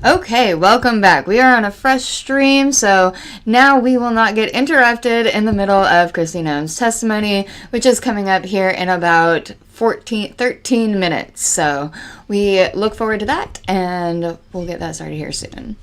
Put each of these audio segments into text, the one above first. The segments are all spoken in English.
Okay, welcome back. We are on a fresh stream, so now we will not get interrupted in the middle of Kristi Noem's testimony, which is coming up here in about 13 minutes. So we look forward to that, and we'll get that started here soon.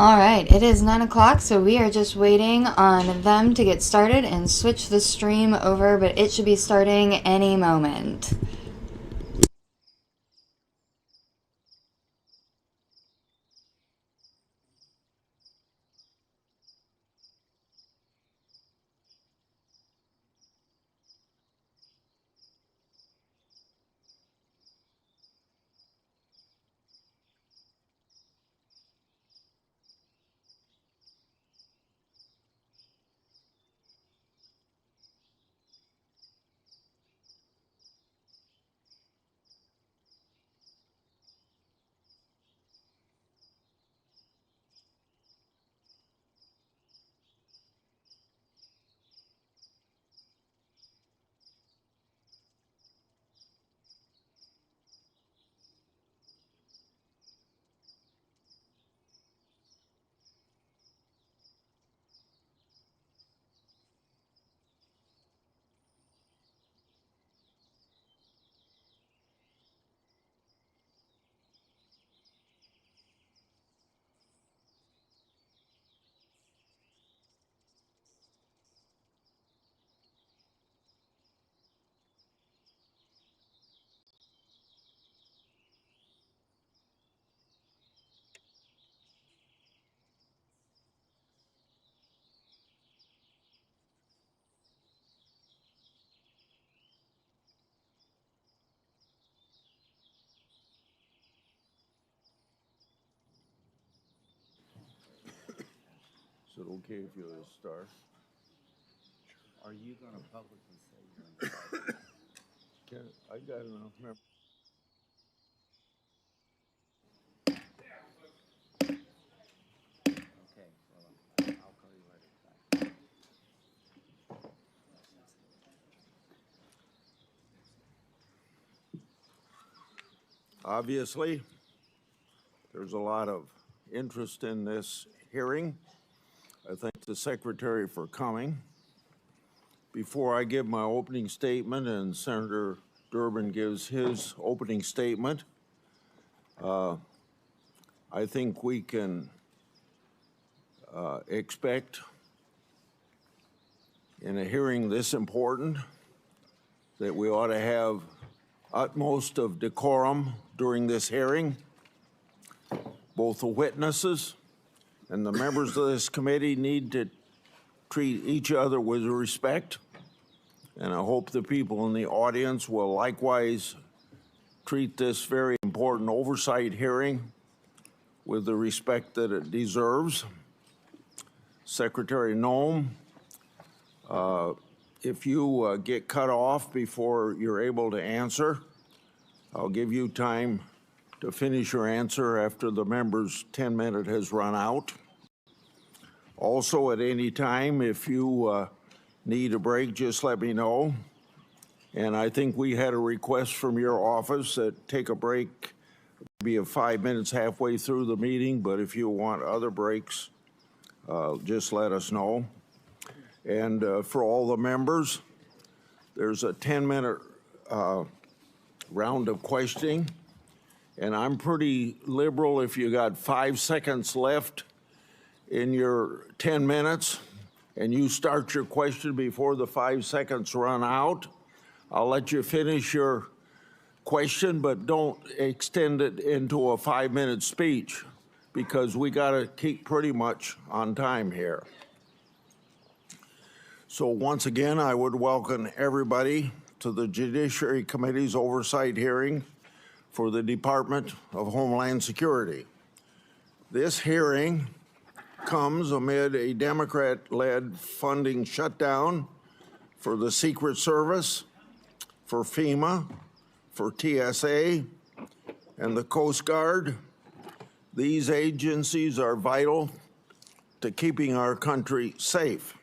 All right, it is 9 o'clock, so we are just waiting on them to get started and switch the stream over, but it should be starting any moment. Is it okay if you start? Are you going to publicly say you're in charge? I got enough members. Okay, well, I'll call you later. Bye. Obviously, there's a lot of interest in this hearing. I thank the Secretary for coming. Before I give my opening statement and Senator Durbin gives his opening statement, I think we can expect in a hearing this important that we ought to have utmost of decorum during this hearing. Both the witnesses and the members of this committee need to treat each other with respect, and I hope the people in the audience will likewise treat this very important oversight hearing with the respect that it deserves. Secretary Noem, if you get cut off before you're able to answer, I'll give you time to finish your answer after the member's 10-minute has run out. Also, at any time, if you need a break, just let me know. And I think we had a request from your office that take a break, maybe of 5 minutes halfway through the meeting, but if you want other breaks, just let us know. And for all the members, there's a 10-minute round of questioning. And I'm pretty liberal. If you got 5 seconds left in your 10 minutes and you start your question before the 5 seconds run out, I'll let you finish your question, but don't extend it into a 5-minute speech because we got to keep pretty much on time here. So once again, I would welcome everybody to the Judiciary Committee's oversight hearing for the Department of Homeland Security. This hearing comes amid a Democrat-led funding shutdown for the Secret Service, for FEMA, for TSA, and the Coast Guard. These agencies are vital to keeping our country safe.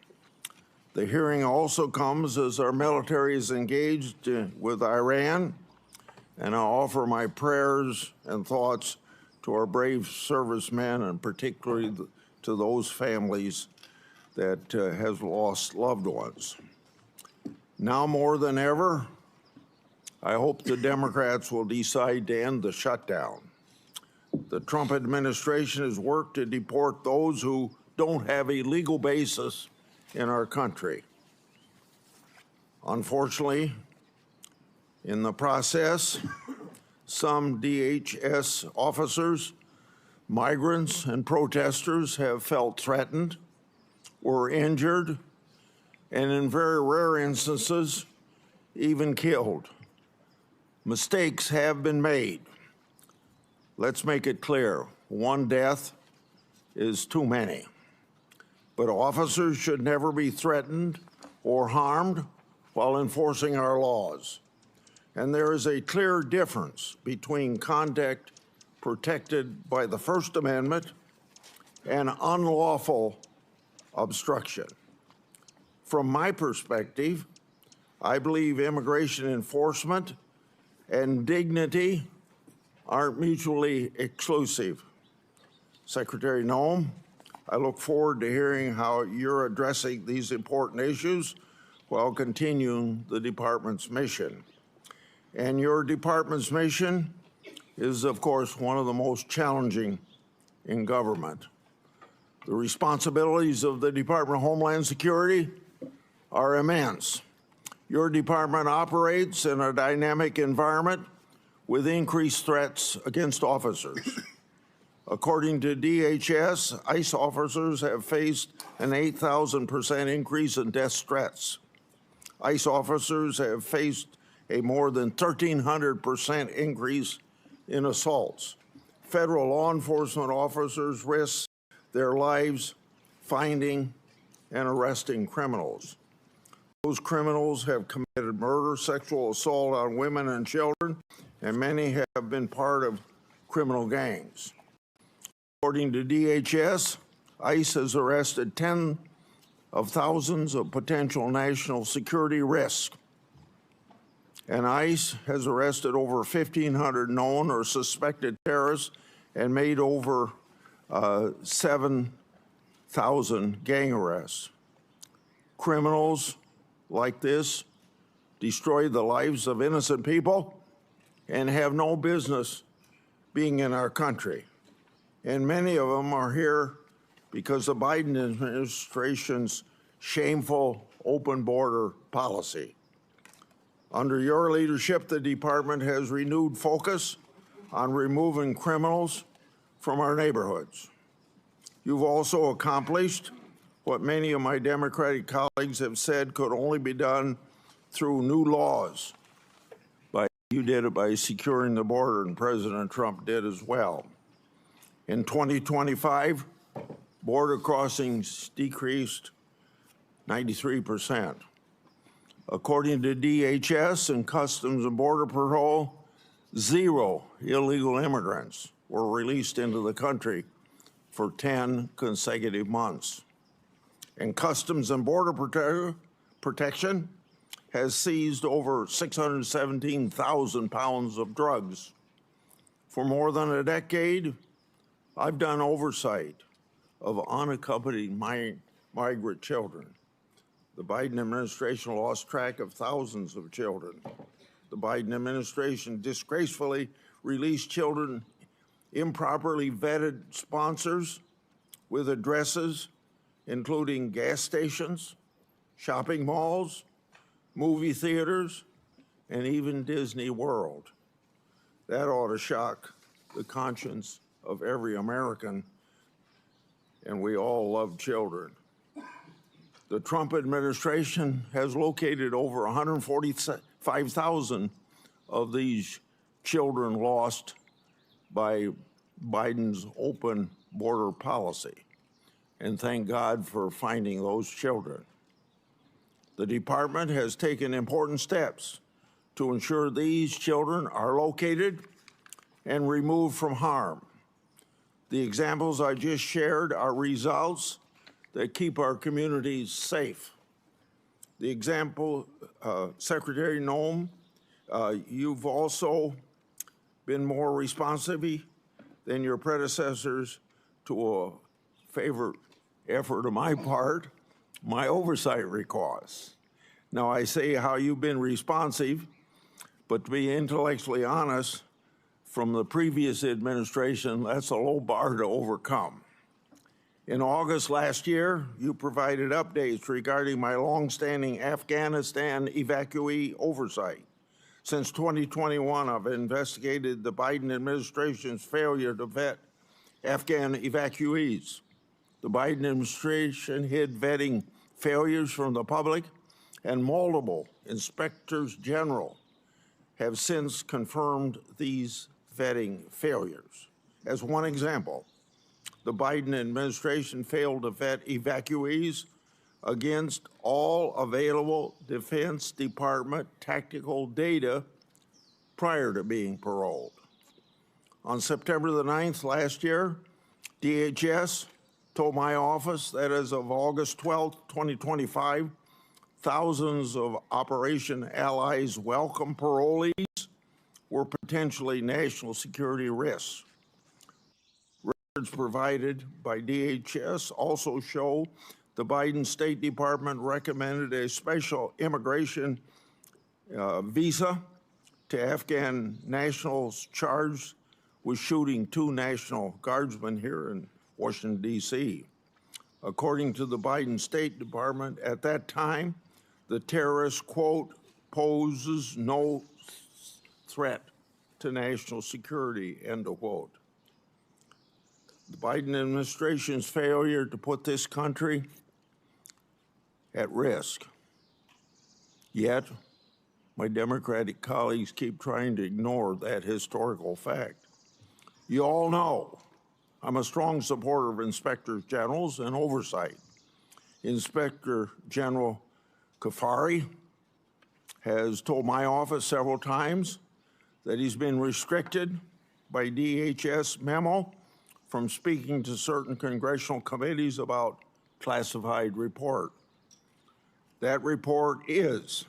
The hearing also comes as our military is engaged with Iran, and I offer my prayers and thoughts to our brave servicemen and particularly to those families that have lost loved ones. Now more than ever, I hope the Democrats will decide to end the shutdown. The Trump administration has worked to deport those who don't have a legal basis in our country. Unfortunately, in the process, some DHS officers, migrants, and protesters have felt threatened, were injured, and in very rare instances, even killed. Mistakes have been made. Let's make it clear, one death is too many. But officers should never be threatened or harmed while enforcing our laws. And there is a clear difference between conduct protected by the First Amendment and unlawful obstruction. From my perspective, I believe immigration enforcement and dignity aren't mutually exclusive. Secretary Noem, I look forward to hearing how you're addressing these important issues while continuing the department's mission. And your department's mission is, of course, one of the most challenging in government. The responsibilities of the Department of Homeland Security are immense. Your department operates in a dynamic environment with increased threats against officers. According to DHS, ICE officers have faced an 8,000% increase in death threats. ICE officers have faced a more than 1,300% increase in assaults. Federal law enforcement officers risk their lives finding and arresting criminals. Those criminals have committed murder, sexual assault on women and children, and many have been part of criminal gangs. According to DHS, ICE has arrested tens of thousands of potential national security risks. And ICE has arrested over 1,500 known or suspected terrorists and made over 7,000 gang arrests. Criminals like this destroy the lives of innocent people and have no business being in our country. And many of them are here because of the Biden administration's shameful open border policy. Under your leadership, the department has renewed focus on removing criminals from our neighborhoods. You've also accomplished what many of my Democratic colleagues have said could only be done through new laws. You did it by securing the border, and President Trump did as well. In 2025, border crossings decreased 93%. According to DHS and Customs and Border Patrol, 0 illegal immigrants were released into the country for 10 consecutive months. And Customs and Border Protection has seized over 617,000 pounds of drugs. For more than a decade, I've done oversight of unaccompanied migrant children. The Biden administration lost track of thousands of children. The Biden administration disgracefully released children improperly vetted sponsors with addresses including gas stations, shopping malls, movie theaters, and even Disney World. That ought to shock the conscience of every American, and we all love children. The Trump administration has located over 145,000 of these children lost by Biden's open border policy, and thank God for finding those children. The department has taken important steps to ensure these children are located and removed from harm. The examples I just shared are results that keep our communities safe. The example, Secretary Noem, you've also been more responsive than your predecessors to a favorite effort of my part, my oversight requests. Now, I say how you've been responsive, but to be intellectually honest, from the previous administration, that's a low bar to overcome. In August last year, you provided updates regarding my longstanding Afghanistan evacuee oversight. Since 2021, I've investigated the Biden administration's failure to vet Afghan evacuees. The Biden administration hid vetting failures from the public, and multiple inspectors general have since confirmed these vetting failures. As one example, the Biden administration failed to vet evacuees against all available Defense Department tactical data prior to being paroled. On September the 9th last year, DHS told my office that as of August 12, 2025, thousands of Operation Allies welcome parolees were potentially national security risks. Records provided by DHS also show the Biden State Department recommended a special immigration visa to Afghan nationals charged with shooting 2 National Guardsmen here in Washington, D.C. According to the Biden State Department, at that time, the terrorist, quote, poses no threat to national security, end of quote. The Biden administration's failure to put this country at risk. Yet, my Democratic colleagues keep trying to ignore that historical fact. You all know I'm a strong supporter of inspectors generals and oversight. Inspector General Kafari has told my office several times that he's been restricted by DHS memo from speaking to certain congressional committees about classified report. That report is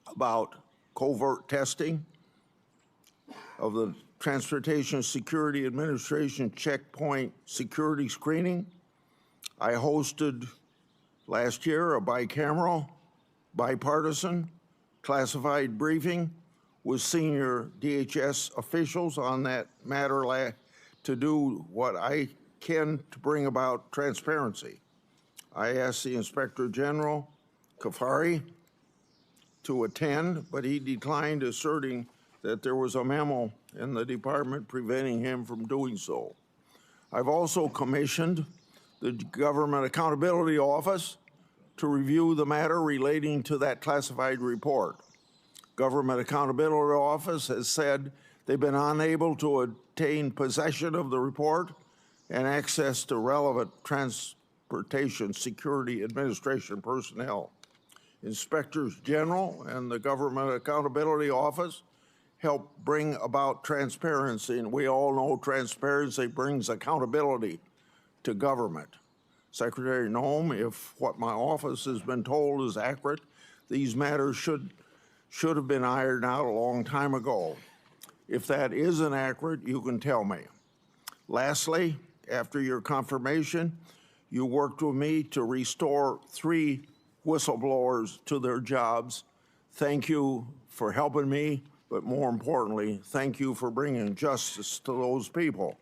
about covert testing of the Transportation Security Administration checkpoint security screening. I hosted last year a bicameral, bipartisan, classified briefing with senior DHS officials on that matter to do what I can to bring about transparency. I asked the Inspector General, Kafari, to attend, but he declined, asserting that there was a memo in the department preventing him from doing so. I've also commissioned the Government Accountability Office to review the matter relating to that classified report. Government Accountability Office has said they've been unable to obtain possession of the report and access to relevant Transportation Security Administration personnel. Inspectors General and the Government Accountability Office help bring about transparency, and we all know transparency brings accountability to government. Secretary Noem, if what my office has been told is accurate, these matters should have been ironed out a long time ago. If that isn't accurate, you can tell me. Lastly, after your confirmation, you worked with me to restore 3 whistleblowers to their jobs. Thank you for helping me, but more importantly, thank you for bringing justice to those people,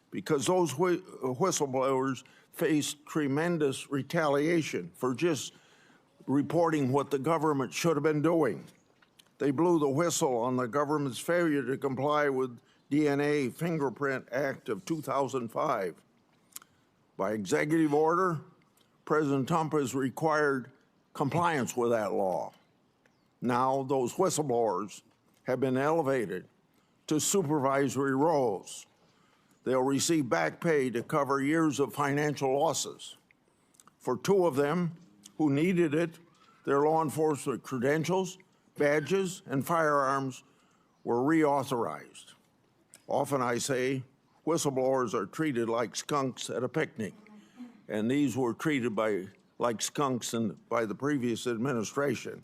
because those whistleblowers faced tremendous retaliation for just reporting what the government should have been doing. They blew the whistle on the government's failure to comply with DNA Fingerprint Act of 2005. By executive order, President Trump has required compliance with that law. Now those whistleblowers have been elevated to supervisory roles. They'll receive back pay to cover years of financial losses. For 2 of them who needed it, their law enforcement credentials, badges, and firearms were reauthorized. Often I say whistleblowers are treated like skunks at a picnic, and these were treated like skunks by the previous administration.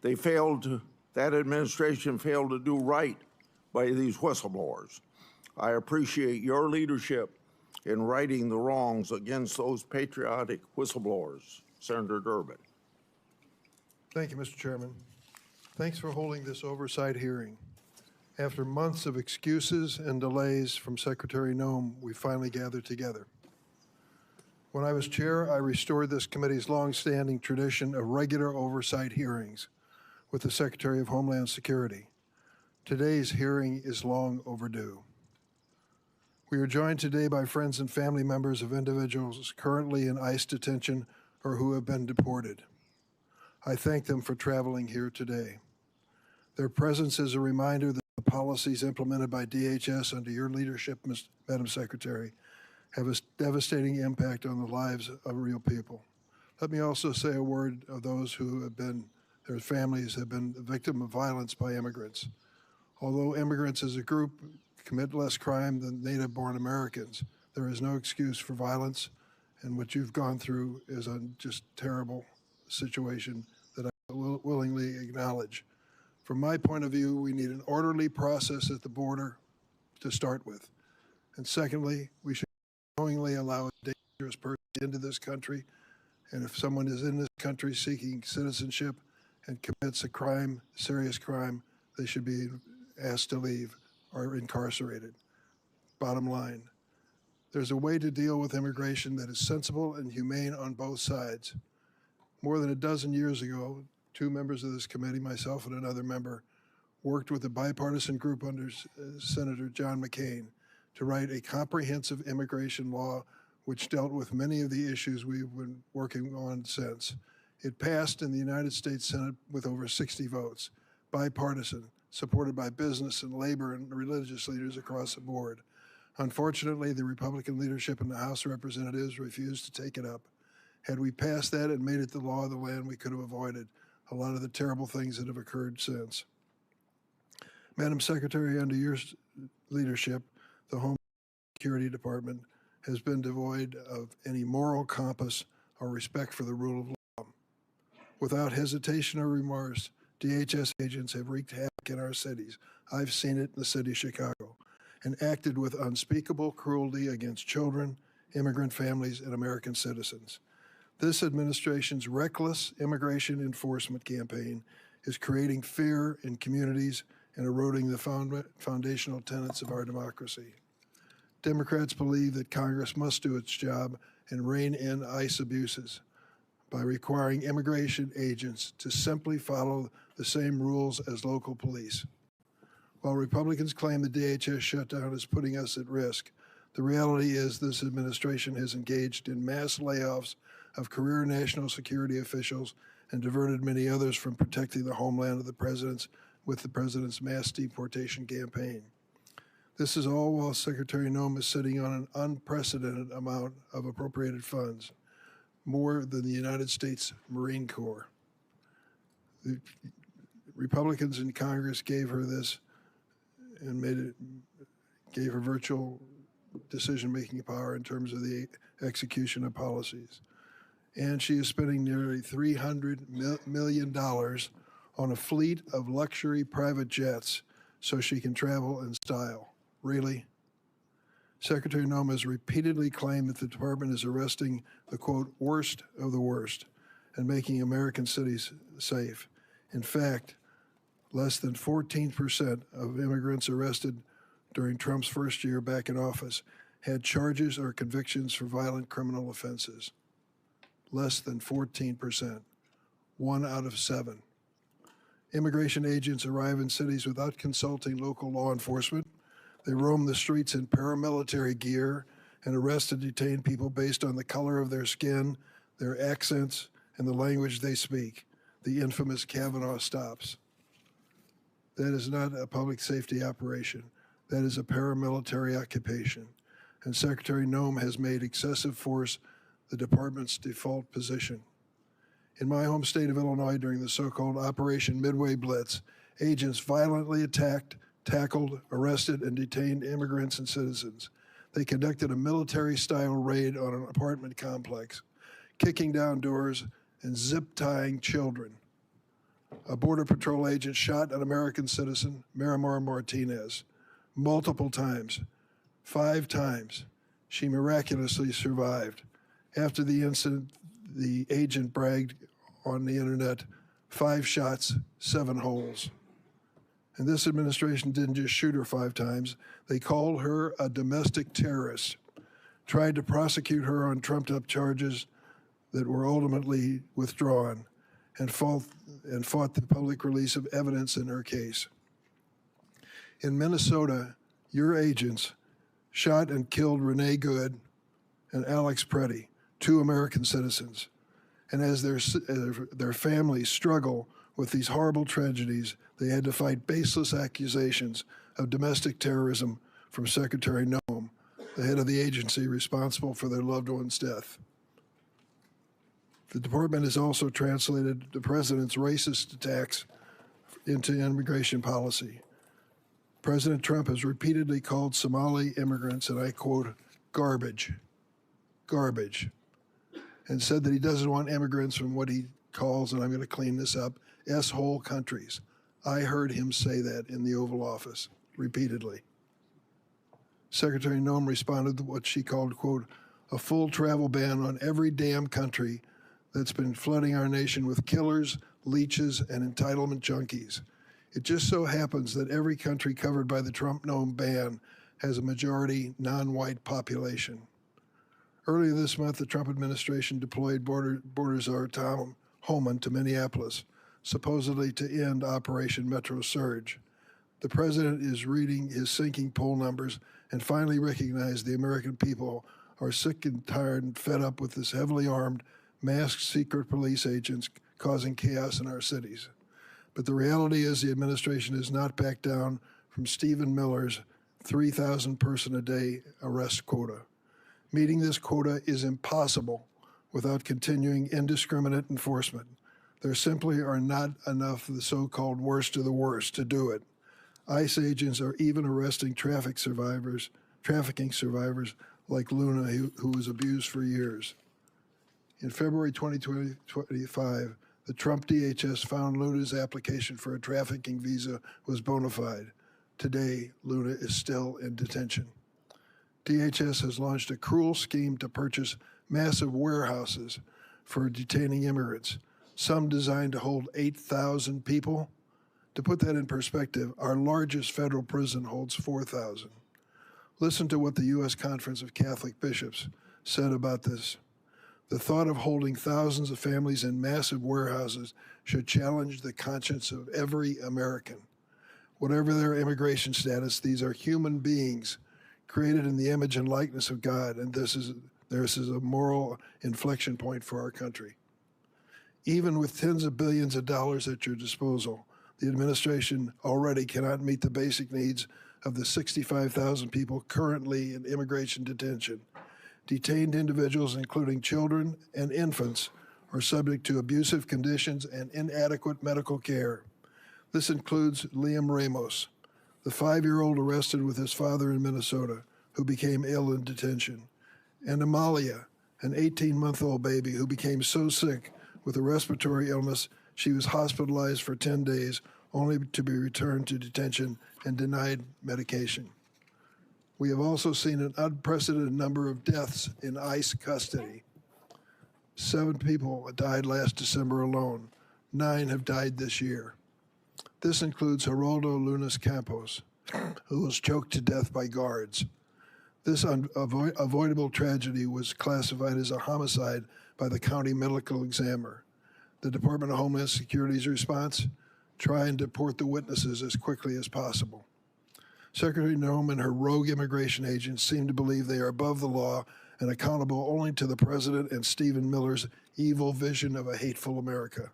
That administration failed to do right by these whistleblowers. I appreciate your leadership in righting the wrongs against those patriotic whistleblowers. Senator Durbin. Thank you, Mr. Chairman. Thanks for holding this oversight hearing. After months of excuses and delays from Secretary Noem, we finally gathered together. When I was chair, I restored this committee's longstanding tradition of regular oversight hearings with the Secretary of Homeland Security. Today's hearing is long overdue. We are joined today by friends and family members of individuals currently in ICE detention or who have been deported. I thank them for traveling here today. Their presence is a reminder that the policies implemented by DHS under your leadership, Madam Secretary, have a devastating impact on the lives of real people. Let me also say a word of those who have been, their families have been the victim of violence by immigrants. Although immigrants as a group commit less crime than native-born Americans, there is no excuse for violence, and what you've gone through is a just terrible situation that I willingly acknowledge. From my point of view, we need an orderly process at the border to start with. And secondly, we should knowingly allow a dangerous person into this country. And if someone is in this country seeking citizenship and commits a crime, serious crime, they should be asked to leave or incarcerated. Bottom line, there's a way to deal with immigration that is sensible and humane on both sides. More than a dozen years ago, two members of this committee, myself and another member, worked with a bipartisan group under Senator John McCain to write a comprehensive immigration law which dealt with many of the issues we've been working on since. It passed in the United States Senate with over 60 votes, bipartisan, supported by business and labor and religious leaders across the board. Unfortunately, the Republican leadership in the House of Representatives refused to take it up. Had we passed that and made it the law of the land, we could have avoided a lot of the terrible things that have occurred since. Madam Secretary, under your leadership, the Homeland Security Department has been devoid of any moral compass or respect for the rule of law. Without hesitation or remorse, DHS agents have wreaked havoc in our cities. I've seen it in the city of Chicago, and acted with unspeakable cruelty against children, immigrant families, and American citizens. This administration's reckless immigration enforcement campaign is creating fear in communities and eroding the foundational tenets of our democracy. Democrats believe that Congress must do its job and rein in ICE abuses by requiring immigration agents to simply follow the same rules as local police. While Republicans claim the DHS shutdown is putting us at risk, the reality is this administration has engaged in mass layoffs of career national security officials and diverted many others from protecting the homeland of the president's with the president's mass deportation campaign. This is all while Secretary Noem is sitting on an unprecedented amount of appropriated funds, more than the United States Marine Corps. The Republicans in Congress gave her this and gave her virtual decision-making power in terms of the execution of policies. And she is spending nearly $300 million on a fleet of luxury private jets so she can travel in style. Really? Secretary Noem has repeatedly claimed that the department is arresting the, quote, worst of the worst and making American cities safe. In fact, less than 14% of immigrants arrested during Trump's first year back in office had charges or convictions for violent criminal offenses. Less than 14%, 1 out of 7. Immigration agents arrive in cities without consulting local law enforcement. They roam the streets in paramilitary gear and arrest and detain people based on the color of their skin, their accents, and the language they speak, the infamous Kavanaugh stops. That is not a public safety operation. That is a paramilitary occupation. And Secretary Noem has made excessive force the department's default position. In my home state of Illinois, during the so-called Operation Midway Blitz, agents violently attacked, tackled, arrested, and detained immigrants and citizens. They conducted a military-style raid on an apartment complex, kicking down doors and zip-tying children. A Border Patrol agent shot an American citizen, Miramar Martinez, multiple times, 5 times. She miraculously survived. After the incident, the agent bragged on the internet, 5 shots, 7 holes. And this administration didn't just shoot her 5 times, they called her a domestic terrorist, tried to prosecute her on trumped-up charges that were ultimately withdrawn, and fought the public release of evidence in her case. In Minnesota, your agents shot and killed Renee Good and Alex Preddy, 2 American citizens. And as their families struggle with these horrible tragedies, they had to fight baseless accusations of domestic terrorism from Secretary Noem, the head of the agency responsible for their loved one's death. The department has also translated the president's racist attacks into immigration policy. President Trump has repeatedly called Somali immigrants, and I quote, garbage, and said that he doesn't want immigrants from what he calls, and I'm going to clean this up, S-hole countries. I heard him say that in the Oval Office repeatedly. Secretary Noem responded to what she called, quote, a full travel ban on every damn country that's been flooding our nation with killers, leeches, and entitlement junkies. It just so happens that every country covered by the Trump-Noem ban has a majority non-white population. Earlier this month, the Trump administration deployed Border Czar Tom Homan to Minneapolis, supposedly to end Operation Metro Surge. The president is reading his sinking poll numbers and finally recognized the American people are sick and tired and fed up with this heavily armed, masked secret police agents causing chaos in our cities. But the reality is the administration has not backed down from Stephen Miller's 3,000 person a day arrest quota. Meeting this quota is impossible without continuing indiscriminate enforcement. There simply are not enough of the so-called worst of the worst to do it. ICE agents are even arresting trafficking survivors like Luna, who was abused for years. In February 2025, the Trump DHS found Luna's application for a trafficking visa was bona fide. Today, Luna is still in detention. DHS has launched a cruel scheme to purchase massive warehouses for detaining immigrants, some designed to hold 8,000 people. To put that in perspective, our largest federal prison holds 4,000. Listen to what the U.S. Conference of Catholic Bishops said about this. The thought of holding thousands of families in massive warehouses should challenge the conscience of every American. Whatever their immigration status, these are human beings created in the image and likeness of God, and this is a moral inflection point for our country. Even with tens of billions of dollars at your disposal, the administration already cannot meet the basic needs of the 65,000 people currently in immigration detention. Detained individuals, including children and infants, are subject to abusive conditions and inadequate medical care. This includes Liam Ramos, the 5-year-old arrested with his father in Minnesota, who became ill in detention, and Amalia, an 18-month-old baby who became so sick with a respiratory illness she was hospitalized for 10 days, only to be returned to detention and denied medication. We have also seen an unprecedented number of deaths in ICE custody. 7 people died last December alone. 9 have died this year. This includes Geraldo Lunas Campos, who was choked to death by guards. This avoidable tragedy was classified as a homicide by the county medical examiner. The Department of Homeland Security's response? Try and deport the witnesses as quickly as possible. Secretary Noem and her rogue immigration agents seem to believe they are above the law and accountable only to the president and Stephen Miller's evil vision of a hateful America.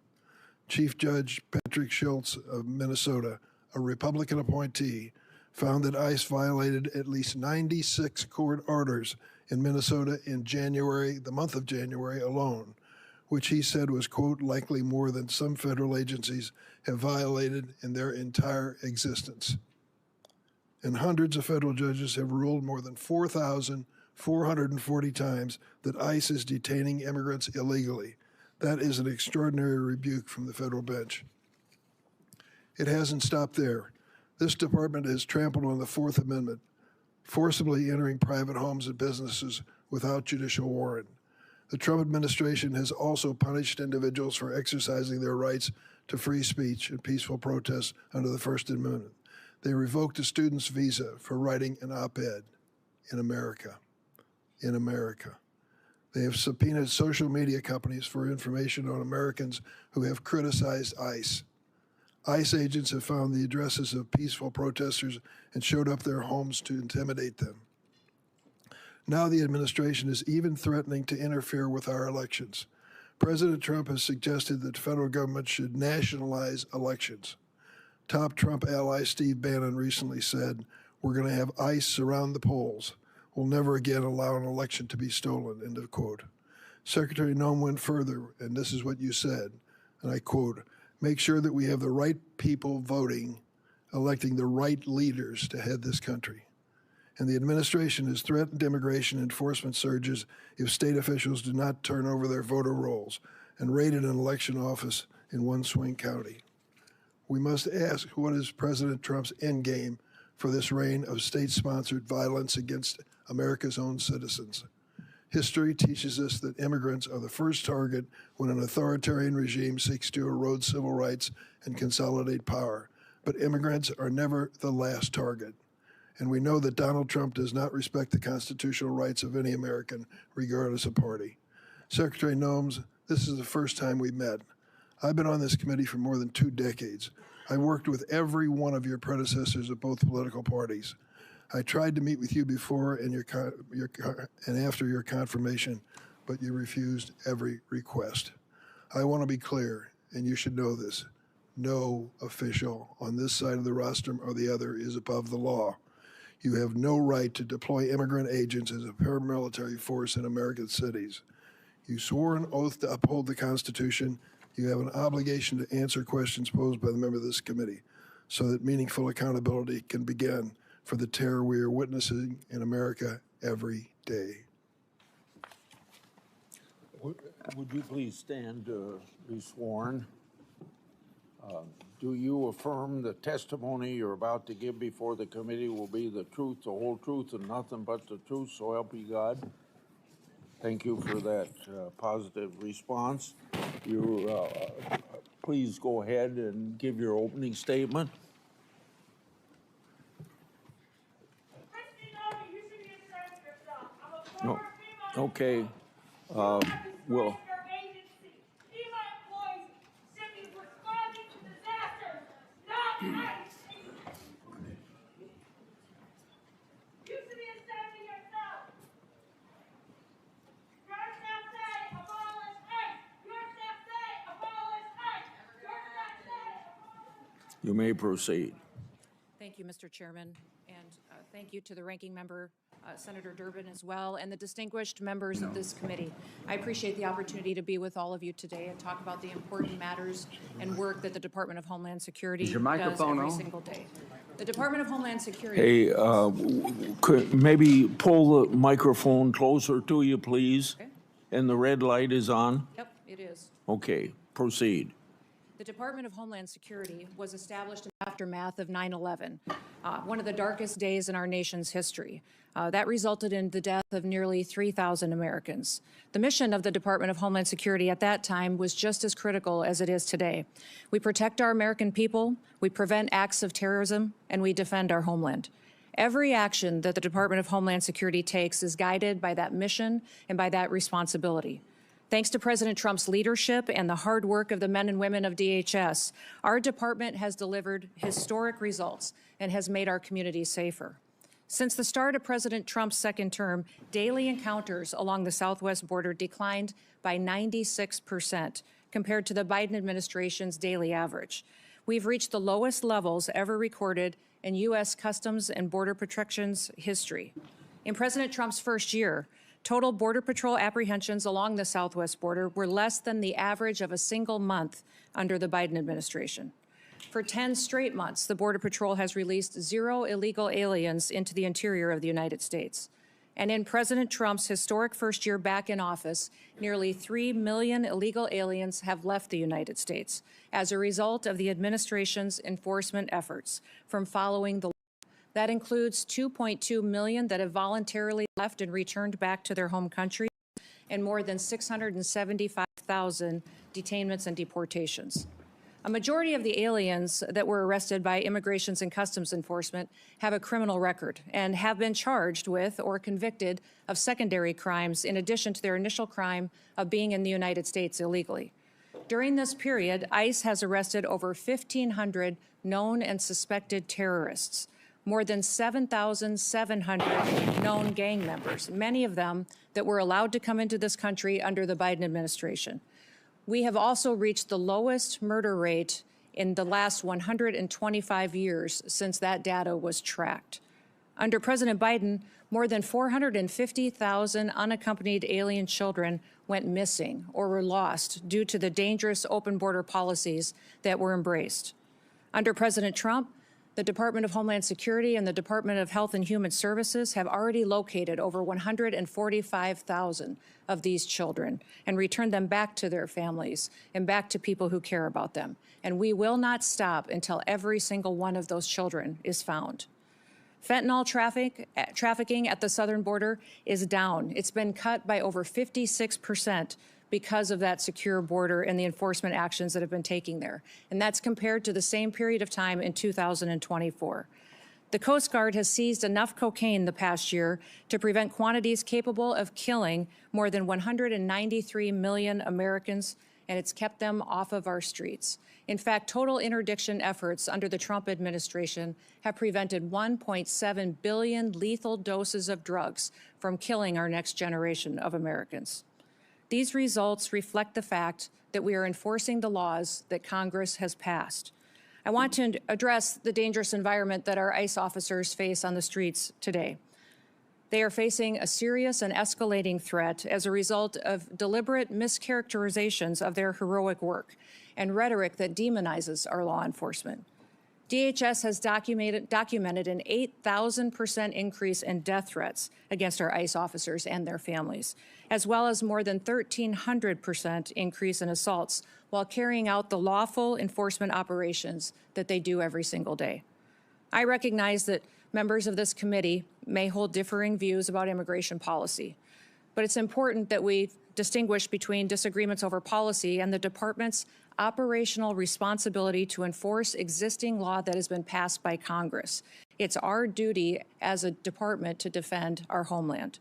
Chief Judge Patrick Schultz of Minnesota, a Republican appointee, found that ICE violated at least 96 court orders in Minnesota in January, the month of January alone, which he said was, quote, likely more than some federal agencies have violated in their entire existence. And hundreds of federal judges have ruled more than 4,440 times that ICE is detaining immigrants illegally. That is an extraordinary rebuke from the federal bench. It hasn't stopped there. This department has trampled on the Fourth Amendment, forcibly entering private homes and businesses without judicial warrant. The Trump administration has also punished individuals for exercising their rights to free speech and peaceful protest under the First Amendment. They revoked a student's visa for writing an op-ed in America. In America. They have subpoenaed social media companies for information on Americans who have criticized ICE. ICE agents have found the addresses of peaceful protesters and showed up their homes to intimidate them. Now the administration is even threatening to interfere with our elections. President Trump has suggested that the federal government should nationalize elections. Top Trump ally Steve Bannon recently said, "We're going to have ICE surround the polls. We'll never again allow an election to be stolen," end of quote. Secretary Noem went further, and this is what you said, and I quote, "Make sure that we have the right people voting, electing the right leaders to head this country." And the administration has threatened immigration enforcement surges if state officials do not turn over their voter rolls and raided an election office in one swing county. We must ask, what is President Trump's endgame for this reign of state-sponsored violence against America's own citizens? History teaches us that immigrants are the first target when an authoritarian regime seeks to erode civil rights and consolidate power. But immigrants are never the last target. And we know that Donald Trump does not respect the constitutional rights of any American, regardless of party. Secretary Noem, this is the first time we met. I've been on this committee for more than 2 decades. I worked with every one of your predecessors of both political parties. I tried to meet with you before and after your confirmation, but you refused every request. I want to be clear, and you should know this. No official on this side of the rostrum or the other is above the law. You have no right to deploy immigrant agents as a paramilitary force in American cities. You swore an oath to uphold the Constitution. You have an obligation to answer questions posed by the member of this committee so that meaningful accountability can begin for the terror we are witnessing in America every day. Would you please stand to be sworn? Do you affirm the testimony you're about to give before the committee will be the truth, the whole truth, and nothing but the truth, so help you God? Thank you for that positive response. Please go ahead and give your opening statement. No. Okay. Well. You may proceed. Thank you, Mr. Chairman, and thank you to the ranking member, Senator Durbin, as well, and the distinguished members of this committee. I appreciate the opportunity to be with all of you today and talk about the important matters and work that the Department of Homeland Security does every single day. The Department of Homeland Security. Hey, could maybe pull the microphone closer to you, please? Okay. And the red light is on? Yep, it is. Okay, proceed. The Department of Homeland Security was established in the aftermath of 9/11, one of the darkest days in our nation's history. That resulted in the death of nearly 3,000 Americans. The mission of the Department of Homeland Security at that time was just as critical as it is today. We protect our American people, we prevent acts of terrorism, and we defend our homeland. Every action that the Department of Homeland Security takes is guided by that mission and by that responsibility. Thanks to President Trump's leadership and the hard work of the men and women of DHS, our department has delivered historic results and has made our communities safer. Since the start of President Trump's second term, daily encounters along the southwest border declined by 96% compared to the Biden administration's daily average. We've reached the lowest levels ever recorded in U.S. Customs and Border Protection's history. In President Trump's first year, total Border Patrol apprehensions along the southwest border were less than the average of a single month under the Biden administration. For 10 straight months, the Border Patrol has released 0 illegal aliens into the interior of the United States. And in President Trump's historic first year back in office, nearly 3 million illegal aliens have left the United States as a result of the administration's enforcement efforts from following the That includes 2.2 million that have voluntarily left and returned back to their home country, and more than 675,000 detainments and deportations. A majority of the aliens that were arrested by Immigrations and Customs Enforcement have a criminal record and have been charged with or convicted of secondary crimes in addition to their initial crime of being in the United States illegally. During this period, ICE has arrested over 1,500 known and suspected terrorists, more than 7,700 known gang members, many of them that were allowed to come into this country under the Biden administration. We have also reached the lowest murder rate in the last 125 years since that data was tracked. Under President Biden, more than 450,000 unaccompanied alien children went missing or were lost due to the dangerous open border policies that were embraced. Under President Trump, the Department of Homeland Security and the Department of Health and Human Services have already located over 145,000 of these children and returned them back to their families and back to people who care about them. And we will not stop until every single one of those children is found. Fentanyl trafficking at the southern border is down. It's been cut by over 56% because of that secure border and the enforcement actions that have been taken there. And that's compared to the same period of time in 2024. The Coast Guard has seized enough cocaine the past year to prevent quantities capable of killing more than 193 million Americans, and it's kept them off of our streets. In fact, total interdiction efforts under the Trump administration have prevented 1.7 billion lethal doses of drugs from killing our next generation of Americans. These results reflect the fact that we are enforcing the laws that Congress has passed. I want to address the dangerous environment that our ICE officers face on the streets today. They are facing a serious and escalating threat as a result of deliberate mischaracterizations of their heroic work and rhetoric that demonizes our law enforcement. DHS has documented an 8,000% increase in death threats against our ICE officers and their families, as well as more than 1,300% increase in assaults while carrying out the lawful enforcement operations that they do every single day. I recognize that members of this committee may hold differing views about immigration policy, but it's important that we distinguish between disagreements over policy and the department's operational responsibility to enforce existing law that has been passed by Congress. It's our duty as a department to defend our homeland.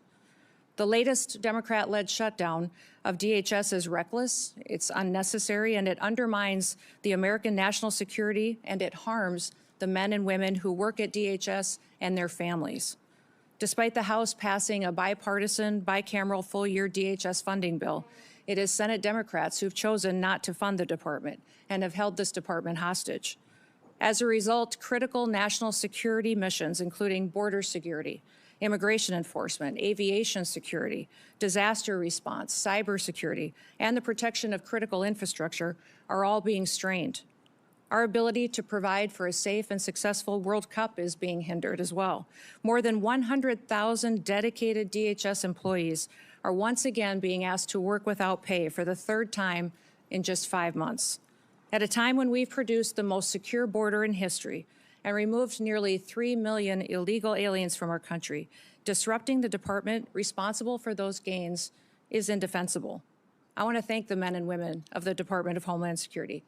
The latest Democrat-led shutdown of DHS is reckless, it's unnecessary, and it undermines the American national security, and it harms the men and women who work at DHS and their families. Despite the House passing a bipartisan, bicameral full-year DHS funding bill, it is Senate Democrats who've chosen not to fund the department and have held this department hostage. As a result, critical national security missions, including border security, immigration enforcement, aviation security, disaster response, cybersecurity, and the protection of critical infrastructure are all being strained. Our ability to provide for a safe and successful World Cup is being hindered as well. More than 100,000 dedicated DHS employees are once again being asked to work without pay for the third time in just 5 months. At a time when we've produced the most secure border in history and removed nearly 3 million illegal aliens from our country, disrupting the department responsible for those gains is indefensible. I want to thank the men and women of the Department of Homeland Security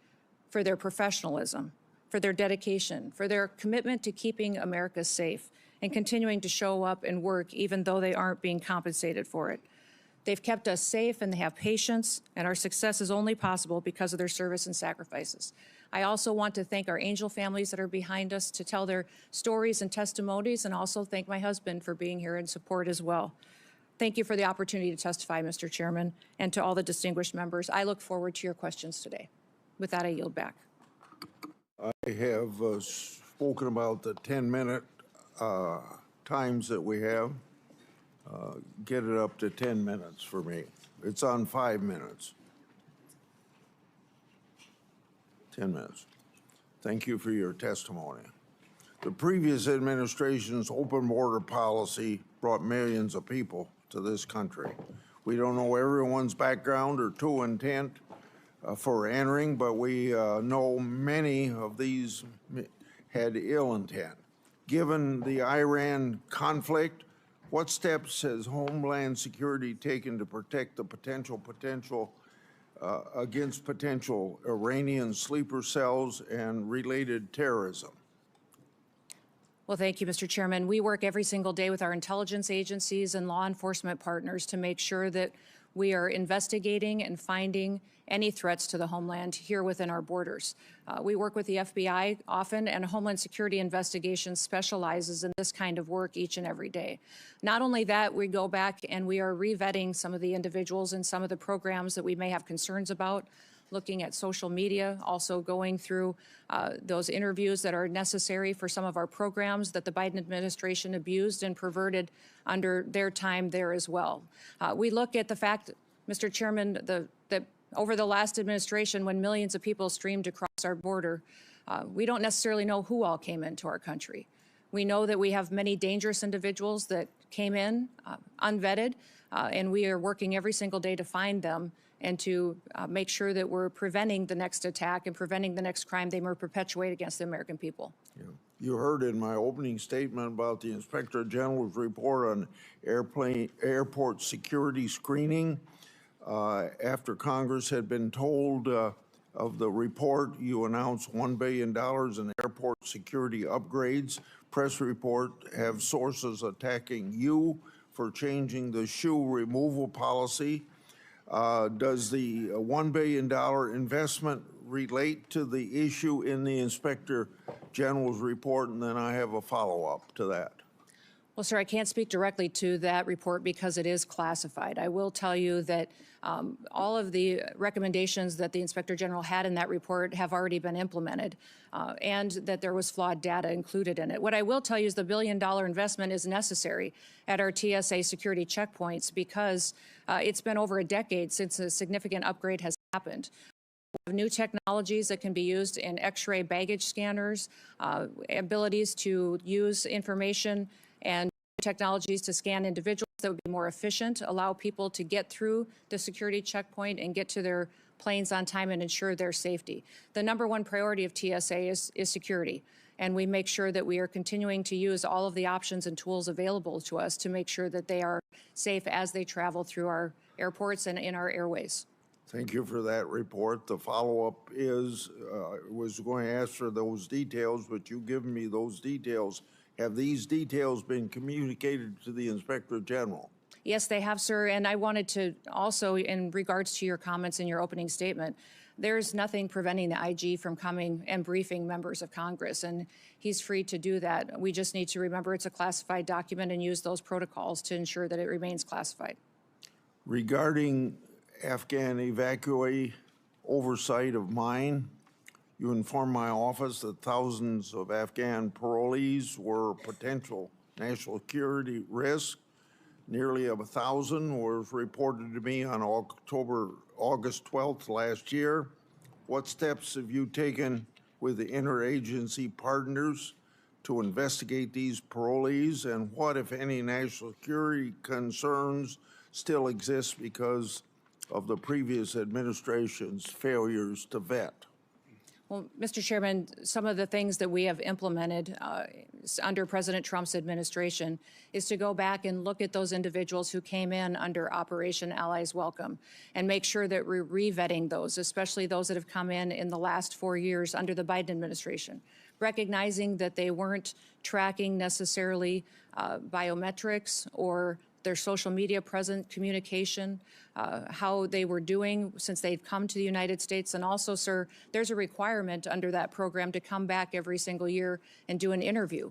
for their professionalism, for their dedication, for their commitment to keeping America safe and continuing to show up and work even though they aren't being compensated for it. They've kept us safe and they have patience, and our success is only possible because of their service and sacrifices. I also want to thank our angel families that are behind us to tell their stories and testimonies, and also thank my husband for being here in support as well. Thank you for the opportunity to testify, Mr. Chairman, and to all the distinguished members. I look forward to your questions today. With that, I yield back. I have spoken about the 10-minute times that we have. Get it up to 10 minutes for me. It's on 5 minutes. 10 minutes. Thank you for your testimony. The previous administration's open border policy brought millions of people to this country. We don't know everyone's background or true intent for entering, but we know many of these had ill intent. Given the Iran conflict, What steps has Homeland Security taken to protect the against potential Iranian sleeper cells and related terrorism? Well, thank you, Mr. Chairman. We work every single day with our intelligence agencies and law enforcement partners to make sure that we are investigating and finding any threats to the homeland here within our borders. We work with the FBI often, and Homeland Security Investigations specializes in this kind of work each and every day. Not only that, we go back and we are revetting some of the individuals and some of the programs that we may have concerns about, looking at social media, also going through those interviews that are necessary for some of our programs that the Biden administration abused and perverted under their time there as well. We look at the fact, Mr. Chairman, that over the last administration, when millions of people streamed across our border, we don't necessarily know who all came into our country. We know that we have many dangerous individuals that came in unvetted, and we are working every single day to find them and to make sure that we're preventing the next attack and preventing the next crime they may perpetuate against the American people. Yeah. You heard in my opening statement about the Inspector General's report on airport security screening. After Congress had been told of the report, you announced $1 billion in airport security upgrades. Press report have sources attacking you for changing the shoe removal policy. Does the $1 billion investment relate to the issue in the Inspector General's report? And then I have a follow-up to that. Well, sir, I can't speak directly to that report because it is classified. I will tell you that all of the recommendations that the Inspector General had in that report have already been implemented, and that there was flawed data included in it. What I will tell you is the $1 billion investment is necessary at our TSA security checkpoints because it's been over a decade since a significant upgrade has happened. We have new technologies that can be used in X-ray baggage scanners, abilities to use information and technologies to scan individuals that would be more efficient, allow people to get through the security checkpoint and get to their planes on time and ensure their safety. The number one priority of TSA is security, and we make sure that we are continuing to use all of the options and tools available to us to make sure that they are safe as they travel through our airports and in our airways. Thank you for that report. The follow-up is, was going to ask for those details, but you've given me those details. Have these details been communicated to the Inspector General? Yes, they have, sir. And I wanted to also, in regards to your comments in your opening statement, there's nothing preventing the IG from coming and briefing members of Congress, and he's free to do that. We just need to remember it's a classified document and use those protocols to ensure that it remains classified. Regarding Afghan evacuee oversight of mine, you informed my office that thousands of Afghan parolees were potential national security risk. Nearly 1,000 was reported to me on August 12th last year. What steps have you taken with the interagency partners to investigate these parolees, and what, if any, national security concerns still exist because of the previous administration's failures to vet? Well, Mr. Chairman, some of the things that we have implemented under President Trump's administration is to go back and look at those individuals who came in under Operation Allies Welcome and make sure that we're re-vetting those, especially those that have come in the last 4 years under the Biden administration, recognizing that they weren't tracking necessarily biometrics or their social media present communication, how they were doing since they've come to the United States. And also, sir, there's a requirement under that program to come back every single year and do an interview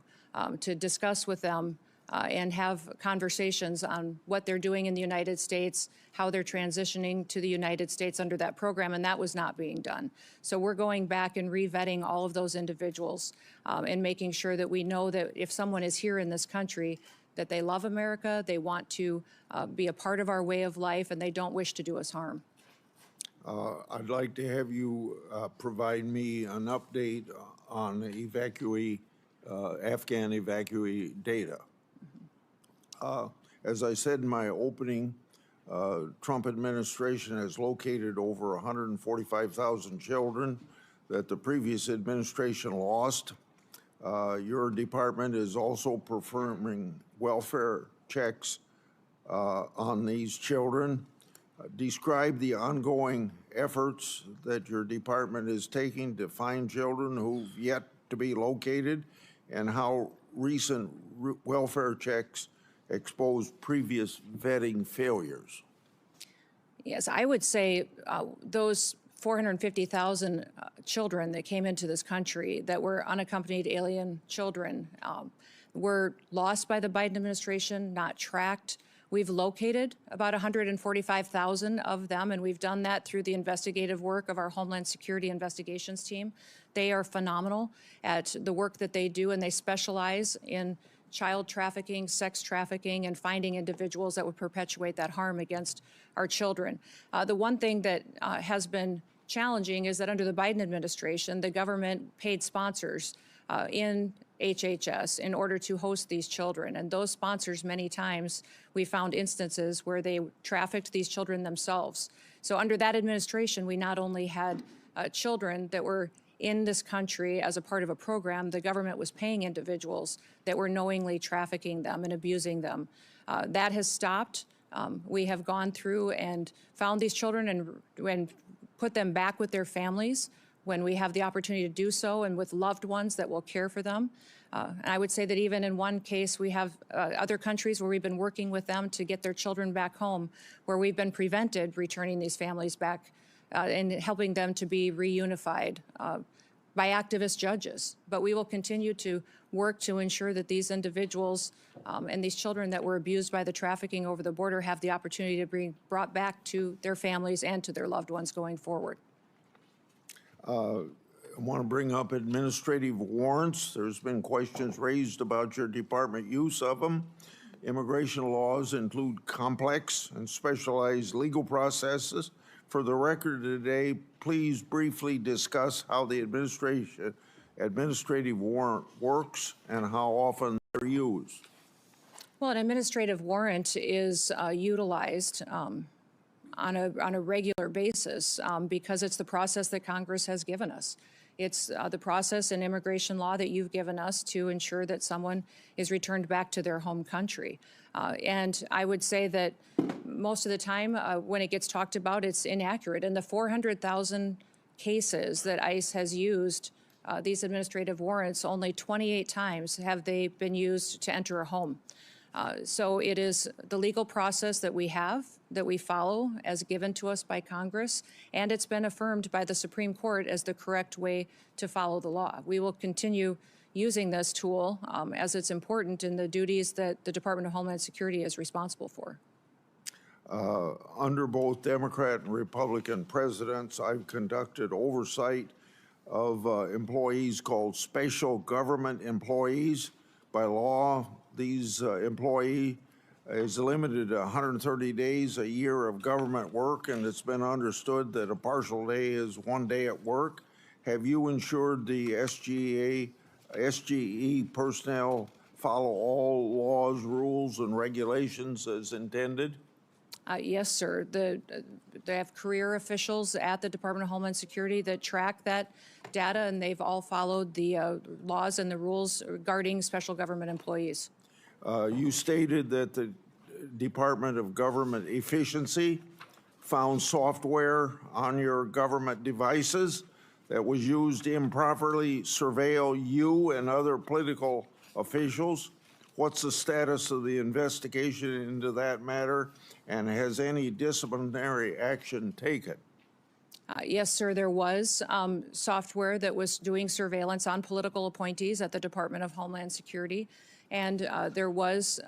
to discuss with them and have conversations on what they're doing in the United States, how they're transitioning to the United States under that program, and that was not being done. So we're going back and re-vetting all of those individuals and making sure that we know that if someone is here in this country, that they love America, they want to be a part of our way of life, and they don't wish to do us harm. I'd like to have you provide me an update on the Afghan evacuee data. As I said in my opening, Trump administration has located over 145,000 children that the previous administration lost. Your department is also performing welfare checks on these children. Describe the ongoing efforts that your department is taking to find children who've yet to be located, and how recent welfare checks expose previous vetting failures. Yes, I would say those 450,000 children that came into this country that were unaccompanied alien children were lost by the Biden administration, not tracked. We've located about 145,000 of them, and we've done that through the investigative work of our Homeland Security Investigations Team. They are phenomenal at the work that they do, and they specialize in child trafficking, sex trafficking, and finding individuals that would perpetuate that harm against our children. The one thing that has been challenging is that under the Biden administration, the government paid sponsors in HHS in order to host these children. And those sponsors, many times, we found instances where they trafficked these children themselves. So under that administration, we not only had children that were in this country as a part of a program, the government was paying individuals that were knowingly trafficking them and abusing them. That has stopped. We have gone through and found these children and put them back with their families when we have the opportunity to do so, and with loved ones that will care for them. And I would say that even in one case, we have other countries where we've been working with them to get their children back home, where we've been prevented returning these families back and helping them to be reunified by activist judges. But we will continue to work to ensure that these individuals and these children that were abused by the trafficking over the border have the opportunity to be brought back to their families and to their loved ones going forward. I want to bring up administrative warrants. There's been questions raised about your department use of them. Immigration laws include complex and specialized legal processes. For the record today, please briefly discuss how the administrative warrant works and how often they're used. Well, an administrative warrant is utilized on a regular basis because it's the process that Congress has given us. It's the process in immigration law that you've given us to ensure that someone is returned back to their home country. And I would say that most of the time when it gets talked about, it's inaccurate. In the 400,000 cases that ICE has used these administrative warrants, only 28 times have they been used to enter a home. So it is the legal process that we have, that we follow as given to us by Congress, and it's been affirmed by the Supreme Court as the correct way to follow the law. We will continue using this tool as it's important in the duties that the Department of Homeland Security is responsible for. Under both Democrat and Republican presidents, I've conducted oversight of employees called special government employees. By law, these employee is limited to 130 days a year of government work, and it's been understood that a partial day is 1 day at work. Have you ensured the SGE personnel follow all laws, rules, and regulations as intended? Yes, sir. They have career officials at the Department of Homeland Security that track that data, and they've all followed the laws and the rules regarding special government employees. You stated that the Department of Government Efficiency found software on your government devices that was used to improperly surveil you and other political officials. What's the status of the investigation into that matter, and has any disciplinary action taken? Yes, sir, there was software that was doing surveillance on political appointees at the Department of Homeland Security, and there was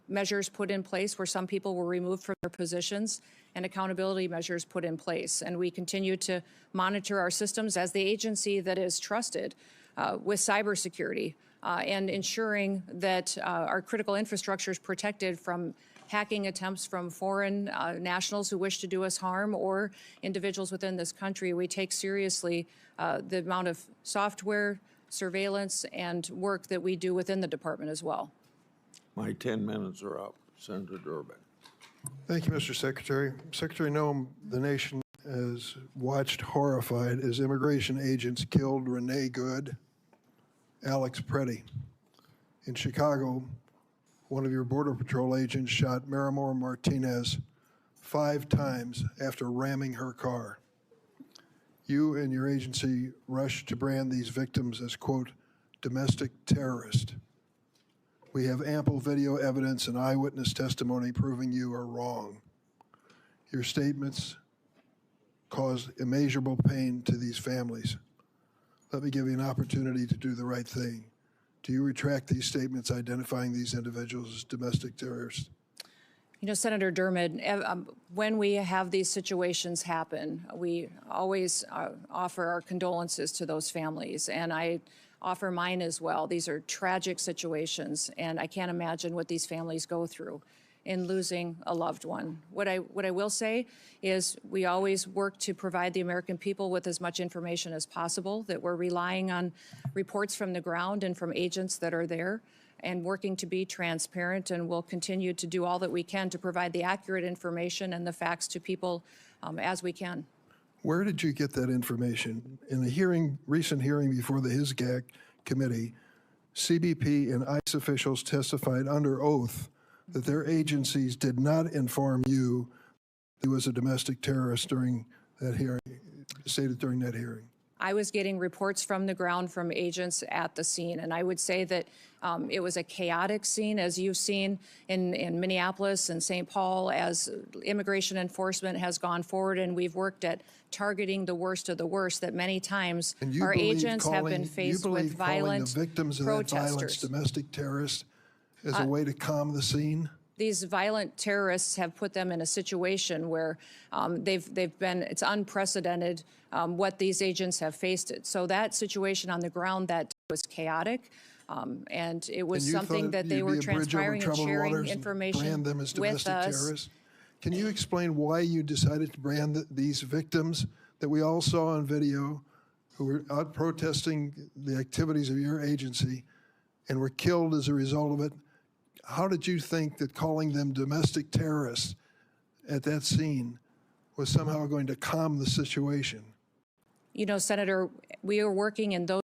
measures put in place where some people were removed from their positions and accountability measures put in place. And we continue to monitor our systems as the agency that is trusted with cybersecurity and ensuring that our critical infrastructure is protected from hacking attempts from foreign nationals who wish to do us harm or individuals within this country. We take seriously the amount of software, surveillance, and work that we do within the department as well. My 10 minutes are up. Senator Durbin. Thank you, Mr. Secretary. Secretary Noem, the nation has watched horrified as immigration agents killed Renee Good, Alex Preddy. In Chicago, one of your Border Patrol agents shot Miramar Martinez 5 times after ramming her car. You and your agency rushed to brand these victims as, quote, domestic terrorist. We have ample video evidence and eyewitness testimony proving you are wrong. Your statements caused immeasurable pain to these families. Let me give you an opportunity to do the right thing. Do you retract these statements identifying these individuals as domestic terrorists? You know, Senator Dermott, when we have these situations happen, we always offer our condolences to those families, and I offer mine as well. These are tragic situations, and I can't imagine what these families go through in losing a loved one. What I will say is we always work to provide the American people with as much information as possible, that we're relying on reports from the ground and from agents that are there, and working to be transparent, and we'll continue to do all that we can to provide the accurate information and the facts to people as we can. Where did you get that information? In a recent hearing before the HISGAC committee, CBP and ICE officials testified under oath that their agencies did not inform you he was a domestic terrorist during that hearing, stated during that hearing. I was getting reports from the ground from agents at the scene, and I would say that it was a chaotic scene, as you've seen in Minneapolis and St. Paul, as immigration enforcement has gone forward, and we've worked at targeting the worst of the worst, that many times our agents have been faced with violent the victims of that violence domestic terrorists as a way to calm the scene? These violent terrorists have put them in a situation where they've been, it's unprecedented what these agents have faced it. So that situation on the ground, that was chaotic. And it was something that they were transpiring and sharing information brand them as domestic with us. terrorists. Can you explain why you decided to brand these victims that we all saw on video, who were out protesting the activities of your agency and were killed as a result of it? How did you think that calling them domestic terrorists at that scene was somehow going to calm the situation? You know, Senator, we are working in those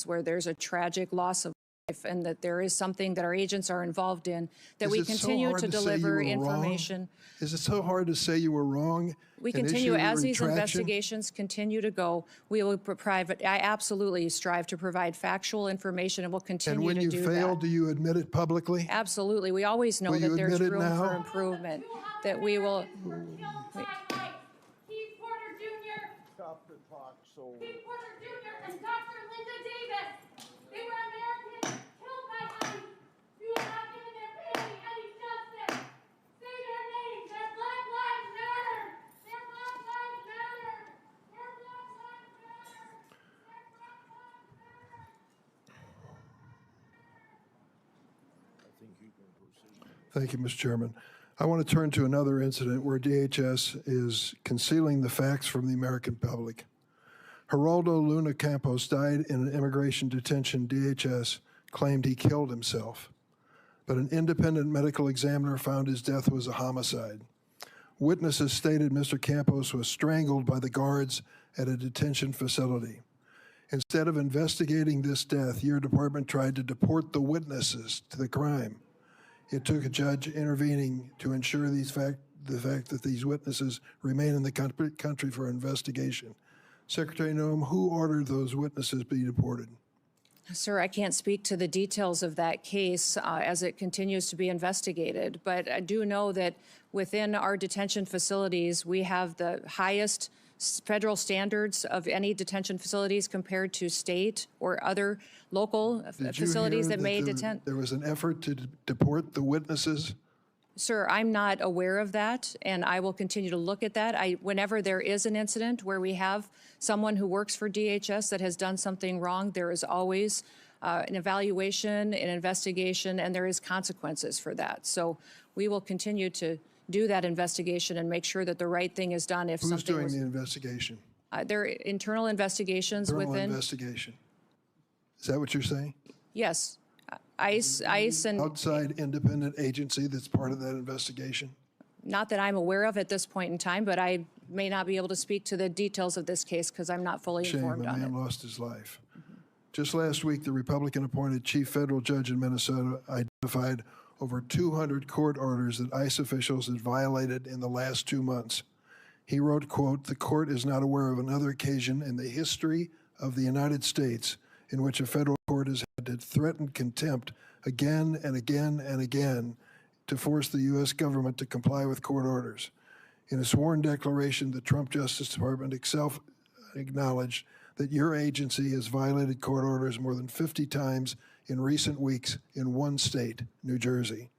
where there's a tragic loss of life, and that there is something that our agents are involved in, that we continue to deliver information. Is it so hard to say you were wrong? We continue, as these investigations continue to go, we will provide, I absolutely strive to provide factual information, and we'll continue to do that. And when you fail, do you admit it publicly? Absolutely. We always know that there's room for improvement, that we will. Stop the talk, so. Keith Porter Jr. and Dr. Linda Davis. They were Americans killed by ICE. You have not given their family any justice. Say their names. Their Black Lives Matter. Their Black Lives Matter. Their Black Lives Matter. Their Black Lives Matter. I think you can proceed. Thank you, Mr. Chairman. I want to turn to another incident where DHS is concealing the facts from the American public. Geraldo Luna Campos died in an immigration detention. DHS claimed he killed himself, but an independent medical examiner found his death was a homicide. Witnesses stated Mr. Campos was strangled by the guards at a detention facility. Instead of investigating this death, your department tried to deport the witnesses to the crime. It took a judge intervening to ensure the fact that these witnesses remain in the country for investigation. Secretary Noem, who ordered those witnesses be deported? Sir, I can't speak to the details of that case as it continues to be investigated, but I do know that within our detention facilities, we have the highest federal standards of any detention facilities compared to state or other local facilities that may detain. There was an effort to deport the witnesses? Sir, I'm not aware of that, and I will continue to look at that. Whenever there is an incident where we have someone who works for DHS that has done something wrong, there is always an evaluation, an investigation, and there is consequences for that. So we will continue to do that investigation and make sure that the right thing is done if Who's something doing was. the investigation? There are internal investigations Internal within. investigation. Is that what you're saying? Yes. ICE and Outside independent agency that's part of that investigation? not that I'm aware of at this point in time, but I may not be able to speak to the details of this case because I'm not fully Shame, informed a on it. man lost his life. Just last week, the Republican-appointed chief federal judge in Minnesota identified over 200 court orders that ICE officials had violated in the last 2 months. He wrote, quote, "The court is not aware of another occasion in the history of the United States in which a federal court has had to threaten contempt again and again and again to force the U.S. government to comply with court orders. In a sworn declaration, the Trump Justice Department itself acknowledged that your agency has violated court orders more than 50 times in recent weeks in one state, New Jersey.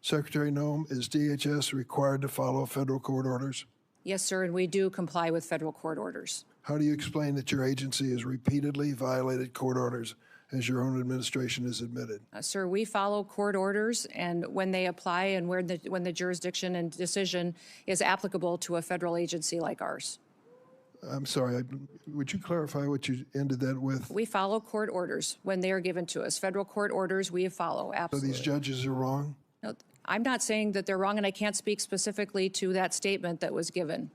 Secretary Noem, is DHS required to follow federal court orders? Yes, sir, and we do comply with federal court orders. How do you explain that your agency has repeatedly violated court orders, as your own administration has admitted? Sir, we follow court orders, and when they apply and when the jurisdiction and decision is applicable to a federal agency like ours. I'm sorry, would you clarify what you ended that with? We follow court orders when they are given to us. Federal court orders we follow, So absolutely. these judges are wrong? No, I'm not saying that they're wrong, and I can't speak specifically to that statement that was given.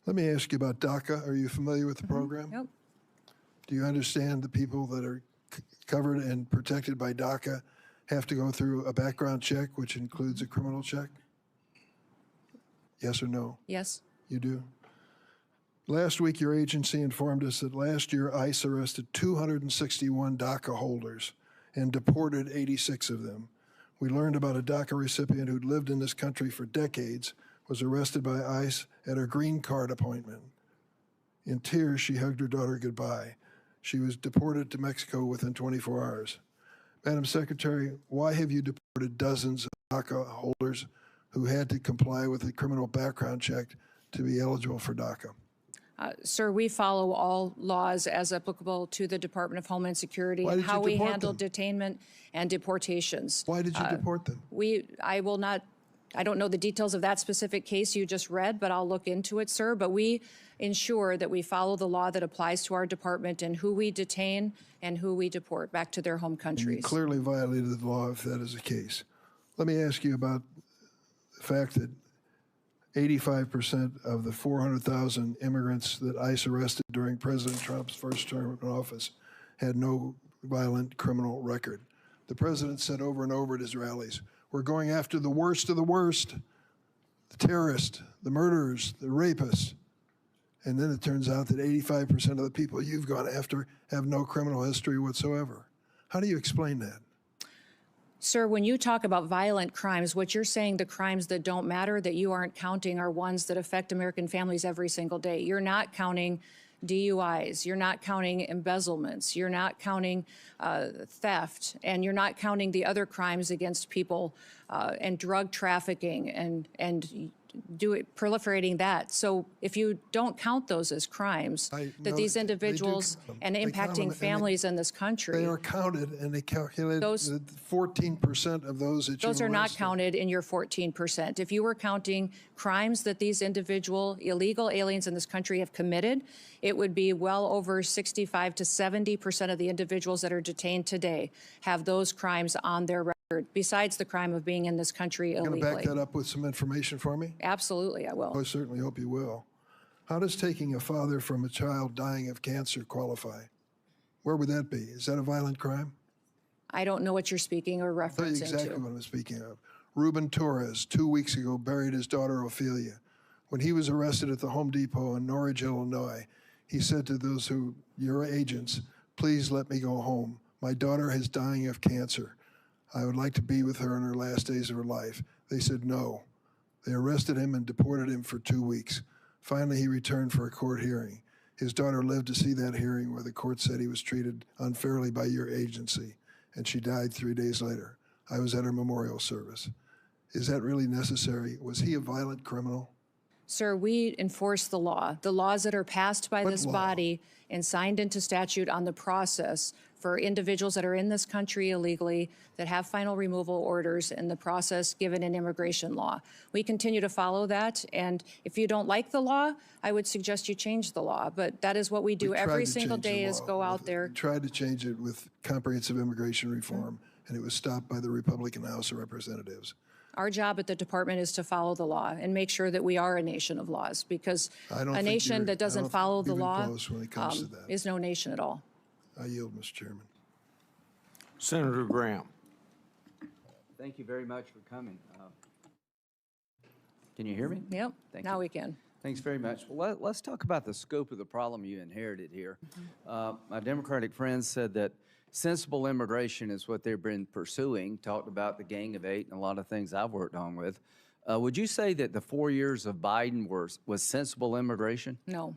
Let me ask you about DACA. Are you familiar with the program? Yep. Do you understand the people that are covered and protected by DACA have to go through a background check, which includes a criminal check? Yes or no? Yes? You do? Last week, your agency informed us that last year ICE arrested 261 DACA holders and deported 86 of them. We learned about a DACA recipient who'd lived in this country for decades, was arrested by ICE at her green card appointment. In tears, she hugged her daughter goodbye. She was deported to Mexico within 24 hours. Madam Secretary, why have you deported dozens of DACA holders who had to comply with a criminal background check to be eligible for DACA? Sir, we follow all laws as applicable to the Department of Homeland Security Why and did you how we deport handle them? detainment and deportations. Why did you deport them? I don't know the details of that specific case you just read, but I'll look into it, sir. But we ensure that we follow the law that applies to our department and who we detain and who we deport back to their home You countries. clearly violated the law if that is the case. Let me ask you about the fact that 85% of the 400,000 immigrants that ICE arrested during President Trump's first term in office had no violent criminal record. The president said over and over at his rallies, "We're going after the worst of the worst, the terrorists, the murderers, the rapists." And then it turns out that 85% of the people you've gone after have no criminal history whatsoever. How do you explain that? Sir, when you talk about violent crimes, what you're saying, the crimes that don't matter, that you aren't counting, are ones that affect American families every single day. You're not counting DUIs, you're not counting embezzlements, you're not counting theft, and you're not counting the other crimes against people and drug trafficking and proliferating that. So if you don't count those as crimes, I that know these they do individuals count them. and They count them, impacting and families in this country, They are counted, and they calculate Those- that 14% of those that you those are not arrested. counted in your 14%. If you were counting crimes that these individual illegal aliens in this country have committed, it would be well over 65 to 70% of the individuals that are detained today have those crimes on their record, besides the crime of being in this country Going to back that illegally. up with some information for me? Absolutely, I will. I certainly hope you will. How does taking a father from a child dying of cancer qualify? Where would that be? Is that a violent crime? I don't know what you're speaking or I'll tell you referencing exactly to. what I'm speaking of. Ruben Torres, 2 weeks ago, buried his daughter Ophelia. When he was arrested at the Home Depot in Norridge, Illinois, he said to those who, your agents, "Please let me go home. My daughter is dying of cancer. I would like to be with her in her last days of her life." They said no. They arrested him and deported him for 2 weeks. Finally, he returned for a court hearing. His daughter lived to see that hearing where the court said he was treated unfairly by your agency, and she died 3 days later. I was at her memorial service. Is that really necessary? Was he a violent criminal? Sir, we enforce the law. The laws that are passed by What this law? body and signed into statute on the process for individuals that are in this country illegally, that have final removal orders, and the process given in immigration law. We continue to follow that, and if you don't like the law, I would suggest you change the law. But that is what we do We tried every to single change the day, is law go out with- there. We tried to change it with comprehensive immigration reform, and it was stopped by the Republican House of Representatives. Our job at the department is to follow the law and make sure that we are a nation of laws, because I don't a think nation you're- that I doesn't don't follow think the even law close when it comes to that. is no nation at all. I yield, Mr. Chairman. Senator Graham. Thank you very much for coming. Can you hear me? Yep, Thank now you. we can. Thanks very much. Well, let's talk about the scope of the problem you inherited here. My Democratic friends said that sensible immigration is what they've been pursuing, talked about the Gang of Eight and a lot of things I've worked on with. Would you say that the 4 years of Biden was sensible immigration? No.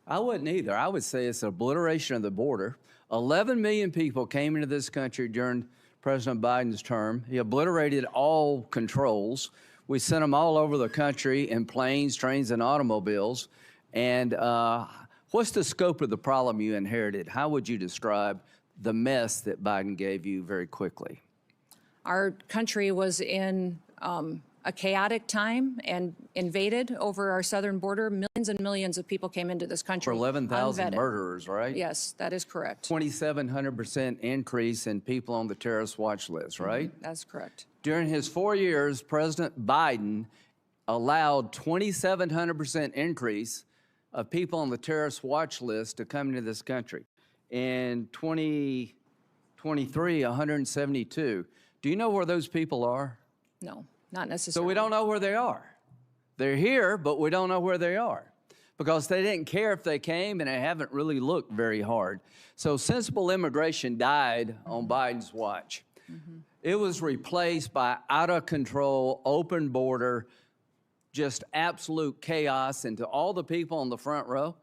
I wouldn't either. I would say it's obliteration of the border. 11 million people came into this country during President Biden's term. He obliterated all controls. We sent them all over the country in planes, trains, and automobiles. And what's the scope of the problem you inherited? How would you describe the mess that Biden gave you very quickly? Our country was in a chaotic time and invaded over our southern border. Millions and millions of people came into this country. For 11,000 unvetted. murderers, right? Yes, that is correct. 2,700% increase in people on the terrorist watch list, right? That's correct. During his 4 years, President Biden allowed 2,700% increase of people on the terrorist watch list to come into this country. In 2023, 172. Do you know where those people are? No, not So necessarily. we don't know where they are. They're here, but we don't know where they are because they didn't care if they came and they haven't really looked very hard. So sensible immigration died on Biden's watch. It was replaced by out of control, open border, just absolute chaos. And to all the people on the front row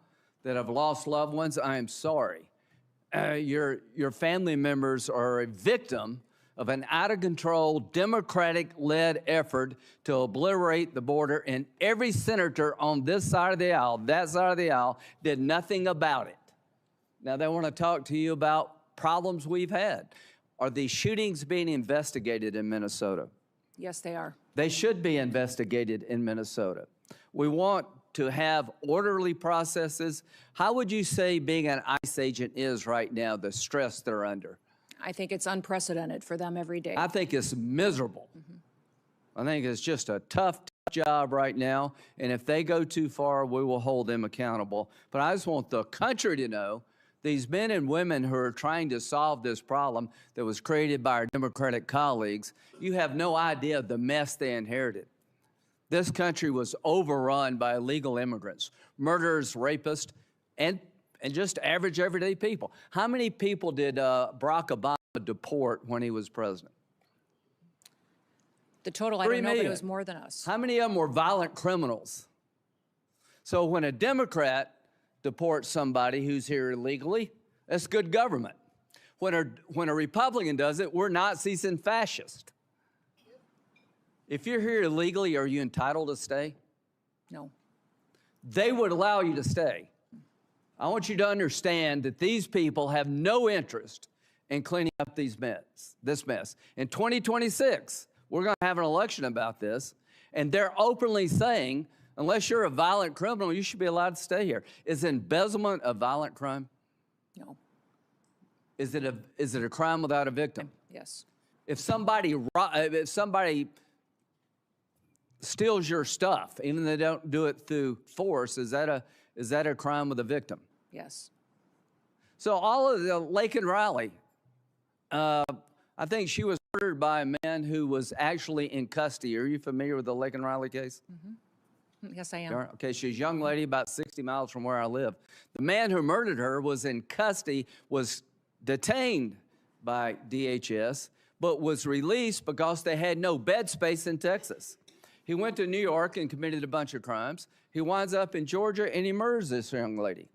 that have lost loved ones, I am sorry. Your family members are a victim of an out-of-control, Democratic-led effort to obliterate the border, and every senator on this side of the aisle, that side of the aisle, did nothing about it. Now, they want to talk to you about problems we've had. Are these shootings being investigated in Minnesota? Yes, they are. They should be investigated in Minnesota. We want to have orderly processes. How would you say being an ICE agent is right now, the stress they're under? I think it's unprecedented for them every day. I think it's miserable. I think it's just a tough job right now, and if they go too far, we will hold them accountable. But I just want the country to know these men and women who are trying to solve this problem that was created by our Democratic colleagues, you have no idea the mess they inherited. This country was overrun by illegal immigrants, murderers, rapists, and just average everyday people. How many people did Barack Obama deport when he was president? The total, I 3 don't know, but million. it was more than us. How many of them were violent criminals? So when a Democrat deports somebody who's here illegally, that's good government. When a Republican does it, we're Nazis and fascists. If you're here illegally, are you entitled to stay? No. They would allow you to stay. I want you to understand that these people have no interest in cleaning up this mess. In 2026, we're going to have an election about this, and they're openly saying, unless you're a violent criminal, you should be allowed to stay here. Is embezzlement a violent crime? No. Is it a crime without a victim? Yes. If somebody steals your stuff, even if they don't do it through force, is that a crime with a victim? Yes. So all of the Laken Riley, I think she was murdered by a man who was actually in custody. Are you familiar with the Laken Riley case? Yes, I am. Okay, she's a young lady about 60 miles from where I live. The man who murdered her was in custody, was detained by DHS, but was released because they had no bed space in Texas. He went to New York and committed a bunch of crimes. He winds up in Georgia and he murders this young lady.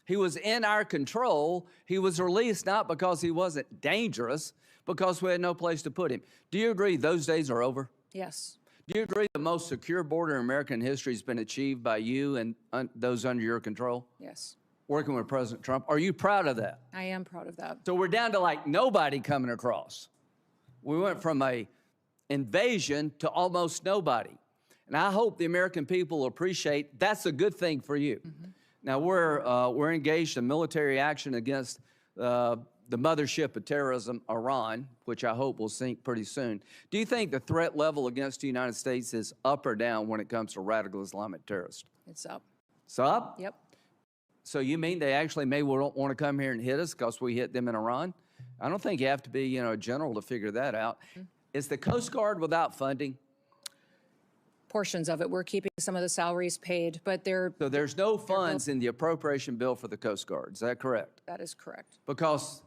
He was in our control. He was released not because he wasn't dangerous, because we had no place to put him. Do you agree those days are over? Yes. Do you agree the most secure border in American history has been achieved by you and those under your control, Yes. working with President Trump? Are you proud of that? I am proud of that. So we're down to like nobody coming across. We went from a invasion to almost nobody. And I hope the American people appreciate that's a good thing for you. Now we're engaged in military action against the mothership of terrorism, Iran, which I hope will sink pretty soon. Do you think the threat level against the United States is up or down when it comes to radical Islamic terrorists? It's up. It's up? Yep. So you mean they actually may want to come here and hit us because we hit them in Iran? I don't think you have to be, a general to figure that out. Is the Coast Guard without funding? Portions of it, we're keeping some of the salaries paid, but they're, So there's no funds in the appropriation bill for the Coast Guard, is that correct? that is correct. Because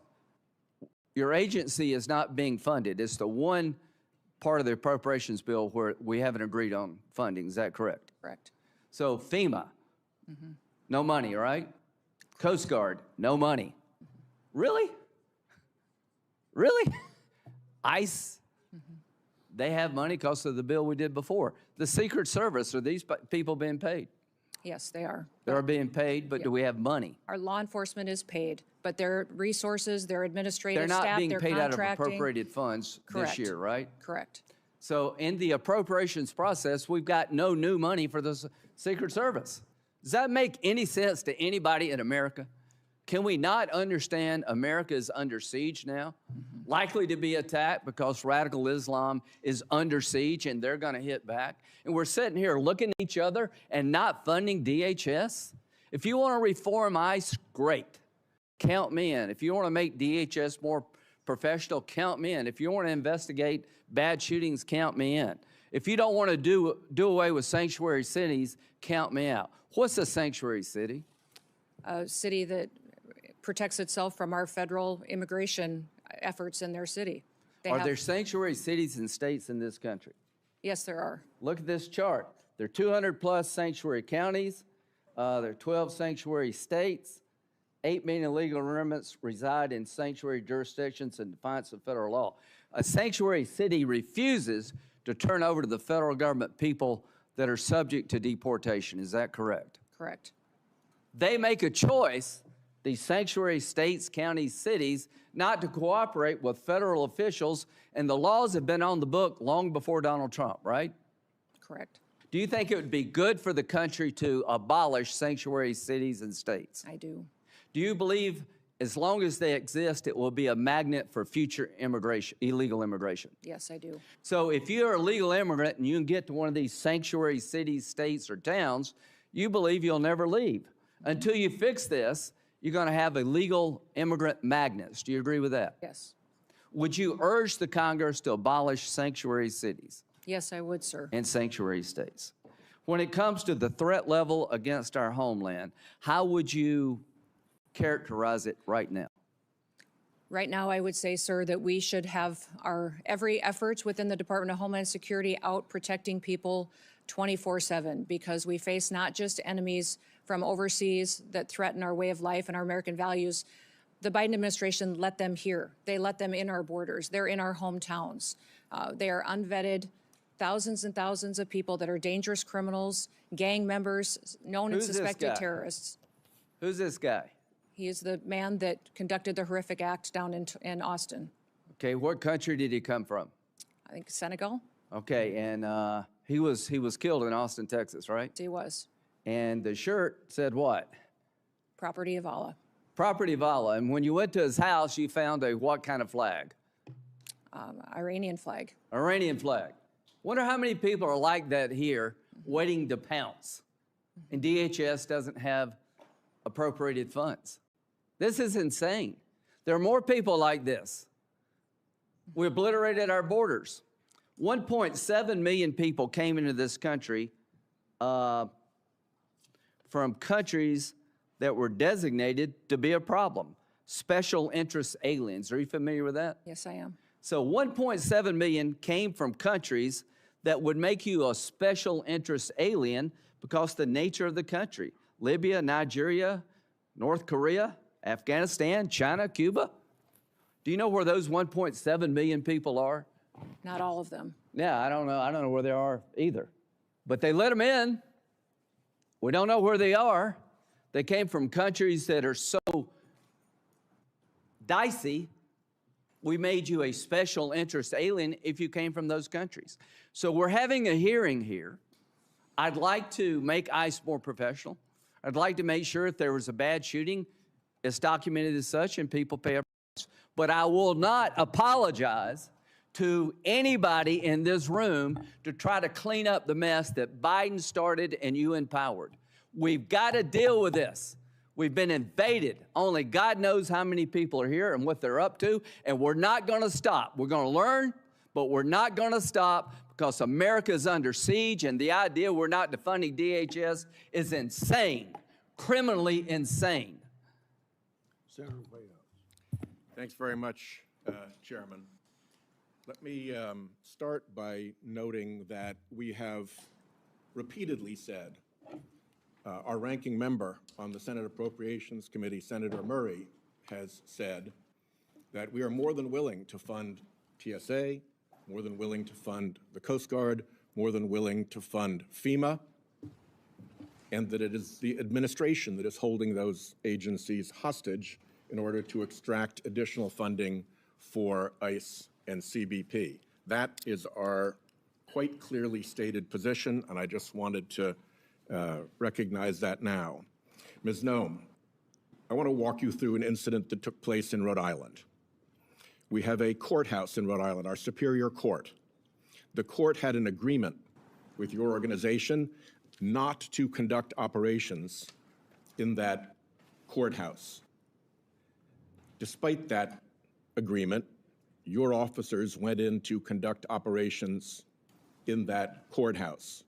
your agency is not being funded. It's the one part of the appropriations bill where we haven't agreed on funding, is that correct? Correct. So FEMA, no money, right? Coast Guard, no money. Really? Really? ICE, they have money because of the bill we did before. The Secret Service, are these people being paid? Yes, they are. They're being paid, but do we have money? Our law enforcement is paid, but their resources, their They're administrative not staff, being their paid out of contracting. appropriated funds Correct. this year, right? Correct. So in the appropriations process, we've got no new money for the Secret Service. Does that make any sense to anybody in America? Can we not understand America is under siege now? Likely to be attacked because radical Islam is under siege and they're going to hit back. And we're sitting here looking at each other and not funding DHS? If you want to reform ICE, great. Count me in. If you want to make DHS more professional, count me in. If you want to investigate bad shootings, count me in. If you don't want to do away with sanctuary cities, count me out. What's a sanctuary city? A city that protects itself from our federal immigration efforts in their city. Are there sanctuary cities and states in this country? Yes, there are. Look at this chart. There are 200 plus sanctuary counties. There are 12 sanctuary states. 8 million illegal immigrants reside in sanctuary jurisdictions in defiance of federal law. A sanctuary city refuses to turn over to the federal government people that are subject to deportation. Is that correct? Correct. They make a choice, these sanctuary states, counties, cities, not to cooperate with federal officials, and the laws have been on the book long before Donald Trump, right? Correct. Do you think it would be good for the country to abolish sanctuary cities and states? I do. Do you believe as long as they exist, it will be a magnet for future immigration, illegal immigration? Yes, I do. So if you're a legal immigrant and you can get to one of these sanctuary cities, states, or towns, you believe you'll never leave. Until you fix this, you're going to have illegal immigrant magnets. Do you agree with that? Yes. Would you urge the Congress to abolish sanctuary cities Yes, I would, sir. and sanctuary states? When it comes to the threat level against our homeland, how would you characterize it right now? Right now, I would say, sir, that we should have our every effort within the Department of Homeland Security out protecting people 24/7, because we face not just enemies from overseas that threaten our way of life and our American values. The Biden administration let them here. They let them in our borders. They're in our hometowns. They are unvetted, thousands and thousands of people that are dangerous criminals, gang members, known and Who's this suspected guy? terrorists. Who's this guy? He is the man that conducted the horrific act down in Austin. Okay, what country did he come from? I think Senegal. Okay, and he was killed in Austin, Texas, right? He was. And the shirt said what? Property of Allah. Property of Allah. And when you went to his house, you found a what kind of flag? Iranian flag. Iranian flag. Wonder how many people are like that here, waiting to pounce. And DHS doesn't have appropriated funds. This is insane. There are more people like this. We obliterated our borders. 1.7 million people came into this country from countries that were designated to be a problem. Special interest aliens. Are you familiar with that? Yes, I am. So 1.7 million came from countries that would make you a special interest alien because the nature of the country. Libya, Nigeria, North Korea, Afghanistan, China, Cuba. Do you know where those 1.7 million people are? Not all of them. Yeah, I don't know. I don't know where they are either. But they let them in. We don't know where they are. They came from countries that are so dicey. We made you a special interest alien if you came from those countries. So we're having a hearing here. I'd like to make ICE more professional. I'd like to make sure if there was a bad shooting, it's documented as such and people pay a price. But I will not apologize to anybody in this room to try to clean up the mess that Biden started and you empowered. We've got to deal with this. We've been invaded. Only God knows how many people are here and what they're up to, and we're not going to stop. We're going to learn, but we're not going to stop because America is under siege, and the idea we're not defunding DHS is insane, criminally insane. Senator Vaya. Thanks very much, Chairman. Let me start by noting that we have repeatedly said, our ranking member on the Senate Appropriations Committee, Senator Murray, has said that we are more than willing to fund TSA, more than willing to fund the Coast Guard, more than willing to fund FEMA, and that it is the administration that is holding those agencies hostage in order to extract additional funding for ICE and CBP. That is our quite clearly stated position, and I just wanted to recognize that now. Ms. Noem, I want to walk you through an incident that took place in Rhode Island. We have a courthouse in Rhode Island, our Superior Court. The court had an agreement with your organization not to conduct operations in that courthouse. Despite that agreement, your officers went in to conduct operations in that courthouse.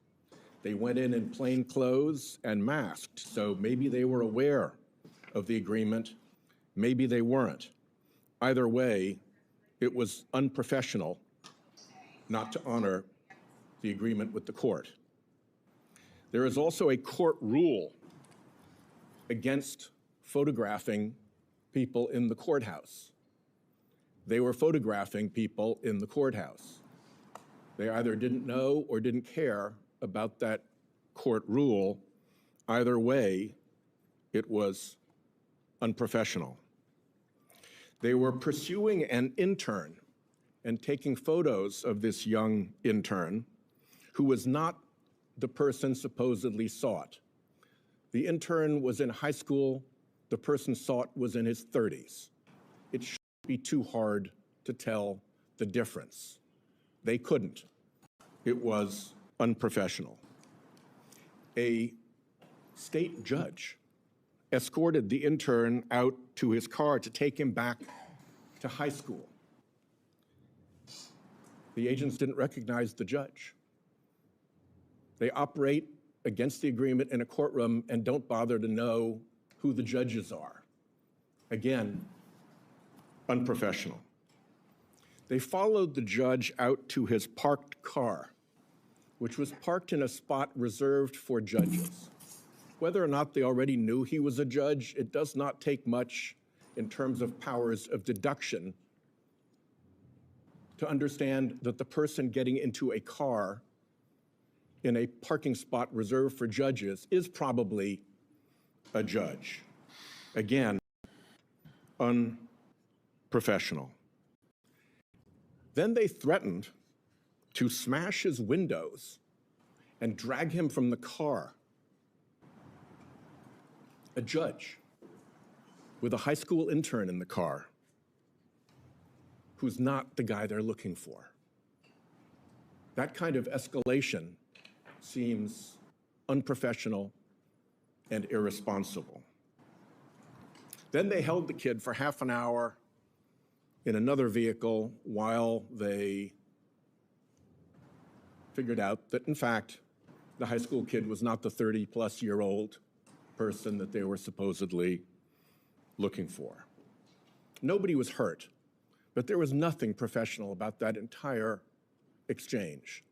They went in plain clothes and masked, so maybe they were aware of the agreement, maybe they weren't. Either way, it was unprofessional not to honor the agreement with the court. There is also a court rule against photographing people in the courthouse. They were photographing people in the courthouse. They either didn't know or didn't care about that court rule. Either way, it was unprofessional. They were pursuing an intern and taking photos of this young intern who was not the person supposedly sought. The intern was in high school. The person sought was in his 30s. It shouldn't be too hard to tell the difference. They couldn't. It was unprofessional. A state judge escorted the intern out to his car to take him back to high school. The agents didn't recognize the judge. They operate against the agreement in a courtroom and don't bother to know who the judges are. Again, unprofessional. They followed the judge out to his parked car, which was parked in a spot reserved for judges. Whether or not they already knew he was a judge, it does not take much in terms of powers of deduction to understand that the person getting into a car in a parking spot reserved for judges is probably a judge. Again, unprofessional. Then they threatened to smash his windows and drag him from the car. A judge with a high school intern in the car who's not the guy they're looking for. That kind of escalation seems unprofessional and irresponsible. Then they held the kid for half an hour in another vehicle while they figured out that, in fact, the high school kid was not the 30-plus-year-old person that they were supposedly looking for. Nobody was hurt, but there was nothing professional about that entire exchange.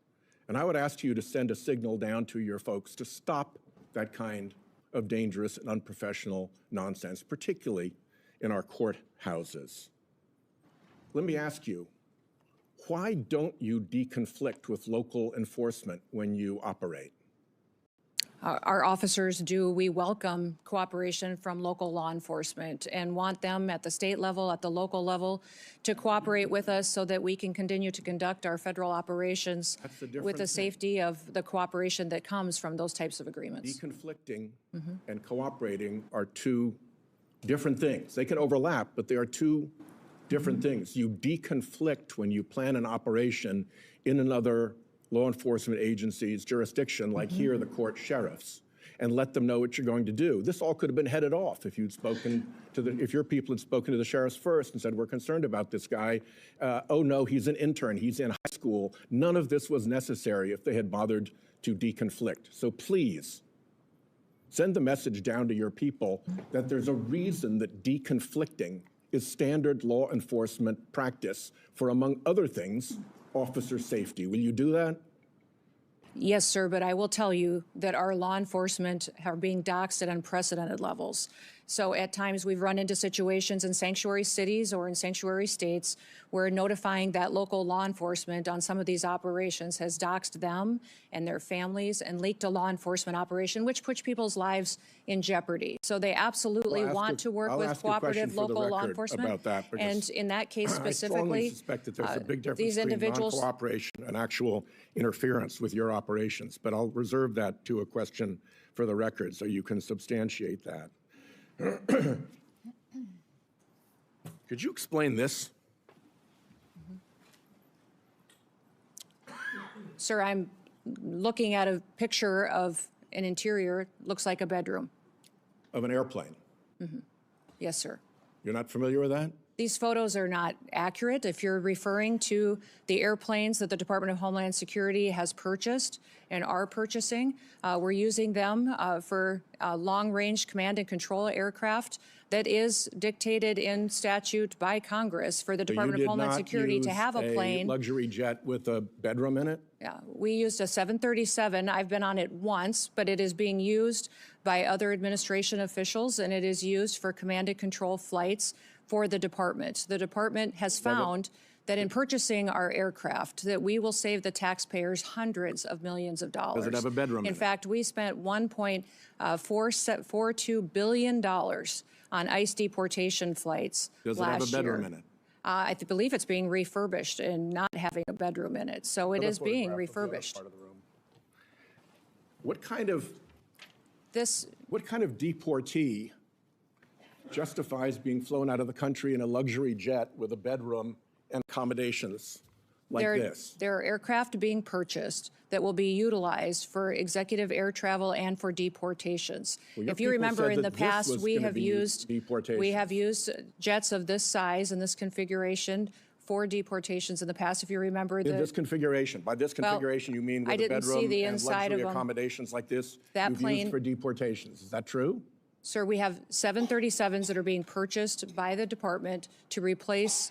And I would ask you to send a signal down to your folks to stop that kind of dangerous and unprofessional nonsense, particularly in our courthouses. Let me ask you, why don't you deconflict with local enforcement when you operate? Our officers do. We welcome cooperation from local law enforcement and want them at the state level, at the local level, to cooperate with us so that we can continue to conduct our federal operations with the safety of the cooperation that comes from those types of agreements. Deconflicting and cooperating are two different things. They can overlap, but they are two different things. You deconflict when you plan an operation in another law enforcement agency's jurisdiction, like here, the court sheriffs. and let them know what you're going to do. This all could have been headed off if you'd spoken to if your people had spoken to the sheriffs first and said, we're concerned about this guy. Oh no, he's an intern, he's in high school. None of this was necessary if they had bothered to deconflict. So please, send the message down to your people that there's a reason that deconflicting is standard law enforcement practice for, among other things, officer safety. Will you do that? Yes, sir, but I will tell you that our law enforcement are being doxxed at unprecedented levels. So at times we've run into situations in sanctuary cities or in sanctuary states where notifying that local law enforcement on some of these operations has doxed them and their families and leaked a law enforcement operation, which puts people's lives in jeopardy. So they absolutely want to work with cooperative local law enforcement. About that, and in that case I strongly specifically, suspect that there's a big difference these between individuals. non-cooperation and actual interference with your operations. But I'll reserve that to a question for the record so you can substantiate that. Could you explain this? Sir, I'm looking at a picture of an interior, looks like a bedroom. Of an airplane? Yes, sir. You're not familiar with that? These photos are not accurate. If you're referring to the airplanes that the Department of Homeland Security has purchased and are purchasing, we're using them for long-range command and control aircraft that is dictated in statute by Congress for the Department of Homeland Security to have a plane. Luxury jet with a bedroom in it? Yeah, we used a 737. I've been on it once, but it is being used by other administration officials, and it is used for command and control flights for the department. The department has found that in purchasing our aircraft, that we will save the taxpayers hundreds of millions of dollars. Does it have a bedroom in In it? fact, we spent $1.42 billion on ICE deportation flights Does it last have a bedroom year. in it? I believe it's being refurbished and not having a bedroom in it. So it is being refurbished. What kind of This, deportee justifies being flown out of the country in a luxury jet with a bedroom and accommodations like this? there are aircraft being purchased that will be utilized for executive air travel and for deportations. Well, your If you people remember said in the that this past, was we gonna have be used deportation. jets of this size and this configuration for deportations in the past. If you remember In this configuration, by this configuration, you mean I with a didn't see bedroom the and inside luxury of 'em. accommodations like this That you've plane- used for deportations. Is that true? Sir, we have 737s that are being purchased by the department to replace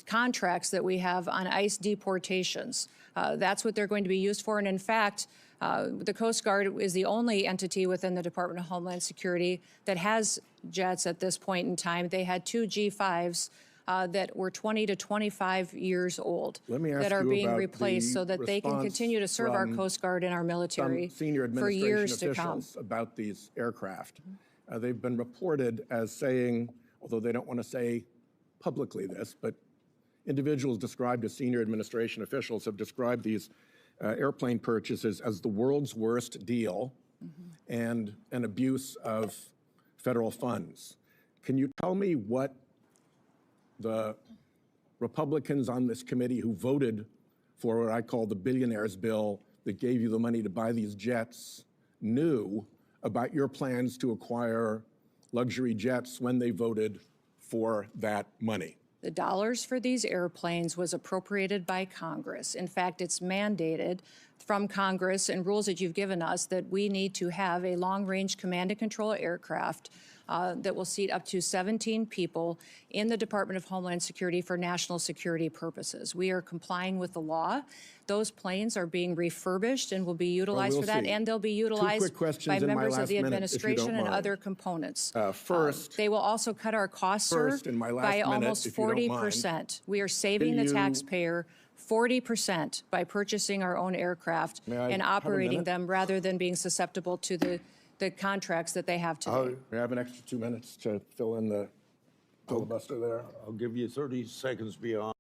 contracts that we have on ICE deportations. That's what they're going to be used for. And in fact, the Coast Guard is the only entity within the Department of Homeland Security that has jets at this point in time. They had two G5s that were 20 to 25 years old Let me ask that are you being about replaced the so that they can response continue to serve our from Coast Guard and our military Some senior for administration years to come. officials about these aircraft. They've been reported as saying, although they don't want to say publicly this, but individuals described as senior administration officials have described these airplane purchases as the world's worst deal and an abuse of federal funds. Can you tell me what the Republicans on this committee who voted for what I call the billionaires bill that gave you the money to buy these jets knew about your plans to acquire luxury jets when they voted for that money? The dollars for these airplanes was appropriated by Congress. In fact, it's mandated from Congress and rules that you've given us that we need to have a long-range command and control aircraft that will seat up to 17 people in the Department of Homeland Security for national security purposes. We are complying with the law. Those planes are being refurbished and will be utilized we'll for that, see. and they'll be Two utilized quick questions by in my members of last the minute, if you don't administration and mind. other components. First, They will also cut our costs, sir, First, in my last by minute, almost if you don't mind, 40%. We are saving the you- taxpayer 40% by purchasing our own aircraft May I and have a operating minute? them rather than being susceptible to the contracts that they have today. may I have an extra 2 minutes to fill in the filibuster there? I'll give you 30 seconds beyond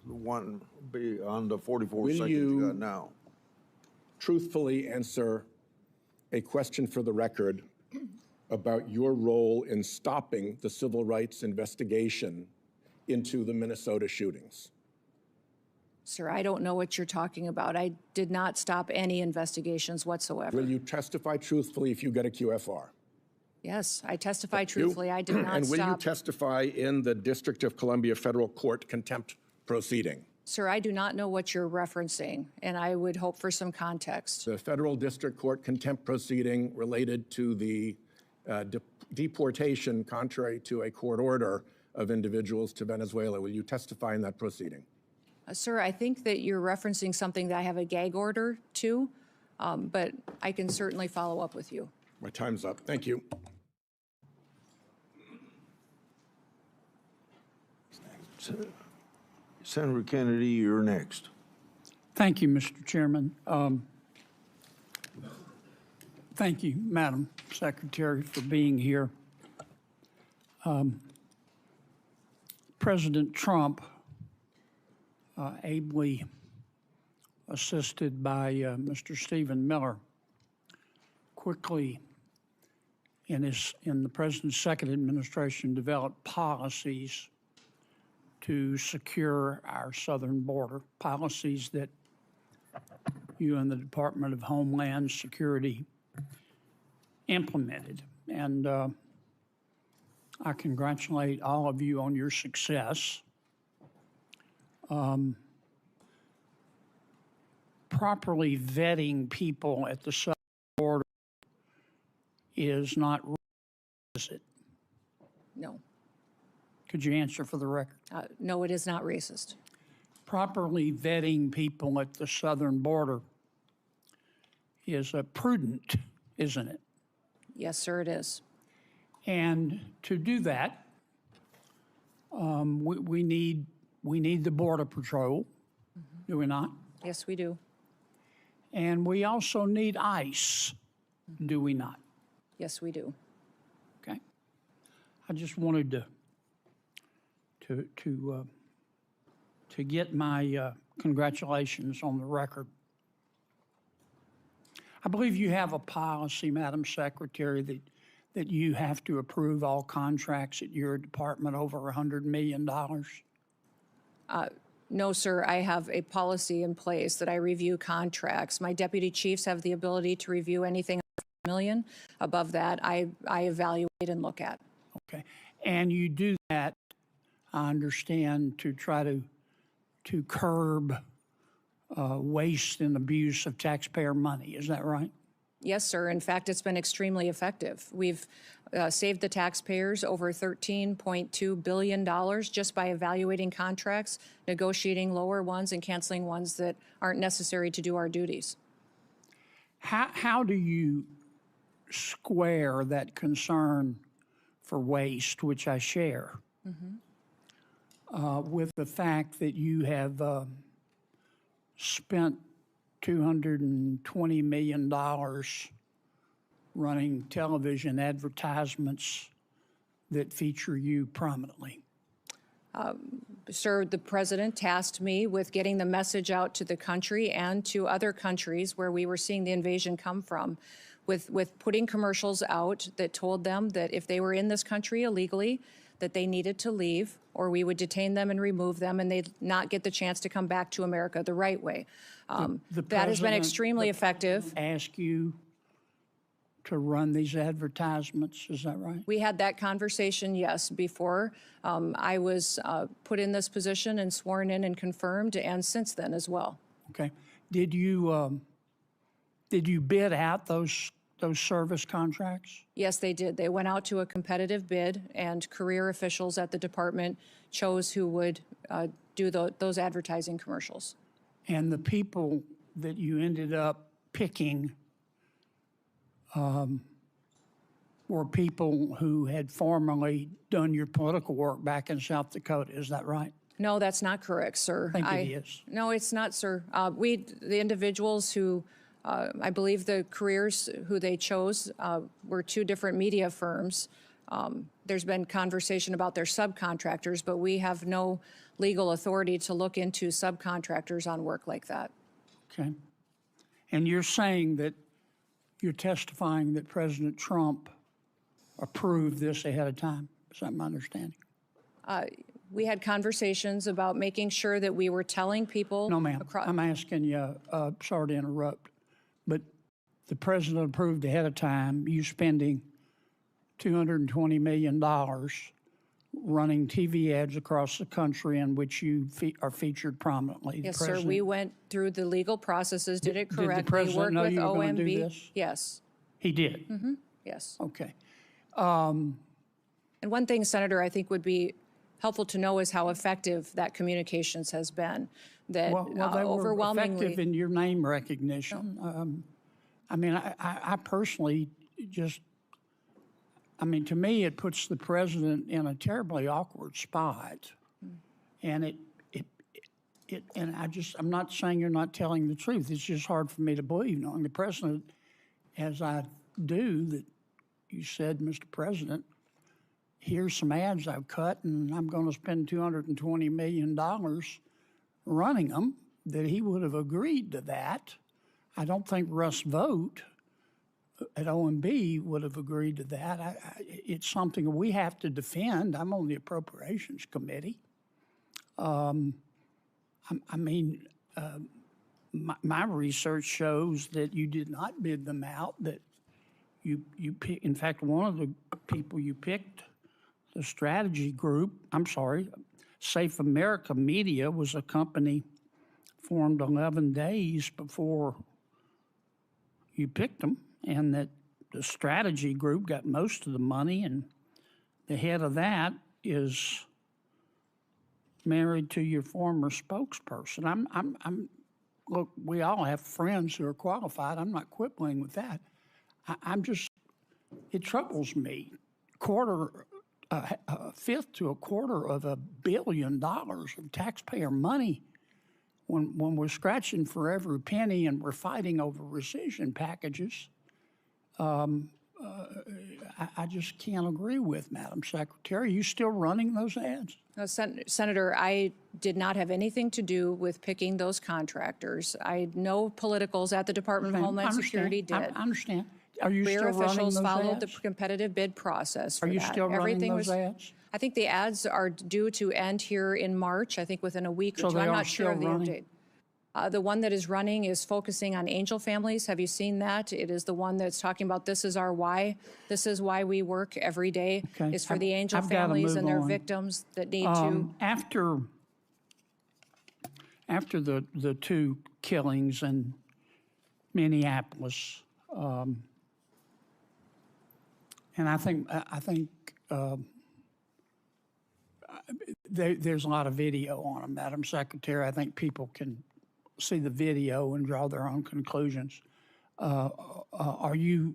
the 44 Will seconds you- you got now. Truthfully answer a question for the record about your role in stopping the civil rights investigation into the Minnesota shootings. Sir, I don't know what you're talking about. I did not stop any investigations whatsoever. Will you testify truthfully if you get a QFR? Yes, I testify truthfully. I did not And will you stop. testify in the District of Columbia Federal Court contempt proceeding? Sir, I do not know what you're referencing, and I would hope for some context. The Federal District Court contempt proceeding related to the deportation, contrary to a court order, of individuals to Venezuela. Will you testify in that proceeding? Sir, I think that you're referencing something that I have a gag order to, but I can certainly follow up with you. My time's up. Thank you. Senator Kennedy, you're next. Thank you, Mr. Chairman. Thank you, Madam Secretary, for being here. President Trump, ably assisted by Mr. Stephen Miller, quickly in the President's second administration developed policies to secure our southern border, policies that you and the Department of Homeland Security implemented. And I congratulate all of you on your success. Properly vetting people at the southern border is not, is it? No. Could you answer for the record? No, it is not racist. Properly vetting people at the southern border is prudent, isn't it? Yes, sir, it is. And to do that, we need the Border Patrol, do we not? Yes, we do. And we also need ICE, do we not? Yes, we do. Okay. I just wanted to get my congratulations on the record. I believe you have a policy, Madam Secretary, that you have to approve all contracts at your department over $100 million. No, sir, I have a policy in place that I review contracts. My deputy chiefs have the ability to review anything under $1 million. Above that, I evaluate and look at. Okay. And you do that, I understand, to try to curb waste and abuse of taxpayer money. Is that right? Yes, sir. In fact, it's been extremely effective. We've saved the taxpayers over $13.2 billion just by evaluating contracts, negotiating lower ones, and canceling ones that aren't necessary to do our duties. How do you square that concern for waste, which I share, with the fact that you have spent $220 million running television advertisements that feature you prominently? Sir, the president tasked me with getting the message out to the country and to other countries where we were seeing the invasion come from, with putting commercials out that told them that if they were in this country illegally, that they needed to leave, or we would detain them and remove them, and they'd not get the chance to come back to America the right way. That has been extremely effective. Ask you to run these advertisements, is that right? We had that conversation, yes, before I was put in this position and sworn in and confirmed, and since then as well. Okay. Did you bid out those service contracts? Yes, they did. They went out to a competitive bid, and career officials at the department chose who would do those advertising commercials. And the people that you ended up picking were people who had formerly done your political work back in South Dakota, is that right? No, that's not correct, sir. I think it is. No, it's not, sir. The individuals who, I believe the careers who they chose were two different media firms. There's been conversation about their subcontractors, but we have no legal authority to look into subcontractors on work like that. Okay. And you're saying that you're testifying that President Trump approved this ahead of time? Is that my understanding? We had conversations about making sure that we were telling people. No, ma'am. I'm asking you, sorry to interrupt, but the president approved ahead of time you spending $220 million running TV ads across the country in which you are featured prominently. Yes, sir. We went through the legal processes, did it Did correctly. the president worked know with you were going OMB. to do this? Yes, He did? yes. Okay. And one thing, Senator, I think would be helpful to know is how effective that communications has been. That Well, they were overwhelmingly. effective in your name recognition. I mean, I personally just, I mean, to me, it puts the president in a terribly awkward spot. And and I'm not saying you're not telling the truth. It's just hard for me to believe, knowing the president, as I do, that you said, Mr. President, here's some ads I've cut and I'm going to spend $220 million running them, that he would have agreed to that. I don't think Russ Vought at OMB would have agreed to that. It's something we have to defend. I'm on the Appropriations Committee. My research shows that you did not bid them out, that you pick, in fact, one of the people you picked, the strategy group, Safe America Media was a company formed 11 days before you picked them, and that the strategy group got most of the money, and the head of that is married to your former spokesperson. Look, we all have friends who are qualified. I'm not quibbling with that. It troubles me. A fifth to a quarter of $1 billion of taxpayer money when we're scratching for every penny and we're fighting over rescission packages. I just can't agree with, Madam Secretary. Are you still running those ads? No, Senator, I did not have anything to do with picking those contractors. No politicals at the Department of Homeland Security did. I understand. Are you Rear still running officials those followed ads? the competitive bid process for Are you that. still running Everything those ads? I think the ads are due to end here in March, I think within a week So or two. they I'm are not sure of the still running? update. The one that is running is focusing on angel families. Have you seen that? It is the one that's talking about this is our why. This is why we work every day. Okay. Is for the angel I've gotta families move and their on. victims that need to. After the two killings in Minneapolis, and I think there's a lot of video on them, Madam Secretary. I think people can see the video and draw their own conclusions. Are you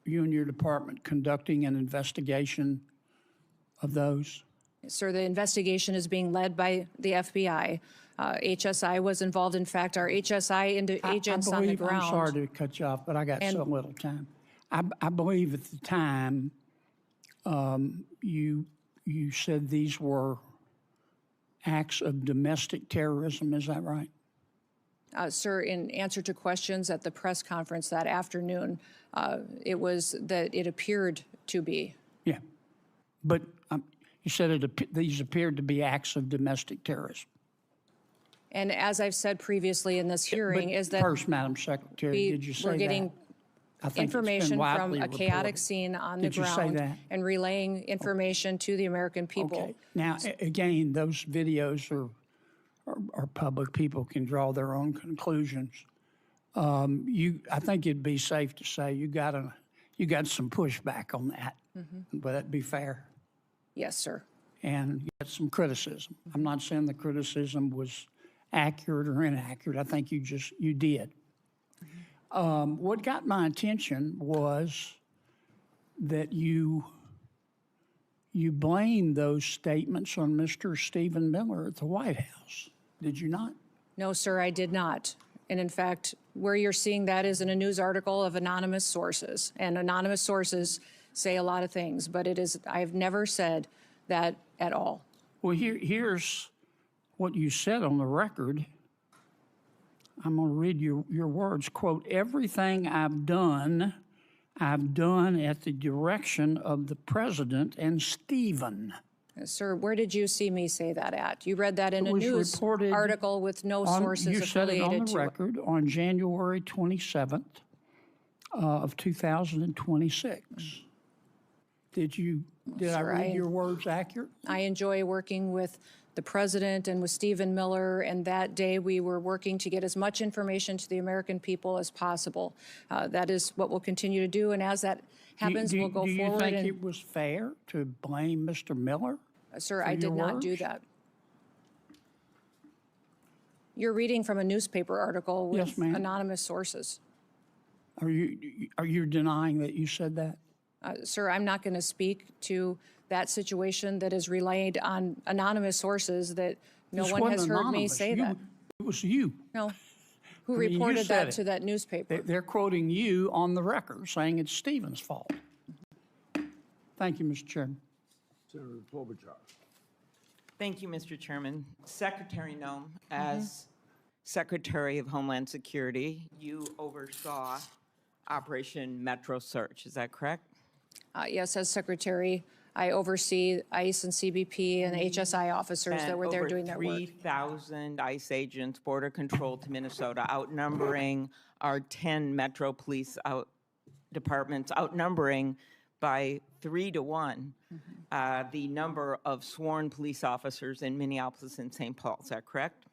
and your department conducting an investigation of those? Sir, the investigation is being led by the FBI. HSI was involved. In fact, our HSI agents on the ground. I'm sorry to cut you off, but I got so little time. I believe at the time you said these were acts of domestic terrorism. Is that right? Sir, in answer to questions at the press conference that afternoon, it was that it appeared to be. Yeah, but you said these appeared to be acts of domestic terrorism. And as I've said previously in this hearing, is that first, Madam Secretary, did you say we're getting that? I think it's been information from widely a chaotic reported. scene on Did the you say ground that? and relaying information to the American people. Okay. Now, again, those videos are public. People can draw their own conclusions. I think it'd be safe to say you got some pushback on that. Would that be fair? Yes, sir. And you got some criticism. I'm not saying the criticism was accurate or inaccurate. I think you did. What got my attention was that you blamed those statements on Mr. Stephen Miller at the White House. Did you not? No, sir, I did not. And in fact, where you're seeing that is in a news article of anonymous sources. And anonymous sources say a lot of things, but I've never said that at all. Well, here's what you said on the record. I'm going to read your words. Quote, everything I've done at the direction of the president and Stephen. Sir, where did you see me say that at? You read that in It a was news reported article with no sources You said it on affiliated the to it. record on January 27th of 2026. Did I Sir, read your words accurate? I enjoy working with the president and with Stephen Miller, and that day we were working to get as much information to the American people as possible. That is what we'll continue to do, and as that happens, we'll go Do you forward. think And, it was fair to blame Mr. Miller? sir, for I did your not do words? that. You're reading from a newspaper article with Yes, ma'am. anonymous sources. Are you denying that you said that? Sir, I'm not going to speak to that situation that is relayed on anonymous sources that no This one has wasn't heard me anonymous. say that. It was you. No. Who I mean, you reported said that it. to that newspaper? They're quoting you on the record, saying it's Stephen's fault. Thank you, Mr. Chairman. Senator Klobuchar. Thank you, Mr. Chairman. Secretary Noem, as Secretary of Homeland Security, you oversaw Operation Metro Search, is that correct? Yes, as secretary, I oversee ICE and CBP and HSI officers that were there doing their work. Over 3,000 ICE agents, Border Control to Minnesota, outnumbering our 10 Metro Police departments, outnumbering by 3 to 1 the number of sworn police officers in Minneapolis and St. Paul. Is that correct?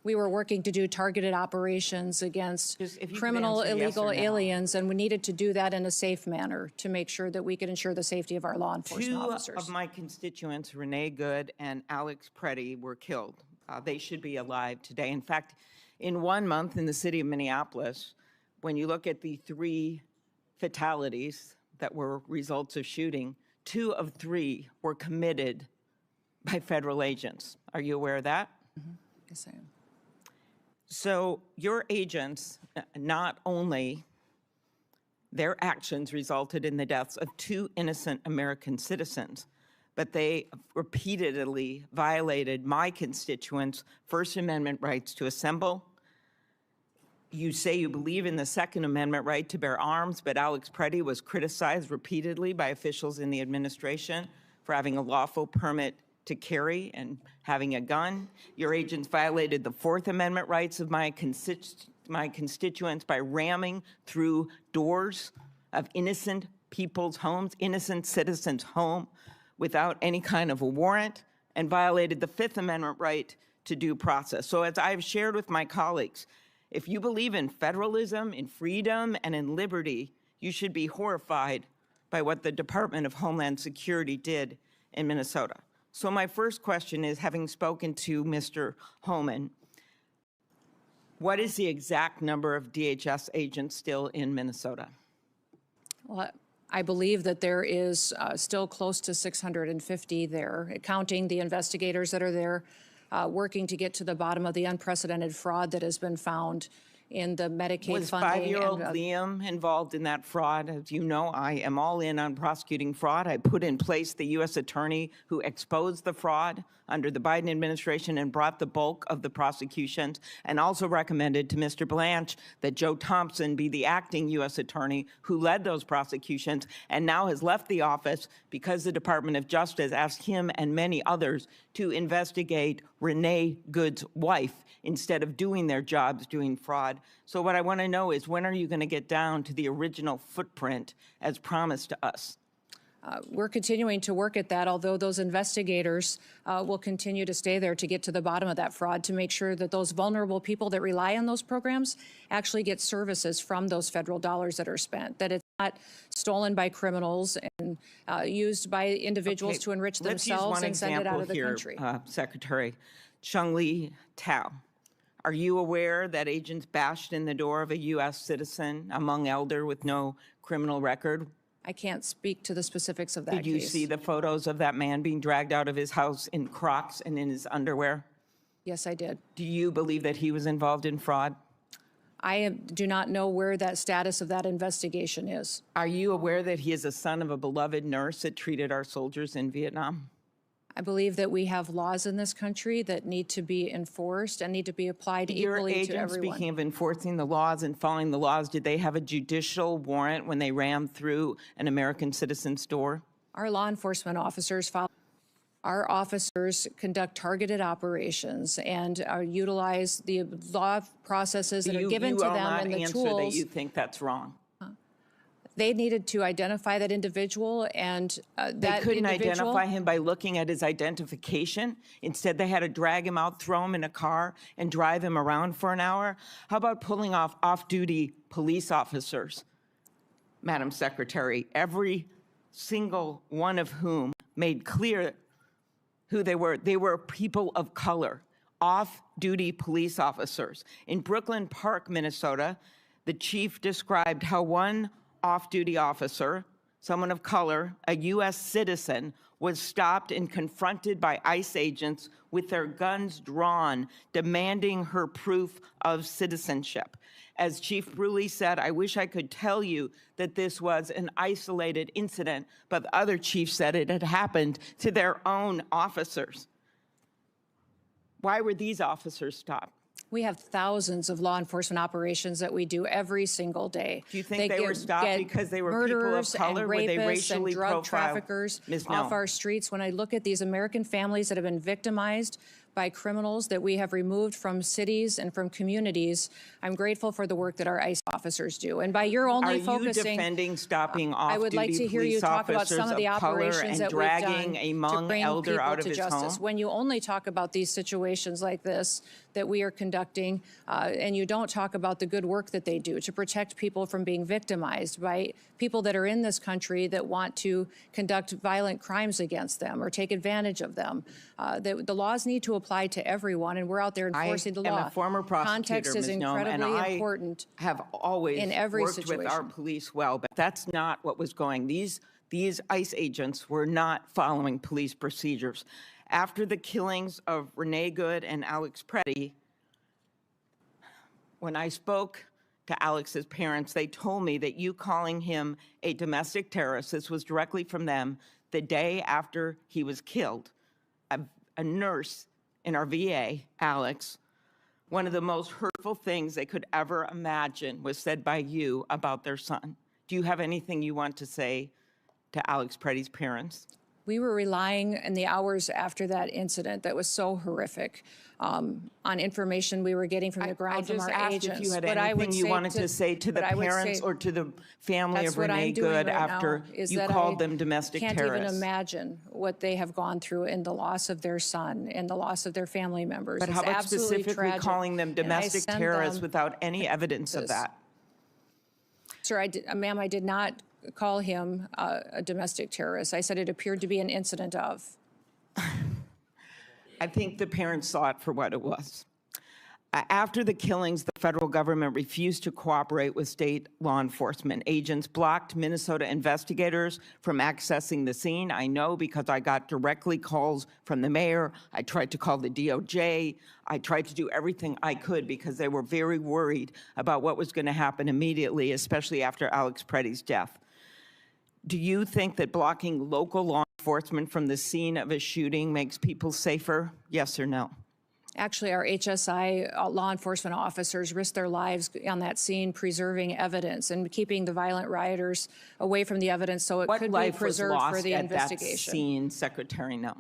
We were working to do targeted operations against Just if you could criminal answer yes illegal or no. aliens, and we needed to do that in a safe manner to make sure that we could ensure the safety of our law enforcement Two officers. of my constituents, Renee Good and Alex Preddy, were killed. They should be alive today. In fact, in 1 month in the city of Minneapolis, when you look at the 3 fatalities that were results of shooting, 2 of 3 were committed by federal agents. Are you aware of that? Yes, I am. So your agents, not only their actions resulted in the deaths of 2 innocent American citizens, but they repeatedly violated my constituents' First Amendment rights to assemble. You say you believe in the Second Amendment right to bear arms, but Alex Preddy was criticized repeatedly by officials in the administration for having a lawful permit to carry and having a gun. Your agents violated the Fourth Amendment rights of my constituents by ramming through doors of innocent people's homes, innocent citizens' home, without any kind of a warrant, and violated the Fifth Amendment right to due process. So as I've shared with my colleagues, if you believe in federalism, in freedom, and in liberty, you should be horrified by what the Department of Homeland Security did in Minnesota. So my first question is, having spoken to Mr. Homan, what is the exact number of DHS agents still in Minnesota? Well, I believe that there is still close to 650 there, counting the investigators that are there, working to get to the bottom of the unprecedented fraud that has been found in the Medicaid Was funding. 5-year-old Liam involved in that fraud? As you know, I am all in on prosecuting fraud. I put in place the U.S. attorney who exposed the fraud under the Biden administration and brought the bulk of the prosecutions, and also recommended to Mr. Blanche that Joe Thompson be the acting U.S. attorney who led those prosecutions and now has left the office because the Department of Justice asked him and many others to investigate Renee Good's wife instead of doing their jobs doing fraud. So what I want to know is, when are you going to get down to the original footprint as promised to us? We're continuing to work at that, although those investigators will continue to stay there to get to the bottom of that fraud, to make sure that those vulnerable people that rely on those programs actually get services from those federal dollars that are spent, that it's not stolen by criminals and used by individuals to enrich themselves and send it out of the country. Secretary Chung-Li Tao, are you aware that agents bashed in the door of a U.S. citizen, a Hmong elder with no criminal record? I can't speak to the specifics of that Did you case. see the photos of that man being dragged out of his house in Crocs and in his underwear? Yes, I did. Do you believe that he was involved in fraud? Do not know where that status of that investigation is. Are you aware that he is a son of a beloved nurse that treated our soldiers in Vietnam? I believe that we have laws in this country that need to be enforced and need to be applied Your equally to agents, everyone. speaking of enforcing the laws and following the laws, did they have a judicial warrant when they rammed through an American citizen's door? Our law enforcement officers follow. our officers conduct targeted operations and utilize the law processes that are given to them and the You will not answer tools. that you think that's wrong. They needed to identify that individual, and They that couldn't individual. identify him by looking at his identification. Instead, they had to drag him out, throw him in a car, and drive him around for an hour. How about pulling off off-duty police officers, Madam Secretary, every single one of whom made clear who they were? They were people of color, off-duty police officers. In Brooklyn Park, Minnesota, the chief described how one off-duty officer, someone of color, a U.S. citizen, was stopped and confronted by ICE agents with their guns drawn, demanding her proof of citizenship. As Chief Bruley said, I wish I could tell you that this was an isolated incident, but the other chief said it had happened to their own officers. Why were these officers stopped? We have thousands of law enforcement operations that we do every single day. Do you think they were stopped because they were people of murderers color? and Were they rapists racially and drug profiled? traffickers Ms. off No. our streets. When I look at these American families that have been victimized by criminals that we have removed from cities and from communities, I'm grateful for the work that our ICE officers do. And by your only Are you focusing, defending stopping I would like off-duty to hear you police talk about officers some of the of color operations and that we've done dragging a to Hmong bring elder people out of to his justice. home? When you only talk about these situations like this that we are conducting, and you don't talk about the good work that they do to protect people from being victimized by people that are in this country that want to conduct violent crimes against them or take advantage of them. The laws need to apply to everyone, and we're out there enforcing the law. I am a former prosecutor, Context is Ms. Noem, and incredibly I important. have always in every worked with our situation. police well, but that's not what was going. These ICE agents were not following police procedures. After the killings of Renee Good and Alex Preddy, when I spoke to Alex's parents, they told me that you calling him a domestic terrorist, this was directly from them, the day after he was killed. A nurse in our VA, Alex, one of the most hurtful things they could ever imagine was said by you about their son. Do you have anything you want to say to Alex Preddy's parents? We were relying in the hours after that incident that was so horrific on information we were getting from the ground from our I agents. just asked if you had But I would anything you wanted to say to the but I would parents say or to the family that's of what I'm Renee doing Good right after now, is you that called I them domestic can't terrorists. even imagine what they have gone through in the loss of their son and the loss of their family members. But It's how about absolutely specifically tragic. calling them And I domestic send terrorists them- without any evidence of this. that? Sir, ma'am, I did not call him a domestic terrorist. I said it appeared to be an incident of. I think the parents saw it for what it was. After the killings, the federal government refused to cooperate with state law enforcement. Agents blocked Minnesota investigators from accessing the scene. I know because I got directly calls from the mayor. I tried to call the DOJ. I tried to do everything I could because they were very worried about what was going to happen immediately, especially after Alex Preddy's death. Do you think that blocking local law enforcement from the scene of a shooting makes people safer? Yes or no? Actually, our HSI law enforcement officers risked their lives on that scene, preserving evidence and keeping the violent rioters away from the evidence so it What could be life was preserved lost for the at that investigation. scene, Secretary? No.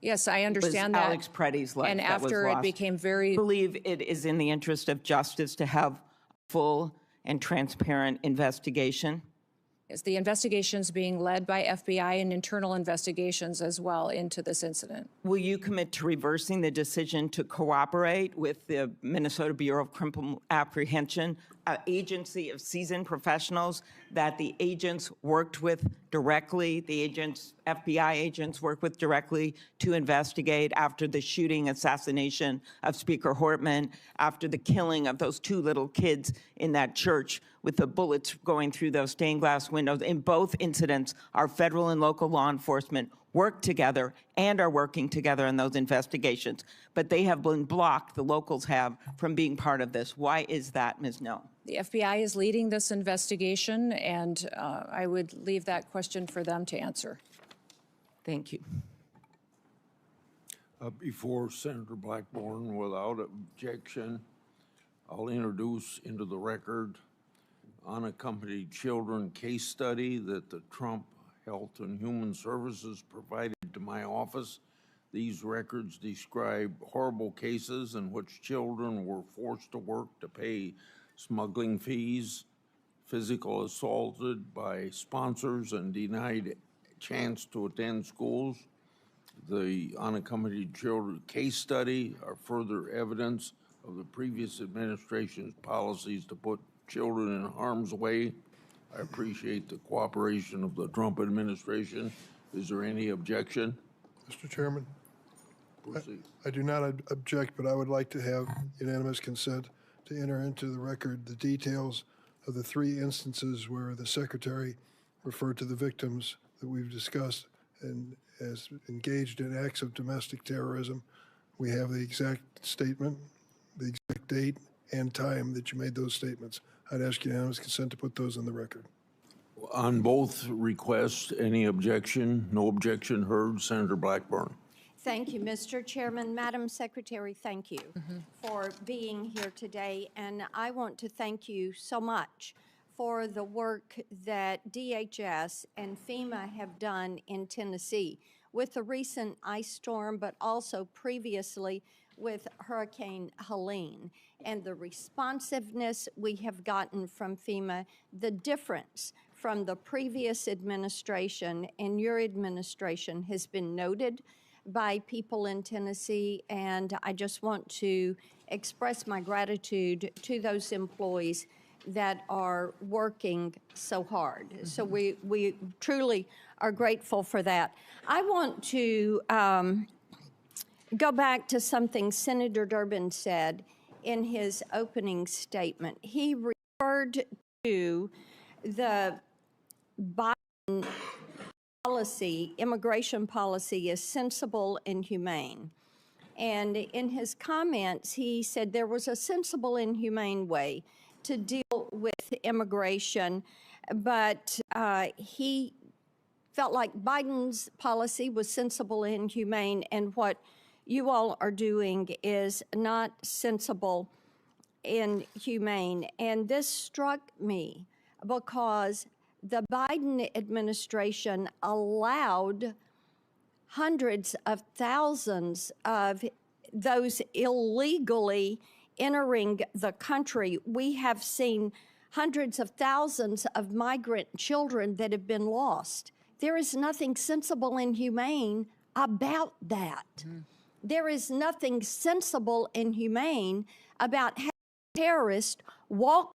Yes, I It was understand that. Alex Preddy's life And that was after it lost. became very, I believe it is in the interest of justice to have full and transparent investigation. is the investigations being led by FBI and internal investigations as well into this incident. Will you commit to reversing the decision to cooperate with the Minnesota Bureau of Criminal Apprehension, an agency of seasoned professionals that the agents worked with directly, FBI agents worked with directly to investigate after the shooting assassination of Speaker Hortman, after the killing of those two little kids in that church with the bullets going through those stained glass windows? In both incidents, our federal and local law enforcement worked together and are working together in those investigations. But they have been blocked, the locals have, from being part of this. Why is that, Ms. No? The FBI is leading this investigation, and I would leave that question for them to answer. Thank you. Before Senator Blackburn, without objection, I'll introduce into the record unaccompanied children case study that the Trump Health and Human Services provided to my office. These records describe horrible cases in which children were forced to work to pay smuggling fees, physical assaulted by sponsors, and denied chance to attend schools. The unaccompanied children case study are further evidence of the previous administration's policies to put children in harm's way. I appreciate the cooperation of the Trump administration. Is there any objection? Mr. Chairman, Proceed. I do not object, but I would like to have unanimous consent to enter into the record the details of the 3 instances where the Secretary referred to the victims that we've discussed and as engaged in acts of domestic terrorism. We have the exact statement, the exact date and time that you made those statements. I'd ask unanimous consent to put those on the record. On both requests, any objection? No objection heard. Senator Blackburn. Thank you, Mr. Chairman. Madam Secretary, thank you for being here today. And I want to thank you so much for the work that DHS and FEMA have done in Tennessee with the recent ice storm, but also previously with Hurricane Helene, and the responsiveness we have gotten from FEMA, the difference from the previous administration and your administration has been noted by people in Tennessee, and I just want to express my gratitude to those employees that are working so hard. So we truly are grateful for that. I want to go back to something Senator Durbin said in his opening statement. He referred to the Biden policy, immigration policy, as sensible and humane. And in his comments, he said there was a sensible and humane way to deal with immigration, but he felt like Biden's policy was sensible and humane, and what you all are doing is not sensible and humane. And this struck me because the Biden administration allowed hundreds of thousands of those illegally entering the country. We have seen hundreds of thousands of migrant children that have been lost. There is nothing sensible and humane about that. There is nothing sensible and humane about having terrorists walk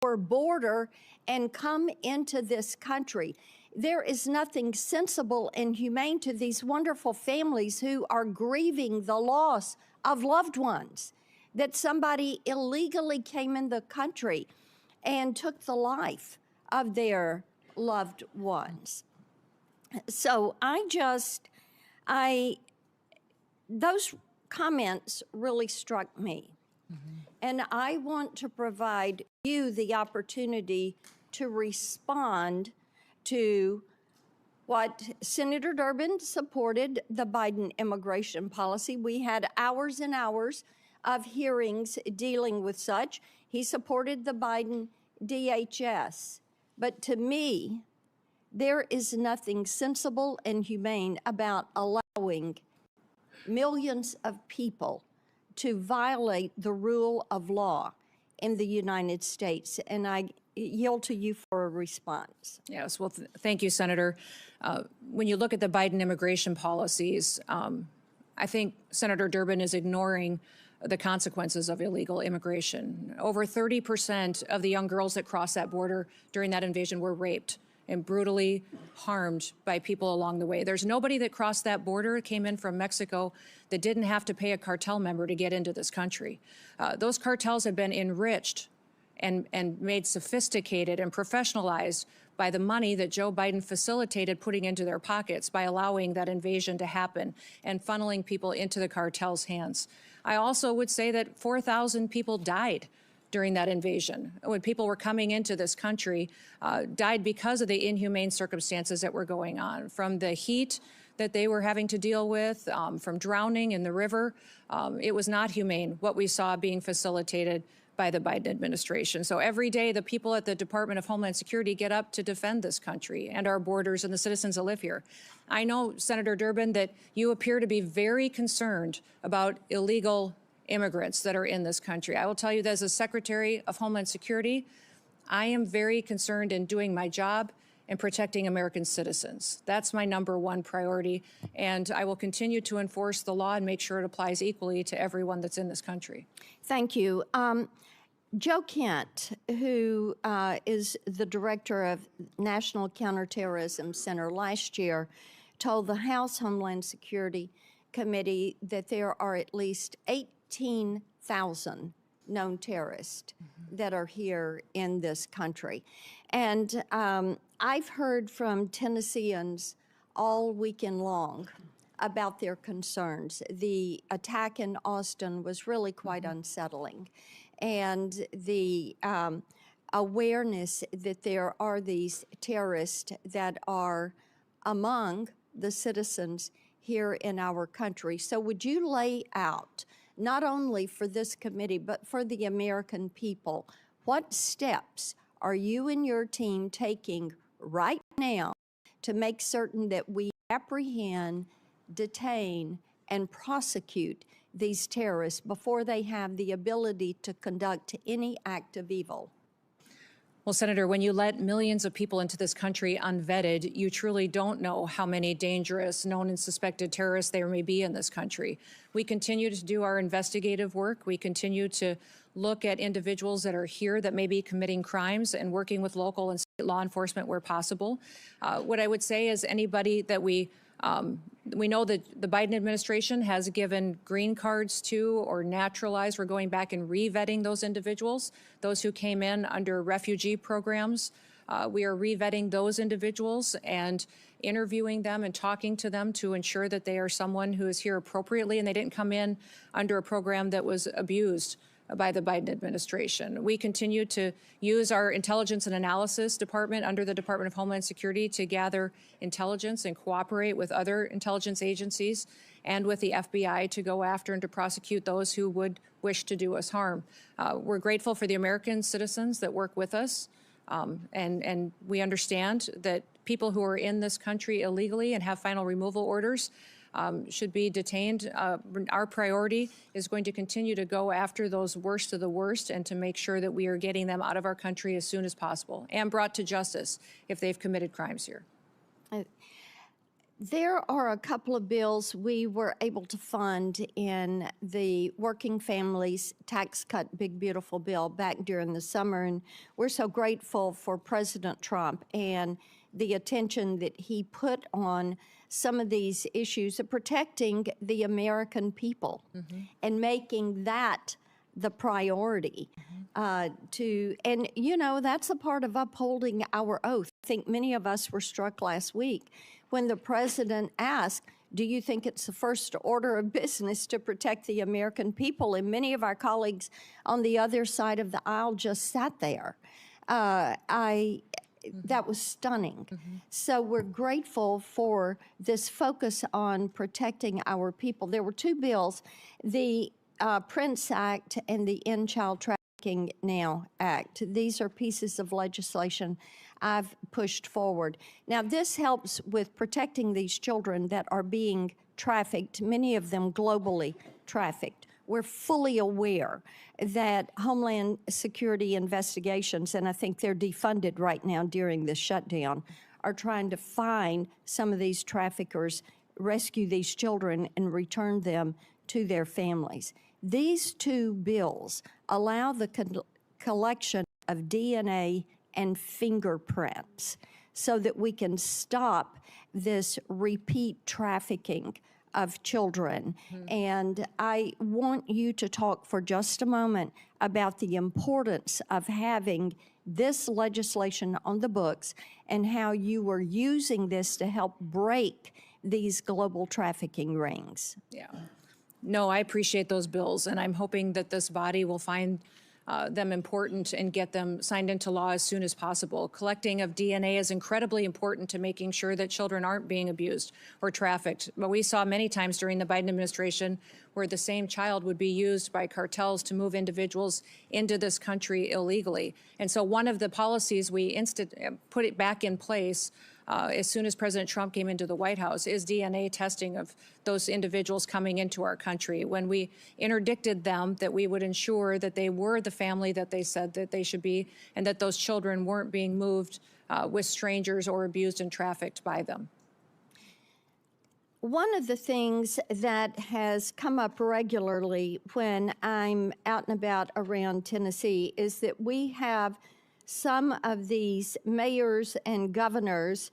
our border and come into this country. There is nothing sensible and humane to these wonderful families who are grieving the loss of loved ones, that somebody illegally came in the country and took the life of their loved ones. So those comments really struck me. And I want to provide you the opportunity to respond to what Senator Durbin supported, the Biden immigration policy. We had hours and hours of hearings dealing with such. He supported the Biden DHS. But to me, there is nothing sensible and humane about allowing millions of people to violate the rule of law in the United States. And I yield to you for a response. Yes, well, thank you, Senator. When you look at the Biden immigration policies, I think Senator Durbin is ignoring the consequences of illegal immigration. Over 30% of the young girls that crossed that border during that invasion were raped and brutally harmed by people along the way. There's nobody that crossed that border, came in from Mexico, that didn't have to pay a cartel member to get into this country. Those cartels have been enriched and made sophisticated and professionalized by the money that Joe Biden facilitated putting into their pockets by allowing that invasion to happen and funneling people into the cartel's hands. I also would say that 4,000 people died during that invasion. When people were coming into this country, died because of the inhumane circumstances that were going on, from the heat that they were having to deal with, from drowning in the river. It was not humane what we saw being facilitated by the Biden administration. So every day, the people at the Department of Homeland Security get up to defend this country and our borders and the citizens that live here. I know, Senator Durbin, that you appear to be very concerned about illegal immigrants that are in this country. I will tell you that as a Secretary of Homeland Security, I am very concerned in doing my job and protecting American citizens. That's my #1 priority, and I will continue to enforce the law and make sure it applies equally to everyone that's in this country. Thank you. Joe Kent, who is the director of National Counterterrorism Center, last year told the House Homeland Security Committee that there are at least 18,000 known terrorists that are here in this country. And I've heard from Tennesseans all weekend long about their concerns. The attack in Austin was really quite unsettling. And the awareness that there are these terrorists that are among the citizens here in our country. So would you lay out, not only for this committee, but for the American people, what steps are you and your team taking right now to make certain that we apprehend, detain, and prosecute these terrorists before they have the ability to conduct any act of evil? Well, Senator, when you let millions of people into this country unvetted, you truly don't know how many dangerous, known and suspected terrorists there may be in this country. We continue to do our investigative work. We continue to look at individuals that are here that may be committing crimes and working with local and state law enforcement where possible. What I would say is anybody that we know that the Biden administration has given green cards to or naturalized. We're going back and re-vetting those individuals, those who came in under refugee programs. We are re-vetting those individuals and interviewing them and talking to them to ensure that they are someone who is here appropriately and they didn't come in under a program that was abused by the Biden administration. We continue to use our intelligence and analysis department under the Department of Homeland Security to gather intelligence and cooperate with other intelligence agencies and with the FBI to go after and to prosecute those who would wish to do us harm. We're grateful for the American citizens that work with us, and we understand that people who are in this country illegally and have final removal orders should be detained. Our priority is going to continue to go after those worst of the worst and to make sure that we are getting them out of our country as soon as possible and brought to justice if they've committed crimes here. There are a couple of bills we were able to fund in the Working Families Tax Cut Big Beautiful Bill back during the summer, and we're so grateful for President Trump and the attention that he put on some of these issues of protecting the American people and making that the priority and you know, that's a part of upholding our oath. I think many of us were struck last week when the president asked, do you think it's the first order of business to protect the American people? And many of our colleagues on the other side of the aisle just sat there. That was stunning. So we're grateful for this focus on protecting our people. There were two bills, the Prince Act and the End Child Trafficking Now Act. These are pieces of legislation I've pushed forward. Now, this helps with protecting these children that are being trafficked, many of them globally trafficked. We're fully aware that Homeland Security investigations, and I think they're defunded right now during this shutdown, are trying to find some of these traffickers, rescue these children, and return them to their families. These two bills allow the collection of DNA and fingerprints so that we can stop this repeat trafficking of children. And I want you to talk for just a moment about the importance of having this legislation on the books and how you were using this to help break these global trafficking rings. Yeah. No, I appreciate those bills, and I'm hoping that this body will find them important and get them signed into law as soon as possible. Collecting of DNA is incredibly important to making sure that children aren't being abused or trafficked. But we saw many times during the Biden administration where the same child would be used by cartels to move individuals into this country illegally. And so one of the policies we put it back in place as soon as President Trump came into the White House is DNA testing of those individuals coming into our country. When we interdicted them, that we would ensure that they were the family that they said that they should be, and that those children weren't being moved with strangers or abused and trafficked by them. One of the things that has come up regularly when I'm out and about around Tennessee is that we have some of these mayors and governors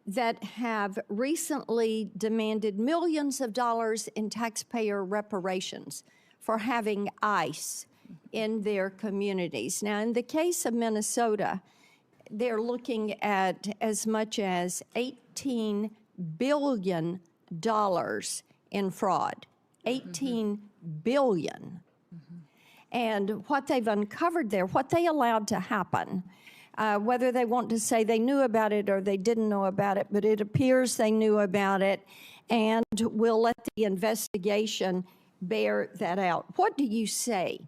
that have recently demanded millions of dollars in taxpayer reparations for having ICE in their communities. Now, in the case of Minnesota, they're looking at as much as $18 billion in fraud. $18 billion. And what they've uncovered there, what they allowed to happen, whether they want to say they knew about it or they didn't know about it, but it appears they knew about it, and we'll let the investigation bear that out. What do you say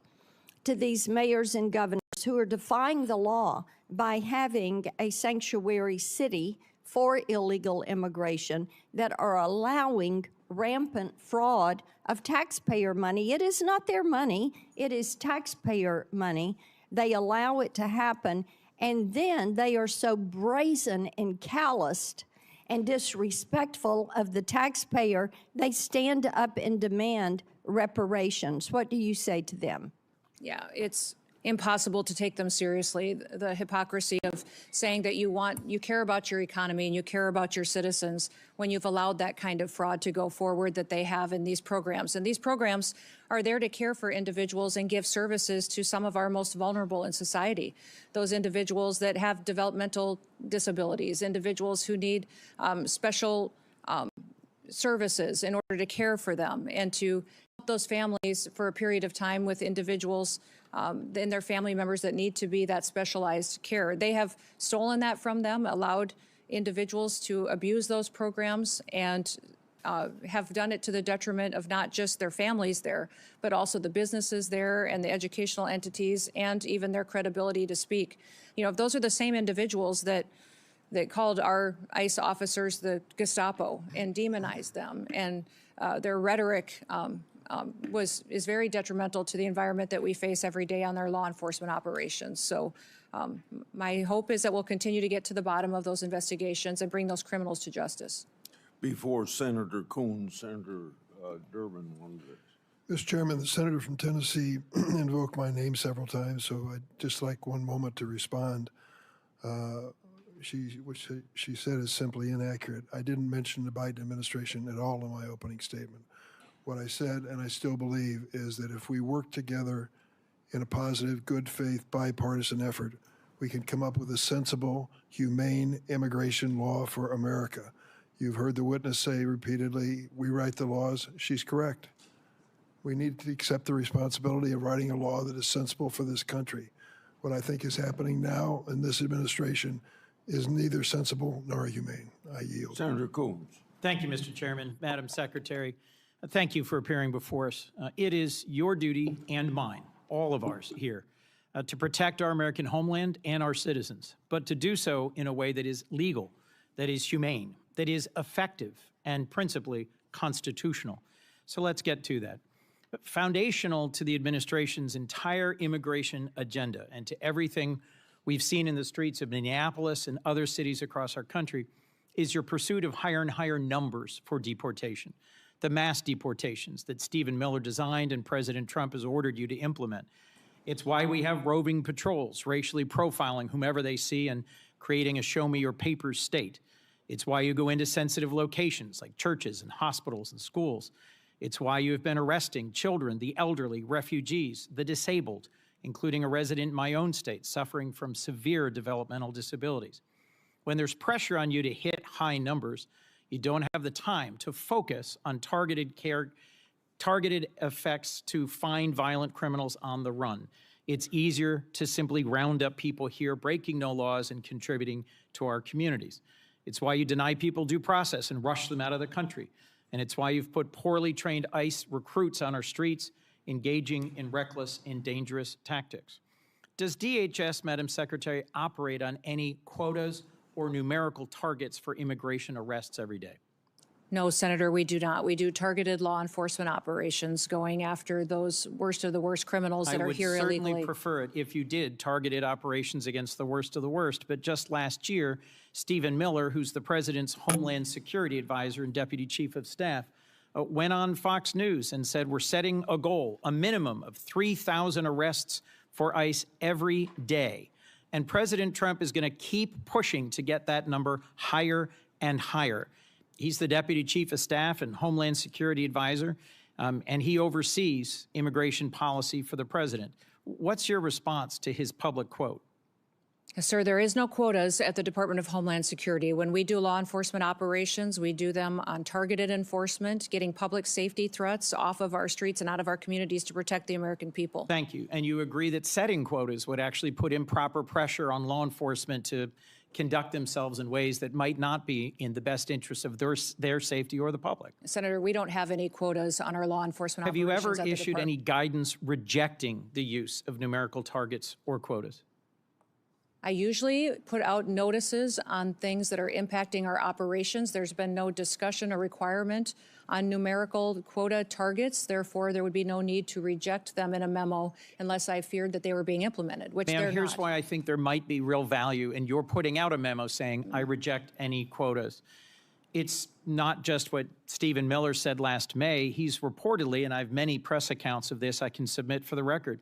to these mayors and governors who are defying the law by having a sanctuary city for illegal immigration, that are allowing rampant fraud of taxpayer money? It is not their money, it is taxpayer money. They allow it to happen, and then they are so brazen and calloused and disrespectful of the taxpayer, they stand up and demand reparations. What do you say to them? Yeah, it's impossible to take them seriously. The hypocrisy of saying that you care about your economy and you care about your citizens when you've allowed that kind of fraud to go forward that they have in these programs. And these programs are there to care for individuals and give services to some of our most vulnerable in society. Those individuals that have developmental disabilities, individuals who need special services in order to care for them, and to help those families for a period of time with individuals and their family members that need to be that specialized care. They have stolen that from them, allowed individuals to abuse those programs, and have done it to the detriment of not just their families there, but also the businesses there and the educational entities and even their credibility to speak. You know, those are the same individuals that called our ICE officers the Gestapo and demonized them, and their rhetoric is very detrimental to the environment that we face every day on our law enforcement operations. So my hope is that we'll continue to get to the bottom of those investigations and bring those criminals to justice. Before Senator Coons, Senator Durbin wanted to. Mr. Chairman, the senator from Tennessee invoked my name several times, so I'd just like one moment to respond. What she said is simply inaccurate. I didn't mention the Biden administration at all in my opening statement. What I said, and I still believe, is that if we work together in a positive, good faith, bipartisan effort, we can come up with a sensible, humane immigration law for America. You've heard the witness say repeatedly, we write the laws. She's correct. We need to accept the responsibility of writing a law that is sensible for this country. What I think is happening now in this administration is neither sensible nor humane. I yield. Senator Coons. Thank you, Mr. Chairman. Madam Secretary, thank you for appearing before us. It is your duty and mine, all of ours here, to protect our American homeland and our citizens, but to do so in a way that is legal, that is humane, that is effective, and principally constitutional. So let's get to that. Foundational to the administration's entire immigration agenda and to everything we've seen in the streets of Minneapolis and other cities across our country is your pursuit of higher and higher numbers for deportation, the mass deportations that Stephen Miller designed and President Trump has ordered you to implement. It's why we have roving patrols racially profiling whomever they see and creating a show-me-your-papers state. It's why you go into sensitive locations like churches and hospitals and schools. It's why you have been arresting children, the elderly, refugees, the disabled, including a resident in my own state suffering from severe developmental disabilities. When there's pressure on you to hit high numbers, you don't have the time to focus on targeted effects to find violent criminals on the run. It's easier to simply round up people here breaking no laws and contributing to our communities. It's why you deny people due process and rush them out of the country. And it's why you've put poorly trained ICE recruits on our streets, engaging in reckless and dangerous tactics. Does DHS, Madam Secretary, operate on any quotas or numerical targets for immigration arrests every day? No, Senator, we do not. We do targeted law enforcement operations going after those worst of the worst criminals that are here I would certainly illegally. prefer it if you did targeted operations against the worst of the worst. But just last year, Stephen Miller, who's the president's Homeland Security Advisor and Deputy Chief of Staff, went on Fox News and said, we're setting a goal, a minimum of 3,000 arrests for ICE every day. And President Trump is going to keep pushing to get that number higher and higher. He's the Deputy Chief of Staff and Homeland Security Advisor, and he oversees immigration policy for the president. What's your response to his public quote? Sir, there is no quotas at the Department of Homeland Security. When we do law enforcement operations, we do them on targeted enforcement, getting public safety threats off of our streets and out of our communities to protect the American people. Thank you. And you agree that setting quotas would actually put improper pressure on law enforcement to conduct themselves in ways that might not be in the best interest of their safety or the public. Senator, we don't have any quotas on our law enforcement Have you operations. ever issued any guidance rejecting the use of numerical targets or quotas? I usually put out notices on things that are impacting our operations. There's been no discussion or requirement on numerical quota targets. Therefore, there would be no need to reject them in a memo unless I feared that they were being implemented, which they're Ma'am, here's not. why I think there might be real value in your putting out a memo saying, I reject any quotas. It's not just what Stephen Miller said last May. He's reportedly, and I have many press accounts of this I can submit for the record,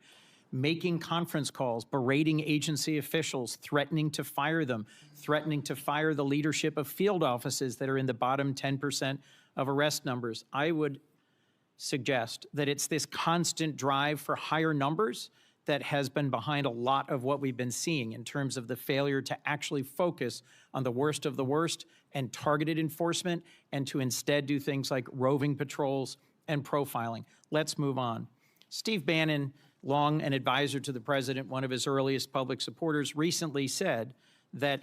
making conference calls, berating agency officials, threatening to fire them, threatening to fire the leadership of field offices that are in the bottom 10% of arrest numbers. I would suggest that it's this constant drive for higher numbers that has been behind a lot of what we've been seeing in terms of the failure to actually focus on the worst of the worst and targeted enforcement, and to instead do things like roving patrols and profiling. Let's move on. Steve Bannon, long an advisor to the president, one of his earliest public supporters, recently said that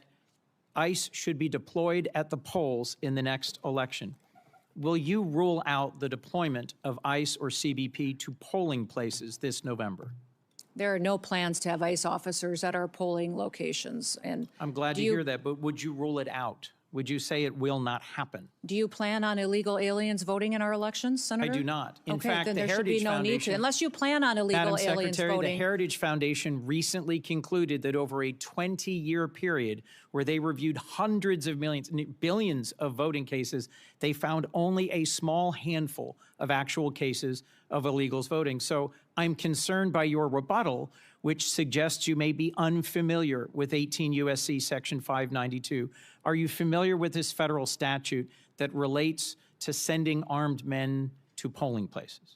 ICE should be deployed at the polls in the next election. Will you rule out the deployment of ICE or CBP to polling places this November? There are no plans to have ICE officers at our polling locations. And I'm glad to hear that, but would you rule it out? Would you say it will not happen? do you plan on illegal aliens voting in our elections, Senator? I do not. In Okay, fact, then the there should be Heritage no need to, Foundation, unless you plan on illegal Madam aliens Secretary, voting. the Heritage Foundation recently concluded that over a 20-year period where they reviewed hundreds of millions, billions of voting cases, they found only a small handful of actual cases of illegals voting. So I'm concerned by your rebuttal, which suggests you may be unfamiliar with 18 U.S.C. Section 592. Are you familiar with this federal statute that relates to sending armed men to polling places?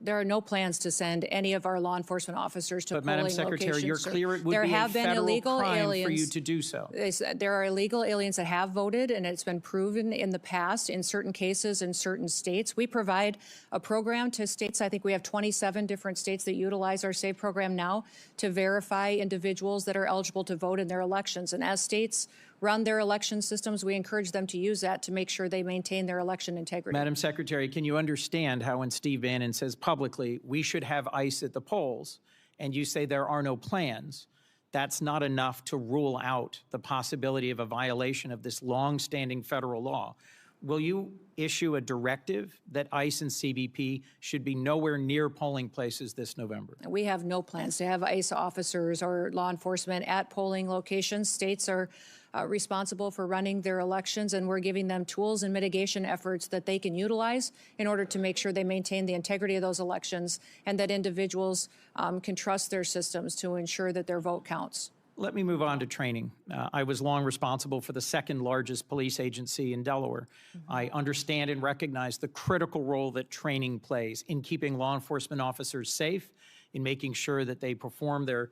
There are no plans to send any of our law enforcement officers to But polling Madam Secretary, locations. you're sir. clear it would There be a have been federal illegal crime aliens. for you to do so. There are illegal aliens that have voted, and it's been proven in the past in certain cases in certain states. We provide a program to states. I think we have 27 different states that utilize our SAVE program now to verify individuals that are eligible to vote in their elections. And as states run their election systems, we encourage them to use that to make sure they maintain their election integrity. Madam Secretary, can you understand how when Steve Bannon says publicly, we should have ICE at the polls, and you say there are no plans, that's not enough to rule out the possibility of a violation of this long-standing federal law? Will you issue a directive that ICE and CBP should be nowhere near polling places this November? We have no plans to have ICE officers or law enforcement at polling locations. States are responsible for running their elections, and we're giving them tools and mitigation efforts that they can utilize in order to make sure they maintain the integrity of those elections and that individuals can trust their systems to ensure that their vote counts. Let me move on to training. I was long responsible for the second largest police agency in Delaware. I understand and recognize the critical role that training plays in keeping law enforcement officers safe, in making sure that they perform their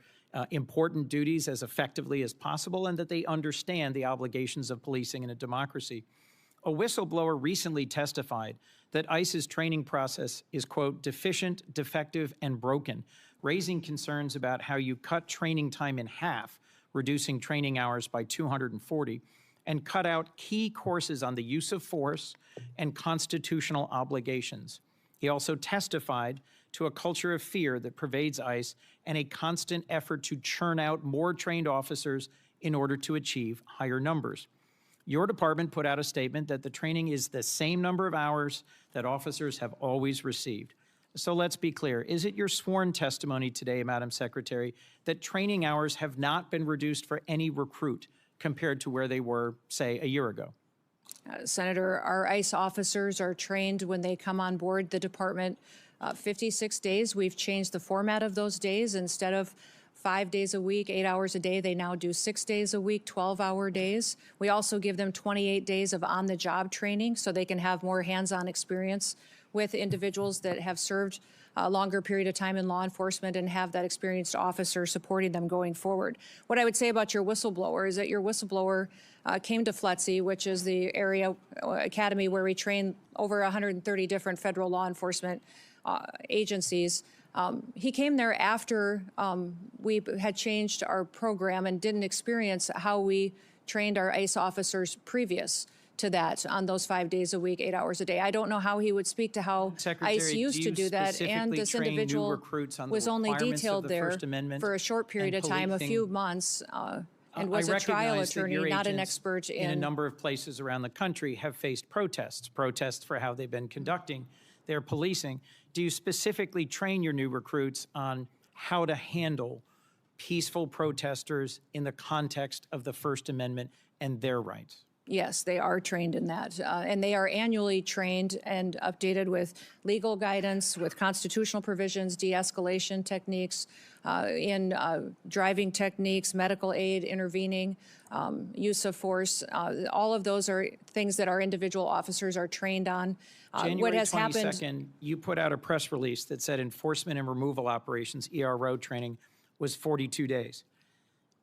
important duties as effectively as possible, and that they understand the obligations of policing in a democracy. A whistleblower recently testified that ICE's training process is, quote, deficient, defective, and broken, raising concerns about how you cut training time in half, reducing training hours by 240, and cut out key courses on the use of force and constitutional obligations. He also testified to a culture of fear that pervades ICE and a constant effort to churn out more trained officers in order to achieve higher numbers. Your department put out a statement that the training is the same number of hours that officers have always received. So let's be clear. Is it your sworn testimony today, Madam Secretary, that training hours have not been reduced for any recruit compared to where they were, say, a year ago? Senator, our ICE officers are trained when they come on board the department 56 days. We've changed the format of those days. Instead of 5 days a week, 8 hours a day, they now do 6 days a week, 12-hour days. We also give them 28 days of on-the-job training so they can have more hands-on experience with individuals that have served a longer period of time in law enforcement and have that experienced officer supporting them going forward. What I would say about your whistleblower is that your whistleblower came to FLETC, which is the area academy where we train over 130 different federal law enforcement agencies. He came there after we had changed our program and didn't experience how we trained our ICE officers previous to that on those 5 days a week, 8 hours a day. I don't know how he would speak to how ICE used to do that, and this individual was only detailed there for a short period of time, a few months, and was a trial attorney, not an expert in a number of places around the country have faced protests for how they've been conducting their policing. Do you specifically train your new recruits on how to handle peaceful protesters in the context of the First Amendment and their rights? Yes, they are trained in that, and they are annually trained and updated with legal guidance, with constitutional provisions, de-escalation techniques, in driving techniques, medical aid, intervening, use of force. All of those are things that our individual officers are trained on. January 22nd, you put out a press release that said enforcement and removal operations, ERO training, was 42 days.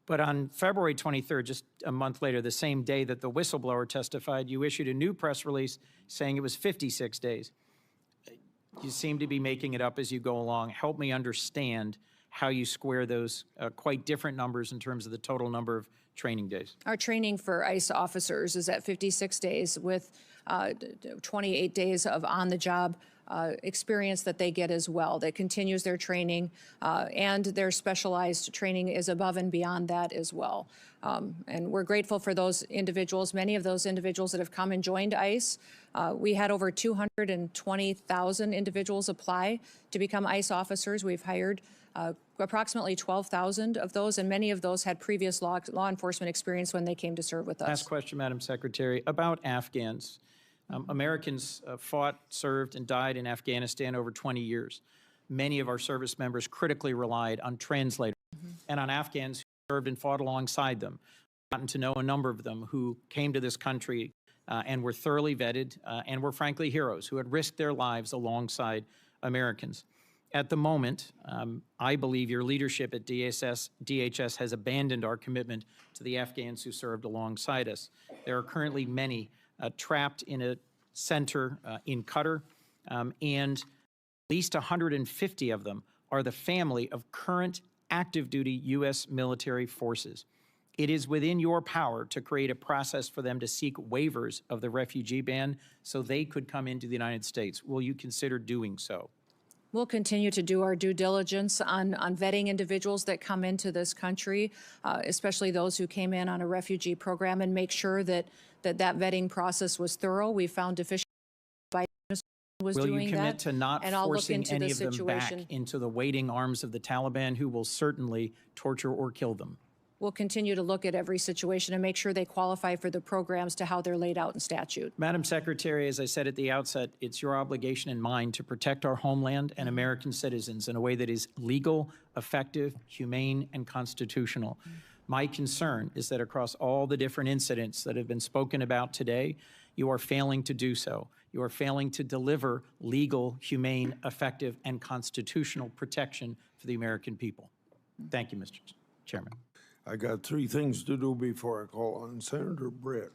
But on February 23rd, just a month later, the same day that the whistleblower testified, you issued a new press release saying it was 56 days. You seem to be making it up as you go along. Help me understand how you square those quite different numbers in terms of the total number of training days. Our training for ICE officers is at 56 days with 28 days of on-the-job experience that they get as well. That continues their training, and their specialized training is above and beyond that as well. And we're grateful for those individuals, many of those individuals that have come and joined ICE. We had over 220,000 individuals apply to become ICE officers. We've hired approximately 12,000 of those, and many of those had previous law enforcement experience when they came to serve with us. Last question, Madam Secretary, about Afghans. Americans fought, served, and died in Afghanistan over 20 years. Many of our service members critically relied on translators and on Afghans who served and fought alongside them. I've gotten to know a number of them who came to this country and were thoroughly vetted and were frankly heroes who had risked their lives alongside Americans. At the moment, I believe your leadership at DHS has abandoned our commitment to the Afghans who served alongside us. There are currently many trapped in a center in Qatar, and at least 150 of them are the family of current active-duty U.S. military forces. It is within your power to create a process for them to seek waivers of the refugee ban so they could come into the United States. Will you consider doing so? We'll continue to do our due diligence on vetting individuals that come into this country, especially those who came in on a refugee program, and make sure that that vetting process was thorough. We found deficiencies by was Will doing you commit that, to not and I'll look forcing into any the of them situation. back into the waiting arms of the Taliban, who will certainly torture or kill them? We'll continue to look at every situation and make sure they qualify for the programs to how they're laid out in statute. Madam Secretary, as I said at the outset, it's your obligation and mine to protect our homeland and American citizens in a way that is legal, effective, humane, and constitutional. My concern is that across all the different incidents that have been spoken about today, you are failing to do so. You are failing to deliver legal, humane, effective, and constitutional protection for the American people. Thank you, Mr. Chairman. I got three things to do before I call on Senator Britt.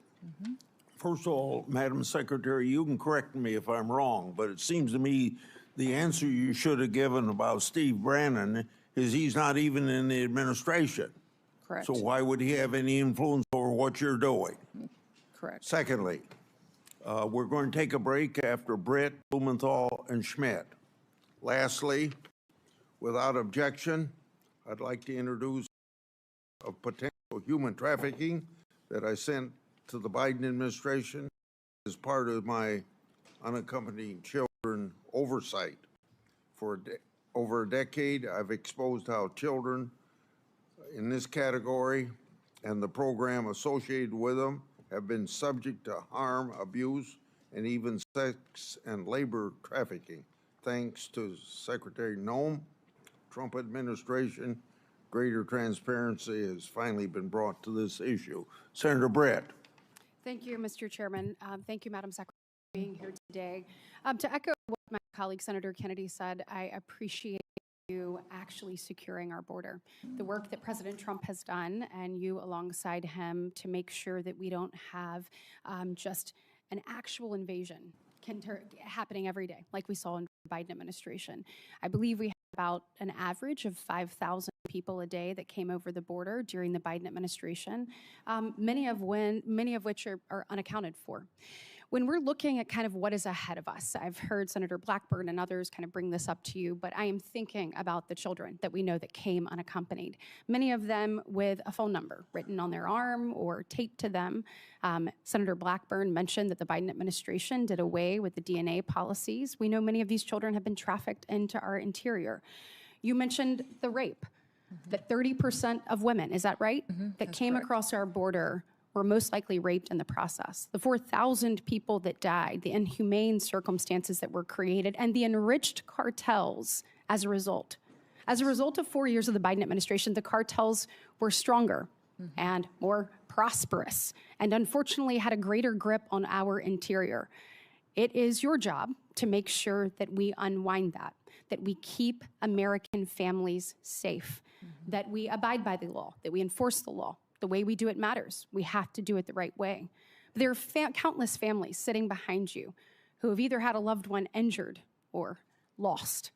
First of all, Madam Secretary, you can correct me if I'm wrong, but it seems to me the answer you should have given about Steve Brannon is he's not even in the administration. Correct. So why would he have any influence over what you're doing? Correct. Secondly, we're going to take a break after Britt, Blumenthal, and Schmidt. Lastly, without objection, I'd like to introduce a potential human trafficking that I sent to the Biden administration as part of my unaccompanied children oversight. For over a decade, I've exposed how children in this category and the program associated with them have been subject to harm, abuse, and even sex and labor trafficking. Thanks to Secretary Noem, Trump administration, greater transparency has finally been brought to this issue. Senator Brett. Thank you, Mr. Chairman. Thank you, Madam Secretary, for being here today. To echo what my colleague Senator Kennedy said, I appreciate you actually securing our border. The work that President Trump has done and you alongside him to make sure that we don't have just an actual invasion happening every day, like we saw in the Biden administration. I believe we have about an average of 5,000 people a day that came over the border during the Biden administration, many of which are unaccounted for. When we're looking at kind of what is ahead of us, I've heard Senator Blackburn and others kind of bring this up to you, but I am thinking about the children that we know that came unaccompanied, many of them with a phone number written on their arm or taped to them. Senator Blackburn mentioned that the Biden administration did away with the DNA policies. We know many of these children have been trafficked into our interior. You mentioned the rape, that 30% of women, is that right, that came across our border were most likely raped in the process. The 4,000 people that died, the inhumane circumstances that were created, and the enriched cartels as a result. As a result of 4 years of the Biden administration, the cartels were stronger and more prosperous, and unfortunately had a greater grip on our interior. It is your job to make sure that we unwind that we keep American families safe, that we abide by the law, that we enforce the law. The way we do it matters. We have to do it the right way. But there are countless families sitting behind you who have either had a loved one injured or lost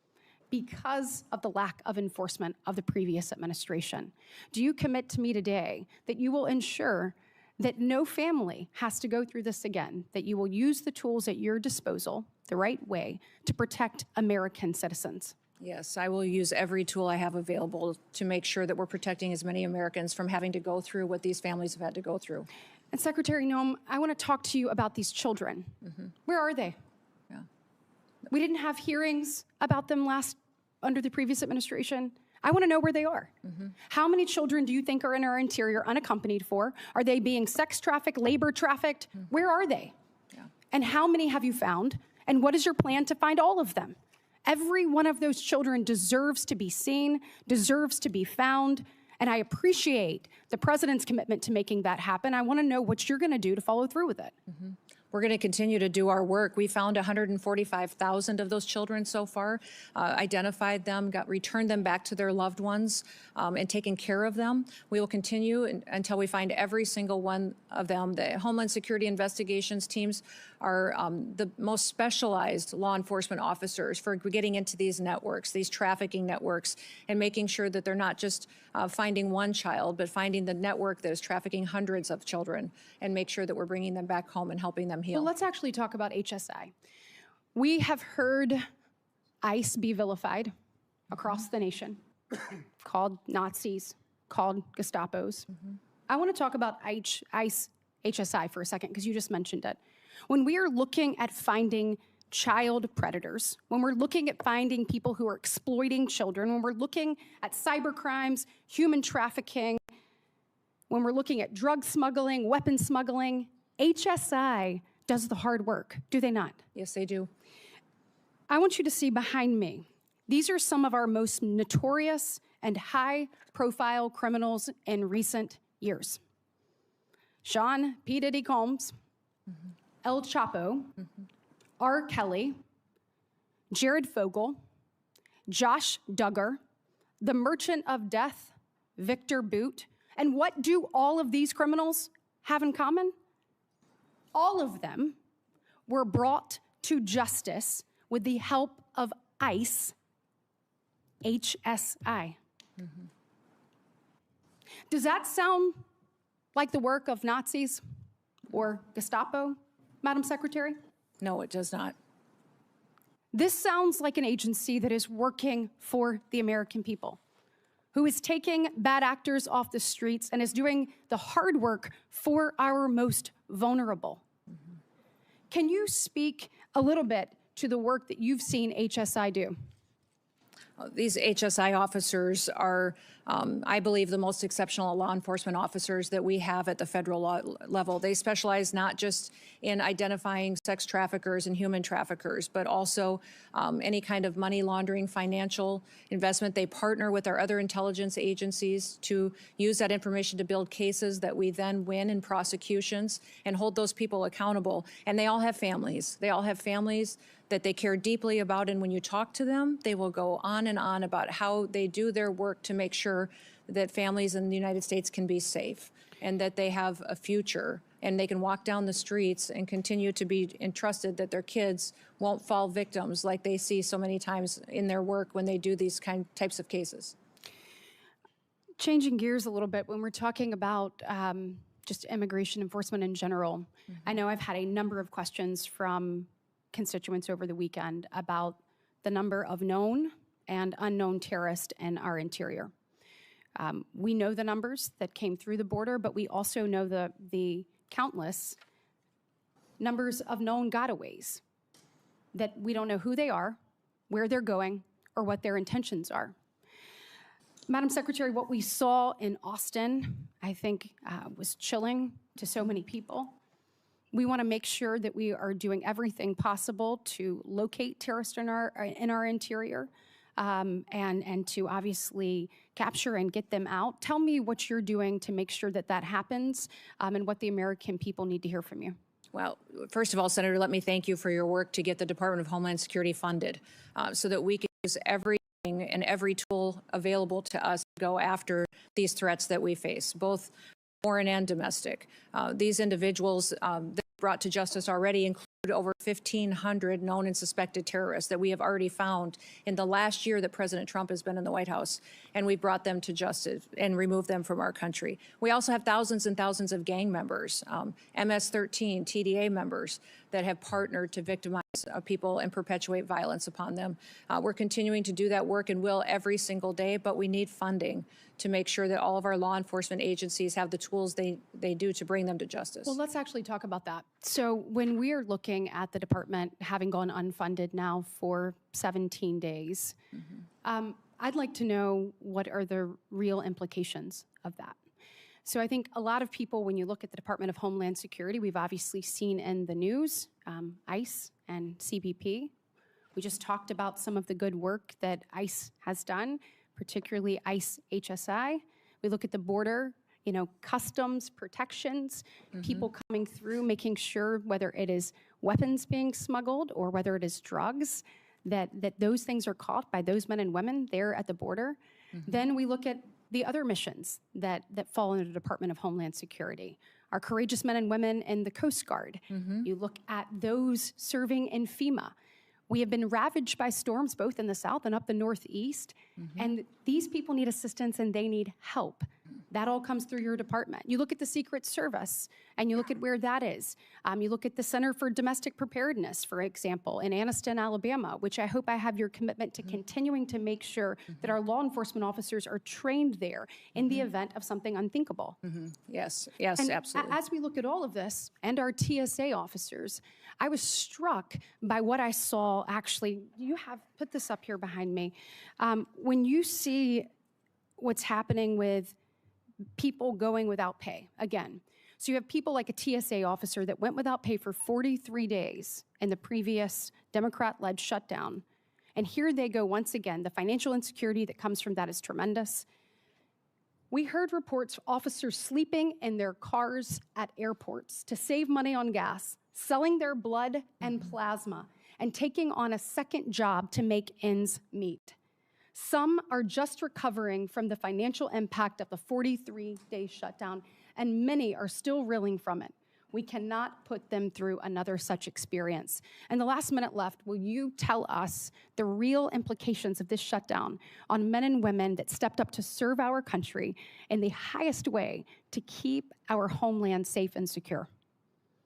because of the lack of enforcement of the previous administration. Do you commit to me today that you will ensure that no family has to go through this again, that you will use the tools at your disposal the right way to protect American citizens? Yes, I will use every tool I have available to make sure that we're protecting as many Americans from having to go through what these families have had to go through. And Secretary Noem, I want to talk to you about these children. Where are they? Yeah. We didn't have hearings about them under the previous administration. I want to know where they are. How many children do you think are in our interior unaccompanied for? Are they being sex trafficked, labor trafficked? Where are they? Yeah. And how many have you found? And what is your plan to find all of them? Every one of those children deserves to be seen, deserves to be found, and I appreciate the president's commitment to making that happen. I want to know what you're going to do to follow through with it. We're going to continue to do our work. We found 145,000 of those children so far, identified them, returned them back to their loved ones, and taken care of them. We will continue until we find every single one of them. The Homeland Security investigations teams are the most specialized law enforcement officers for getting into these networks, these trafficking networks, and making sure that they're not just finding one child, but finding the network that is trafficking hundreds of children, and make sure that we're bringing them back home and helping them heal. Well, let's actually talk about HSI. We have heard ICE be vilified across the nation, called Nazis, called Gestapos. I want to talk about ICE HSI for a second, because you just mentioned it. When we are looking at finding child predators, when we're looking at finding people who are exploiting children, when we're looking at cyber crimes, human trafficking, when we're looking at drug smuggling, weapon smuggling, HSI does the hard work, do they not? Yes, they do. I want you to see behind me. These are some of our most notorious and high-profile criminals in recent years. Sean P. Diddy Combs, El Chapo, R. Kelly, Jared Fogle, Josh Duggar, the Merchant of Death, Victor Boot. And what do all of these criminals have in common? all of them were brought to justice with the help of ICE, HSI. Does that sound like the work of Nazis or Gestapo, Madam Secretary? No, it does not. This sounds like an agency that is working for the American people, who is taking bad actors off the streets and is doing the hard work for our most vulnerable. Can you speak a little bit to the work that you've seen HSI do? These HSI officers are, I believe, the most exceptional law enforcement officers that we have at the federal level. They specialize not just in identifying sex traffickers and human traffickers, but also any kind of money laundering, financial investment. They partner with our other intelligence agencies to use that information to build cases that we then win in prosecutions and hold those people accountable. And they all have families. They all have families that they care deeply about, and when you talk to them, they will go on and on about how they do their work to make sure that families in the United States can be safe and that they have a future and they can walk down the streets and continue to be entrusted that their kids won't fall victims like they see so many times in their work when they do these types of cases. Changing gears a little bit, when we're talking about just immigration enforcement in general, I know I've had a number of questions from constituents over the weekend about the number of known and unknown terrorists in our interior. We know the numbers that came through the border, but we also know the countless numbers of known gotaways that we don't know who they are, where they're going, or what their intentions are. Madam Secretary, what we saw in Austin, I think, was chilling to so many people. We want to make sure that we are doing everything possible to locate terrorists in our interior and to obviously capture and get them out. Tell me what you're doing to make sure that that happens and what the American people need to hear from you. Well, first of all, Senator, let me thank you for your work to get the Department of Homeland Security funded so that we can use everything and every tool available to us to go after these threats that we face, both foreign and domestic. These individuals that brought to justice already include over 1,500 known and suspected terrorists that we have already found in the last year that President Trump has been in the White House, and we brought them to justice and removed them from our country. We also have thousands and thousands of gang members, MS-13, TDA members that have partnered to victimize people and perpetuate violence upon them. We're continuing to do that work and will every single day, but we need funding to make sure that all of our law enforcement agencies have the tools they do to bring them to justice. Well, let's actually talk about that. So when we are looking at the department having gone unfunded now for 17 days, I'd like to know what are the real implications of that. So I think a lot of people, when you look at the Department of Homeland Security, we've obviously seen in the news, ICE and CBP. We just talked about some of the good work that ICE has done, particularly ICE HSI. We look at the border, you know, customs protections, people coming through, making sure whether it is weapons being smuggled or whether it is drugs, that those things are caught by those men and women there at the border. Then we look at the other missions that fall into the Department of Homeland Security. Our courageous men and women in the Coast Guard. You look at those serving in FEMA. We have been ravaged by storms both in the south and up the northeast, and these people need assistance and they need help. That all comes through your department. You look at the Secret Service and you look at where that is. You look at the Center for Domestic Preparedness, for example, in Anniston, Alabama, which I hope I have your commitment to continuing to make sure that our law enforcement officers are trained there in the event of something unthinkable. Yes, And absolutely. as we look at all of this and our TSA officers, I was struck by what I saw actually. You have put this up here behind me. When you see what's happening with people going without pay, again, so you have people like a TSA officer that went without pay for 43 days in the previous Democrat-led shutdown. And here they go once again. The financial insecurity that comes from that is tremendous. We heard reports officers sleeping in their cars at airports to save money on gas, selling their blood and plasma, and taking on a second job to make ends meet. Some are just recovering from the financial impact of the 43-day shutdown, and many are still reeling from it. We cannot put them through another such experience. And the last minute left, will you tell us the real implications of this shutdown on men and women that stepped up to serve our country in the highest way to keep our homeland safe and secure?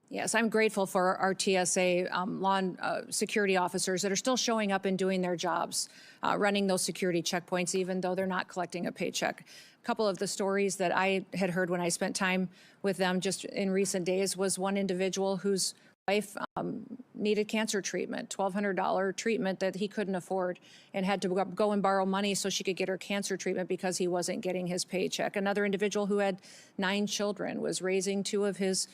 Yes, I'm grateful for our TSA security officers that are still showing up and doing their jobs, running those security checkpoints, even though they're not collecting a paycheck. A couple of the stories that I had heard when I spent time with them just in recent days was one individual whose wife needed cancer treatment, $1,200 treatment that he couldn't afford, and had to go and borrow money so she could get her cancer treatment because he wasn't getting his paycheck. Another individual who had 9 children was raising 2 of his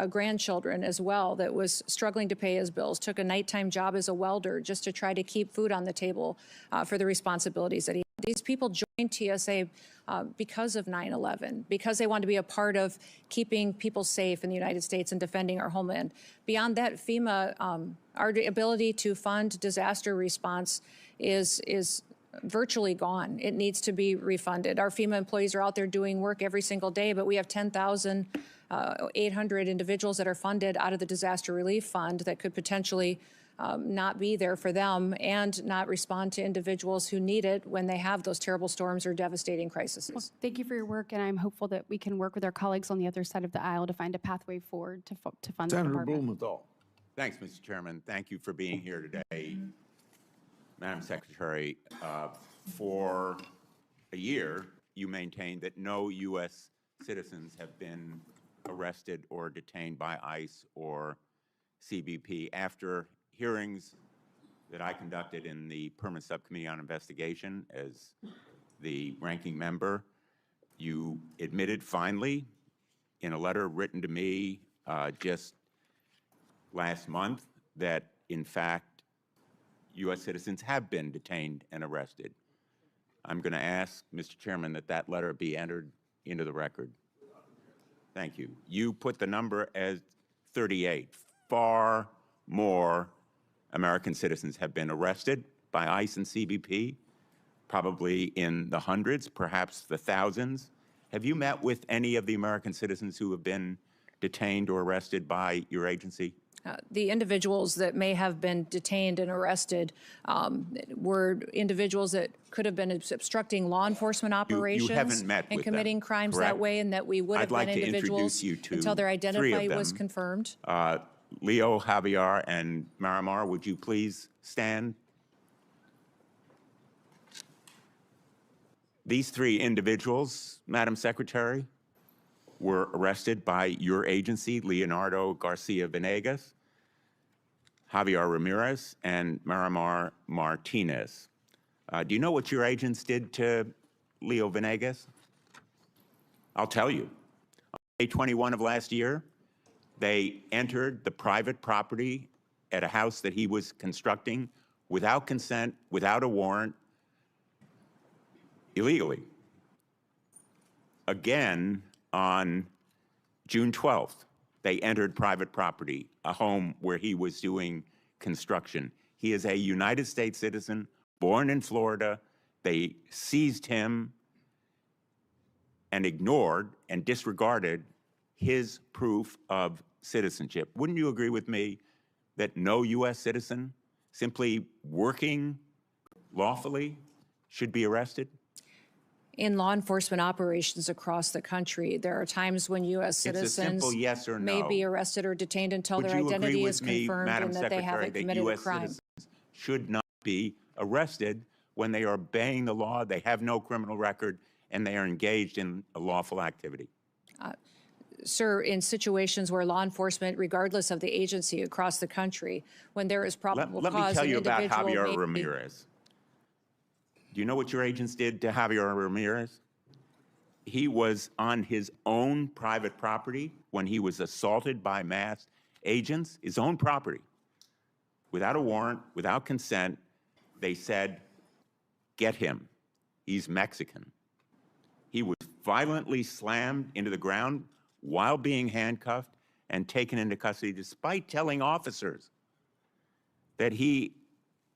grandchildren as well, that was struggling to pay his bills, took a nighttime job as a welder just to try to keep food on the table for the responsibilities that he had. These people joined TSA because of 9/11, because they want to be a part of keeping people safe in the United States and defending our homeland. Beyond that, FEMA, our ability to fund disaster response is virtually gone. It needs to be refunded. Our FEMA employees are out there doing work every single day, but we have 10,800 individuals that are funded out of the Disaster Relief Fund that could potentially not be there for them and not respond to individuals who need it when they have those terrible storms or devastating crises. Well, thank you for your work, and I'm hopeful that we can work with our colleagues on the other side of the aisle to find a pathway forward to fund the Senator department. Blumenthal. Thanks, Mr. Chairman. Thank you for being here today. Madam Secretary, for a year, you maintained that no U.S. citizens have been arrested or detained by ICE or CBP. After hearings that I conducted in the Permanent Subcommittee on Investigation as the ranking member, you admitted finally in a letter written to me just last month that, in fact, U.S. citizens have been detained and arrested. I'm going to ask, Mr. Chairman, that that letter be entered into the record. Thank you. You put the number as 38. Far more American citizens have been arrested by ICE and CBP, probably in the hundreds, perhaps the thousands. Have you met with any of the American citizens who have been detained or arrested by your agency? The individuals that may have been detained and arrested were individuals that could have been obstructing law enforcement operations haven't met and with committing them, crimes correct? that way, and that we would have I'd like been to individuals introduce you to until their 3 of identity was them. confirmed. Leo, Javier, and Marimar, would you please stand? These 3 individuals, Madam Secretary, were arrested by your agency, Leonardo Garcia Venegas, Javier Ramirez, and Marimar Martinez. Do you know what your agents did to Leo Venegas? I'll tell you. On May 21 of last year, they entered the private property at a house that he was constructing without consent, without a warrant, illegally. Again, on June 12th, they entered private property, a home where he was doing construction. He is a United States citizen, born in Florida. They seized him and ignored and disregarded his proof of citizenship. Wouldn't you agree with me that no U.S. citizen simply working lawfully should be arrested? In law enforcement operations across the country, there are times when U.S. It's a citizens simple yes or may no. be arrested or detained until Would their you agree identity with is me, confirmed Madam and that they Secretary, haven't that committed a U.S. crime. citizens should not be arrested when they are obeying the law, they have no criminal record, and they are engaged in a lawful activity? Sir, in situations where law enforcement, regardless of the agency across the country, when there is probable Let me cause, tell an you about individual Javier may be- Ramirez. Do you know what your agents did to Javier Ramirez? He was on his own private property when he was assaulted by masked agents, his own property. Without a warrant, without consent, they said, get him. He's Mexican. He was violently slammed into the ground while being handcuffed and taken into custody, despite telling officers that he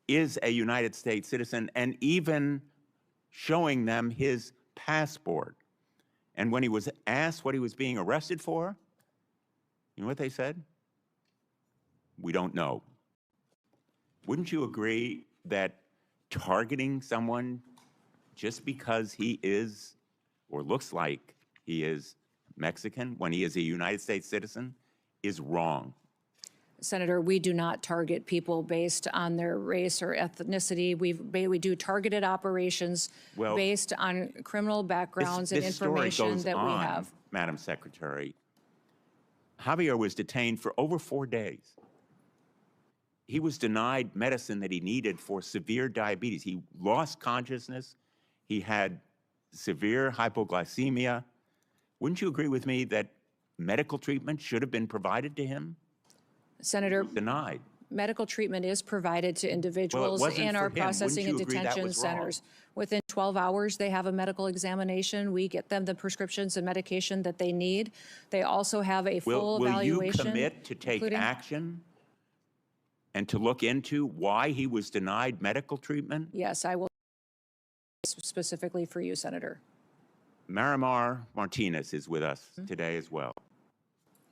is a United States citizen and even showing them his passport. And when he was asked what he was being arrested for, You know what they said? We don't know. Wouldn't you agree that targeting someone just because he is or looks like he is Mexican when he is a United States citizen is wrong? Senator, we do not target people based on their race or ethnicity. We do targeted operations Well, based on criminal backgrounds and This story information goes that we on, have. Madam Secretary. Javier was detained for over 4 days. He was denied medicine that he needed for severe diabetes. He lost consciousness. He had severe hypoglycemia. Wouldn't you agree with me that medical treatment should have been provided to him? Senator, Denied. medical treatment is provided to individuals wasn't in for our him. processing and Wouldn't you agree that detention was wrong? centers. Within 12 hours, they have a medical examination. We get them the prescriptions and medication that they need. They also have a full Will you evaluation. commit to take including- action and to look into why he was denied medical treatment? Yes, I will specifically for you, Senator. Marimar Martinez is with us today as well.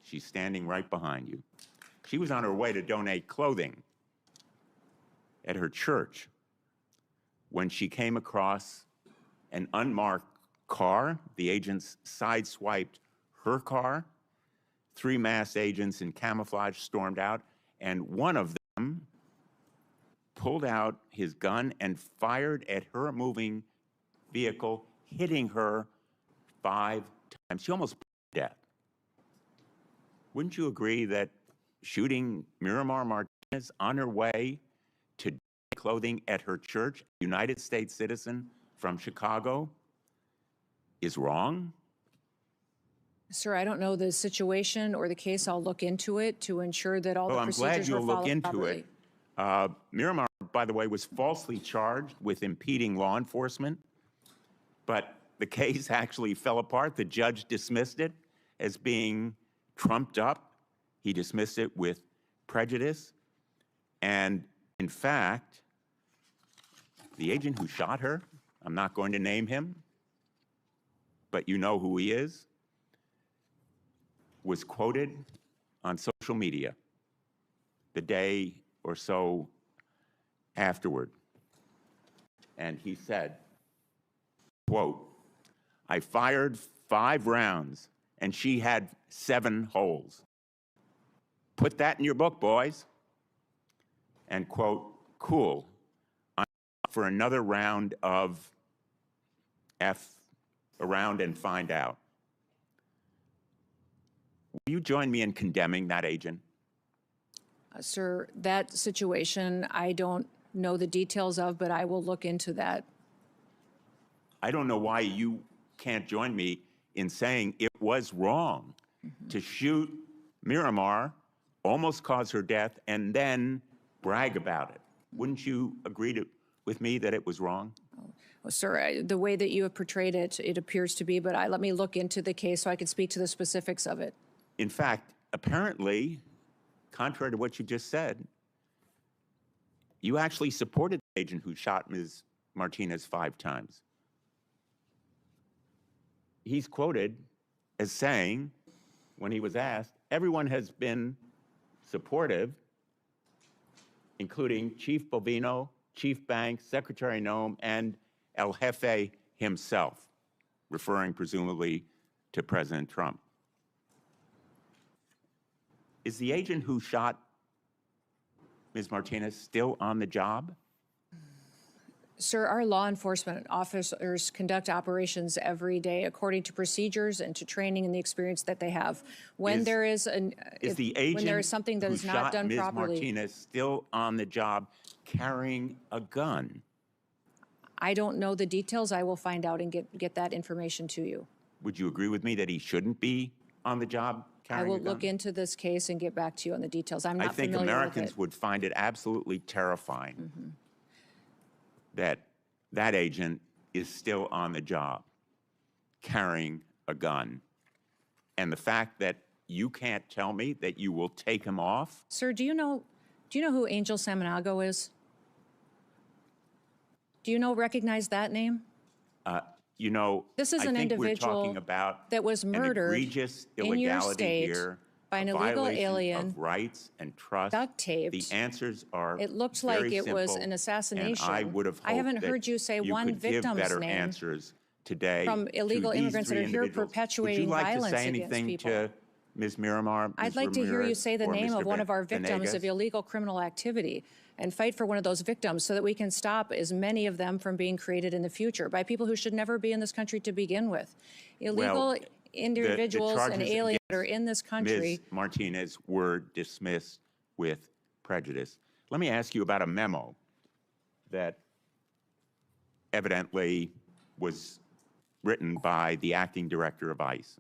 She's standing right behind you. She was on her way to donate clothing at her church when she came across an unmarked car. The agents sideswiped her car. 3 masked agents in camouflage stormed out, and one of them pulled out his gun and fired at her moving vehicle, hitting her 5 times. She almost bled to death. Wouldn't you agree that shooting Miramar Martinez on her way to clothing at her church, a United States citizen from Chicago, is wrong? Sir, I don't know the situation or the case. I'll look into it to ensure that all Well, the I'm procedures glad were you'll look followed into properly. it. Miramar, by the way, was falsely charged with impeding law enforcement, but the case actually fell apart. The judge dismissed it as being trumped up. He dismissed it with prejudice. And in fact, the agent who shot her, I'm not going to name him, but you know who he is, was quoted on social media the day or so afterward. And he said, quote, "I fired 5 rounds and she had 7 holes. Put that in your book, boys." And quote, "Cool, I'm up for another round of F around and find out." Will you join me in condemning that agent? Sir, that situation, I don't know the details of, but I will look into that. I don't know why you can't join me in saying it was wrong to shoot Miramar, almost cause her death, and then brag about it. Wouldn't you agree with me that it was wrong? Well, sir, the way that you have portrayed it, it appears to be, but let me look into the case so I can speak to the specifics of it. In fact, apparently, contrary to what you just said, you actually supported the agent who shot Ms. Martinez 5 times. He's quoted as saying, when he was asked, everyone has been supportive, including Chief Bovino, Chief Banks, Secretary Noem, and El Jefe himself, referring presumably to President Trump. Is the agent who shot Ms. Martinez still on the job? Sir, our law enforcement officers conduct operations every day according to procedures and to training and the experience that they have. When there is the agent when there is something that who is not shot done Ms. properly, Martinez still on the job carrying a gun? I don't know the details. I will find out and get that information to you. Would you agree with me that he shouldn't be on the job I carrying will a gun? look into this case and get back to you on the details. I'm I not think familiar Americans with it. would find it absolutely terrifying that that agent is still on the job carrying a gun. And the fact that you can't tell me that you will take him off? Sir, do you know who Angel Samanago is? Do you recognize that name? You know, This is I an think we're individual talking about that was an murdered egregious in your illegality state here by an a illegal violation alien, of rights and trust? duct taped. The answers are It looked very like it was simple, an assassination. And I would have hoped I haven't that heard you say one could give victim's better name answers today from to illegal these immigrants that three are here individuals. perpetuating Would you like violence to say against anything people. to Ms. Miramar? I'd Ms. like to hear you Ramirez, say the or name Mr. of one of our victims Venegas? of illegal criminal activity and fight for one of those victims so that we can stop as many of them from being created in the future by people who should never be in this country to begin with. Illegal individuals and charges aliens that are against in this country. Ms. Martinez were dismissed with prejudice. Let me ask you about a memo that evidently was written by the acting director of ICE.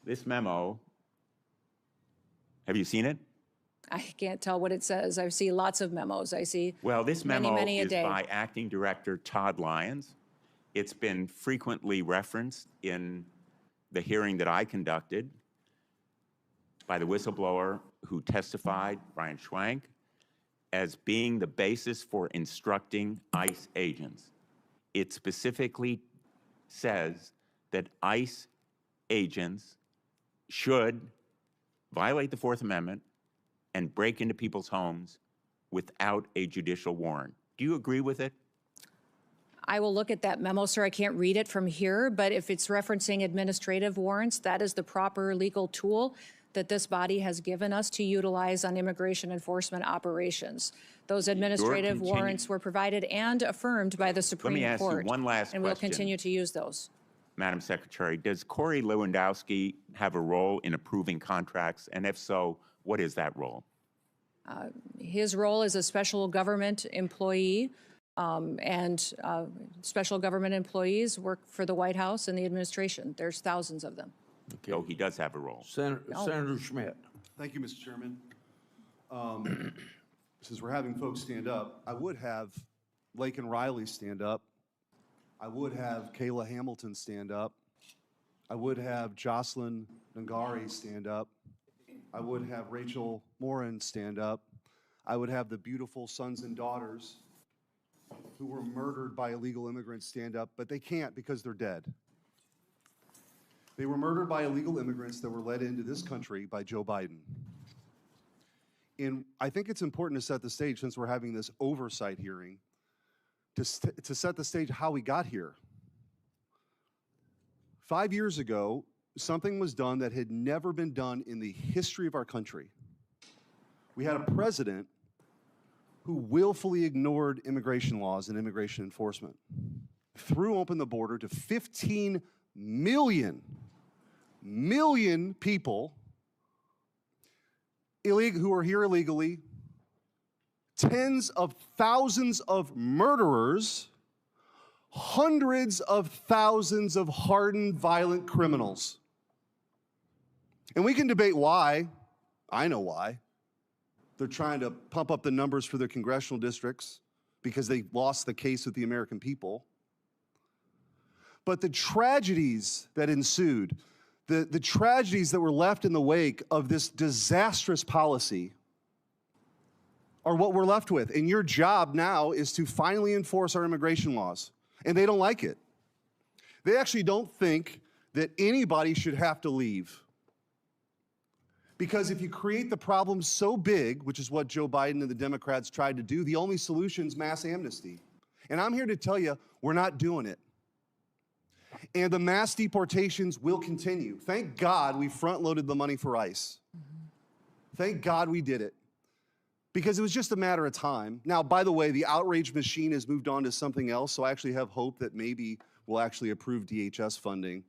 This memo, have you seen it? I can't tell what it says. I see lots of memos. I see Well, this many, memo many a is day. by Acting Director Todd Lyons. It's been frequently referenced in the hearing that I conducted by the whistleblower who testified, Brian Schwank, as being the basis for instructing ICE agents. It specifically says that ICE agents should violate the Fourth Amendment and break into people's homes without a judicial warrant. Do you agree with it? I will look at that memo, sir. I can't read it from here, but if it's referencing administrative warrants, that is the proper legal tool that this body has given us to utilize on immigration enforcement operations. Those administrative warrants were provided and affirmed by the Supreme Court. Let me ask you one last and we'll question. continue to use those. Madam Secretary, does Corey Lewandowski have a role in approving contracts? And if so, what is that role? His role as a special government employee, special government employees work for the White House and the administration. There's thousands of them. So he does have a role. Senator Schmidt. Thank you, Mr. Chairman. Since we're having folks stand up, I would have Laken Riley stand up. I would have Kayla Hamilton stand up. I would have Jocelyn Nangari stand up. I would have Rachel Morin stand up. I would have the beautiful sons and daughters who were murdered by illegal immigrants stand up, but they can't because they're dead. They were murdered by illegal immigrants that were led into this country by Joe Biden. And I think it's important to set the stage, since we're having this oversight hearing, to set the stage how we got here. 5 years ago, something was done that had never been done in the history of our country. We had a president who willfully ignored immigration laws and immigration enforcement, threw open the border to 15 million people who are here illegally, tens of thousands of murderers, hundreds of thousands of hardened violent criminals. And we can debate why. I know why. They're trying to pump up the numbers for their congressional districts because they lost the case with the American people. But the tragedies that ensued, the tragedies that were left in the wake of this disastrous policy are what we're left with. And your job now is to finally enforce our immigration laws. And they don't like it. They actually don't think that anybody should have to leave. Because if you create the problem so big, which is what Joe Biden and the Democrats tried to do, the only solution is mass amnesty. And I'm here to tell you, we're not doing it. And the mass deportations will continue. Thank God we front-loaded the money for ICE. Thank God we did it. Because it was just a matter of time. Now, by the way, the outrage machine has moved on to something else, so I actually have hope that maybe we'll actually approve DHS funding.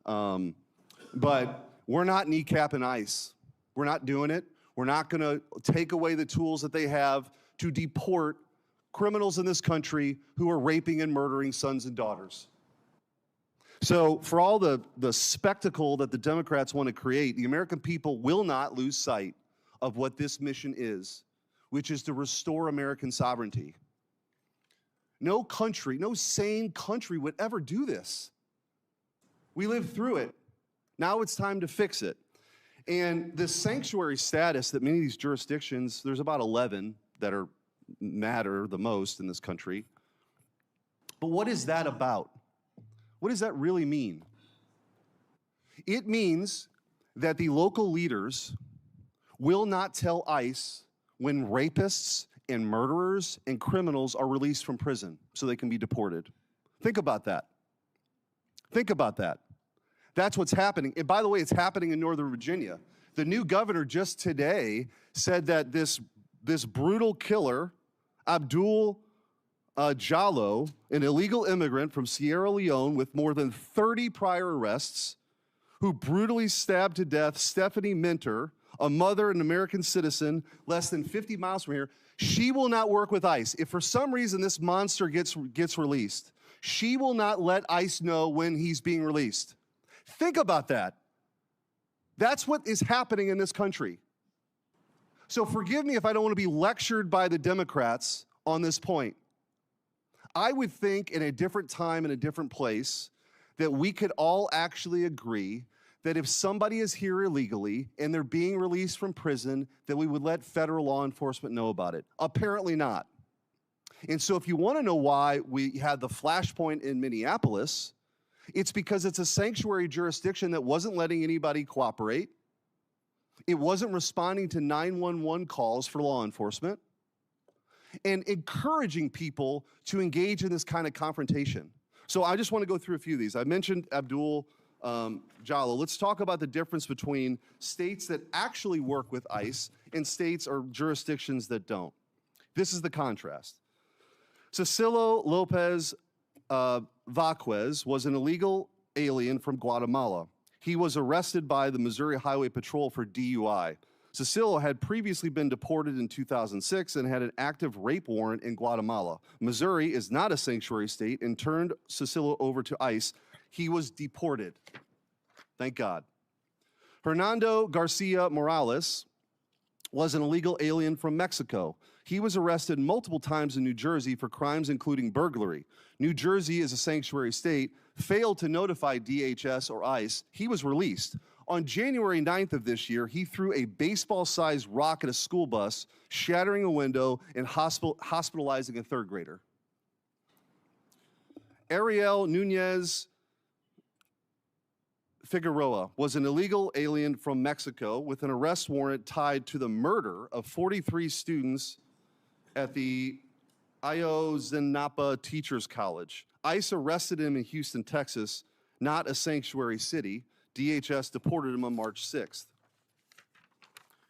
But we're not kneecapping ICE. We're not doing it. We're not going to take away the tools that they have to deport criminals in this country who are raping and murdering sons and daughters. So for all the spectacle that the Democrats want to create, the American people will not lose sight of what this mission is, which is to restore American sovereignty. No country, no sane country would ever do this. We lived through it. Now it's time to fix it. And this sanctuary status that many of these jurisdictions, there's about 11 that matter the most in this country. But what is that about? What does that really mean? It means that the local leaders will not tell ICE when rapists and murderers and criminals are released from prison so they can be deported. Think about that. Think about that. That's what's happening. And by the way, it's happening in Northern Virginia. The new governor just today said that this brutal killer, Abdul Jallo, an illegal immigrant from Sierra Leone with more than 30 prior arrests, who brutally stabbed to death Stephanie Minter, a mother, an American citizen, less than 50 miles from here. She will not work with ICE. If for some reason this monster gets released, she will not let ICE know when he's being released. Think about that. That's what is happening in this country. So forgive me if I don't want to be lectured by the Democrats on this point. I would think in a different time, in a different place, that we could all actually agree that if somebody is here illegally and they're being released from prison, that we would let federal law enforcement know about it. Apparently not. And so if you want to know why we had the flashpoint in Minneapolis, it's because it's a sanctuary jurisdiction that wasn't letting anybody cooperate. It wasn't responding to 911 calls for law enforcement and encouraging people to engage in this kind of confrontation. So I just want to go through a few of these. I mentioned Abdul Jallo. Let's talk about the difference between states that actually work with ICE and states or jurisdictions that don't. This is the contrast. Cecilio Lopez Vaquez was an illegal alien from Guatemala. He was arrested by the Missouri Highway Patrol for DUI. Cecilio had previously been deported in 2006 and had an active rape warrant in Guatemala. Missouri is not a sanctuary state and turned Cecilio over to ICE. He was deported. Thank God. Hernando Garcia Morales was an illegal alien from Mexico. He was arrested multiple times in New Jersey for crimes including burglary. New Jersey is a sanctuary state, failed to notify DHS or ICE. He was released. On January 9th of this year, he threw a baseball-sized rock at a school bus, shattering a window and hospitalizing a third grader. Ariel Nunez Figueroa was an illegal alien from Mexico with an arrest warrant tied to the murder of 43 students at the Ayotzinapa Teachers College. ICE arrested him in Houston, Texas, not a sanctuary city. DHS deported him on March 6th.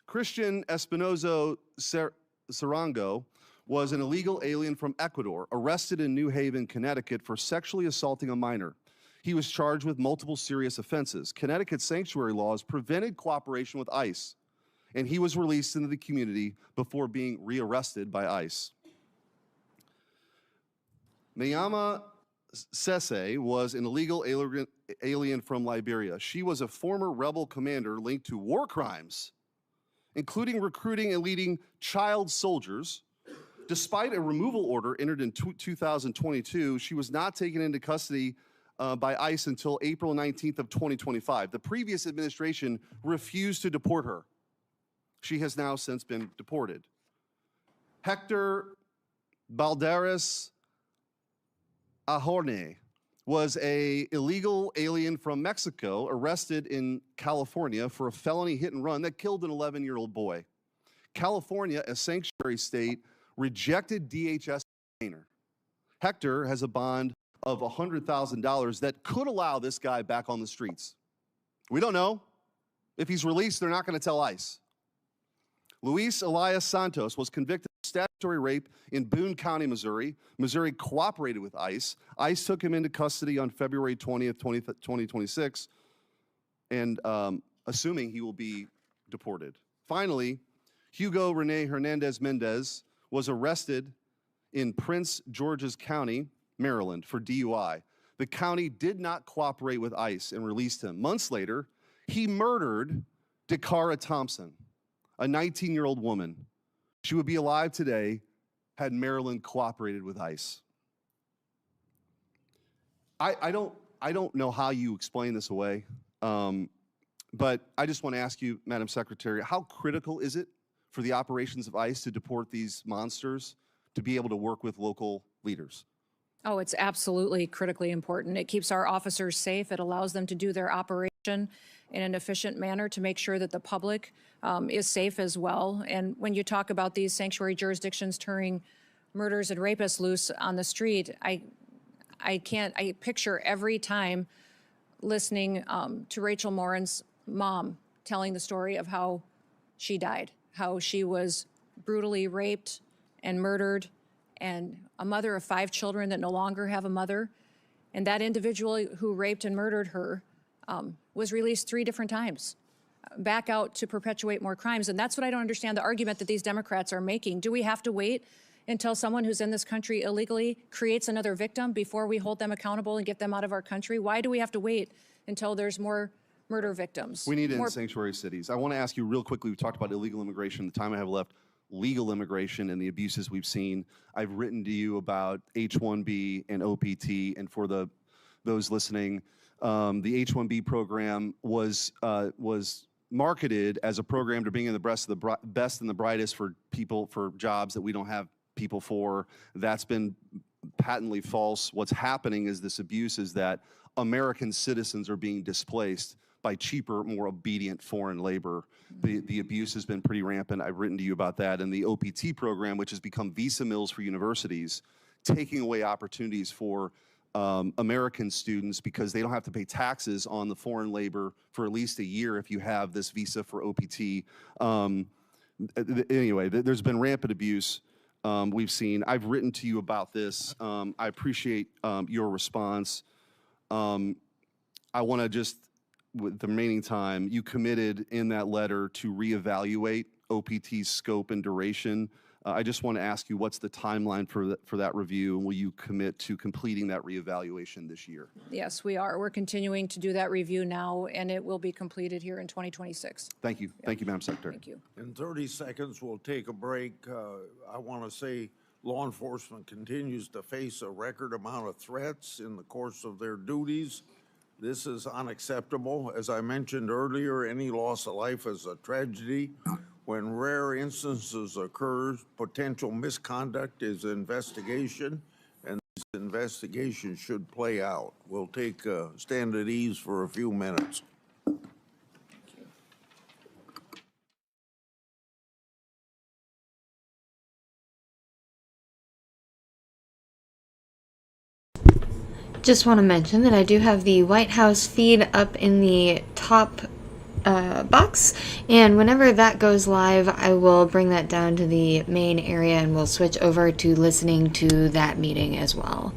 Christian Espinozo Sarango was an illegal alien from Ecuador, arrested in New Haven, Connecticut for sexually assaulting a minor. He was charged with multiple serious offenses. Connecticut's sanctuary laws prevented cooperation with ICE, and he was released into the community before being rearrested by ICE. Mayama Sese was an illegal alien from Liberia. She was a former rebel commander linked to war crimes, including recruiting and leading child soldiers. Despite a removal order entered in 2022, she was not taken into custody by ICE until April 19th of 2025. The previous administration refused to deport her. She has now since been deported. Hector Balderas Ahorne was an illegal alien from Mexico arrested in California for a felony hit and run that killed an 11-year-old boy. California, a sanctuary state, rejected DHS detainer. Hector has a bond of $100,000 that could allow this guy back on the streets. We don't know. If he's released, they're not going to tell ICE. Luis Elias Santos was convicted of statutory rape in Boone County, Missouri. Missouri cooperated with ICE. ICE took him into custody on February 20th, 2026, and assuming he will be deported. Finally, Hugo Rene Hernandez Mendez was arrested in Prince George's County, Maryland, for DUI. The county did not cooperate with ICE and released him. Months later, he murdered Dakara Thompson, a 19-year-old woman. She would be alive today had Maryland cooperated with ICE. I don't know how you explain this away, but I just want to ask you, Madam Secretary, how critical is it for the operations of ICE to deport these monsters to be able to work with local leaders? Oh, it's absolutely critically important. It keeps our officers safe. It allows them to do their operations question in an efficient manner to make sure that the public is safe as well. And when you talk about these sanctuary jurisdictions turning murders and rapists loose on the street, I picture every time listening to Rachel Morin's mom telling the story of how she died, how she was brutally raped and murdered, and a mother of 5 children that no longer have a mother. And that individual who raped and murdered her was released 3 different times, back out to perpetuate more crimes. And that's what I don't understand, the argument that these Democrats are making. Do we have to wait until someone who's in this country illegally creates another victim before we hold them accountable and get them out of our country? Why do we have to wait until there's more murder victims? We need it in More- sanctuary cities. I want to ask you real quickly, we talked about illegal immigration, the time I have left, legal immigration and the abuses we've seen. I've written to you about H-1B and OPT, and for those listening, the H-1B program was marketed as a program to bring in the best and the brightest for people, for jobs that we don't have people for. That's been patently false. What's happening is this abuse is that American citizens are being displaced by cheaper, more obedient foreign labor. The abuse has been pretty rampant. I've written to you about that. And the OPT program, which has become visa mills for universities, taking away opportunities for American students because they don't have to pay taxes on the foreign labor for at least a year if you have this visa for OPT. Anyway, there's been rampant abuse we've seen. I've written to you about this. I appreciate your response. I want to just, with the remaining time, you committed in that letter to reevaluate OPT's scope and duration. I just want to ask you, what's the timeline for that review, and will you commit to completing that reevaluation this year? Yes, we are. We're continuing to do that review now, and it will be completed here in 2026. Thank you. Thank you, Madam Secretary. Thank you. In 30 seconds, we'll take a break. I want to say law enforcement continues to face a record amount of threats in the course of their duties. This is unacceptable. As I mentioned earlier, any loss of life is a tragedy. When rare instances occur, potential misconduct is investigation, and this investigation should play out. We'll take stand at ease for a few minutes. Just want to mention that I do have the White House feed up in the top box, and whenever that goes live, I will bring that down to the main area and we'll switch over to listening to that meeting as well.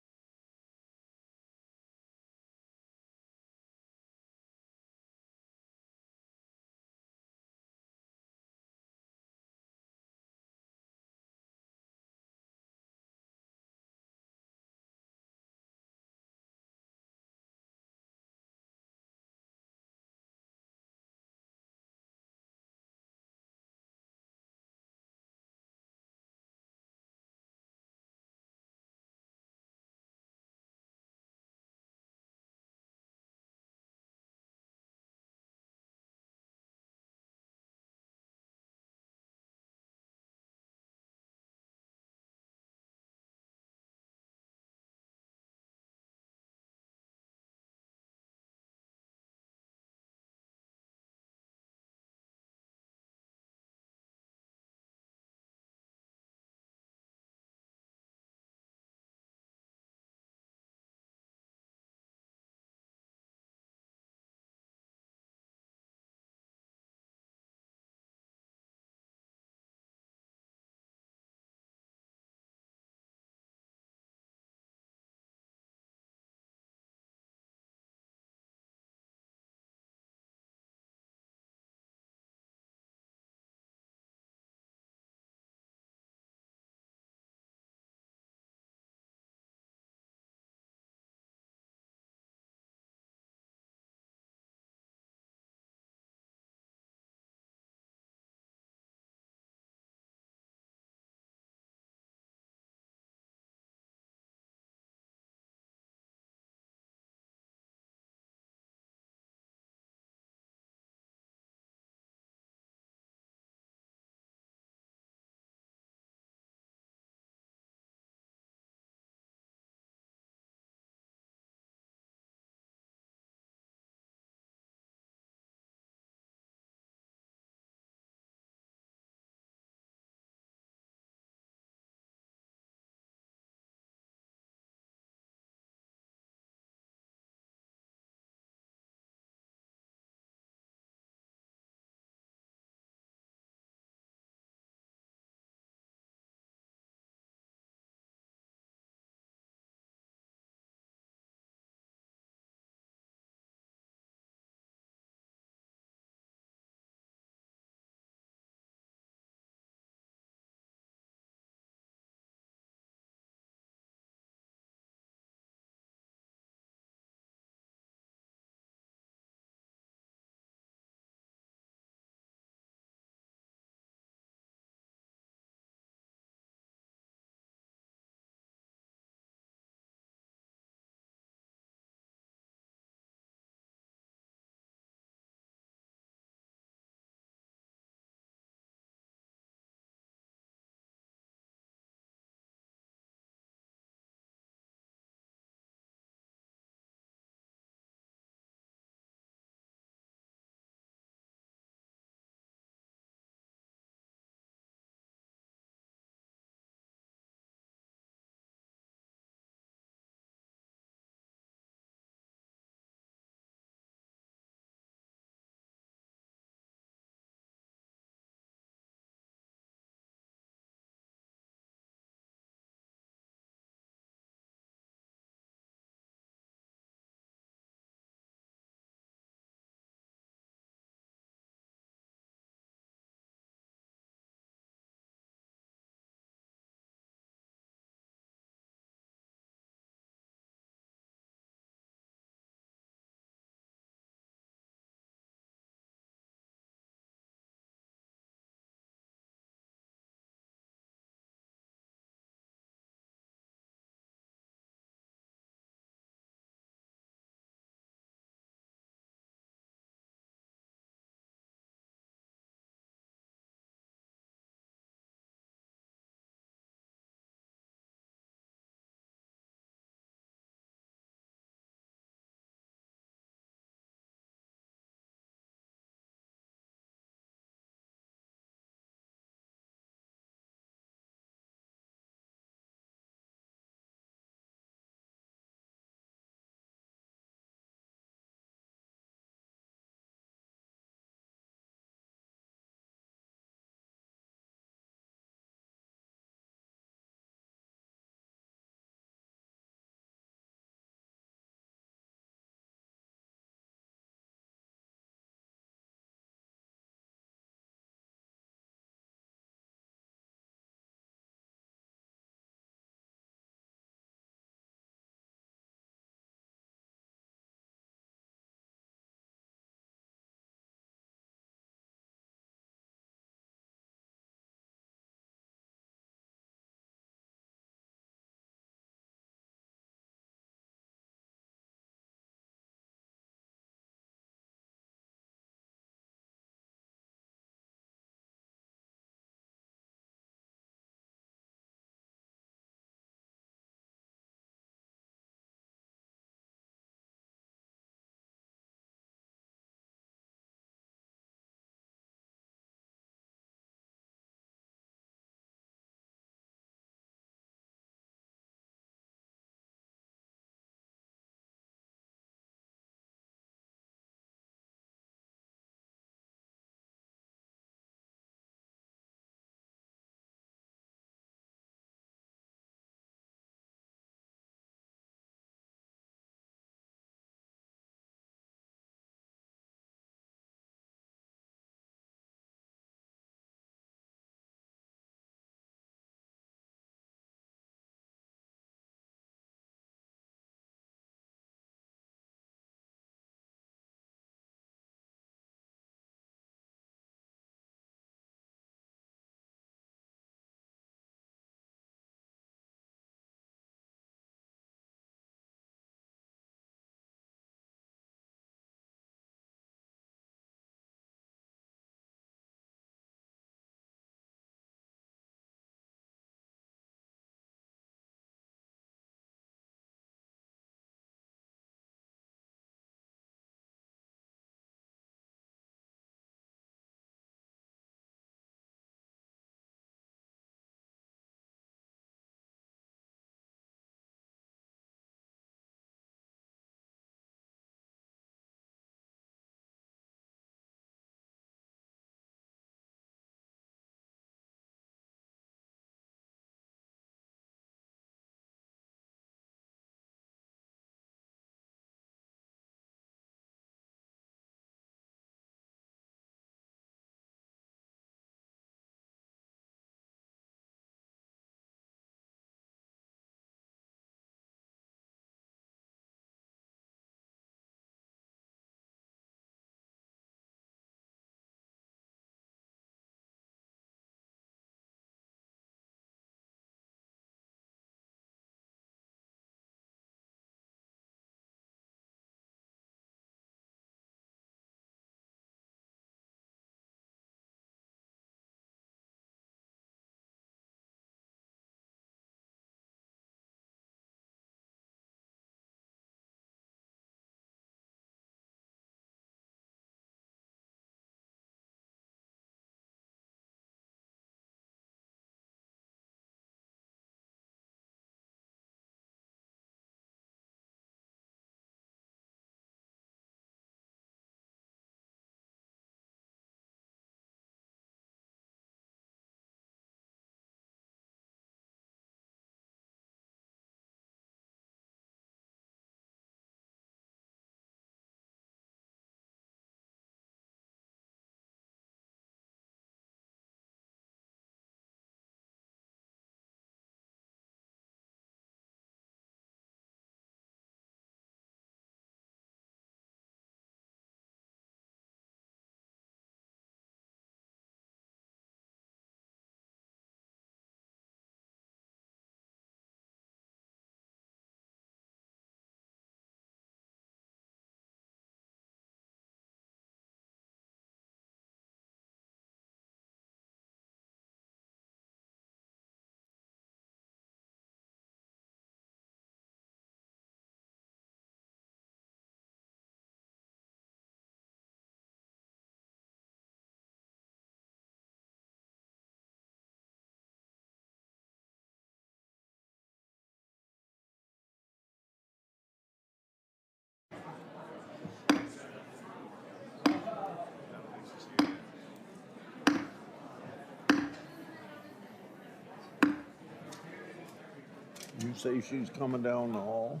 You say she's coming down the hall?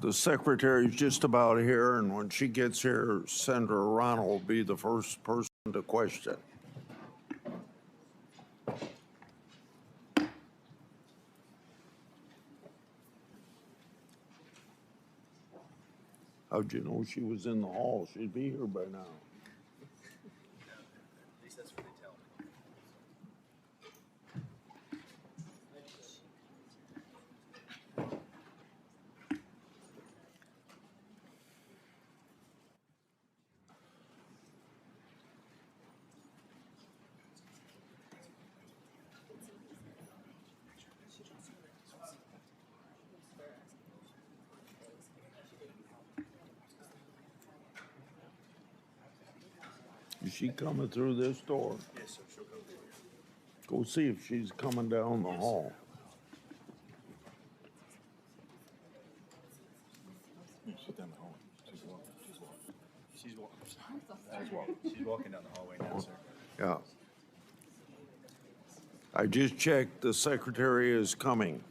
The secretary's just about here, and when she gets here, Senator Ronald will be the first person to question. How'd you know she was in the hall? She'd be here by now. Is she coming through this door? Yes, sir. She'll come through. Go see if she's coming down the hall. She's down the hallway. She's walking down the hallway now, sir. Yeah. I just checked, the secretary is coming.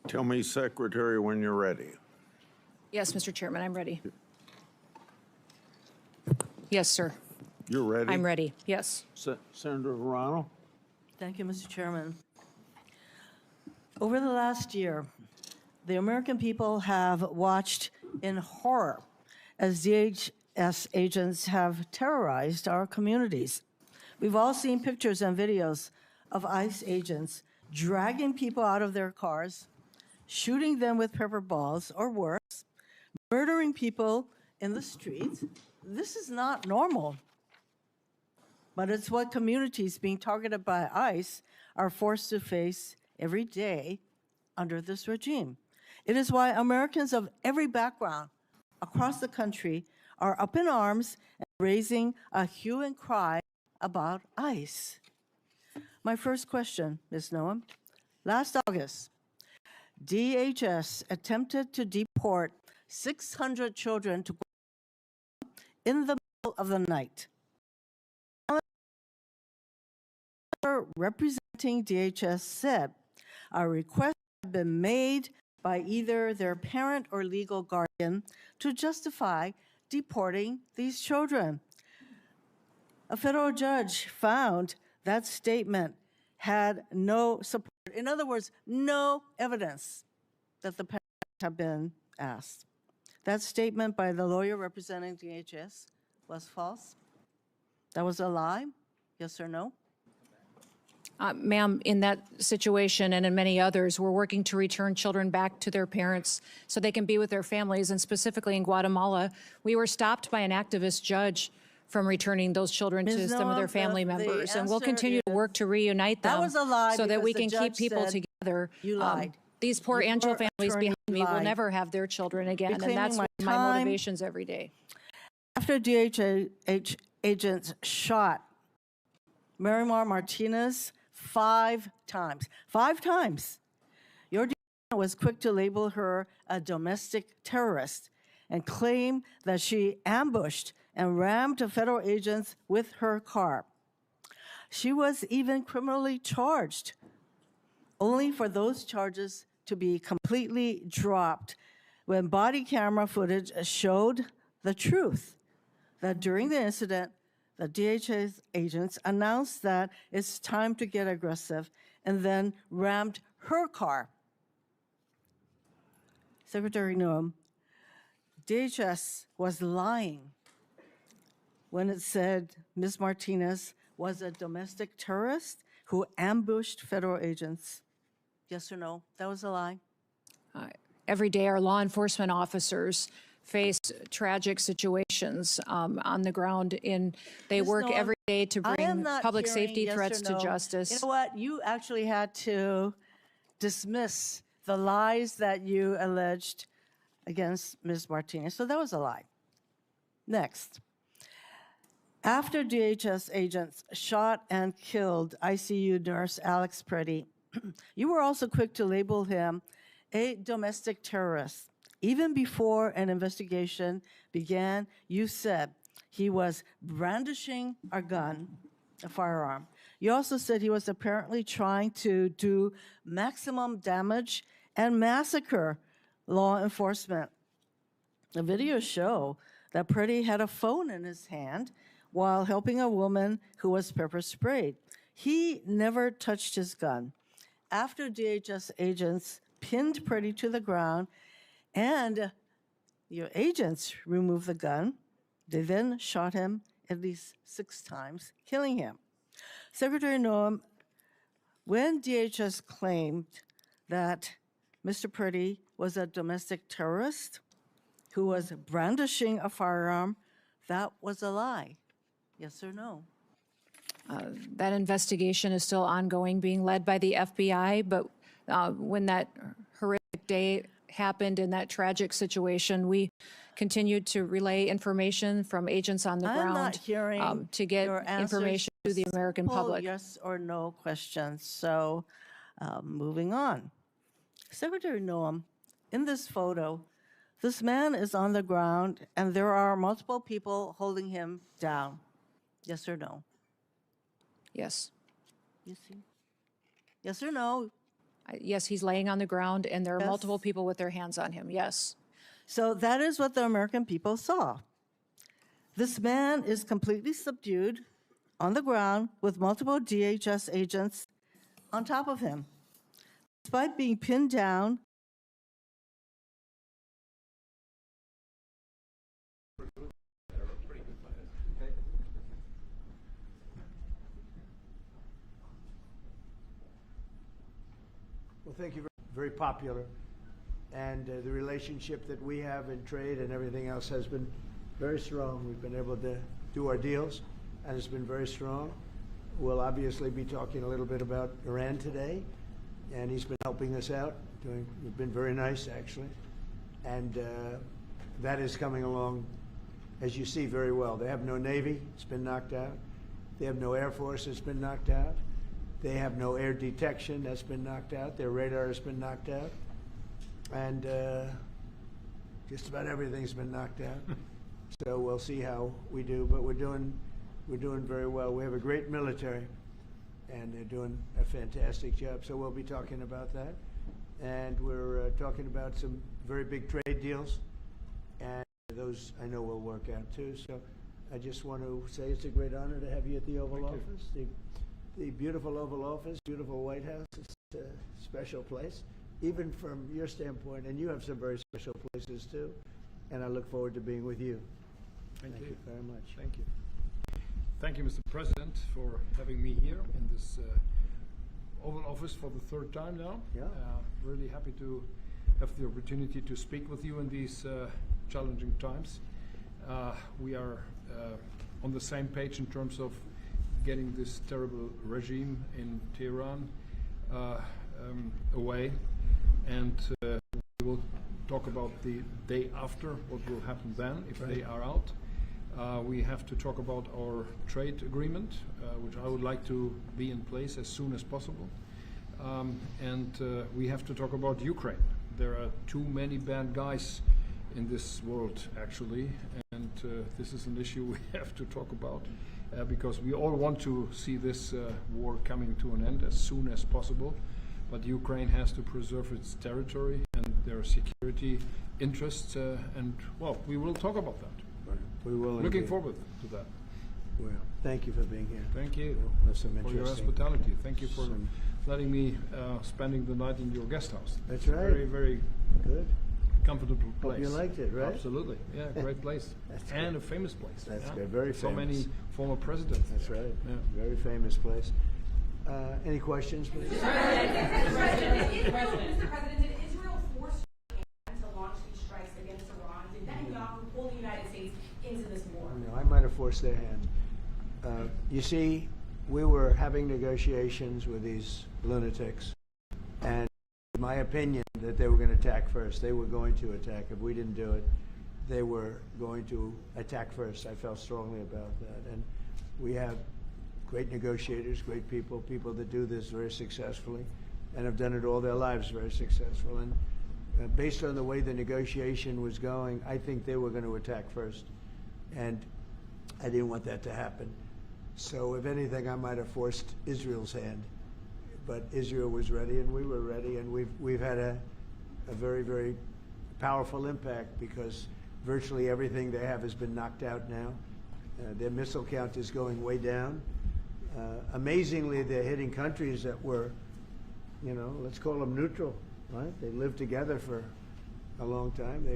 Tell me, Secretary, when you're ready. Yes, Mr. Chairman, I'm ready. Yes, sir. You're ready? I'm ready. Yes. Senator Verano? Thank you, Mr. Chairman. Over the last year, the American people have watched in horror as DHS agents have terrorized our communities. We've all seen pictures and videos of ICE agents dragging people out of their cars, shooting them with pepper balls or worse, murdering people in the streets. This is not normal. But it's what communities being targeted by ICE are forced to face every day under this regime. It is why Americans of every background across the country are up in arms and raising a hue and cry about ICE. My first question, Ms. Noem. Last August, DHS attempted to deport 600 children to Guam in the middle of the night. Representing DHS said a request had been made by either their parent or legal guardian to justify deporting these children. A federal judge found that statement had no support. In other words, no evidence that the parents have been asked. That statement by the lawyer representing DHS was false. That was a lie. Yes or no? Ma'am, in that situation and in many others, we're working to return children back to their parents so they can be with their families. And specifically in Guatemala, we were stopped by an activist judge from returning those children to some of their family members. And we'll continue to work to reunite them That was a lie so that we because can the keep judge people said together. you lied. These poor Your Angel families attorney behind me will lied. never have their children again. And Reclaiming that's my my time. motivations every day. After DHS agents shot Marimar Martinez 5 times, your department was quick to label her a domestic terrorist and claim that she ambushed and rammed federal agents with her car. She was even criminally charged, only for those charges to be completely dropped when body camera footage showed the truth, that during the incident, the DHS agents announced that it's time to get aggressive and then rammed her car. Secretary Noem, DHS was lying when it said Ms. Martinez was a domestic terrorist who ambushed federal agents? Yes or no? That was a lie. Every day, our law enforcement officers face tragic situations on the ground. They Ms. work Noem, every day to I am bring not public hearing safety yes or threats to no. justice. You know what? You actually had to dismiss the lies that you alleged against Ms. Martinez. So that was a lie. Next. After DHS agents shot and killed ICU nurse Alex Pretty, you were also quick to label him a domestic terrorist. Even before an investigation began, you said he was brandishing a gun, a firearm. You also said he was apparently trying to do maximum damage and massacre law enforcement. The videos show that Pretty had a phone in his hand while helping a woman who was pepper sprayed. He never touched his gun. After DHS agents pinned Pretty to the ground and your agents removed the gun, they then shot him at least 6 times, killing him. Secretary Noem, when DHS claimed that Mr. Pretty was a domestic terrorist who was brandishing a firearm, that was a lie. Yes or no? That investigation is still ongoing, being led by the FBI, but when that horrific day happened in that tragic situation, we continued to relay information from agents on the I'm ground not hearing to get your answers information to the American simple public. Yes or no questions. So moving on. Secretary Noem, in this photo, this man is on the ground and there are multiple people holding him down. Yes or no? Yes. You see? Yes or no? Yes, he's laying on the ground and there are Yes. multiple people with their hands on him. Yes. So that is what the American people saw. This man is completely subdued on the ground with multiple DHS agents on top of him. Despite being pinned down, Well, thank you. Very popular. And the relationship that we have in trade and everything else has been very strong. We've been able to do our deals, and it's been very strong. We'll obviously be talking a little bit about Iran today, and he's been helping us out. We've been very nice, actually. And that is coming along, as you see, very well. They have no Navy. It's been knocked out. They have no Air Force. It's been knocked out. They have no air detection. That's been knocked out. Their radar has been knocked out. And just about everything's been knocked out. So we'll see how we do, but we're doing very well. We have a great military, and they're doing a fantastic job. So we'll be talking about that, and we're talking about some very big trade deals, and those I know will work out too. So I just want to say it's a great honor to have you at the Oval Office, the beautiful Oval Office, beautiful White House. It's a special place, even from your standpoint, and you have some very special places too. And I look forward to being with you. Thank you very much. Thank you. Thank you, Mr. President, for having me here in this Oval Office for the 3rd time now. Yeah. Really happy to have the opportunity to speak with you in these challenging times. We are on the same page in terms of getting this terrible regime in Tehran away, and we will talk about the day after, what will happen then if they are out. We have to talk about our trade agreement, which I would like to be in place as soon as possible. And we have to talk about Ukraine. There are too many bad guys in this world, actually, and this is an issue we have to talk about because we all want to see this war coming to an end as soon as possible. But Ukraine has to preserve its territory and their security interests, and, well, we will talk about that. We will. Looking indeed. forward to that. Well, thank you for being here. Thank you That's some for your interesting- hospitality. Thank you for letting me spending the night in your guest house. That's It's right. Very, very Good. comfortable place. you liked it, right? Absolutely, yeah, great place. And a famous place. That's yeah. good, very So many famous. former presidents. That's there. right. Yeah. Very famous place. Any questions, please? Mr. President, did Israel force Iran to launch these strikes against Iran? Did Netanyahu pull the United States into this war? No, I might have forced their hand. You see, we were having negotiations with these lunatics, and in my opinion, that they were going to attack first. They were going to attack. If we didn't do it, they were going to attack first. I felt strongly about that. And we have great negotiators, great people, people that do this very successfully and have done it all their lives very successful. And based on the way the negotiation was going, I think they were going to attack first. And I didn't want that to happen. So if anything, I might have forced Israel's hand. But Israel was ready and we were ready, and we've had a very, very powerful impact because virtually everything they have has been knocked out now. Their missile count is going way down. Amazingly, they're hitting countries that were, let's call them neutral, right? They lived together for a long time.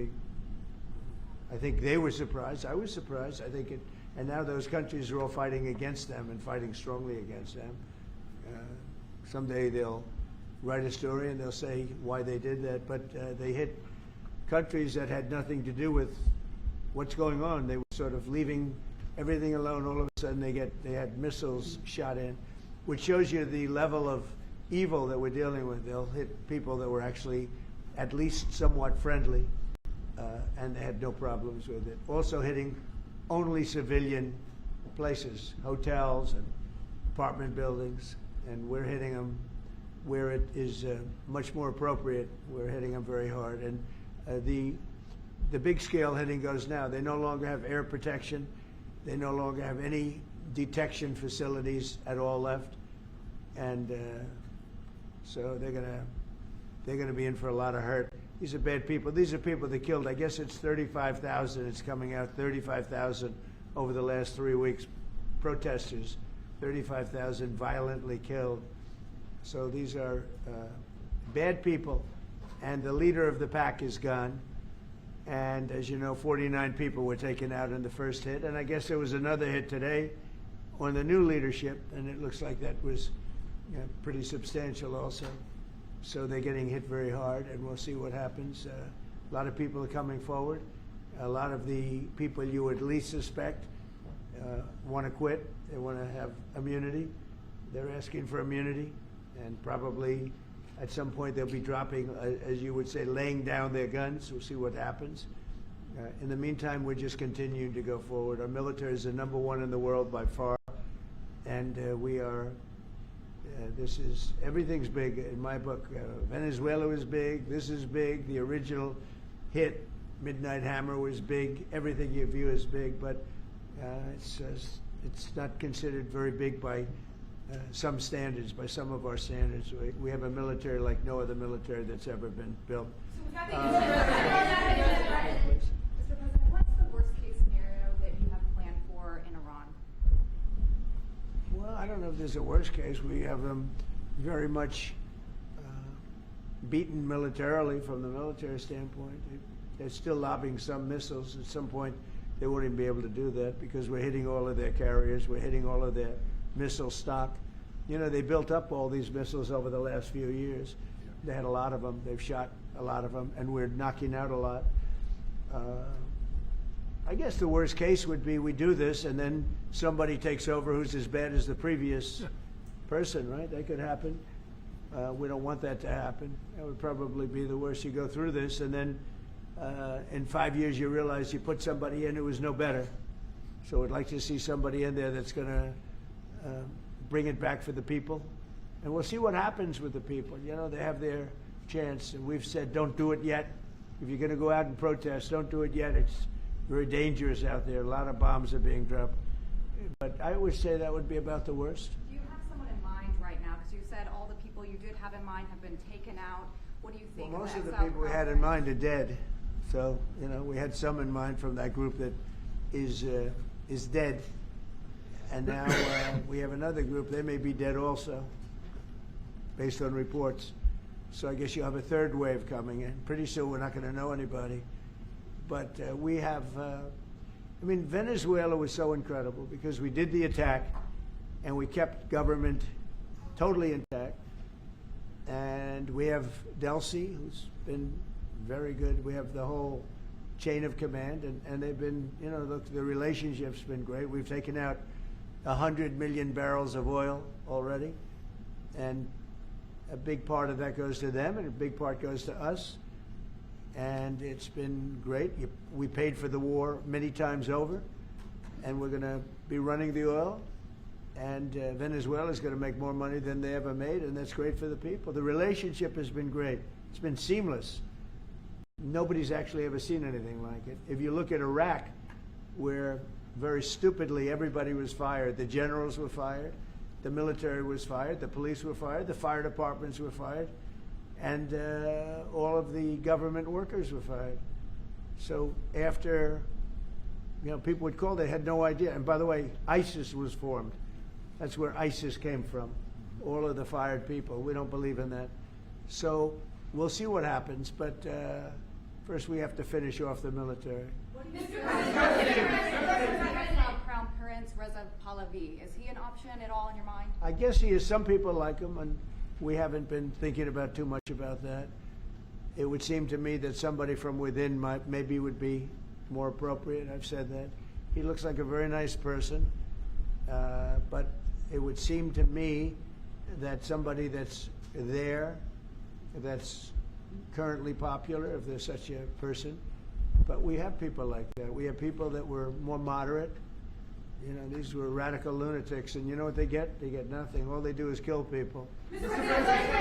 I think they were surprised. I was surprised. I think and now those countries are all fighting against them and fighting strongly against them. Someday they'll write a story and they'll say why they did that, but they hit countries that had nothing to do with what's going on. They were sort of leaving everything alone. All of a sudden they had missiles shot in, which shows you the level of evil that we're dealing with. They'll hit people that were actually at least somewhat friendly, and they had no problems with it. Also hitting only civilian places, hotels and apartment buildings, and we're hitting them where it is much more appropriate. We're hitting them very hard. And the big scale hitting goes now. They no longer have air protection. They no longer have any detection facilities at all left. And so they're gonna be in for a lot of hurt. These are bad people. These are people that killed. I guess it's 35,000. It's coming out 35,000 over the last 3 weeks. Protesters, 35,000 violently killed. So these are bad people, and the leader of the pack is gone. And as you know, 49 people were taken out in the first hit, and I guess there was another hit today on the new leadership, and it looks like that was pretty substantial also. So they're getting hit very hard, and we'll see what happens. A lot of people are coming forward. A lot of the people you would least suspect want to quit. They want to have immunity. They're asking for immunity, and probably at some point they'll be dropping, as you would say, laying down their guns. We'll see what happens. In the meantime, we're just continuing to go forward. Our military is the #1 in the world by far, and we are. Everything's big in my book. Venezuela was big. This is big. The original hit, Midnight Hammer, was big. Everything you view is big, but it's not considered very big by some standards, by some of our standards. We have a military like no other military that's ever been built. Mr. President, what's the worst case scenario that you have planned for in Iran? Well, I don't know if there's a worst case. We have them very much beaten militarily from the military standpoint. They're still lobbing some missiles. At some point, they won't even be able to do that because we're hitting all of their carriers. We're hitting all of their missile stock. They built up all these missiles over the last few years. They had a lot of them. They've shot a lot of them, and we're knocking out a lot. I guess the worst case would be we do this and then somebody takes over who's as bad as the previous person, right? That could happen. We don't want that to happen. That would probably be the worst. You go through this and then in 5 years you realize you put somebody in who was no better. So I'd like to see somebody in there that's going to bring it back for the people. And we'll see what happens with the people. They have their chance. And we've said don't do it yet. If you're going to go out and protest, don't do it yet. It's very dangerous out there. A lot of bombs are being dropped. But I would say that would be about the worst. Do you have someone in mind right now? Because you said all the people you did have in mind have been taken out. What do you think? Well, most of the people we had in mind are dead. So, we had some in mind from that group that is dead. And now we have another group. They may be dead also, based on reports. So I guess you'll have a third wave coming in. Pretty soon we're not going to know anybody. But we have, I mean, Venezuela was so incredible because we did the attack and we kept government totally intact. And we have Delcy, who's been very good. We have the whole chain of command, and they've been, you know, look, the relationship's been great. We've taken out 100 million barrels of oil already, and a big part of that goes to them, and a big part goes to us. And it's been great. We paid for the war many times over, and we're going to be running the oil. And Venezuela is going to make more money than they ever made, and that's great for the people. The relationship has been great. It's been seamless. Nobody's actually ever seen anything like it. If you look at Iraq, where very stupidly everybody was fired, the generals were fired, the military was fired, the police were fired, the fire departments were fired, and all of the government workers were fired. So after, you know, people would call, they had no idea. And by the way, ISIS was formed. That's where ISIS came from, all of the fired people. We don't believe in that. So we'll see what happens, but first we have to finish off the military. Crown Prince Reza Pahlavi, is he an option at all in your mind? I guess he is. Some people like him, and we haven't been thinking about too much about that. It would seem to me that somebody from within maybe would be more appropriate. I've said that. He looks like a very nice person, but it would seem to me that somebody that's there, that's currently popular, if there's such a person. But we have people like that. We have people that were more moderate. You know, these were radical lunatics, and you know what they get? They get nothing. All they do is kill people. Mr. President,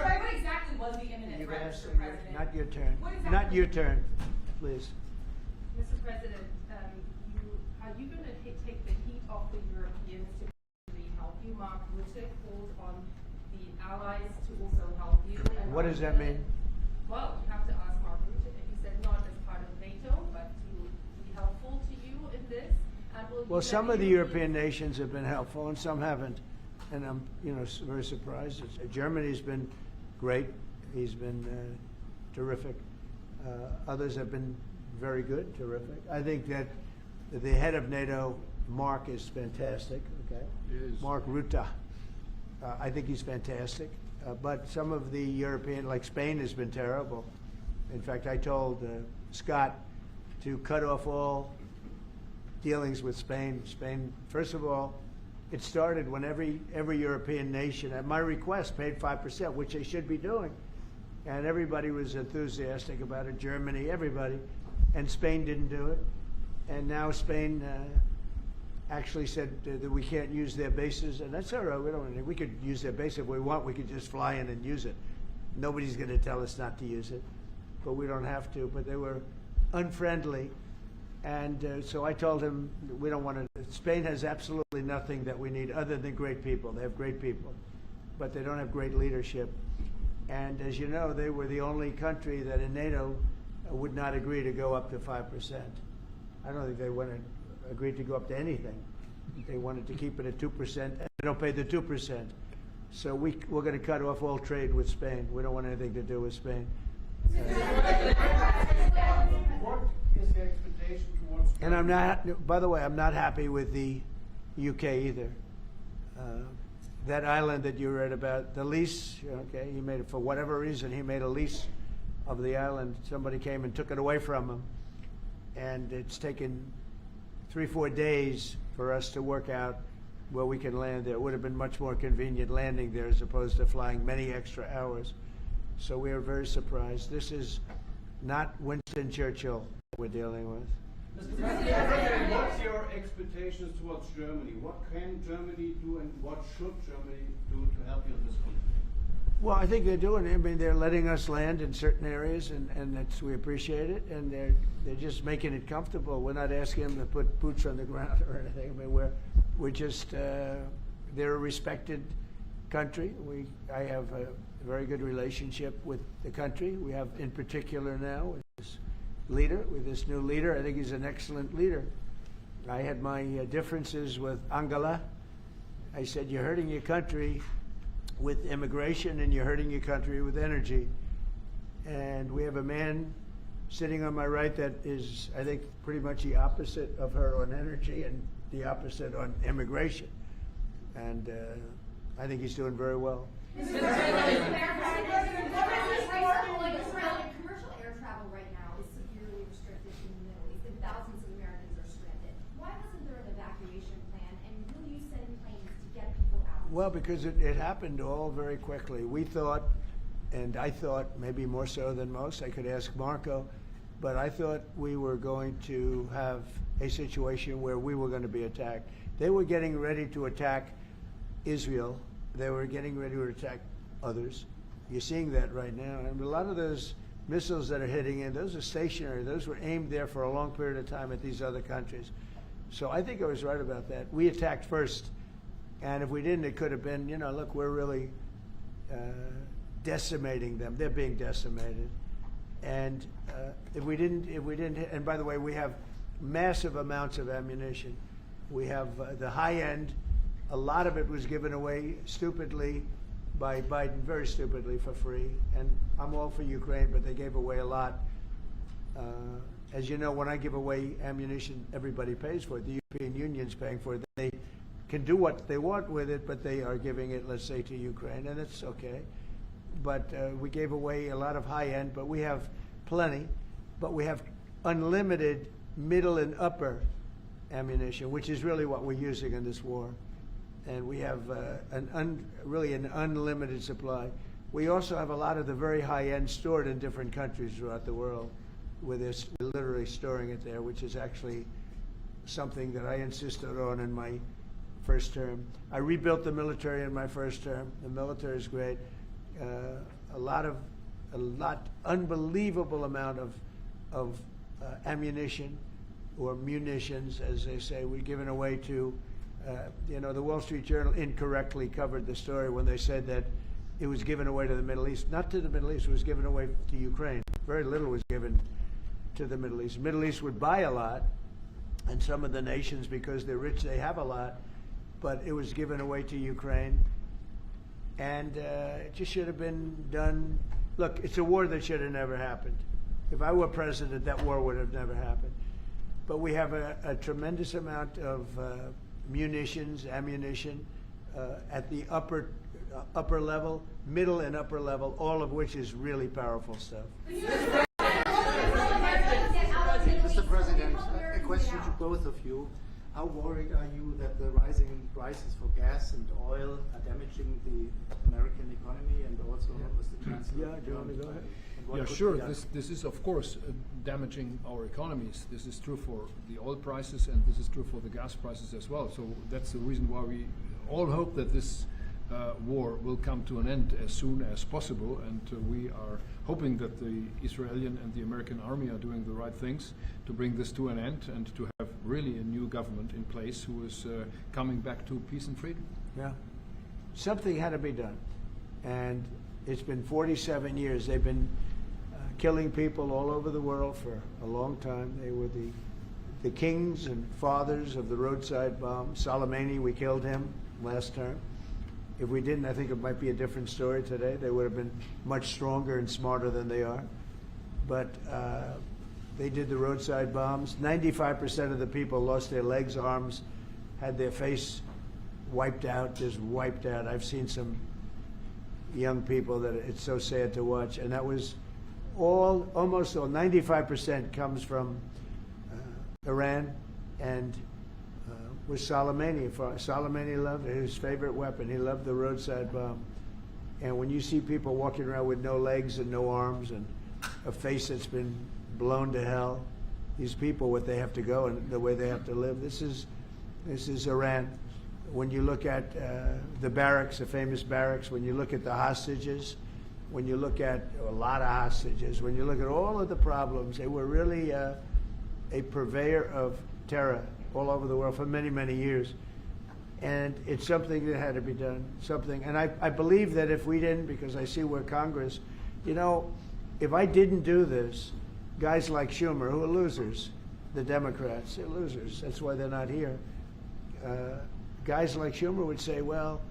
what exactly was the imminent threat, Mr. President? Not your turn. What exactly? Not your turn, please. Mr. President, are you going to take the heat off the Europeans to really help you? Mark Rutte called on the allies to also help you. And What does that mean? Well, you have to ask Mark Rutte. He said not as part of NATO, but to be helpful to you in this. Well, some of the European nations have been helpful, and some haven't, and I'm, you know, very surprised. Germany's been great; he's been terrific. Others have been very good, terrific. I think that the head of NATO, Mark, is fantastic. Okay, Mark Rutte. I think he's fantastic. But some of the European, like Spain, has been terrible. In fact, I told Scott to cut off all dealings with Spain. Spain, first of all, it started when every European nation, at my request, paid 5%, which they should be doing. And everybody was enthusiastic about it, Germany, everybody. And Spain didn't do it. And now Spain actually said that we can't use their bases, and that's all right. We could use their base if we want. We could just fly in and use it. Nobody's going to tell us not to use it, but we don't have to. But they were unfriendly. And so I told him we don't want to. Spain has absolutely nothing that we need other than great people. They have great people, but they don't have great leadership. And as you know, they were the only country that in NATO would not agree to go up to 5%. I don't think they agreed to go up to anything. They wanted to keep it at 2%, and they don't pay the 2%. So we're going to cut off all trade with Spain. We don't want anything to do with Spain. What is the expectation towards? And I'm not, by the way, I'm not happy with the UK either. That island that you read about, the lease, okay, he made it, for whatever reason, he made a lease of the island. Somebody came and took it away from him. And it's taken 3-4 days for us to work out where we can land there. It would have been much more convenient landing there as opposed to flying many extra hours. So we are very surprised. This is not Winston Churchill we're dealing with. Mr. President, what's your expectations towards Germany? What can Germany do and what should Germany do to help you in this conflict? Well, I think they're doing it. I mean, they're letting us land in certain areas, and that's, we appreciate it. And they're just making it comfortable. We're not asking them to put boots on the ground or anything. I mean, we're just they're a respected country. I have a very good relationship with the country. We have, in particular, now with this leader, with this new leader. I think he's an excellent leader. I had my differences with Angela. I said, "You're hurting your country." with immigration and you're hurting your country with energy. And we have a man sitting on my right that is, I think, pretty much the opposite of her on energy and the opposite on immigration. And I think he's doing very well. Commercial air travel right now is severely restricted in the Middle East, and thousands of Americans are stranded. Why wasn't there an evacuation plan, and will you send planes to get people out? Well, because it happened all very quickly. We thought, and I thought maybe more so than most, I could ask Marco, but I thought we were going to have a situation where we were going to be attacked. They were getting ready to attack Israel. They were getting ready to attack others. You're seeing that right now. And a lot of those missiles that are hitting in, those are stationary. Those were aimed there for a long period of time at these other countries. So I think I was right about that. We attacked first. And if we didn't, it could have been, look, we're really decimating them. They're being decimated. And if we didn't, and by the way, we have massive amounts of ammunition. We have the high end. A lot of it was given away stupidly by Biden, very stupidly, for free. And I'm all for Ukraine, but they gave away a lot. As you know, when I give away ammunition, everybody pays for it. The European Union's paying for it. They can do what they want with it, but they are giving it, let's say, to Ukraine, and it's okay. But we gave away a lot of high end, but we have plenty. But we have unlimited middle and upper ammunition, which is really what we're using in this war. And we have really an unlimited supply. We also have a lot of the very high end stored in different countries throughout the world, with this literally storing it there, which is actually something that I insisted on in my first term. I rebuilt the military in my first term. The military is great. Unbelievable amount of ammunition, or munitions, as they say, we're given away to. The Wall Street Journal incorrectly covered the story when they said that it was given away to the Middle East. Not to the Middle East, it was given away to Ukraine. Very little was given to the Middle East. The Middle East would buy a lot, and some of the nations, because they're rich, they have a lot, but it was given away to Ukraine. And it just should have been done. Look, it's a war that should have never happened. If I were president, that war would have never happened. But we have a tremendous amount of munitions, ammunition at the upper level, middle and upper level, all of which is really powerful stuff. Mr. President, a question to both of you. How worried are you that the rising prices for gas and oil are damaging the American economy, and also was the Chancellor? Yeah, do you want to go ahead? Yeah, sure. This is, of course, damaging our economies. This is true for the oil prices, and this is true for the gas prices as well. So that's the reason why we all hope that this war will come to an end as soon as possible. And we are hoping that the Israeli and the American army are doing the right things to bring this to an end and to have really a new government in place who is coming back to peace and freedom. Yeah. Something had to be done. And it's been 47 years. They've been killing people all over the world for a long time. They were the kings and fathers of the roadside bomb. Soleimani, we killed him last term. If we didn't, I think it might be a different story today. They would have been much stronger and smarter than they are. But they did the roadside bombs. 95% of the people lost their legs, arms, had their face wiped out, just wiped out. I've seen some young people that it's so sad to watch. And that was almost all, 95% comes from Iran, and was Soleimani. Soleimani loved his favorite weapon. He loved the roadside bomb. And when you see people walking around with no legs and no arms and a face that's been blown to hell, these people, what they have to go and the way they have to live, this is Iran. When you look at the barracks, the famous barracks, when you look at the hostages, when you look at a lot of hostages, when you look at all of the problems, they were really a purveyor of terror all over the world for many, many years. And it's something that had to be done, something. And I believe that if we didn't, because I see where Congress, if I didn't do this, guys like Schumer, who are losers, the Democrats, they're losers. That's why they're not here. Guys like Schumer would say, well,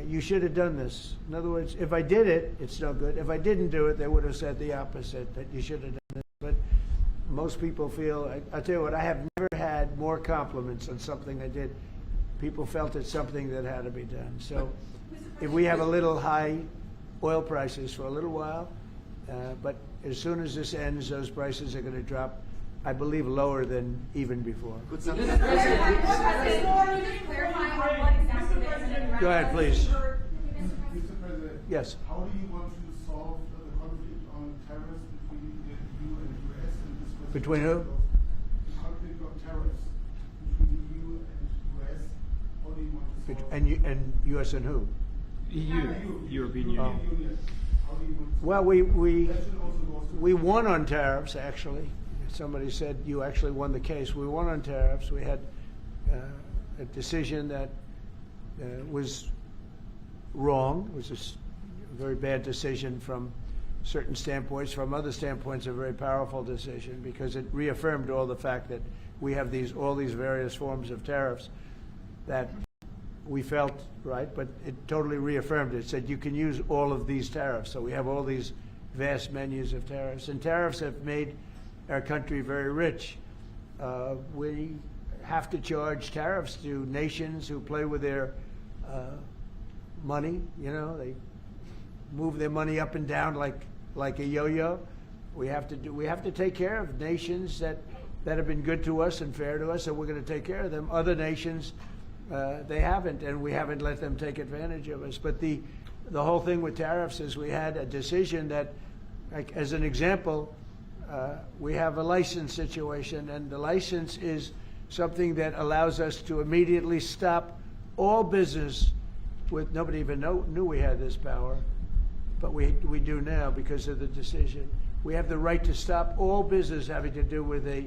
you should have done this. In other words, if I did it, it's no good. If I didn't do it, they would have said the opposite, that you should have done this. But most people feel, I tell you what, I have never had more compliments on something I did. People felt it's something that had to be done. So if we have a little high oil prices for a little while, but as soon as this ends, those prices are going to drop, I believe, lower than even before. Go ahead, please. Mr. President. Yes. How do you want to solve the conflict on tariffs between the EU and the US? And this was Between who? The conflict on tariffs between the EU and US. How do you want to solve And U.S. and who? EU, European Union. How do you want to Well, we won on tariffs, actually. Somebody said you actually won the case. We won on tariffs. We had a decision that was wrong. It was a very bad decision from certain standpoints. From other standpoints, a very powerful decision because it reaffirmed all the fact that we have all these various forms of tariffs that we felt right, but it totally reaffirmed it. It said you can use all of these tariffs. So we have all these vast menus of tariffs. And tariffs have made our country very rich. We have to charge tariffs to nations who play with their money. You know, they move their money up and down like a yo-yo. We have to take care of nations that have been good to us and fair to us, and we're going to take care of them. Other nations, they haven't, and we haven't let them take advantage of us. But the whole thing with tariffs is we had a decision that, like, as an example, we have a license situation, and the license is something that allows us to immediately stop all business with, nobody even knew we had this power, but we do now because of the decision. We have the right to stop all business having to do with a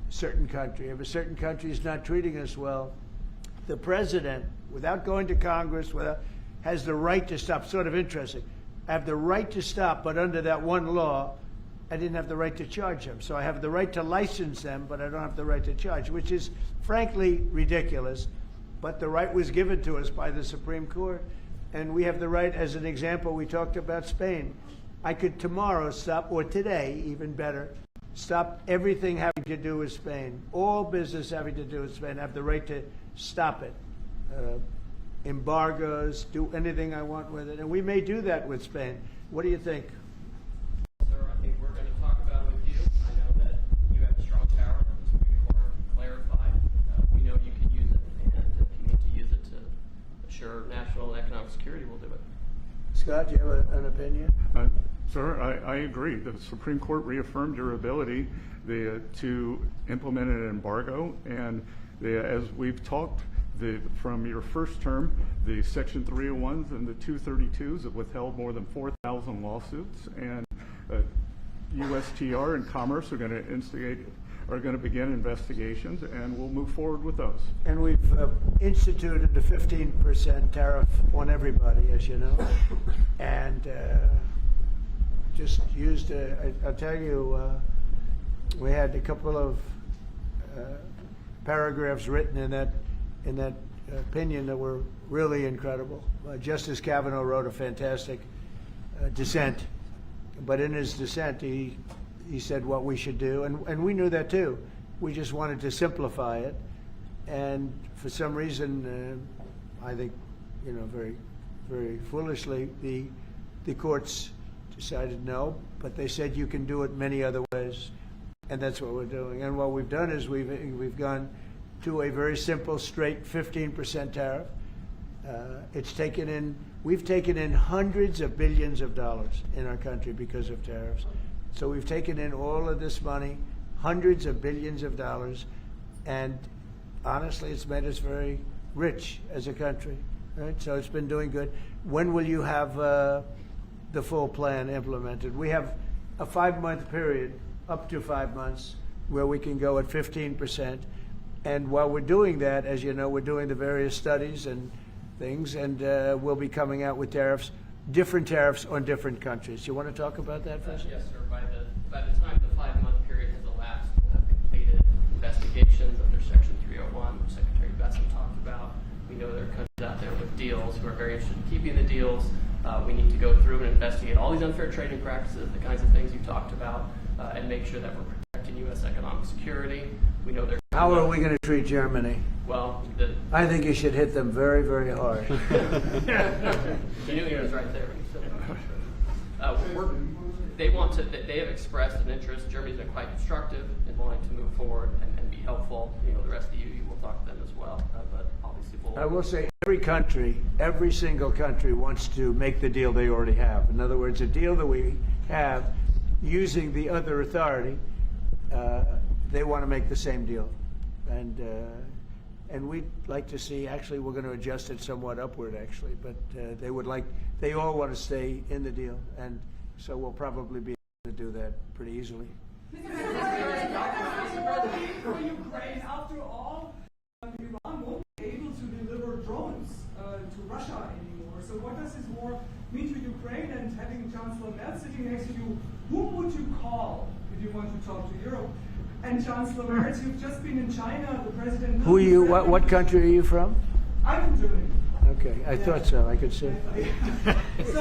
certain country. If a certain country is not treating us well, the president, without going to Congress, has the right to stop. Sort of interesting. I have the right to stop, but under that one law, I didn't have the right to charge them. So I have the right to license them, but I don't have the right to charge, which is frankly ridiculous. But the right was given to us by the Supreme Court. And we have the right, as an example, we talked about Spain. I could tomorrow stop, or today, even better, stop everything having to do with Spain. All business having to do with Spain. I have the right to stop it. Embargoes, do anything I want with it. And we may do that with Spain. What do you think? Sir, I think we're going to talk about it with you. I know that you have a strong power that the Supreme Court clarified. We know you can use it, and if you need to use it to assure national and economic security, we'll do it. Scott, do you have an opinion? Sir, I agree. The Supreme Court reaffirmed your ability to implement an embargo, and as we've talked, from your first term, the Section 301s and the 232s have withheld more than 4,000 lawsuits, and USTR and Commerce are going to begin investigations, and we'll move forward with those. And we've instituted a 15% tariff on everybody, as you know, and just used. I'll tell you, we had a couple of paragraphs written in that opinion that were really incredible. Justice Kavanaugh wrote a fantastic dissent, but in his dissent, he said what we should do, and we knew that too. We just wanted to simplify it, and for some reason, I think, very, very foolishly, the courts decided no, but they said you can do it many other ways, and that's what we're doing. And what we've done is we've gone to a very simple, straight 15% tariff. We've taken in hundreds of billions of dollars in our country because of tariffs. So we've taken in all of this money, hundreds of billions of dollars, and honestly, it's made us very rich as a country. Right? So it's been doing good. When will you have the full plan implemented? We have a 5-month period, up to 5 months, where we can go at 15%. And while we're doing that, as you know, we're doing the various studies and things, and we'll be coming out with tariffs, different tariffs on different countries. You want to talk about that first? Yes, sir. By the time the 5-month period has elapsed, completed investigations under Section 301, which Secretary Besson talked about, we know there are countries out there with deals who are We need to go through and investigate all these unfair trading practices, the kinds of things you talked about, and make sure that we're protecting U.S. economic security. We know there's... How are we going to treat Germany? Well, I think you should hit them very, very hard. you knew he was right there when you said it. They have expressed an interest. Germany's been quite constructive in wanting to move forward and be helpful. You know, the rest of you will talk to them as well. But obviously, I will say every country, every single country wants to make the deal they already have. In other words, a deal that we have using the other authority, they want to make the same deal. And we'd like to see, actually, we're going to adjust it somewhat upward, actually, but they all want to stay in the deal. And so we'll probably be able to do that pretty easily. For Ukraine, after all, Iran won't be able to deliver drones to Russia anymore. So what does this war mean to Ukraine? And having Chancellor Merz sitting next to you, whom would you call if you want to talk to Europe? And Chancellor Merz, you've just been in China, the president... Who are you, what country are you from? I'm from Germany. Okay, I thought so, I could see. So,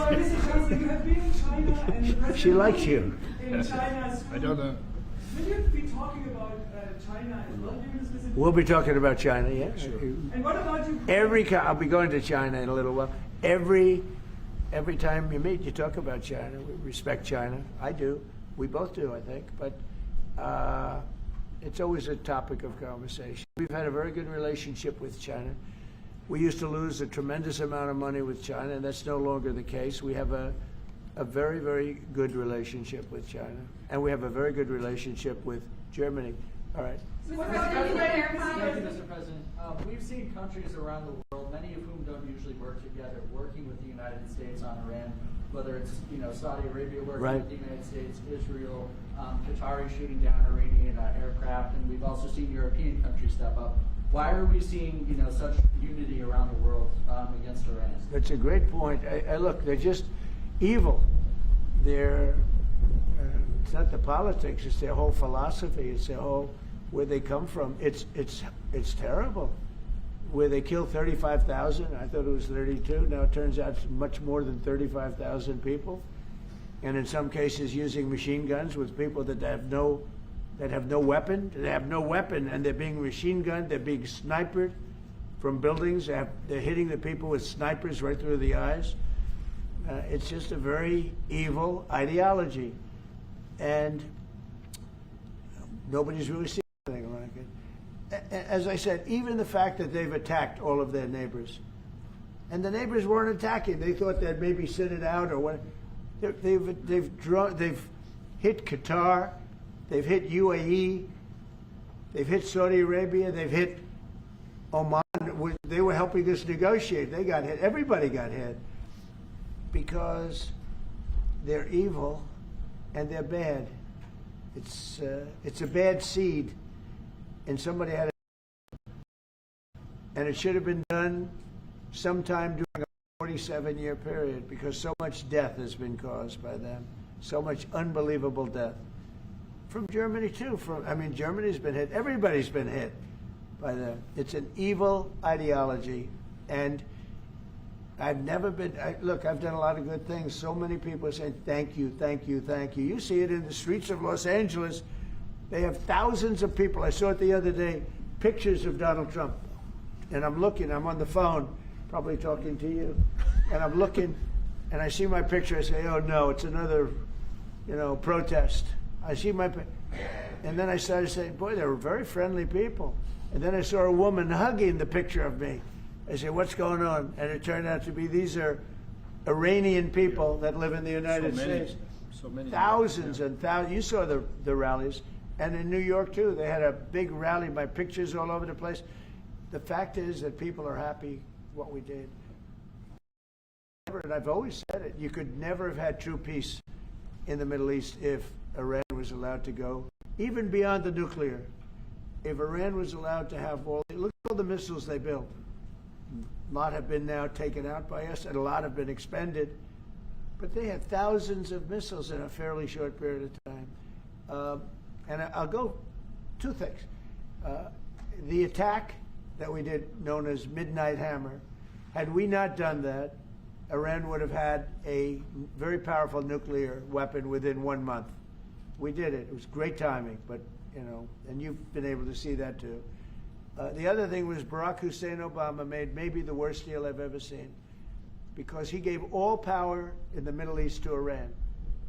Mr. Chancellor, you have been in China and the president... She likes you. In China. I don't know. Will you be talking about China as well during this visit? We'll be talking about China, yeah. Sure. And what about Ukraine? I'll be going to China in a little while. Every time you meet, you talk about China. We respect China. I do. We both do, I think. But it's always a topic of conversation. We've had a very good relationship with China. We used to lose a tremendous amount of money with China, and that's no longer the case. We have a very, very good relationship with China, and we have a very good relationship with Germany. All right. Thank you, Mr. President. We've seen countries around the world, many of whom don't usually work together, working with the United States on Iran, whether it's Saudi Arabia working with the United States, Israel, Qatari shooting down Iranian aircraft, and we've also seen European countries step up. Why are we seeing such unity around the world against Iran? That's a great point. Look, they're just evil. They're it's not the politics; it's their whole philosophy. It's their whole where they come from. It's terrible. Where they killed 35,000, I thought it was 32. Now it turns out it's much more than 35,000 people, and in some cases using machine guns with people that have no weapon. They have no weapon, and they're being machine gunned. They're being sniped from buildings. They're hitting the people with snipers right through the eyes. It's just a very evil ideology, and nobody's really seen anything like it. As I said, even the fact that they've attacked all of their neighbors, and the neighbors weren't attacking. They thought they'd maybe sit it out or what. They've hit Qatar. They've hit UAE, they've hit Saudi Arabia, they've hit Oman. They were helping us negotiate. They got hit. Everybody got hit because they're evil and they're bad. It's a bad seed, and somebody had it. And it should have been done sometime during a 47-year period because so much death has been caused by them, so much unbelievable death. From Germany, too. Germany's been hit. Everybody's been hit by them. It's an evil ideology. And I've never been, look, I've done a lot of good things. So many people are saying, thank you, thank you, thank you. You see it in the streets of Los Angeles. They have thousands of people. I saw it the other day, pictures of Donald Trump. And I'm looking, I'm on the phone, probably talking to you. And I'm looking, and I see my picture. I say, oh, no, it's another, protest. I see and then I started saying, boy, they were very friendly people. And then I saw a woman hugging the picture of me. I said, what's going on? And it turned out to be these are Iranian people that live in the United States. So many. Thousands and thousands. You saw the rallies. And in New York, too, they had a big rally. My pictures all over the place. The fact is that people are happy what we did. And I've always said it, you could never have had true peace in the Middle East if Iran was allowed to go, even beyond the nuclear. If Iran was allowed to have look at all the missiles they built. A lot have been now taken out by us, and a lot have been expended. But they had thousands of missiles in a fairly short period of time. And I'll go two things. The attack that we did, known as Midnight Hammer, had we not done that, Iran would have had a very powerful nuclear weapon within 1 month. We did it. It was great timing, but, you know, and you've been able to see that too. The other thing was Barack Hussein Obama made maybe the worst deal I've ever seen, because he gave all power in the Middle East to Iran.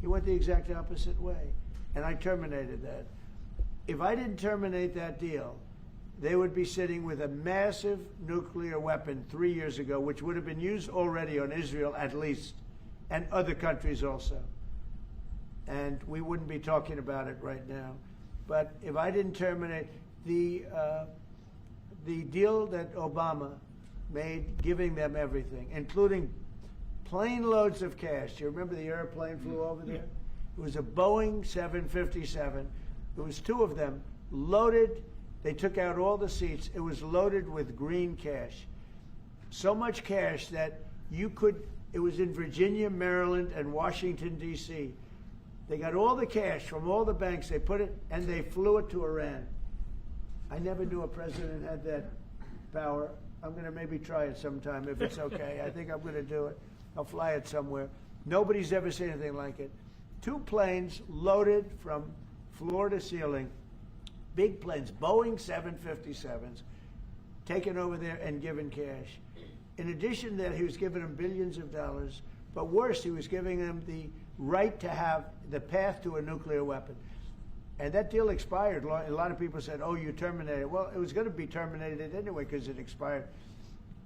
He went the exact opposite way, and I terminated that. If I didn't terminate that deal, they would be sitting with a massive nuclear weapon 3 years ago, which would have been used already on Israel at least, and other countries also. And we wouldn't be talking about it right now. But if I didn't terminate the deal that Obama made, giving them everything, including plane loads of cash. Do you remember the airplane flew over there? It was a Boeing 757. There was 2 of them, loaded. They took out all the seats. It was loaded with green cash. So much cash that you could, it was in Virginia, Maryland, and Washington, D.C. They got all the cash from all the banks. They put it, and they flew it to Iran. I never knew a president had that power. I'm going to maybe try it sometime if it's okay. I think I'm going to do it. I'll fly it somewhere. Nobody's ever seen anything like it. 2 planes loaded from floor to ceiling, big planes, Boeing 757s, taken over there and given cash. In addition to that, he was giving them billions of dollars. But worse, he was giving them the right to have the path to a nuclear weapon. And that deal expired. A lot of people said, oh, you terminated it. Well, it was going to be terminated anyway because it expired.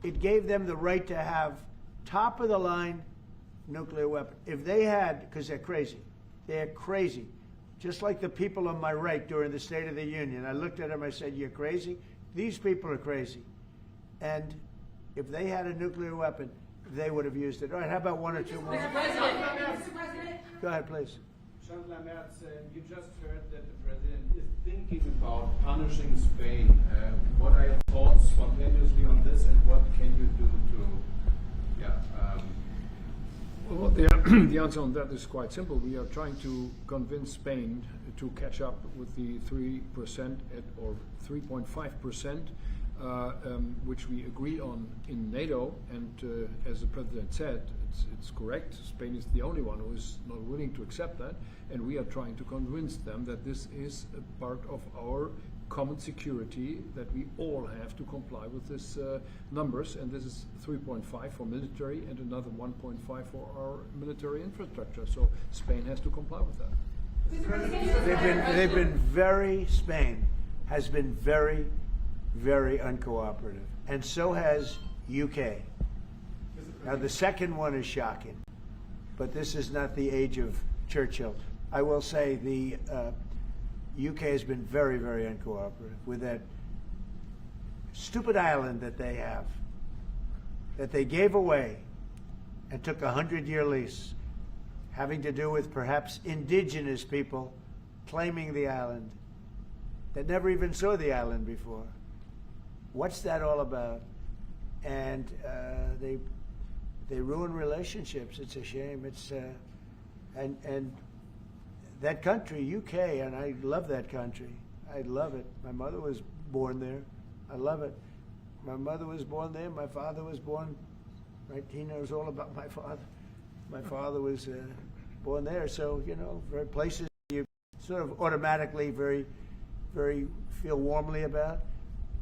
It gave them the right to have top-of-the-line nuclear weapon. If they had, because they're crazy, just like the people on my right during the State of the Union. I looked at them, I said, you're crazy? These people are crazy. And if they had a nuclear weapon, they would have used it. All right, how about 1 or 2 more? Mr. President. Go ahead, please. Chancellor Merz, you just heard that the president is thinking about punishing Spain. What are your thoughts spontaneously on this, and what can you do to, Well, the answer on that is quite simple. We are trying to convince Spain to catch up with the 3% or 3.5%, which we agreed on in NATO. And as the president said, it's correct. Spain is the only one who is not willing to accept that. And we are trying to convince them that this is a part of our common security, that we all have to comply with these numbers, and this is 3.5 for military and another 1.5 for our military infrastructure. So Spain has to comply with that. Spain has been very, very uncooperative, and so has UK. Now the second one is shocking, but this is not the age of Churchill. I will say the UK has been very, very uncooperative with that stupid island that they have, that they gave away and took a 100-year lease, having to do with perhaps indigenous people claiming the island that never even saw the island before. What's that all about? And they ruin relationships. It's a shame. It's and that country, UK, and I love that country. I love it. My mother was born there. I love it. My mother was born there. My father was born, right? He knows all about my father. My father was born there. So, you know, very places you sort of automatically very feel warmly about.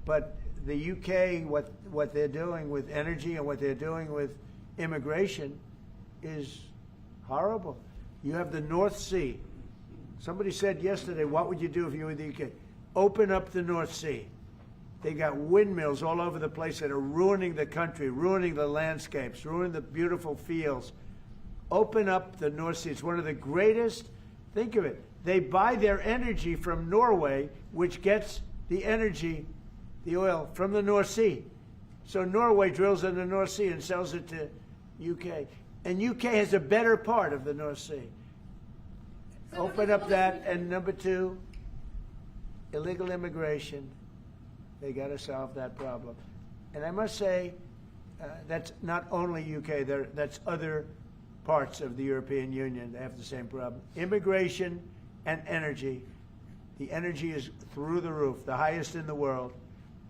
But the UK, what they're doing with energy and what they're doing with immigration is horrible. You have the North Sea. Somebody said yesterday, what would you do if you were the UK? Open up the North Sea. They got windmills all over the place that are ruining the country, ruining the landscapes, ruining the beautiful fields. Open up the North Sea. It's one of the greatest, think of it, they buy their energy from Norway, which gets the energy, the oil, from the North Sea. So Norway drills in the North Sea and sells it to UK. And UK has a better part of the North Sea. Open up that. And number 2, illegal immigration. They got to solve that problem. And I must say, that's not only UK. That's other parts of the European Union. They have the same problem. Immigration and energy. The energy is through the roof, the highest in the world.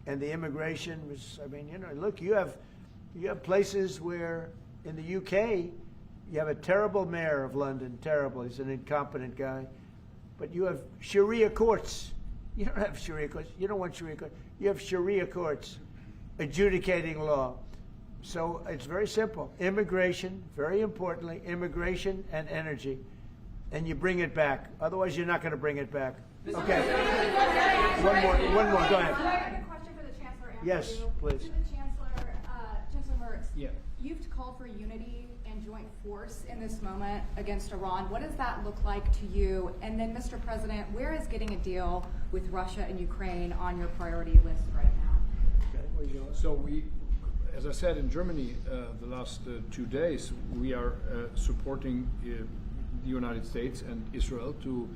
And the immigration was, I mean, you know, look, you have places where In the UK, you have a terrible mayor of London, terrible. He's an incompetent guy. But you have Sharia courts. You don't have Sharia courts. You don't want Sharia courts. You have Sharia courts adjudicating law. So it's very simple. Immigration, very importantly, immigration and energy. And you bring it back. Otherwise, you're not going to bring it back. Okay. One more. Go ahead. I have a question for the Chancellor. Andrew. Yes, please. To the Chancellor, Chancellor Mertz. Yeah. You've called for unity and joint force in this moment against Iran. What does that look like to you? And then, Mr. President, where is getting a deal with Russia and Ukraine on your priority list right now? Okay, where you going? So we, as I said, in Germany the last 2 days, we are supporting the United States and Israel to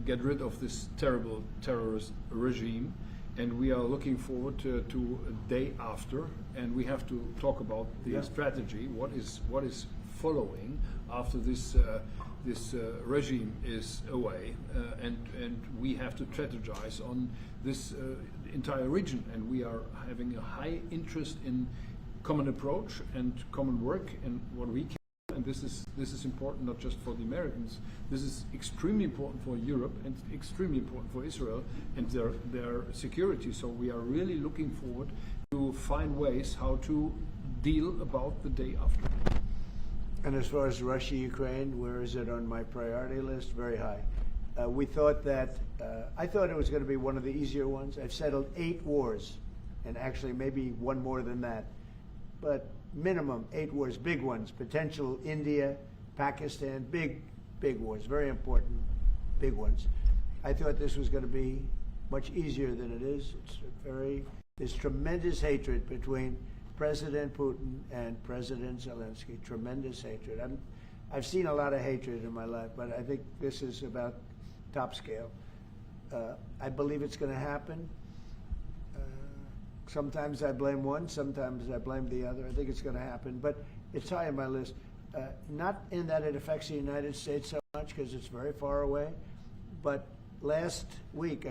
get rid of this terrible terrorist regime. And we are looking forward to a day after, and we have to talk about the strategy. What is following after this regime is away, and we have to strategize on this entire region. And we are having a high interest in common approach and common work and what we can. And this is important not just for the Americans. This is extremely important for Europe and extremely important for Israel and their security. So we are really looking forward to find ways how to deal about the day after. And as far as Russia, Ukraine, where is it on my priority list? Very high. We thought that, I thought it was going to be one of the easier ones. I've settled 8 wars, and actually maybe one more than that. But minimum 8 wars, big ones, potential India, Pakistan, big wars, very important, big ones. I thought this was going to be much easier than it is. There's tremendous hatred between President Putin and President Zelensky, tremendous hatred. I've seen a lot of hatred in my life, but I think this is about top scale. I believe it's going to happen. Sometimes I blame one, sometimes I blame the other. I think it's going to happen, but it's high on my list. Not in that it affects the United States so much, because it's very far away, but last week,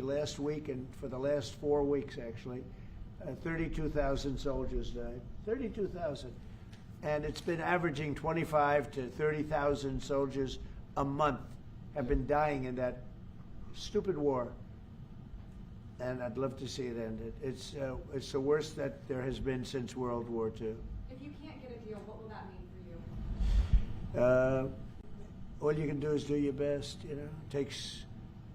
last week and for the last 4 weeks actually, 32,000 soldiers died. 32,000. And it's been averaging 25 to 30,000 soldiers a month have been dying in that stupid war. And I'd love to see it ended. It's the worst that there has been since World War II. If you can't get a deal, what will that mean for you? All you can do is do your best. You know, it takes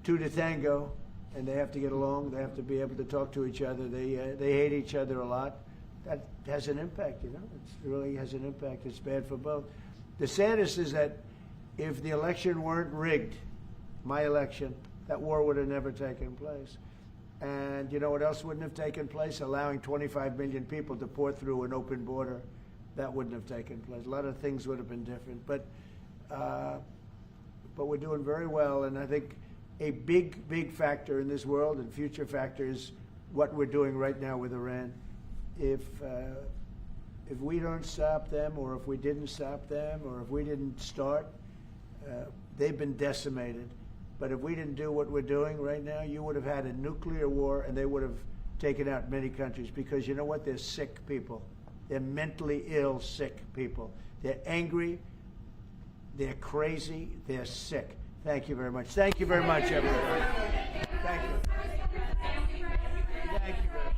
2 to tango, and they have to get along. They have to be able to talk to each other. They hate each other a lot. That has an impact. You know, it really has an impact. It's bad for both. The saddest is that if the election weren't rigged, my election, that war would have never taken place. And you know what else wouldn't have taken place? Allowing 25 million people to pour through an open border, that wouldn't have taken place. A lot of things would have been different. But we're doing very well, and I think a big factor in this world and future factor is what we're doing right now with Iran. If we don't stop them, or if we didn't stop them, or if we didn't start, they've been decimated. But if we didn't do what we're doing right now, you would have had a nuclear war, and they would have taken out many countries, because you know what? They're sick people. They're mentally ill, sick people. They're angry. They're crazy. They're sick. Thank you very much. Thank you very much, everyone. Thank you. Thank you very much.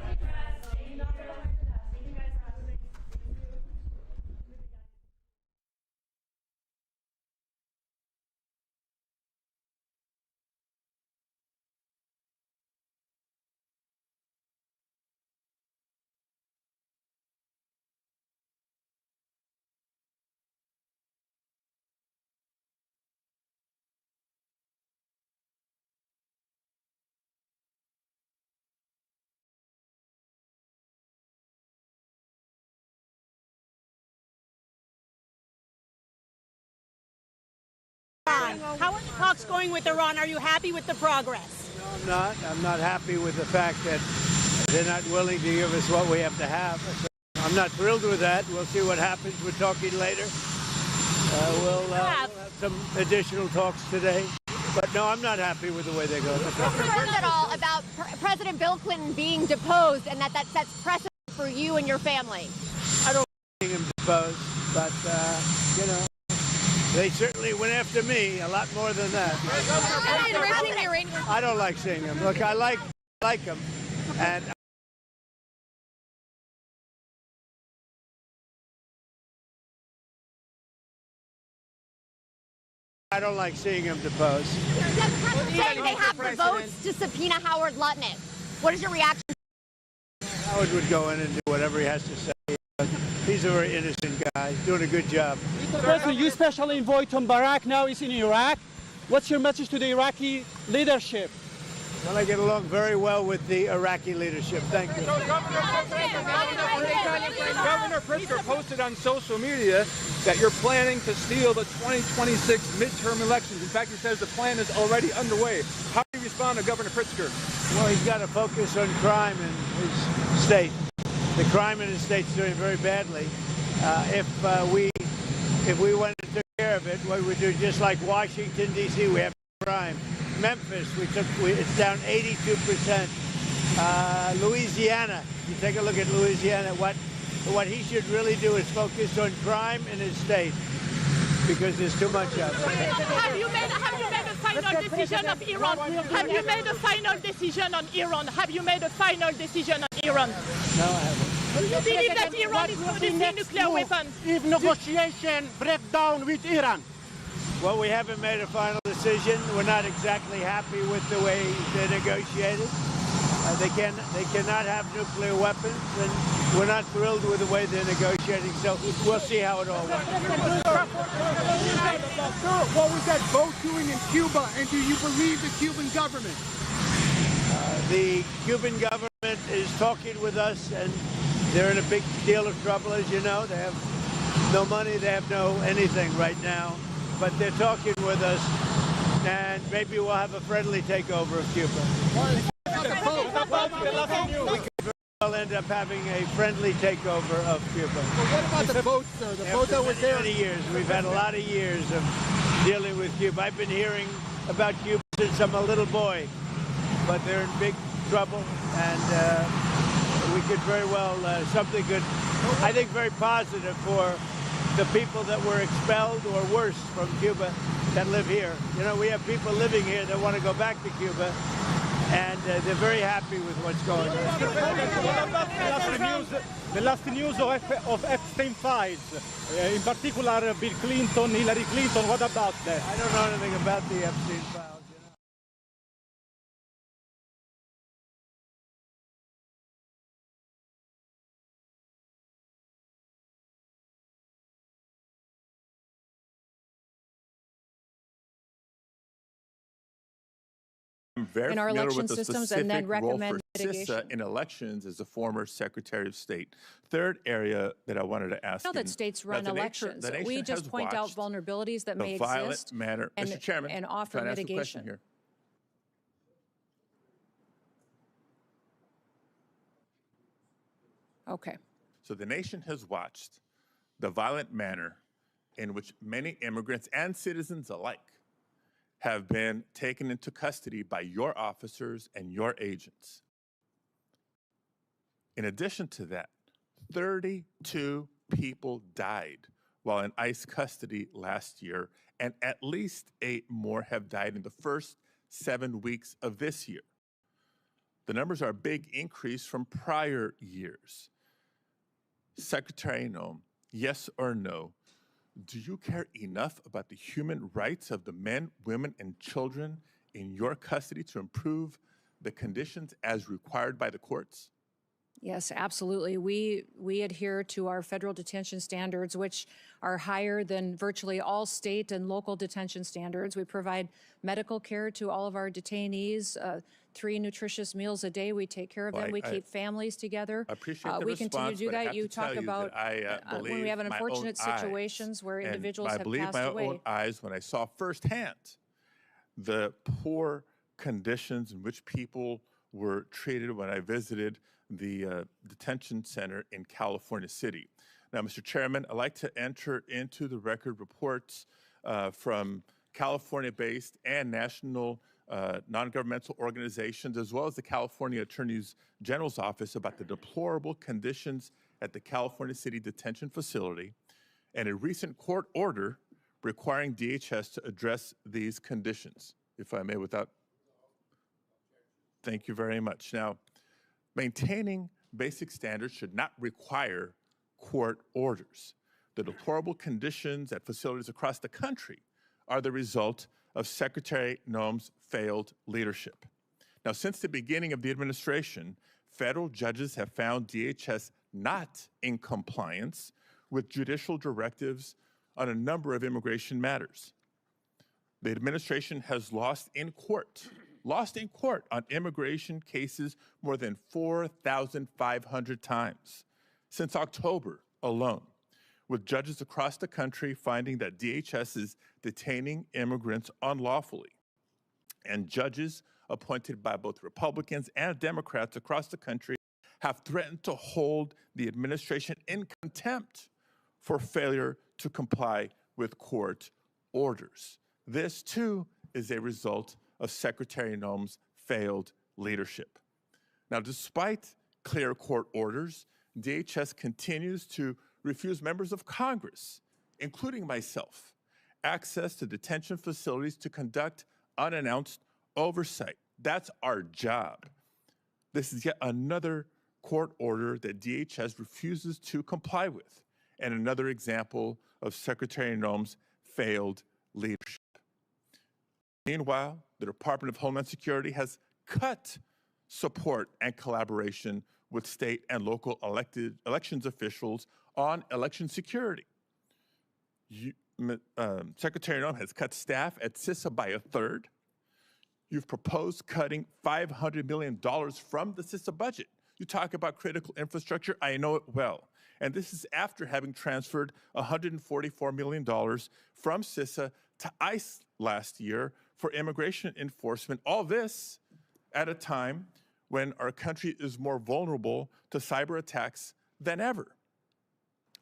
How are the talks going with Iran? Are you happy with the progress? No, I'm not. I'm not happy with the fact that they're not willing to give us what we have to have. So I'm not thrilled with that. We'll see what happens. We're talking later. We'll have some additional talks today. But no, I'm not happy with the way they go. Concerned at all about President Bill Clinton being deposed, and that sets precedent for you and your family? I don't think him But you know, they certainly went after me a lot more than that. I don't like seeing them. Look, I like them, and I don't like seeing him deposed. Saying they have the votes to subpoena Howard Lutnick. What is your reaction? Howard would go in and do whatever he has to say. He's a very innocent guy, doing a good job. Mr. President, you especially envoy Tom Barak now is in Iraq. What's your message to the Iraqi leadership? Well, I get along very well with the Iraqi leadership. Thank you. Governor Pritzker posted on social media that you're planning to steal the 2026 midterm elections. In fact, he says the plan is already underway. How do you respond to Governor Pritzker? Well, he's got to focus on crime in his state. The crime in his state's doing very badly. If we went and took care of it, what we do, just like Washington, D.C., we have crime. Memphis, it's down 82%. Louisiana, you take a look at Louisiana, what he should really do is focus on crime in his state, because there's too much of it. Have you made a final decision of Iran? Have you made a final decision on Iran? Have you made a final decision on Iran? No, I haven't. Do you believe that Iran is producing nuclear weapons? If negotiation break down with Iran? Well, we haven't made a final decision. We're not exactly happy with the way they negotiated. They cannot have nuclear weapons, and we're not thrilled with the way they're negotiating. So we'll see how it all works. What was that vote doing in Cuba, and do you believe the Cuban government? The Cuban government is talking with us, and they're in a big deal of trouble, as you know. They have no money, they have no anything right now. But they're talking with us, and maybe we'll have a friendly takeover of Cuba. We could very well end up having a friendly takeover of Cuba. What about the vote, sir? The vote that was there? Many years. We've had a lot of years of dealing with Cuba. I've been hearing about Cuba since I'm a little boy, but they're in big trouble, and we could very well, something good, I think very positive for the people that were expelled or worse from Cuba that live here. You know, we have people living here that want to go back to Cuba, and they're very happy with what's going on. What about the last news of Epstein files? In particular, Bill Clinton, Hillary Clinton, what about that? I don't know anything about the Epstein files. I'm very in our familiar election with the systems and then specific role recommend for mitigation. CISA in elections as a former Secretary of State. Third area that I wanted to ask I know you. that states run the elections. nation We just has point out watched vulnerabilities that the may violent exist manner. and, Mr. Chairman, and offer can I ask a question mitigation. here? Okay. So the nation has watched the violent manner in which many immigrants and citizens alike have been taken into custody by your officers and your agents. In addition to that, 32 people died while in ICE custody last year, and at least 8 more have died in the first 7 weeks of this year. The numbers are a big increase from prior years. Secretary Noem, yes or no, do you care enough about the human rights of the men, women, and children in your custody to improve the conditions as required by the courts? Yes, absolutely. We adhere to our federal detention standards, which are higher than virtually all state and local detention standards. We provide medical care to all of our detainees, 3 nutritious meals a day. We take care of them. We keep families together. I appreciate the we continue to response, do but I that. have You to tell talk you about that I when we have believe my unfortunate own situations eyes. where And individuals I have believe passed my away. own eyes when I saw firsthand the poor conditions in which people were treated when I visited the detention center in California City. Now, Mr. Chairman, I'd like to enter into the record reports from California-based and national non-governmental organizations, as well as the California Attorney General's Office, about the deplorable conditions at the California City Detention Facility and a recent court order requiring DHS to address these conditions. If I may, without... Thank you very much. Now, maintaining basic standards should not require court orders. The deplorable conditions at facilities across the country are the result of Secretary Noem's failed leadership. Now, since the beginning of the administration, federal judges have found DHS not in compliance with judicial directives on a number of immigration matters. The administration has lost in court on immigration cases more than 4,500 times since October alone, with judges across the country finding that DHS is detaining immigrants unlawfully. And judges appointed by both Republicans and Democrats across the country have threatened to hold the administration in contempt for failure to comply with court orders. This, too, is a result of Secretary Noem's failed leadership. Now, despite clear court orders, DHS continues to refuse members of Congress, including myself, access to detention facilities to conduct unannounced oversight. That's our job. This is yet another court order that DHS refuses to comply with, and another example of Secretary Noem's failed leadership. Meanwhile, the Department of Homeland Security has cut support and collaboration with state and local elections officials on election security. Secretary Noem has cut staff at CISA by a third. You've proposed cutting $500 million from the CISA budget. You talk about critical infrastructure, I know it well. And this is after having transferred $144 million from CISA to ICE last year for immigration enforcement. All this at a time when our country is more vulnerable to cyber attacks than ever.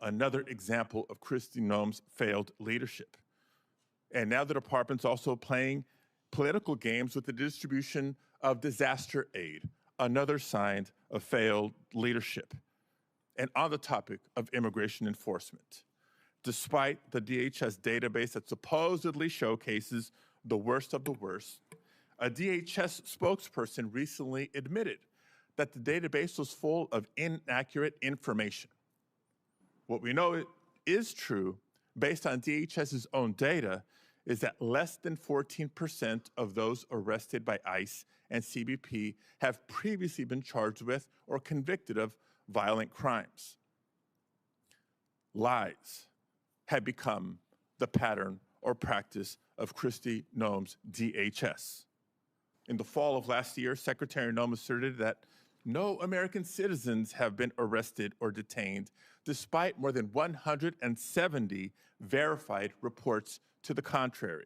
Another example of Kristi Noem's failed leadership. And now the department's also playing political games with the distribution of disaster aid, another sign of failed leadership. And on the topic of immigration enforcement, despite the DHS database that supposedly showcases the worst of the worst, a DHS spokesperson recently admitted that the database was full of inaccurate information. What we know is true, based on DHS's own data, is that less than 14% of those arrested by ICE and CBP have previously been charged with or convicted of violent crimes. Lies have become the pattern or practice of Kristi Noem's DHS. In the fall of last year, Secretary Noem asserted that no American citizens have been arrested or detained, despite more than 170 verified reports to the contrary.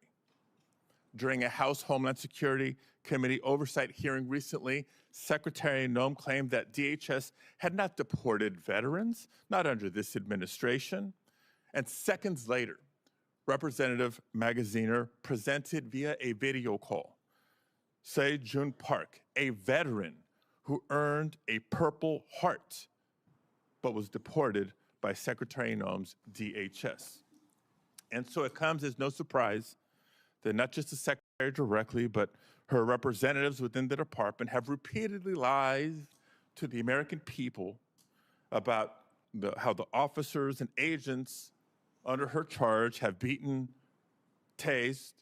During a House Homeland Security Committee oversight hearing recently, Secretary Noem claimed that DHS had not deported veterans, not under this administration. And seconds later, Representative Magaziner presented via a video call Se-Jun Park, a veteran who earned a Purple Heart, but was deported by Secretary Noem's DHS. And so it comes as no surprise that not just the Secretary directly, but her representatives within the department have repeatedly lied to the American people about how the officers and agents under her charge have beaten, tased,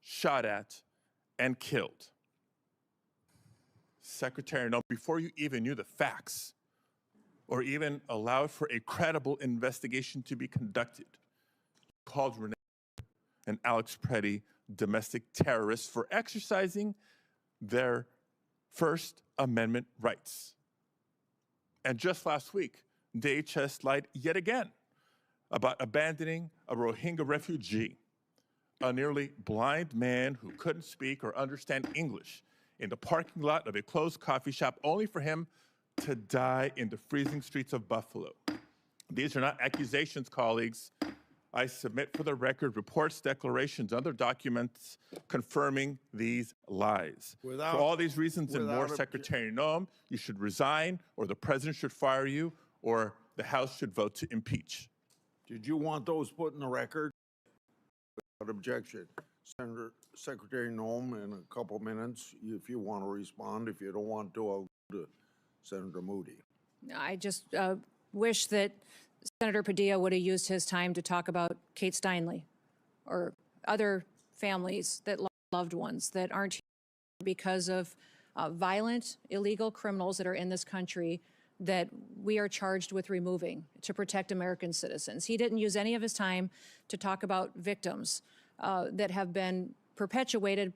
shot at, and killed. Secretary Noem, before you even knew the facts or even allowed for a credible investigation to be conducted, called Renee and Alex Preddy domestic terrorists for exercising their First Amendment rights. And just last week, DHS lied yet again about abandoning a Rohingya refugee, a nearly blind man who couldn't speak or understand English, in the parking lot of a closed coffee shop, only for him to die in the freezing streets of Buffalo. These are not accusations, colleagues. I submit for the record reports, declarations, other documents confirming these lies. For all these reasons and more, Secretary Noem, you should resign, or the president should fire you, or the House should vote to impeach. Did you want those put in the record? Without objection. Secretary Noem, in a couple minutes, if you want to respond. If you don't want to, I'll go to Senator Moody. I just wish that Senator Padilla would have used his time to talk about Kate Steinle or other families that lost loved ones that aren't here because of violent, illegal criminals that are in this country that we are charged with removing to protect American citizens. He didn't use any of his time to talk about victims that have been perpetuated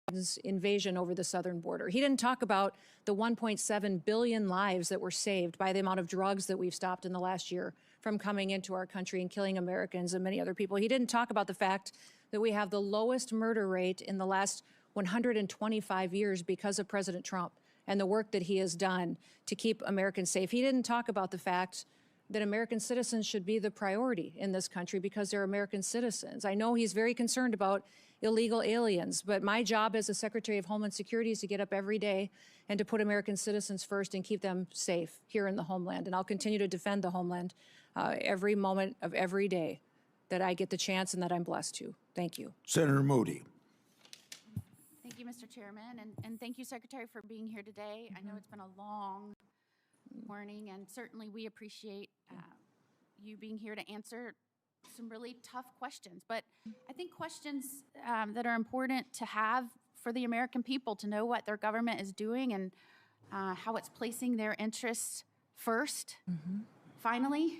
by Biden's invasion over the southern border. He didn't talk about the 1.7 billion lives that were saved by the amount of drugs that we've stopped in the last year from coming into our country and killing Americans and many other people. He didn't talk about the fact that we have the lowest murder rate in the last 125 years because of President Trump and the work that he has done to keep Americans safe. He didn't talk about the fact that American citizens should be the priority in this country because they're American citizens. I know he's very concerned about illegal aliens, but my job as a Secretary of Homeland Security is to get up every day and to put American citizens first and keep them safe here in the homeland. And I'll continue to defend the homeland every moment of every day that I get the chance and that I'm blessed to. Thank you. Senator Moody. Thank you, Mr. Chairman, and thank you, Secretary, for being here today. I know it's been a long morning, and certainly we appreciate you being here to answer some really tough questions. But I think questions that are important to have for the American people to know what their government is doing and how it's placing their interests first, finally,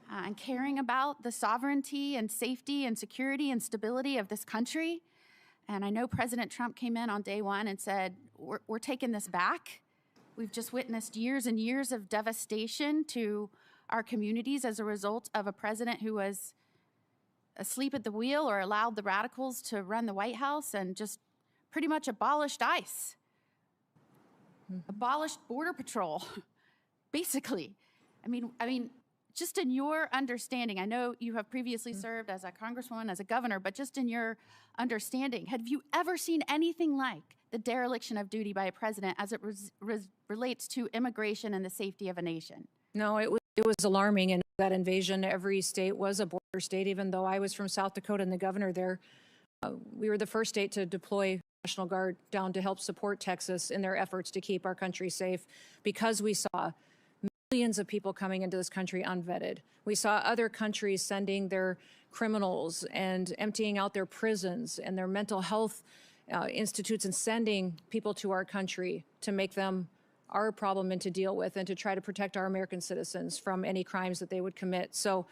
and caring about the sovereignty and safety and security and stability of this country. And I know President Trump came in on day one and said, we're taking this back. We've just witnessed years and years of devastation to our communities as a result of a president who was asleep at the wheel or allowed the radicals to run the White House and just pretty much abolished ICE, abolished Border Patrol, basically. I mean, just in your understanding, I know you have previously served as a congresswoman, as a governor, but just in your understanding, have you ever seen anything like the dereliction of duty by a president as it relates to immigration and the safety of a nation? No, it was alarming, and that invasion, every state was a border state, even though I was from South Dakota and the governor there. We were the first state to deploy National Guard down to help support Texas in their efforts to keep our country safe because we saw millions of people coming into this country unvetted. We saw other countries sending their criminals and emptying out their prisons and their mental health institutes and sending people to our country to make them our problem and to deal with and to try to protect our American citizens from any crimes that they would commit. So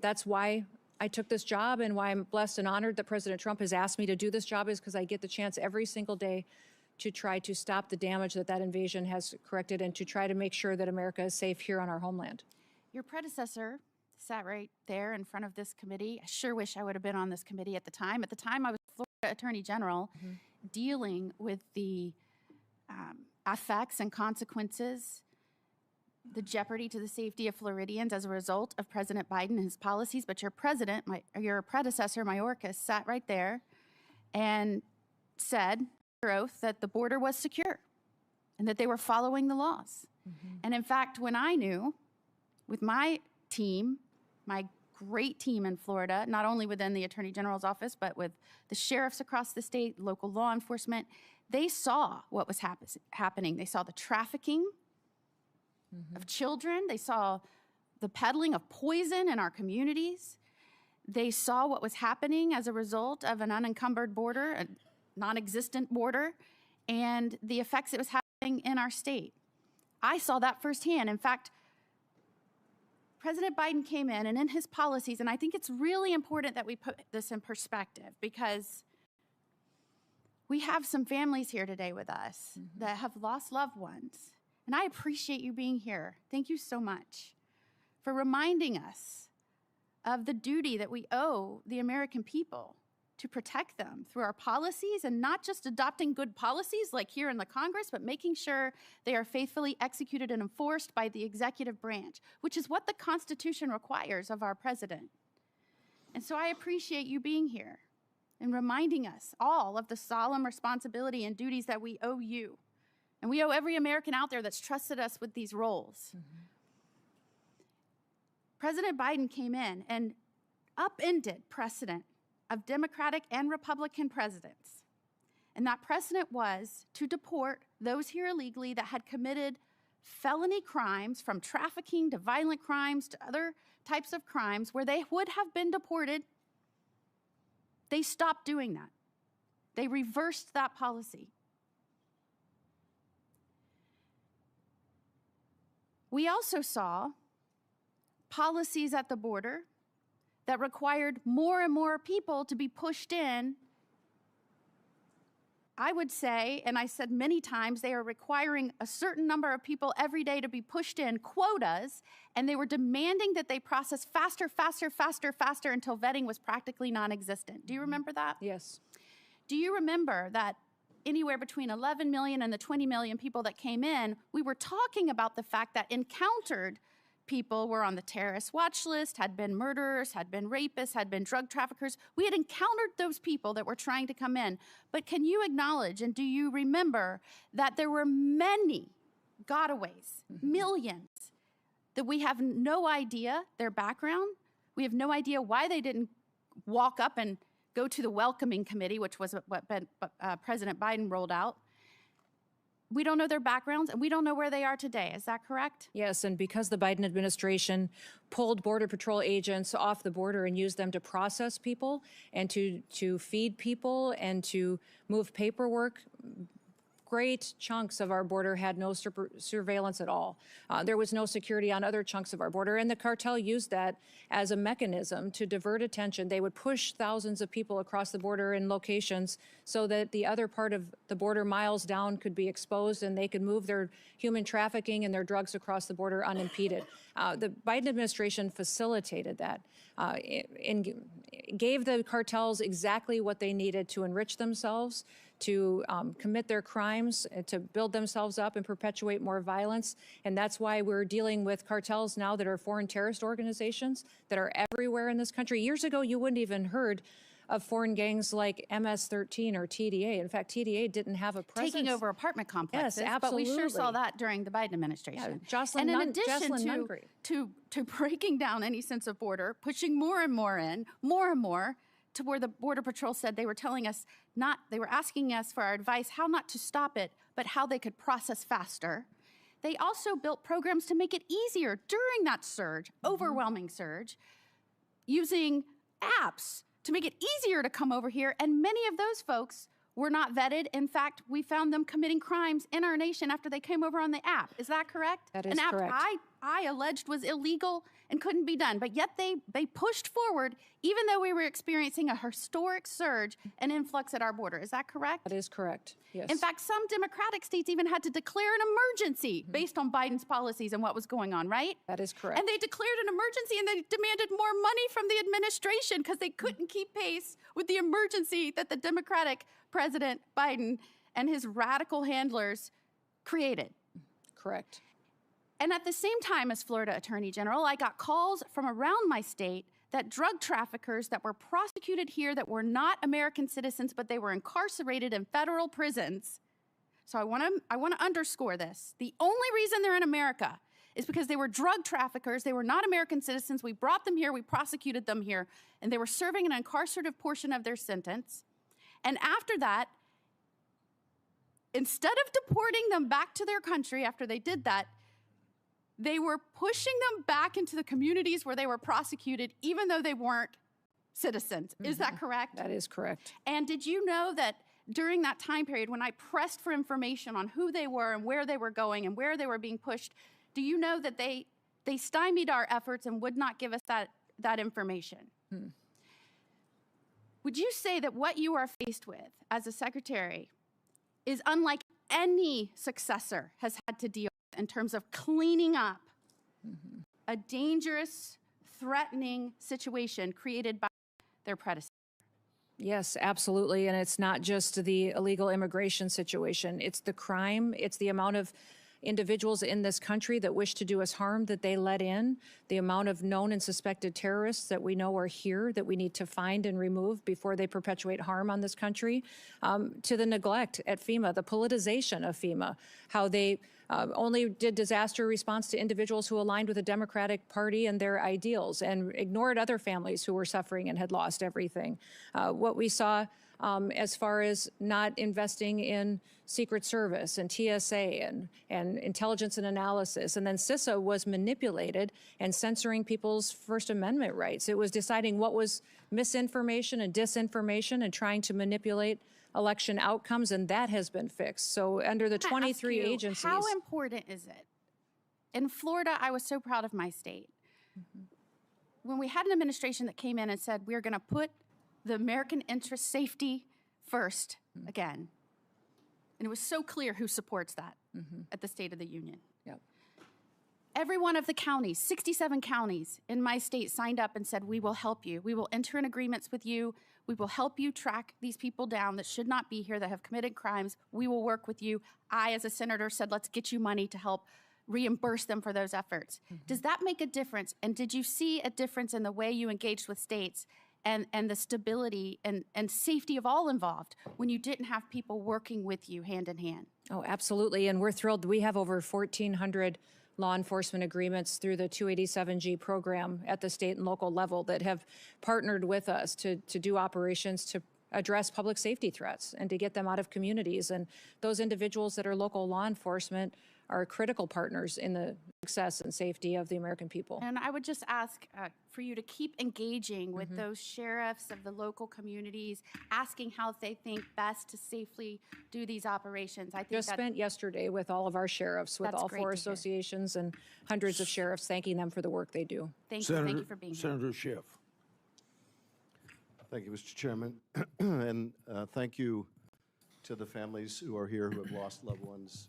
that's why I took this job and why I'm blessed and honored that President Trump has asked me to do this job, is because I get the chance every single day to try to stop the damage that invasion has corrected and to try to make sure that America is safe here on our homeland. Your predecessor sat right there in front of this committee. I sure wish I would have been on this committee at the time. At the time, I was Florida Attorney General dealing with the effects and consequences, the jeopardy to the safety of Floridians as a result of President Biden and his policies. But your predecessor, Mayorkas, sat right there and said under oath that the border was secure and that they were following the laws. And in fact, when I knew with my team, my great team in Florida, not only within the Attorney General's office, but with the sheriffs across the state, local law enforcement, they saw what was happening. They saw the trafficking of children. They saw the peddling of poison in our communities. They saw what was happening as a result of an unencumbered border, a non-existent border, and the effects it was having in our state. I saw that firsthand. In fact, President Biden came in, and in his policies, and I think it's really important that we put this in perspective, because we have some families here today with us that have lost loved ones. And I appreciate you being here. Thank you so much for reminding us of the duty that we owe the American people to protect them through our policies, and not just adopting good policies like here in the Congress, but making sure they are faithfully executed and enforced by the executive branch, which is what the Constitution requires of our president. And so I appreciate you being here and reminding us all of the solemn responsibility and duties that we owe you. And we owe every American out there that's trusted us with these roles. President Biden came in and upended precedent of Democratic and Republican presidents. And that precedent was to deport those here illegally that had committed felony crimes, from trafficking to violent crimes to other types of crimes where they would have been deported. They stopped doing that. They reversed that policy. We also saw policies at the border that required more and more people to be pushed in. I would say, and I said many times, they are requiring a certain number of people every day to be pushed in, quotas, and they were demanding that they process faster, faster, faster, faster until vetting was practically non-existent. Do you remember that? Yes. Do you remember that anywhere between 11 million and the 20 million people that came in, we were talking about the fact that encountered people were on the terrorist watch list, had been murderers, had been rapists, had been drug traffickers. We had encountered those people that were trying to come in. But can you acknowledge, and do you remember, that there were many gotaways, millions, that we have no idea their background? We have no idea why they didn't walk up and go to the welcoming committee, which was what President Biden rolled out. We don't know their backgrounds, and we don't know where they are today. Is that correct? Yes, and because the Biden administration pulled Border Patrol agents off the border and used them to process people and to feed people and to move paperwork, great chunks of our border had no surveillance at all. There was no security on other chunks of our border, and the cartel used that as a mechanism to divert attention. They would push thousands of people across the border in locations so that the other part of the border miles down could be exposed and they could move their human trafficking and their drugs across the border unimpeded. The Biden administration facilitated that and gave the cartels exactly what they needed to enrich themselves, to commit their crimes, to build themselves up and perpetuate more violence. And that's why we're dealing with cartels now that are foreign terrorist organizations that are everywhere in this country. Years ago, you wouldn't even heard of foreign gangs like MS-13 or TDA. In fact, TDA didn't have a presence. Taking over apartment complexes. Yes, absolutely. But we sure saw that during the Biden administration. Yeah, and in addition to breaking down any sense of border, pushing more and more in, more and more, to where the Border Patrol said they were telling us they were asking us for our advice how not to stop it, but how they could process faster. They also built programs to make it easier during that surge, overwhelming surge, using apps to make it easier to come over here. And many of those folks were not vetted. In fact, we found them committing crimes in our nation after they came over on the app. Is that correct? That is An app correct. I alleged was illegal and couldn't be done, but yet they pushed forward even though we were experiencing a historic surge and influx at our border. Is that correct? That is correct, yes. In fact, some Democratic states even had to declare an emergency based on Biden's policies and what was going on, right? That is correct. And they declared an emergency and they demanded more money from the administration because they couldn't keep pace with the emergency that the Democratic President Biden and his radical handlers created. Correct. And at the same time as Florida Attorney General, I got calls from around my state that drug traffickers that were prosecuted here that were not American citizens, but they were incarcerated in federal prisons. So I want to underscore this. The only reason they're in America is because they were drug traffickers. They were not American citizens. We brought them here. We prosecuted them here. And they were serving an incarcerative portion of their sentence. And after that, instead of deporting them back to their country after they did that, they were pushing them back into the communities where they were prosecuted, even though they weren't citizens. Is that correct? That is correct. And did you know that during that time period, when I pressed for information on who they were and where they were going and where they were being pushed, do you know that they stymied our efforts and would not give us that information? Would you say that what you are faced with as a secretary is unlike any successor has had to deal with in terms of cleaning up a dangerous, threatening situation created by their predecessor? Yes, absolutely. And it's not just the illegal immigration situation. It's the crime. It's the amount of individuals in this country that wish to do us harm that they let in, the amount of known and suspected terrorists that we know are here that we need to find and remove before they perpetuate harm on this country, to the neglect at FEMA, the politicization of FEMA, how they only did disaster response to individuals who aligned with the Democratic Party and their ideals and ignored other families who were suffering and had lost everything. What we saw as far as not investing in Secret Service and TSA and intelligence and analysis. And then CISA was manipulated and censoring people's First Amendment rights. It was deciding what was misinformation and disinformation and trying to manipulate election outcomes, and that has been fixed. So under the 23 agencies. How important is it? In Florida, I was so proud of my state. When we had an administration that came in and said, we're going to put the American interest safety first again. And it was so clear who supports that at the State of the Union. Yep. Every one of the counties, 67 counties in my state signed up and said, we will help you. We will enter in agreements with you. We will help you track these people down that should not be here, that have committed crimes. We will work with you. I, as a senator, said, let's get you money to help reimburse them for those efforts. Does that make a difference? And did you see a difference in the way you engaged with states and the stability and safety of all involved when you didn't have people working with you hand in hand? Oh, absolutely. And we're thrilled. We have over 1,400 law enforcement agreements through the 287G program at the state and local level that have partnered with us to do operations to address public safety threats and to get them out of communities. And those individuals that are local law enforcement are critical partners in the success and safety of the American people. And I would just ask for you to keep engaging with those sheriffs of the local communities, asking how they think best to safely do these operations. I think Just spent yesterday with all of our sheriffs, with That's all great four to hear. associations and hundreds of sheriffs, thanking them for the work they do. Thank you for being here. Senator Schiff. Thank you, Mr. Chairman. And thank you to the families who are here who have lost loved ones,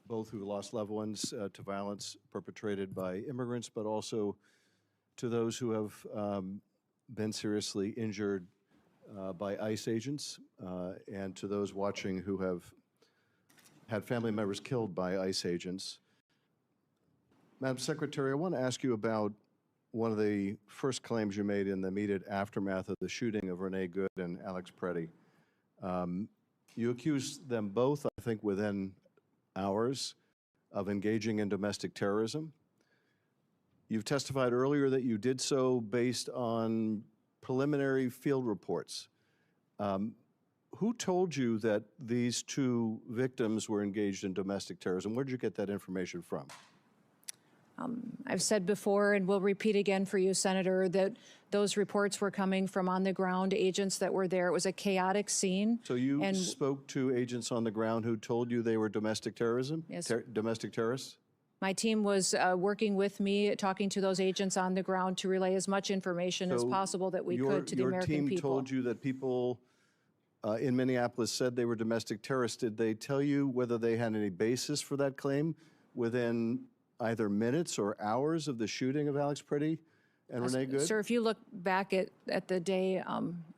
both who lost loved ones to violence perpetrated by immigrants, but also to those who have been seriously injured by ICE agents, and to those watching who have had family members killed by ICE agents. Madam Secretary, I want to ask you about one of the first claims you made in the immediate aftermath of the shooting of Renee Good and Alex Preddy. You accused them both, I think, within hours of engaging in domestic terrorism. You've testified earlier that you did so based on preliminary field reports. Who told you that these two victims were engaged in domestic terrorism? Where did you get that information from? I've said before, and will repeat again for you, Senator, that those reports were coming from on-the-ground agents that were there. It was a chaotic scene. So you spoke to agents on the ground who told you they were domestic terrorism? Yes. Domestic terrorists? My team was working with me, talking to those agents on the ground to relay as much information as possible that we could to the American people. Your team told you that people in Minneapolis said they were domestic terrorists. Did they tell you whether they had any basis for that claim within either minutes or hours of the shooting of Alex Preddy and Renee Good? Sir, if you look back at the day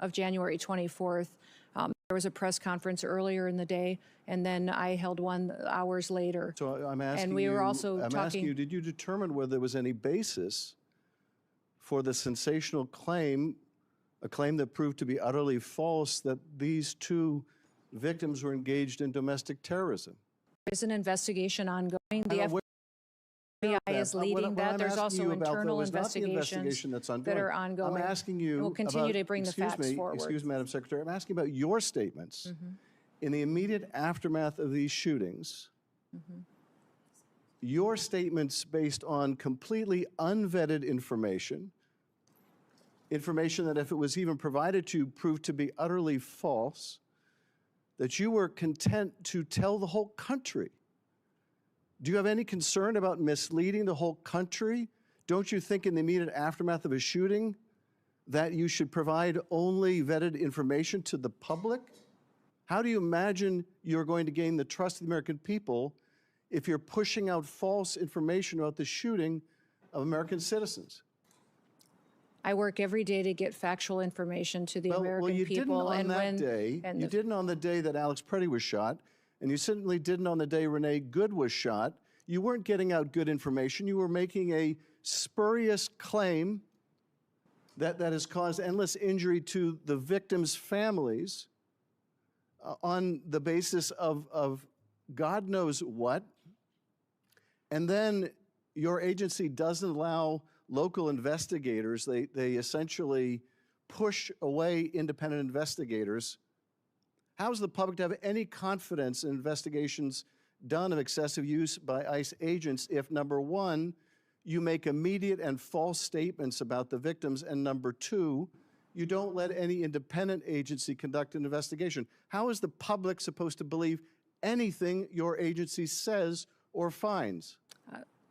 of January 24th, there was a press conference earlier in the day, and then I held one hours later. So I'm asking and we were also I'm asking you, did you determine whether there was any basis for the sensational claim, a claim that proved to be utterly false, that these two victims were engaged in domestic terrorism? There's an investigation ongoing. The FBI is leading that. There's also internal investigations that are ongoing. I'm asking you We'll continue to bring the facts forward. Excuse me, Madam Secretary. I'm asking about your statements. In the immediate aftermath of these shootings, your statements based on completely unvetted information that if it was even provided to you proved to be utterly false, that you were content to tell the whole country. Do you have any concern about misleading the whole country? Don't you think in the immediate aftermath of a shooting that you should provide only vetted information to the public? How do you imagine you're going to gain the trust of the American people if you're pushing out false information about the shooting of American citizens? I work every day to get factual information to the American people. You didn't on the day that Alex Preddy was shot, and you certainly didn't on the day Renee Good was shot. You weren't getting out good information. You were making a spurious claim that has caused endless injury to the victims' families on the basis of God knows what. And then your agency doesn't allow local investigators. They essentially push away independent investigators. How is the public to have any confidence in investigations done of excessive use by ICE agents if, number one, you make immediate and false statements about the victims, and number two, you don't let any independent agency conduct an investigation? How is the public supposed to believe anything your agency says or finds?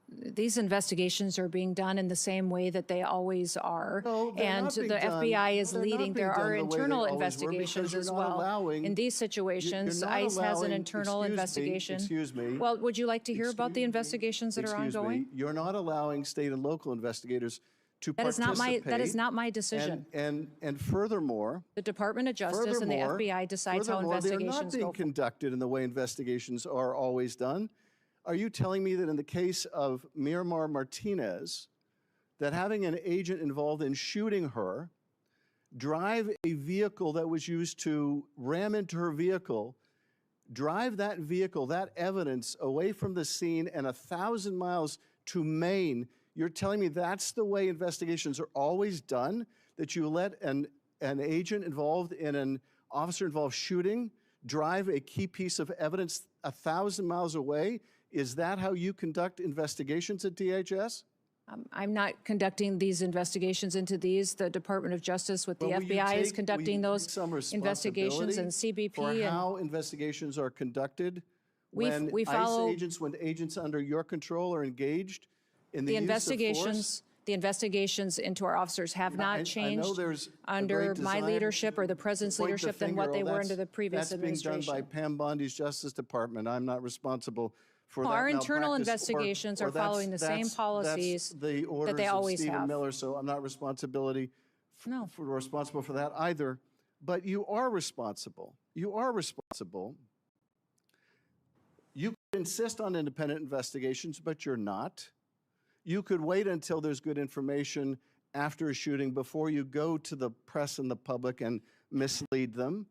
These investigations are being done in the same way that they always are, and the FBI is leading. There are internal investigations as well. In these situations, ICE has an internal investigation. Excuse me. Well, would you like to hear about the investigations that are ongoing? You're not allowing state and local investigators to That is participate. not my decision. And furthermore, The Department of Justice and the FBI decides how they're not investigations being go. conducted in the way investigations are always done. Are you telling me that in the case of Miramar Martinez, that having an agent involved in shooting her, drive a vehicle that was used to ram into her vehicle, drive that vehicle, that evidence away from the scene and 1,000 miles to Maine, you're telling me that's the way investigations are always done? That you let an agent involved in an officer-involved shooting drive a key piece of evidence 1,000 miles away? Is that how you conduct investigations at DHS? I'm not conducting these investigations into these. The Department of Justice with the FBI is conducting those investigations, and CBP. For how investigations are conducted when we follow when agents under your control are engaged in the use of investigations. force? The investigations into our officers have not I changed know there's a under great my desire leadership or the president's to point the leadership than finger. what they Oh, were that's- under the previous administration. That's being done by Pam Bondi's Justice Department. I'm not responsible for No, that our internal malpractice, investigations are that's- following the same that's policies the orders that they of always Stephen have. Miller, so I'm not responsible for that either. But you are responsible. You are responsible. You could insist on independent investigations, but you're not. You could wait until there's good information after a shooting before you go to the press and the public and mislead them.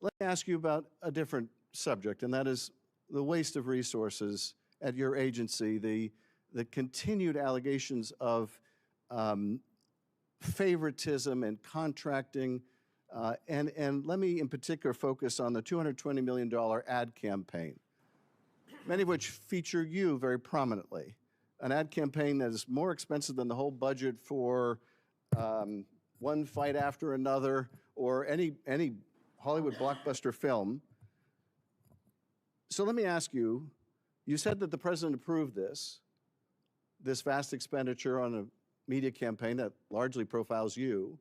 Let me ask you about a different subject, and that is the waste of resources at your agency, the continued allegations of favoritism and contracting, and let me in particular focus on the $220 million ad campaign, many of which feature you very prominently. An ad campaign that is more expensive than the whole budget for One Fight After Another or any Hollywood blockbuster film. So let me ask you, you said that the president approved this vast expenditure on a media campaign that largely profiles you.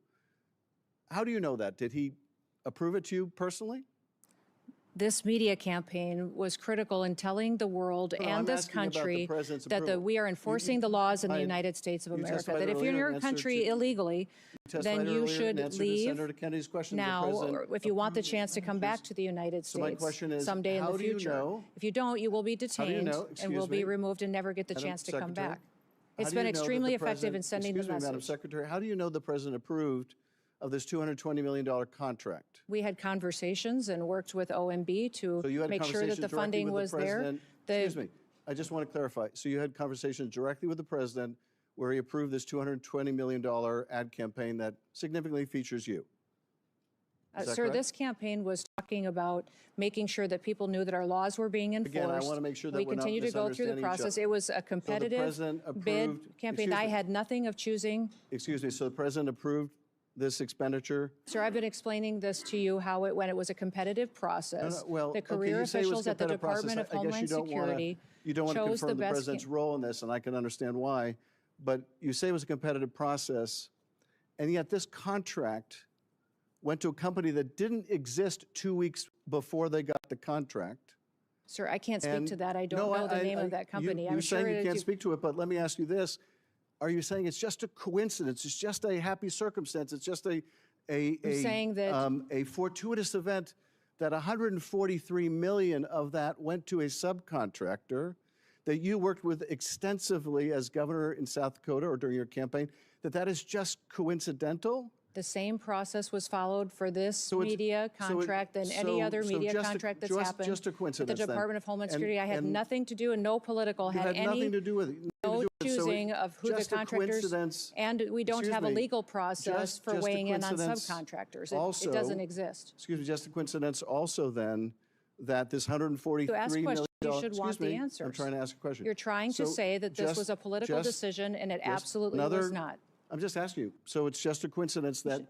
How do you know that? Did he approve it to you personally? This media campaign was critical in telling the world No, and I'm this asking about the country president's that approval. we are enforcing the laws in the I- United States of you America. testified That if you're in earlier in your answer country to- illegally, testified then you earlier in should answer to leave Senator Kennedy's question, the now, president or if you want the chance to come back to the United So my States question is, someday in how the do you future. know- If you don't, you will be How do you detained know- and will excuse be me? removed and never get the Madam chance to come Secretary, back. how It's do you been know that extremely the effective in president- sending the excuse me, Madam message. Secretary, how do you know the president approved of this $220 million contract? We had conversations and worked with OMB to So you had make sure that conversations the directly funding with was the there. president. Excuse me, I just want to clarify. So you had conversations directly with the president where he approved this $220 million ad campaign that significantly features you. Is that Sir, correct? this campaign was talking about making sure that people knew that our laws were being enforced. Again, I want to make sure that We we're not continue to go through the misunderstanding each process. other. It was a competitive president bid approved- campaign. excuse I me. had nothing of choosing. Excuse me, so the president approved this expenditure? Sir, I've been explaining this to you how it went. It was a competitive process. Well, The okay, career you say it was officials at the competitive process. Department of I guess Homeland Security you don't want to chose confirm the the best. president's role in this, and I can understand why. But you say it was a competitive process, and yet this contract went to a company that didn't exist 2 weeks before they got the contract. Sir, I can't speak And- to that. I don't No, know the name of that company. You're I'm saying sure you it- can't speak to it, but let me ask you this. Are you saying it's just a coincidence? It's just a happy circumstance? It's just I'm saying that- a fortuitous event that 143 million of that went to a subcontractor that you worked with extensively as governor in South Dakota or during your campaign, that is just coincidental? The same process was followed for this media contract than any other media contract that's happened. Just a coincidence. At the Department of Homeland Security, I had and nothing to do and no political had any nothing to do with it. no choosing of who the contractors, and we don't have a legal process for weighing in on subcontractors. It doesn't exist. Excuse me, just a coincidence also then that this $143 To ask million. questions, you should want the answers. I'm trying to ask a question. You're trying to say that this was a political decision, and it absolutely was not. I'm just asking you. So it's just a coincidence that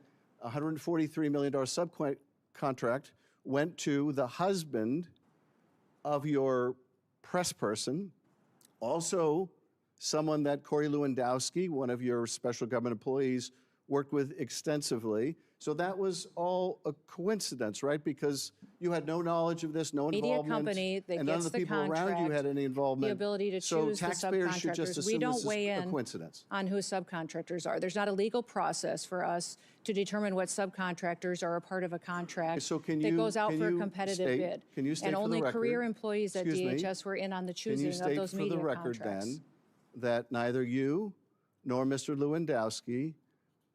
a $143 million subcontract went to the husband of your press person, also someone that Corey Lewandowski, one of your special government employees, worked with extensively. So that was all a coincidence, right? Because you had no knowledge of this, no involvement. Media company that and none gets of the the people around you contract, had any involvement. the ability to so choose the taxpayers should just subcontractors. assume We don't this weigh is in a coincidence. on who subcontractors are. There's not a legal process for us to determine what subcontractors are a part of a contract So can that you- goes out can for a you competitive state- bid. can you state and for the only record- career employees at excuse me, DHS were in on the Can choosing you of state those for media the record contracts. then that neither you nor Mr. Lewandowski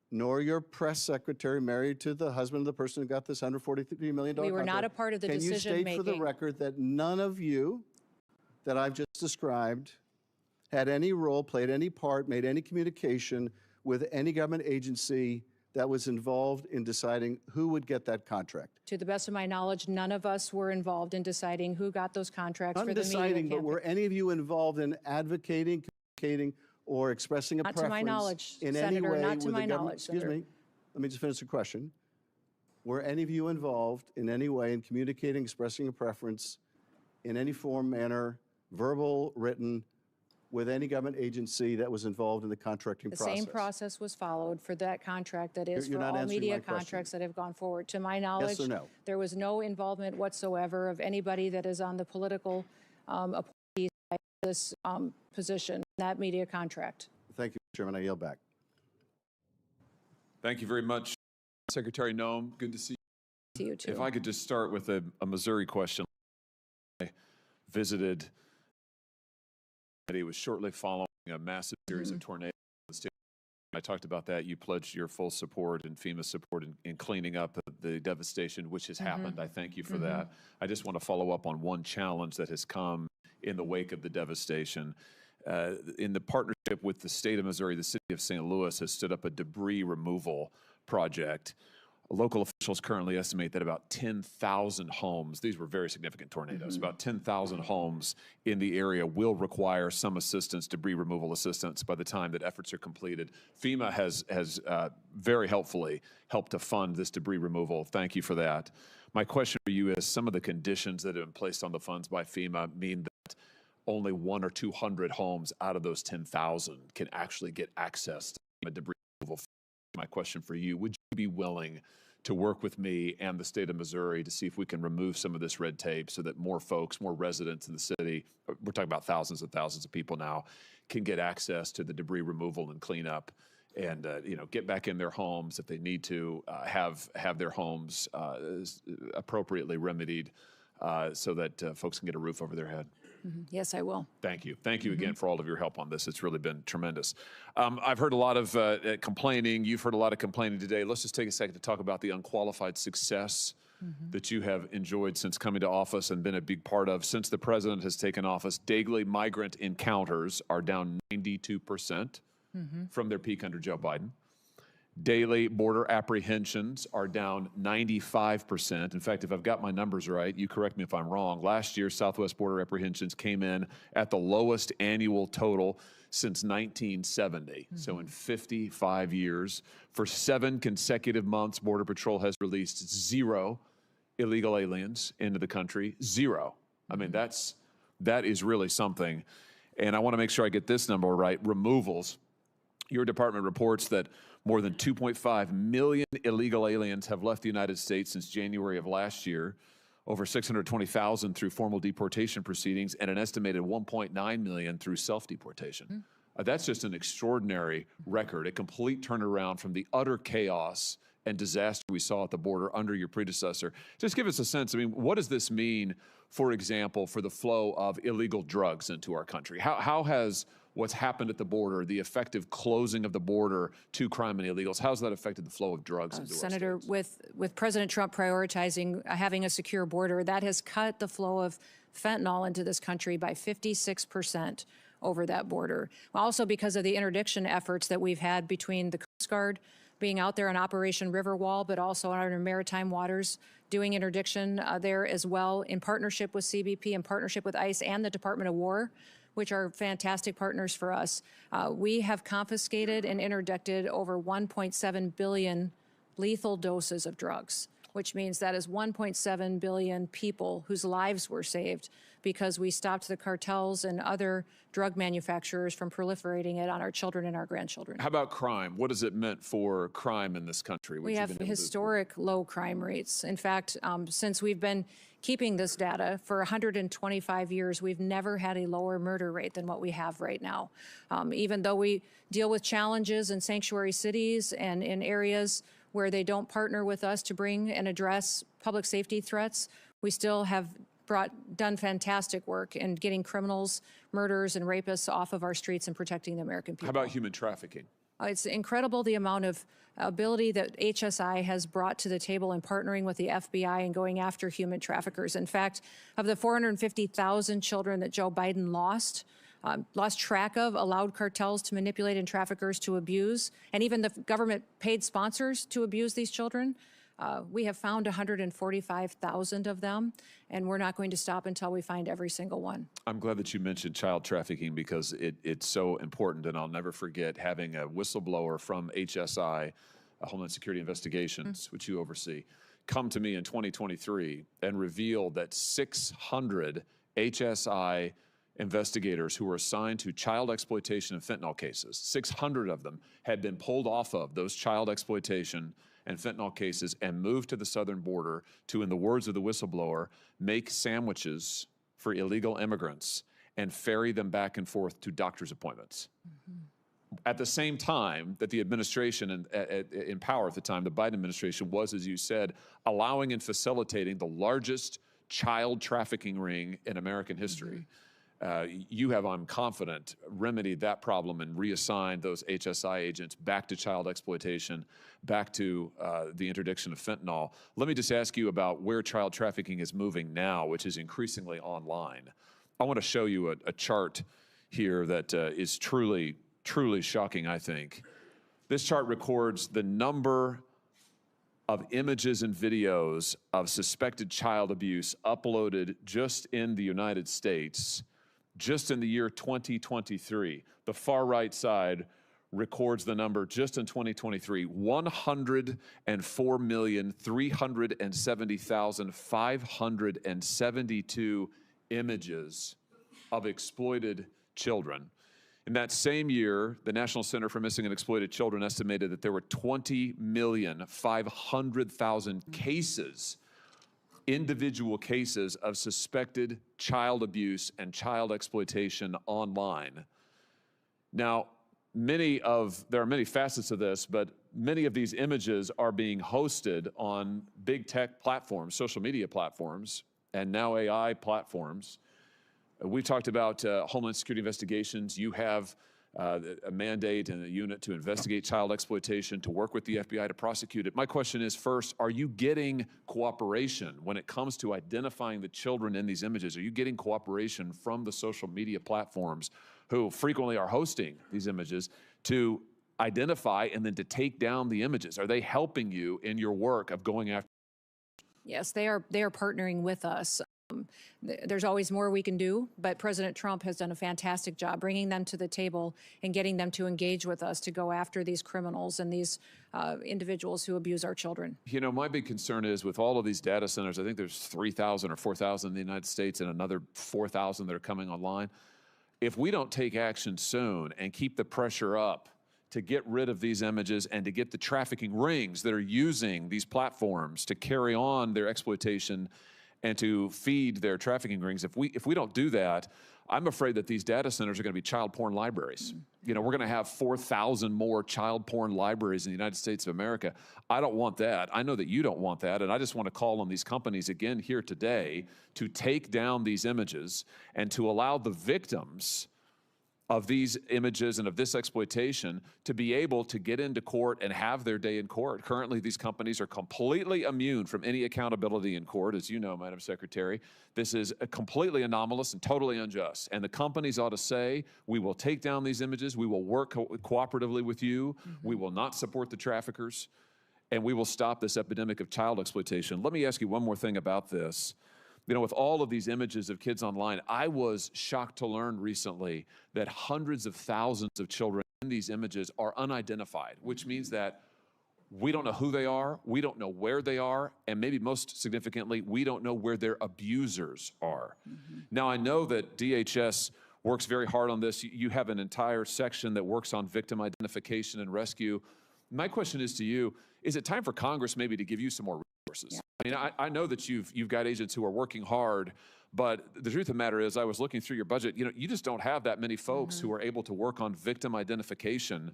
nor your press secretary married to the husband of the person who got this $143 million We were not contract, a part of the can you state for the decision-making. record that none of you that I've just described had any role, played any part, made any communication with any government agency that was involved in deciding who would get that contract? To the best of my knowledge, none of us were involved in deciding who got those contracts Not for in the media deciding, but campaign. were any of you involved in advocating, communicating, or expressing a Not to preference my knowledge, in any Senator, way not to with my the government? knowledge, Excuse Senator. me. Let me just finish the question. Were any of you involved in any way in communicating, expressing a preference in any form, manner, verbal, written, with any government agency that was involved in the contracting The process? same process was followed for that contract that is You're for not all answering media my question. contracts that have gone forward. To my knowledge, or no? there was no involvement whatsoever of anybody that is on the political appointee side of this position, that media contract. Thank you, Chairman. I yield back. Thank you very much, Secretary Noem. Good to see you. To you too. If I could just start with a Missouri question. I visited, it was shortly following a massive series of tornadoes in the state. I talked about that. You pledged your full support and FEMA support in cleaning up the devastation which has happened. I thank you for that. I just want to follow up on one challenge that has come in the wake of the devastation. In the partnership with the state of Missouri, the city of St. Louis has stood up a debris removal project. Local officials currently estimate that about 10,000 homes, these were very significant tornadoes, about 10,000 homes in the area will require some assistance, debris removal assistance, by the time that efforts are completed. FEMA has very helpfully helped to fund this debris removal. Thank you for that. My question for you is, some of the conditions that have been placed on the funds by FEMA mean that only 100 or 200 homes out of those 10,000 can actually get access to FEMA debris removal. My question for you, would you be willing to work with me and the state of Missouri to see if we can remove some of this red tape so that more folks, more residents in the city, we're talking about thousands and thousands of people now, can get access to the debris removal and cleanup and get back in their homes if they need to, have their homes appropriately remedied so that folks can get a roof over their head? Yes, I will. Thank you. Thank you again for all of your help on this. It's really been tremendous. I've heard a lot of complaining. You've heard a lot of complaining today. Let's just take a second to talk about the unqualified success that you have enjoyed since coming to office and been a big part of. Since the president has taken office, daily migrant encounters are down 92% from their peak under Joe Biden. Daily border apprehensions are down 95%. In fact, if I've got my numbers right, you correct me if I'm wrong, last year Southwest border apprehensions came in at the lowest annual total since 1970. So in 55 years, for 7 consecutive months, Border Patrol has released 0 illegal aliens into the country. 0. I mean, that is really something. And I want to make sure I get this number right. Removals. Your department reports that more than 2.5 million illegal aliens have left the United States since January of last year, over 620,000 through formal deportation proceedings, and an estimated 1.9 million through self-deportation. That's just an extraordinary record, a complete turnaround from the utter chaos and disaster we saw at the border under your predecessor. Just give us a sense, I mean, what does this mean, for example, for the flow of illegal drugs into our country? How has what's happened at the border, the effective closing of the border to crime and illegals, how's that affected the flow of drugs into Senator, our states? with President Trump prioritizing having a secure border, that has cut the flow of fentanyl into this country by 56% over that border. Also because of the interdiction efforts that we've had between the Coast Guard being out there on Operation Riverwall, but also on our maritime waters doing interdiction there as well in partnership with CBP, in partnership with ICE and the Department of War, which are fantastic partners for us. We have confiscated and interdicted over 1.7 billion lethal doses of drugs, which means that is 1.7 billion people whose lives were saved because we stopped the cartels and other drug manufacturers from proliferating it on our children and our grandchildren. How about crime? What has it meant for crime in this country? We have historic low crime rates. In fact, since we've been keeping this data for 125 years, we've never had a lower murder rate than what we have right now. Even though we deal with challenges in sanctuary cities and in areas where they don't partner with us to bring and address public safety threats, we still have done fantastic work in getting criminals, murderers, and rapists off of our streets and protecting the American people. How about human trafficking? It's incredible the amount of ability that HSI has brought to the table in partnering with the FBI and going after human traffickers. In fact, of the 450,000 children that Joe Biden lost track of, allowed cartels to manipulate and traffickers to abuse, and even the government paid sponsors to abuse these children, we have found 145,000 of them, and we're not going to stop until we find every single one. I'm glad that you mentioned child trafficking because it's so important, and I'll never forget having a whistleblower from HSI, Homeland Security Investigations, which you oversee, come to me in 2023 and reveal that 600 HSI investigators who were assigned to child exploitation and fentanyl cases, 600 of them had been pulled off of those child exploitation and fentanyl cases and moved to the southern border to, in the words of the whistleblower, make sandwiches for illegal immigrants and ferry them back and forth to doctor's appointments. At the same time that the administration in power at the time, the Biden administration, was, as you said, allowing and facilitating the largest child trafficking ring in American history. You have, I'm confident, remedied that problem and reassigned those HSI agents back to child exploitation, back to the interdiction of fentanyl. Let me just ask you about where child trafficking is moving now, which is increasingly online. I want to show you a chart here that is truly shocking, I think. This chart records the number of images and videos of suspected child abuse uploaded just in the United States, just in the year 2023. The far right side records the number just in 2023, 104,370,572 images of exploited children. In that same year, the National Center for Missing and Exploited Children estimated that there were 20,500,000 cases, individual cases of suspected child abuse and child exploitation online. Now, there are many facets of this, but many of these images are being hosted on big tech platforms, social media platforms, and now AI platforms. We've talked about Homeland Security Investigations. You have a mandate and a unit to investigate child exploitation, to work with the FBI to prosecute it. My question is, first, are you getting cooperation when it comes to identifying the children in these images? Are you getting cooperation from the social media platforms who frequently are hosting these images to identify and then to take down the images? Are they helping you in your work of going after? Yes, they are partnering with us. There's always more we can do, but President Trump has done a fantastic job bringing them to the table and getting them to engage with us to go after these criminals and these individuals who abuse our children. You know, my big concern is with all of these data centers, I think there's 3,000 or 4,000 in the United States and another 4,000 that are coming online. If we don't take action soon and keep the pressure up to get rid of these images and to get the trafficking rings that are using these platforms to carry on their exploitation and to feed their trafficking rings, if we don't do that, I'm afraid that these data centers are going to be child porn libraries. You know, we're going to have 4,000 more child porn libraries in the United States of America. I don't want that. I know that you don't want that. And I just want to call on these companies again here today to take down these images and to allow the victims of these images and of this exploitation to be able to get into court and have their day in court. Currently, these companies are completely immune from any accountability in court, as you know, Madam Secretary. This is completely anomalous and totally unjust. And the companies ought to say, we will take down these images, we will work cooperatively with you, we will not support the traffickers, and we will stop this epidemic of child exploitation. Let me ask you one more thing about this. You know, with all of these images of kids online, I was shocked to learn recently that hundreds of thousands of children in these images are unidentified, which means that we don't know who they are, we don't know where they are, and maybe most significantly, we don't know where their abusers are. Now, I know that DHS works very hard on this. You have an entire section that works on victim identification and rescue. My question is to you, is it time for Congress maybe to give you some more resources? Yeah. I mean, I know that you've got agents who are working hard, but the truth of the matter is I was looking through your budget, you know, you just don't have that many folks who are able to work on victim identification.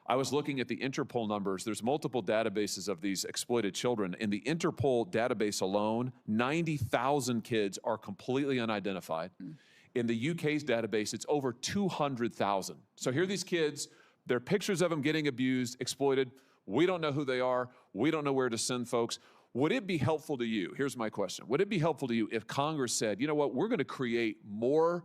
I was looking at the Interpol numbers. There's multiple databases of these exploited children. In the Interpol database alone, 90,000 kids are completely unidentified. In the UK's database, it's over 200,000. So here are these kids, there are pictures of them getting abused, exploited. We don't know who they are. We don't know where to send folks. Would it be helpful to you? Here's my question. Would it be helpful to you if Congress said, you know what, we're going to create more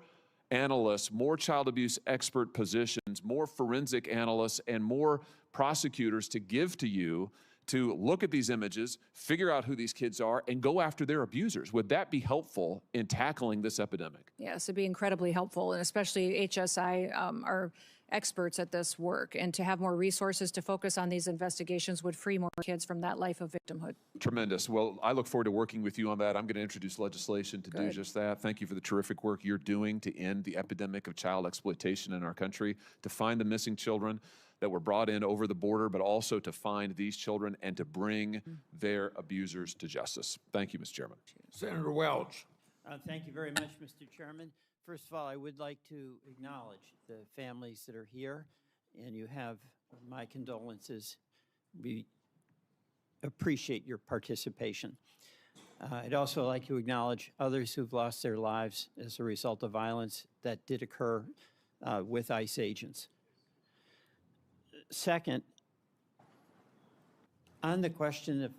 analysts, more child abuse expert positions, more forensic analysts, and more prosecutors to give to you to look at these images, figure out who these kids are, and go after their abusers? Would that be helpful in tackling this epidemic? Yes, it'd be incredibly helpful, and especially HSI are experts at this work, and to have more resources to focus on these investigations would free more kids from that life of victimhood. Tremendous. Well, I look forward to working with you on that. I'm going to introduce legislation to do just that. Thank you for the terrific work you're doing to end the epidemic of child exploitation in our country, to find the missing children that were brought in over the border, but also to find these children and to bring their abusers to justice. Thank you, Mr. Chairman. Senator Welch. Thank you very much, Mr. Chairman. First of all, I would like to acknowledge the families that are here, and you have my condolences. We appreciate your participation. I'd also like to acknowledge others who've lost their lives as a result of violence that did occur with ICE agents. Second, on the question of,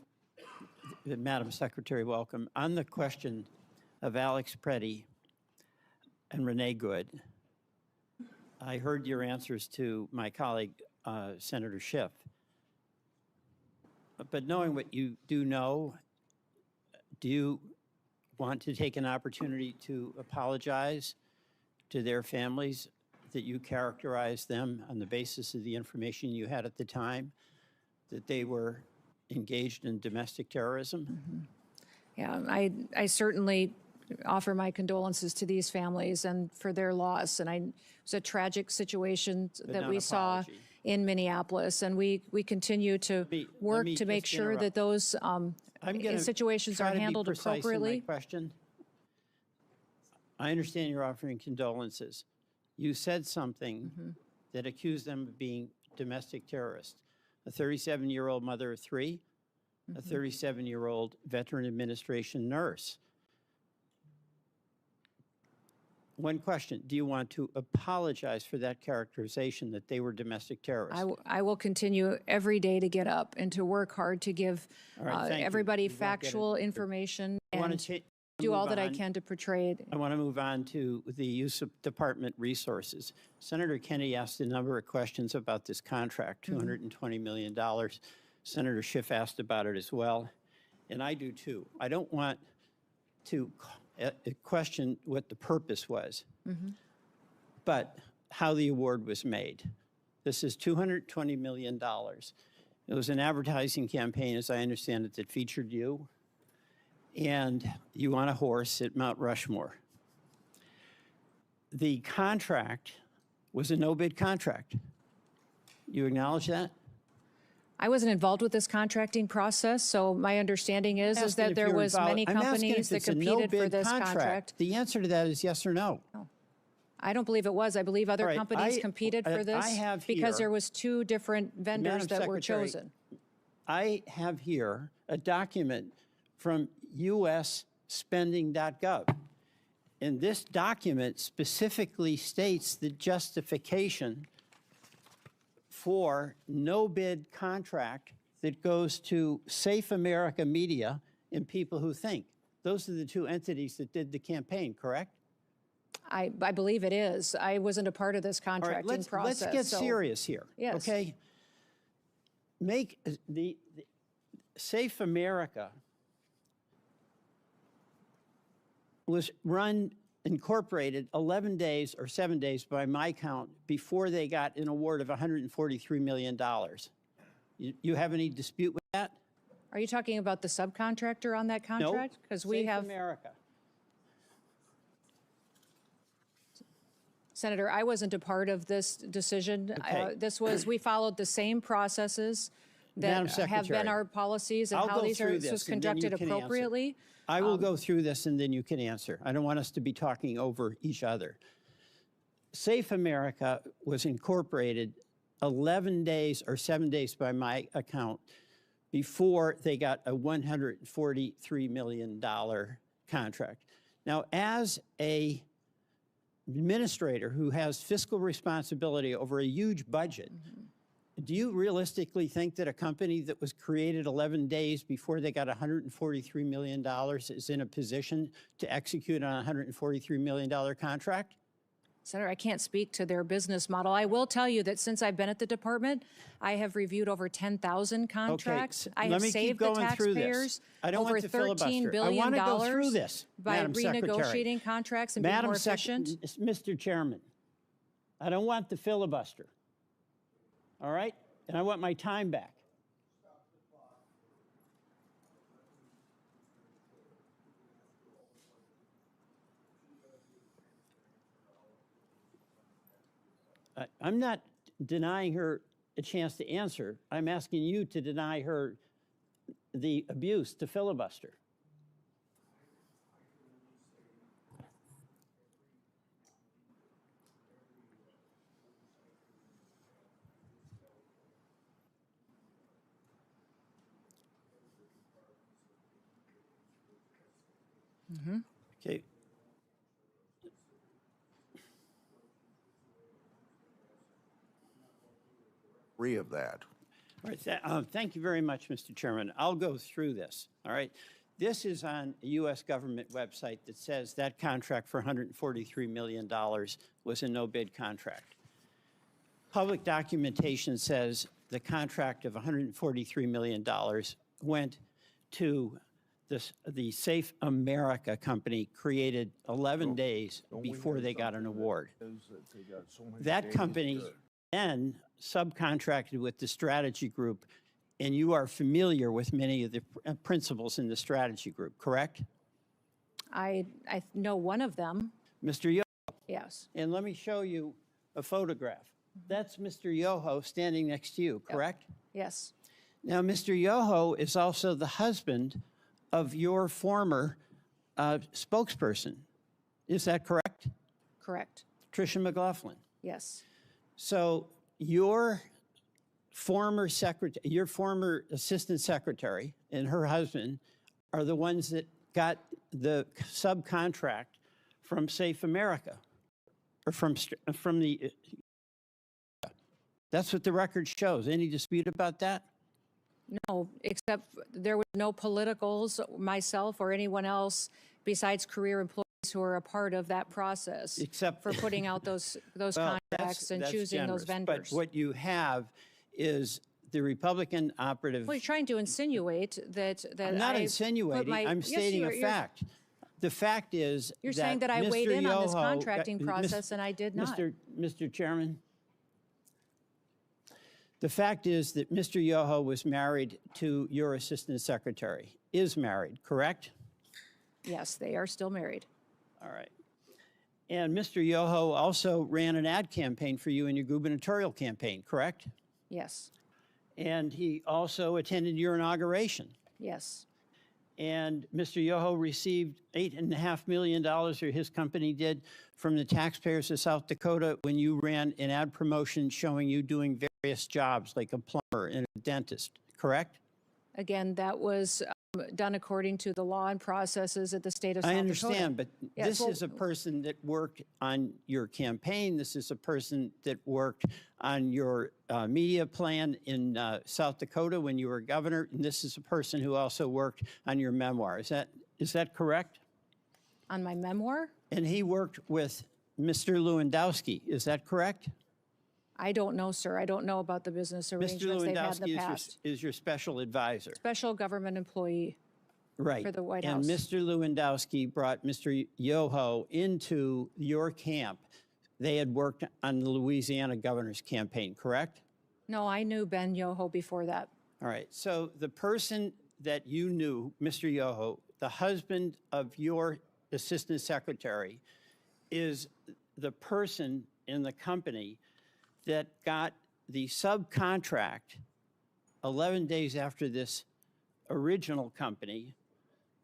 Madam Secretary, welcome, on the question of Alex Preddy and Renee Good, I heard your answers to my colleague, Senator Schiff. But knowing what you do know, do you want to take an opportunity to apologize to their families that you characterized them on the basis of the information you had at the time, that they were engaged in domestic terrorism? Yeah, I certainly offer my condolences to these families and for their loss. And it was a tragic situation that we saw in Minneapolis, and we continue to work to make sure that those situations are handled appropriately. Question. I understand you're offering condolences. You said something that accused them of being domestic terrorists. A 37-year-old mother of three, a 37-year-old Veteran Administration nurse. One question, do you want to apologize for that characterization that they were domestic terrorists? I will continue every day to get up and to work hard to give everybody factual information and do all that I can to portray it. I want to move on to the use of department resources. Senator Kennedy asked a number of questions about this contract, $220 million. Senator Schiff asked about it as well, and I do too. I don't want to question what the purpose was, but how the award was made. This is $220 million. It was an advertising campaign, as I understand it, that featured you, and you on a horse at Mount Rushmore. The contract was a no-bid contract. You acknowledge that? I wasn't involved with this contracting process, so my understanding is that there was many companies that competed for this contract. The answer to that is yes or no. I don't believe it was. I believe other All right, companies competed for this I have because here- there was 2 different vendors Madam that were Secretary, chosen. I have here a document from usspending.gov. And this document specifically states the justification for no bid contract that goes to Safe America Media and People Who Think. Those are the 2 entities that did the campaign, correct? I believe it is. I wasn't a part of this All right, contracting process. let's get so- serious here. Yes. Okay. Make the Safe America was incorporated 11 days or 7 days by my count before they got an award of $143 million. You have any dispute with that? Are you talking about the subcontractor on that No. contract? Because we Safe have, America. Senator, I wasn't a part of this decision. Okay. We followed the same processes Madam that have been Secretary, our policies and I'll how go these through this was this and then you conducted can answer. appropriately. I will go through this and then you can answer. I don't want us to be talking over each other. Safe America was incorporated 11 days or 7 days by my account before they got a $143 million contract. Now, as a administrator who has fiscal responsibility over a huge budget, do you realistically think that a company that was created 11 days before they got $143 million is in a position to execute on a $143 million contract? Senator, I can't speak to their business model. I will tell you that since I've been at the department, I have reviewed over 10,000 contracts. I let have me keep saved the going through this. taxpayers I don't over want to filibuster. $13 I billion want to go through this, by Madam Secretary. renegotiating contracts and being Madam more efficient. Mr. Chairman, I don't want the filibuster. All right? And I want my time back. I'm not denying her a chance to answer. I'm asking you to deny her the abuse to filibuster. Okay. Of that. All right, thank you very much, Mr. Chairman. I'll go through this, all right? This is on a U.S. government website that says that contract for $143 million was a no-bid contract. Public documentation says the contract of $143 million went to the Safe America company, created 11 days before they got an award. That company then subcontracted with the strategy group, and you are familiar with many of the principles in the strategy group, correct? I know one of them. Mr. Yoho. Yes. And let me show you a photograph. That's Mr. Yoho standing next to you, correct? Yes. Now, Mr. Yoho is also the husband of your former spokesperson. Is that correct? Correct. Tricia McLaughlin. Yes. So your former assistant secretary and her husband are the ones that got the subcontract from Safe America, or from the. That's what the record shows. Any dispute about that? No, except there was no politicals, myself or anyone else besides career employees who are a part of that process. Except for putting out those Well, contracts and that's choosing generous, those vendors. But what you have is the Republican operative. Well, you're trying to insinuate that I'm not I insinuating. put my- I'm Yes, stating a you're- fact. The fact is You're saying that I Mr. weighed in on this Yoho- contracting Mis- process and I did not. Mr. Chairman, the fact is that Mr. Yoho was married to your assistant secretary, is married, correct? Yes, they are still married. All right. And Mr. Yoho also ran an ad campaign for you in your gubernatorial campaign, correct? Yes. And he also attended your inauguration. Yes. And Mr. Yoho received $8.5 million, or his company did, from the taxpayers of South Dakota when you ran an ad promotion showing you doing various jobs like a plumber and a dentist, correct? Again, that was done according to the law and processes at the state of South I Dakota. understand, but Yes, this well, is a person that worked on your campaign. This is a person that worked on your media plan in South Dakota when you were governor, and this is a person who also worked on your memoir. Is that correct? On my memoir? And he worked with Mr. Lewandowski. Is that correct? I don't know, sir. I don't know about the business Mr. arrangements they've had in the Lewandowski past. is your special advisor. Special government employee Right. for the White and House. Mr. Lewandowski brought Mr. Yoho into your camp. They had worked on the Louisiana governor's campaign, correct? No, I knew Ben Yoho before that. All right. So the person that you knew, Mr. Yoho, the husband of your assistant secretary, is the person in the company that got the subcontract 11 days after this original company,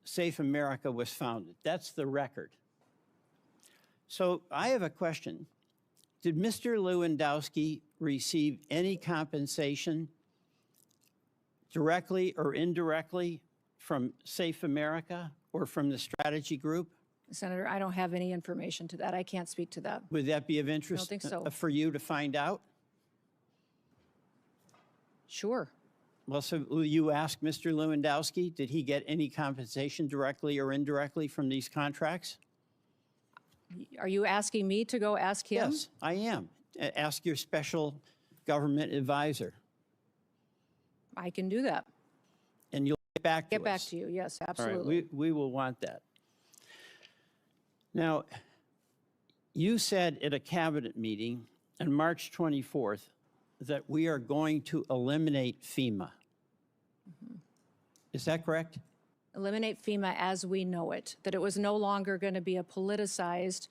Safe America, was founded. That's the record. So I have a question. Did Mr. Lewandowski receive any compensation directly or indirectly from Safe America or from the strategy group? Senator, I don't have any information to that. I can't speak to that. Would that be of interest think so. for you to find out? Sure. Well, so will you ask Mr. Lewandowski, did he get any compensation directly or indirectly from these contracts? Are you asking me to go ask him? Yes, I am. Ask your special government advisor. I can do that. And you'll get back to us. Get back to you. Yes, All absolutely. right, we will want that. Now, you said at a cabinet meeting on March 24th that we are going to eliminate FEMA. Is that correct? Eliminate FEMA as we know it, that it was no longer going to be a politicized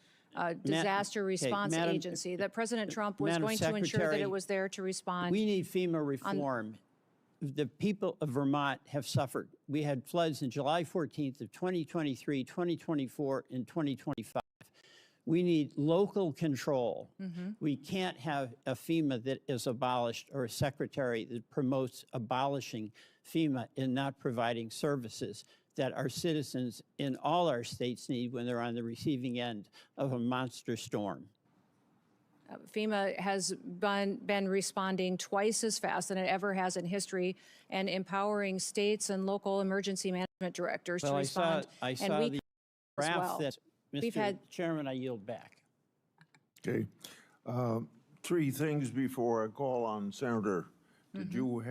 disaster response Madam- agency, that President Trump was Madam going to ensure that Secretary, it was there to respond. We need FEMA reform. The people of Vermont have suffered. We had floods on July 14th of 2023, 2024, and 2025. We need local control. We can't have a FEMA that is abolished or a secretary that promotes abolishing FEMA and not providing services that our citizens in all our states need when they're on the receiving end of a monster storm. FEMA has been responding twice as fast than it ever has in history and empowering states and local emergency management directors to respond. I saw and we the as graph well. that, We've Mr. had- Chairman, I yield back. Okay. Three things before I call on Senator. Did you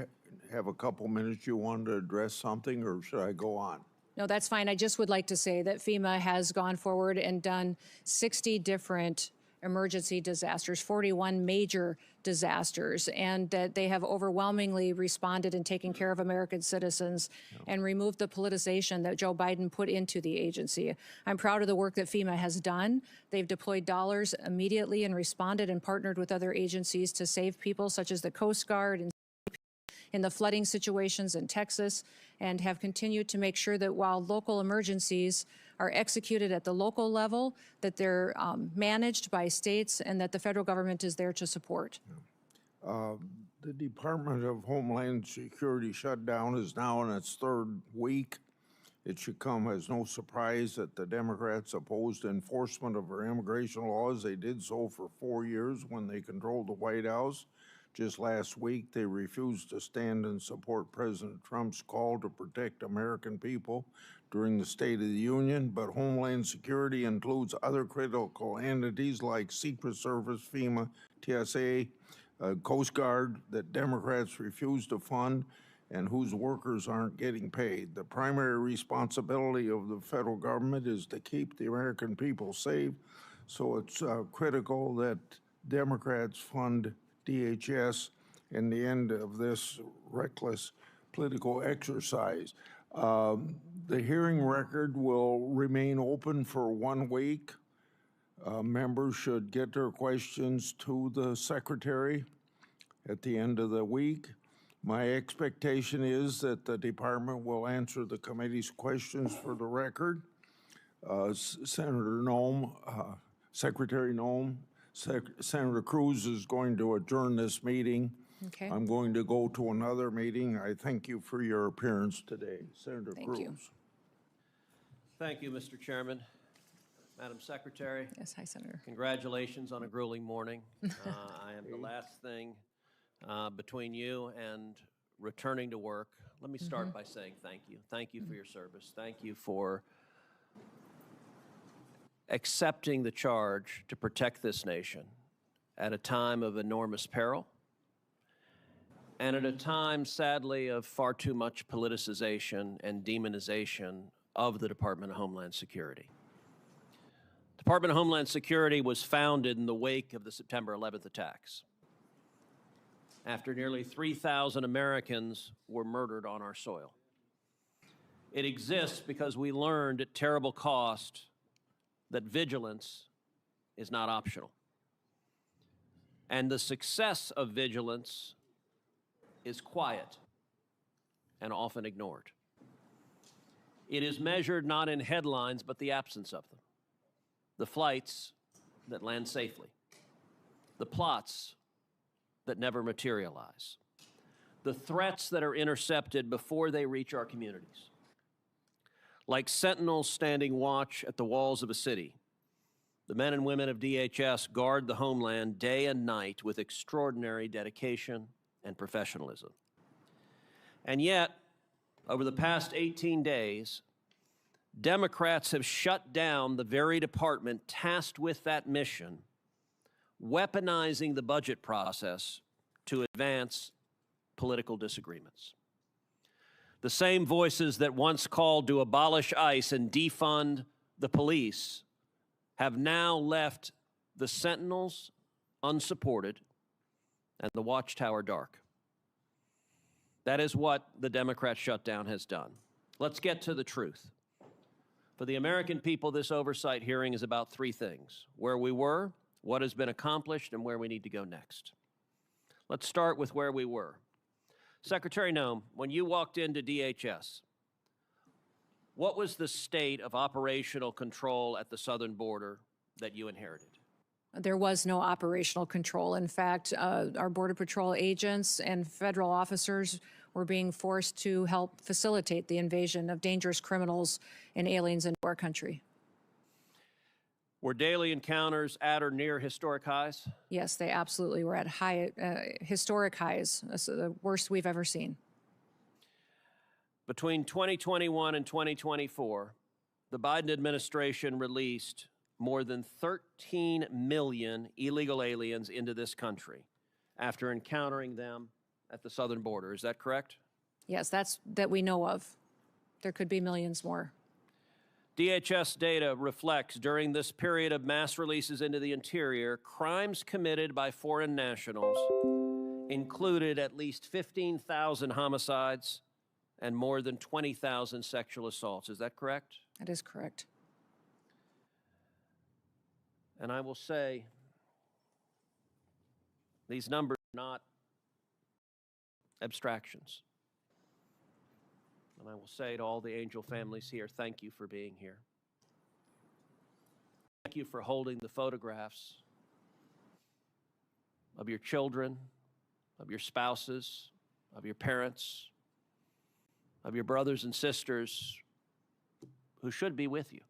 have a couple minutes you wanted to address something, or should I go on? No, that's fine. I just would like to say that FEMA has gone forward and done 60 different emergency disasters, 41 major disasters, and that they have overwhelmingly responded and taken care of American citizens and removed the politicization that Joe Biden put into the agency. I'm proud of the work that FEMA has done. They've deployed dollars immediately and responded and partnered with other agencies to save people, such as the Coast Guard and in the flooding situations in Texas, and have continued to make sure that while local emergencies are executed at the local level, that they're managed by states and that the federal government is there to support. The Department of Homeland Security shutdown is now in its third week. It should come as no surprise that the Democrats opposed enforcement of our immigration laws. They did so for 4 years when they controlled the White House. Just last week, they refused to stand and support President Trump's call to protect American people during the State of the Union, but Homeland Security includes other critical entities like Secret Service, FEMA, TSA, Coast Guard that Democrats refuse to fund and whose workers aren't getting paid. The primary responsibility of the federal government is to keep the American people safe, so it's critical that Democrats fund DHS and the end of this reckless political exercise. The hearing record will remain open for 1 week. Members should get their questions to the secretary at the end of the week. My expectation is that the department will answer the committee's questions for the record. Senator Noem, Secretary Noem, Senator Cruz is going to adjourn this meeting. Okay. I'm going to go to another meeting. I thank you for your appearance today. Senator Cruz. you. Thank you, Mr. Chairman. Madam Secretary. Yes, hi, Senator. Congratulations on a grueling morning. I am the last thing between you and returning to work. Let me start by saying thank you. Thank you for your service. Thank you for accepting the charge to protect this nation at a time of enormous peril and at a time, sadly, of far too much politicization and demonization of the Department of Homeland Security. Department of Homeland Security was founded in the wake of the September 11th attacks, after nearly 3,000 Americans were murdered on our soil. It exists because we learned at terrible cost that vigilance is not optional. And the success of vigilance is quiet and often ignored. It is measured not in headlines, but the absence of them. The flights that land safely. The plots that never materialize. The threats that are intercepted before they reach our communities. Like sentinels standing watch at the walls of a city, the men and women of DHS guard the homeland day and night with extraordinary dedication and professionalism. And yet, over the past 18 days, Democrats have shut down the very department tasked with that mission, weaponizing the budget process to advance political disagreements. The same voices that once called to abolish ICE and defund the police have now left the sentinels unsupported and the watchtower dark. That is what the Democrat shutdown has done. Let's get to the truth. For the American people, this oversight hearing is about three things: where we were, what has been accomplished, and where we need to go next. Let's start with where we were. Secretary Noem, when you walked into DHS, what was the state of operational control at the southern border that you inherited? There was no operational control. In fact, our Border Patrol agents and federal officers were being forced to help facilitate the invasion of dangerous criminals and aliens into our country. Were daily encounters at or near historic highs? Yes, they absolutely were at historic highs, the worst we've ever seen. Between 2021 and 2024, the Biden administration released more than 13 million illegal aliens into this country after encountering them at the southern border. Is that correct? Yes, that we know of. There could be millions more. DHS data reflects during this period of mass releases into the interior, crimes committed by foreign nationals included at least 15,000 homicides and more than 20,000 sexual assaults. Is that correct? That is correct. And I will say, these numbers are not abstractions. And I will say to all the Angel families here, thank you for being here. Thank you for holding the photographs of your children, of your spouses, of your parents, of your brothers and sisters who should be with you.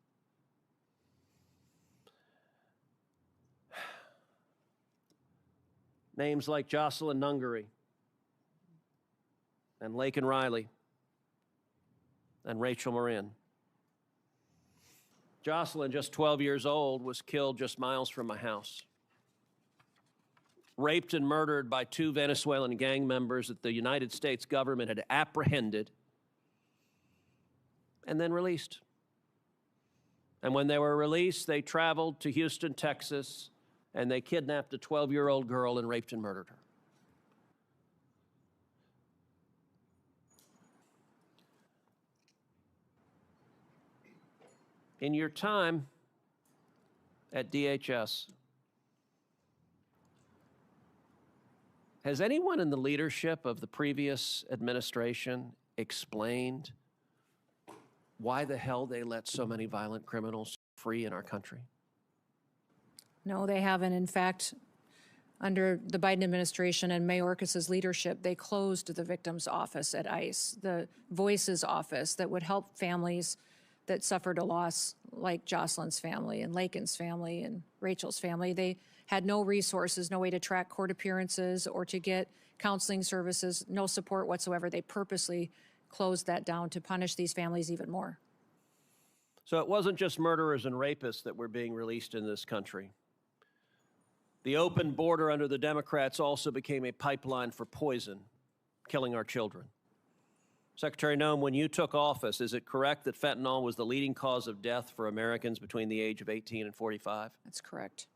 Names like Jocelyn Nungary and Laken Riley and Rachel Marin. Jocelyn, just 12 years old, was killed just miles from my house. Raped and murdered by two Venezuelan gang members that the United States government had apprehended and then released. And when they were released, they traveled to Houston, Texas, and they kidnapped a 12-year-old girl and raped and murdered her. In your time at DHS, Has anyone in the leadership of the previous administration explained why the hell they let so many violent criminals free in our country? No, they haven't. In fact, under the Biden administration and Mayorkas's leadership, they closed the victim's office at ICE, the Voices office that would help families that suffered a loss like Jocelyn's family and Lakin's family and Rachel's family. They had no resources, no way to track court appearances or to get counseling services, no support whatsoever. They purposely closed that down to punish these families even more. So it wasn't just murderers and rapists that were being released in this country. The open border under the Democrats also became a pipeline for poison, killing our children. Secretary Noem, when you took office, is it correct that fentanyl was the leading cause of death for Americans between the age of 18 and 45? That's correct.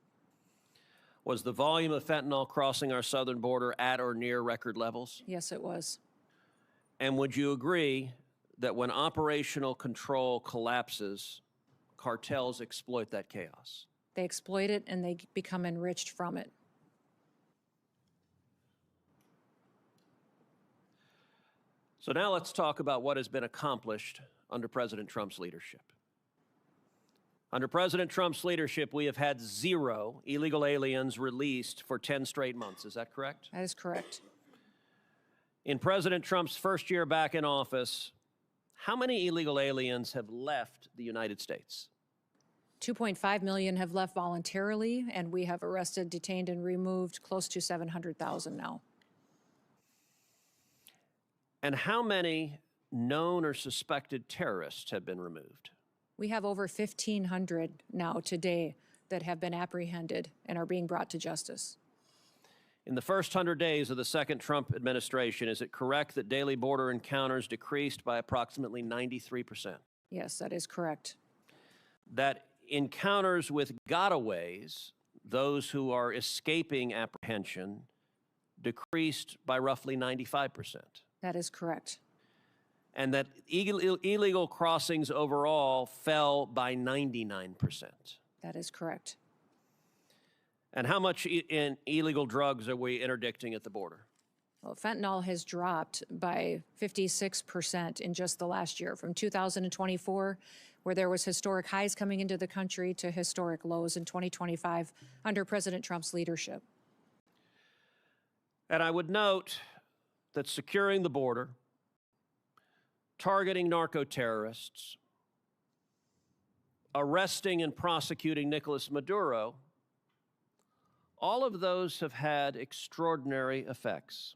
Was the volume of fentanyl crossing our southern border at or near record levels? Yes, it was. And would you agree that when operational control collapses, cartels exploit that chaos? They exploit it and they become enriched from it. So now let's talk about what has been accomplished under President Trump's leadership. Under President Trump's leadership, we have had 0 illegal aliens released for 10 straight months. Is that correct? That is correct. In President Trump's first year back in office, how many illegal aliens have left the United States? 2.5 million have left voluntarily, and we have arrested, detained, and removed close to 700,000 now. And how many known or suspected terrorists have been removed? We have over 1,500 now today that have been apprehended and are being brought to justice. In the first 100 days of the second Trump administration, is it correct that daily border encounters decreased by approximately 93%? Yes, that is correct. That encounters with gotaways, those who are escaping apprehension, decreased by roughly 95%. That is correct. And that illegal crossings overall fell by 99%. That is correct. And how much in illegal drugs are we interdicting at the border? Well, fentanyl has dropped by 56% in just the last year, from 2024, where there was historic highs coming into the country, to historic lows in 2025 under President Trump's leadership. And I would note that securing the border, targeting narco-terrorists, arresting and prosecuting Nicolas Maduro, all of those have had extraordinary effects.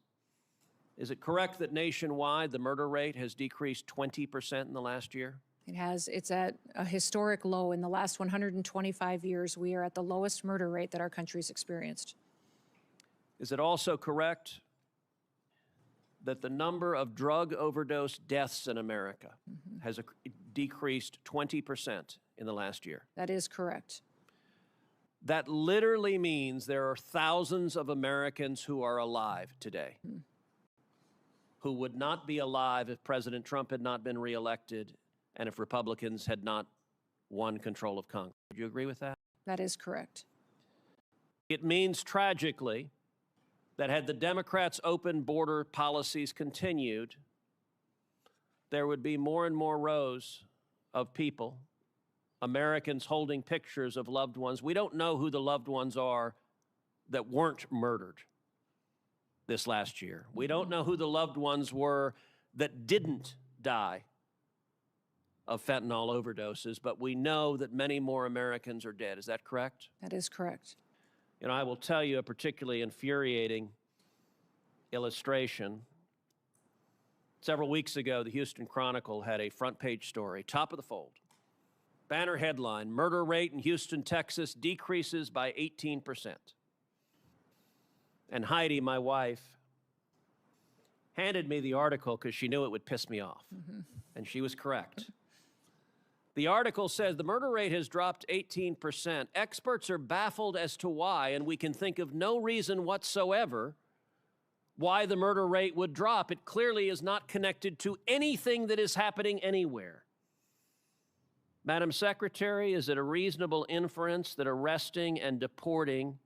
Is it correct that nationwide the murder rate has decreased 20% in the last year? It has. It's at a historic low. In the last 125 years, we are at the lowest murder rate that our country's experienced. Is it also correct that the number of drug overdose deaths in America has decreased 20% in the last year? That is correct. That literally means there are thousands of Americans who are alive today, who would not be alive if President Trump had not been reelected and if Republicans had not won control of Congress. Would you agree with that? That is correct. It means, tragically, that had the Democrats' open border policies continued, there would be more and more rows of people, Americans holding pictures of loved ones. We don't know who the loved ones are that weren't murdered this last year. We don't know who the loved ones were that didn't die of fentanyl overdoses, but we know that many more Americans are dead. Is that correct? That is correct. You know, I will tell you a particularly infuriating illustration. Several weeks ago, the Houston Chronicle had a front page story, top of the fold. Banner headline, murder rate in Houston, Texas decreases by 18%. And Heidi, my wife, handed me the article because she knew it would piss me off. And she was correct. The article says the murder rate has dropped 18%. Experts are baffled as to why, and we can think of no reason whatsoever why the murder rate would drop. It clearly is not connected to anything that is happening anywhere. Madam Secretary, is it a reasonable inference that arresting and deporting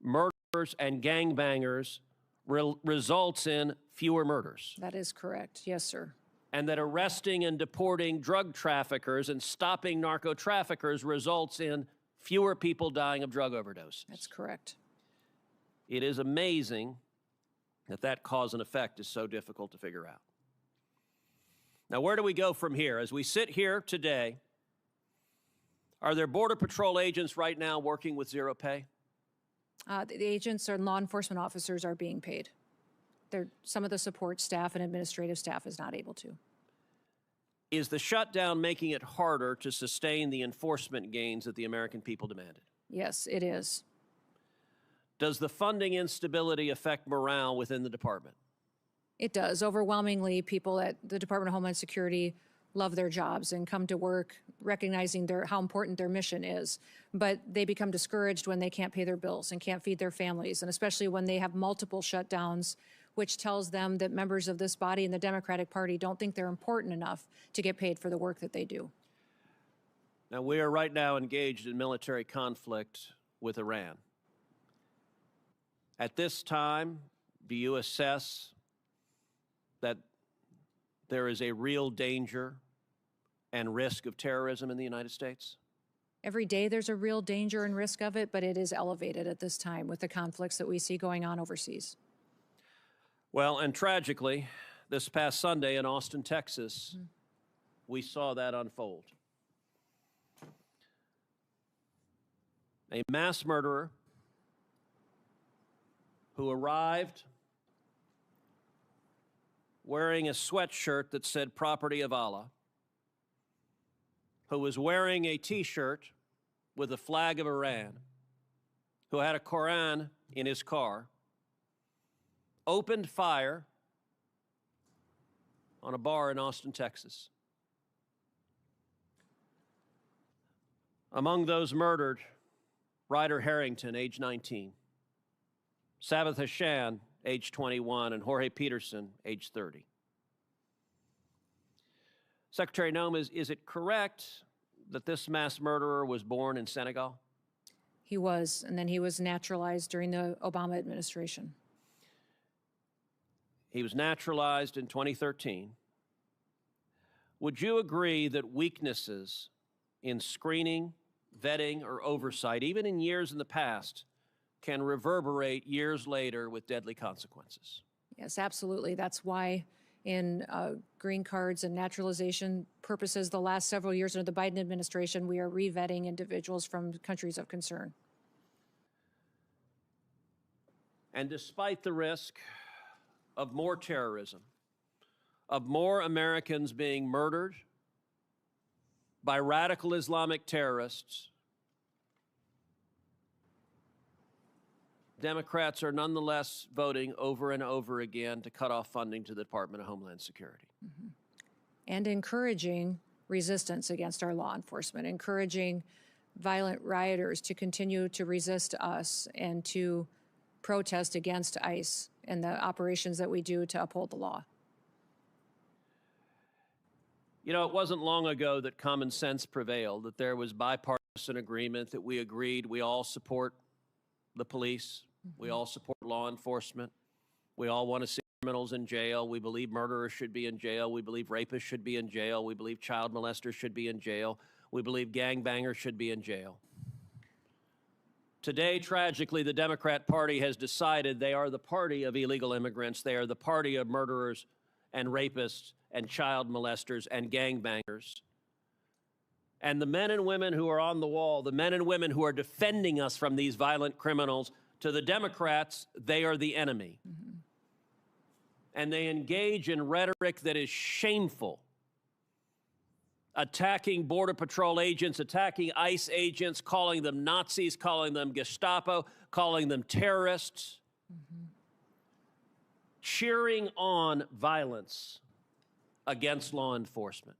murderers and gangbangers results in fewer murders. That is correct. Yes, sir. And that arresting and deporting drug traffickers and stopping narco traffickers results in fewer people dying of drug overdoses. That's correct. It is amazing that that cause and effect is so difficult to figure out. Now, where do we go from here? As we sit here today, are there Border Patrol agents right now working with zero pay? The agents and law enforcement officers are being paid. Some of the support staff and administrative staff is not able to. Is the shutdown making it harder to sustain the enforcement gains that the American people demanded? Yes, it is. Does the funding instability affect morale within the department? It does. Overwhelmingly, people at the Department of Homeland Security love their jobs and come to work recognizing how important their mission is. But they become discouraged when they can't pay their bills and can't feed their families, and especially when they have multiple shutdowns, which tells them that members of this body and the Democratic Party don't think they're important enough to get paid for the work that they do. Now, we are right now engaged in military conflict with Iran. At this time, do you assess that there is a real danger and risk of terrorism in the United States? Every day there's a real danger and risk of it, but it is elevated at this time with the conflicts that we see going on overseas. Well, and tragically, this past Sunday in Austin, Texas, we saw that unfold. A mass murderer who arrived wearing a sweatshirt that said "Property of Allah," who was wearing a T-shirt with the flag of Iran, who had a Koran in his car, opened fire on a bar in Austin, Texas. Among those murdered, Ryder Harrington, age 19, Sabbath Hashan, age 21, and Jorge Peterson, age 30. Secretary Noem, is it correct that this mass murderer was born in Senegal? He was, and then he was naturalized during the Obama administration. He was naturalized in 2013. Would you agree that weaknesses in screening, vetting, or oversight, even in years in the past, can reverberate years later with deadly consequences? Yes, absolutely. That's why in green cards and naturalization purposes, the last several years under the Biden administration, we are re-vetting individuals from countries of concern. And despite the risk of more terrorism, of more Americans being murdered by radical Islamic terrorists, Democrats are nonetheless voting over and over again to cut off funding to the Department of Homeland Security. And encouraging resistance against our law enforcement, encouraging violent rioters to continue to resist us and to protest against ICE and the operations that we do to uphold the law. You know, it wasn't long ago that common sense prevailed, that there was bipartisan agreement, that we agreed we all support the police, we all support law enforcement, we all want to see criminals in jail, we believe murderers should be in jail, we believe rapists should be in jail, we believe child molesters should be in jail, we believe gangbangers should be in jail. Today, tragically, the Democrat Party has decided they are the party of illegal immigrants, they are the party of murderers and rapists and child molesters and gangbangers. And the men and women who are on the wall, the men and women who are defending us from these violent criminals, to the Democrats, they are the enemy. And they engage in rhetoric that is shameful, attacking Border Patrol agents, attacking ICE agents, calling them Nazis, calling them Gestapo, calling them terrorists, cheering on violence against law enforcement.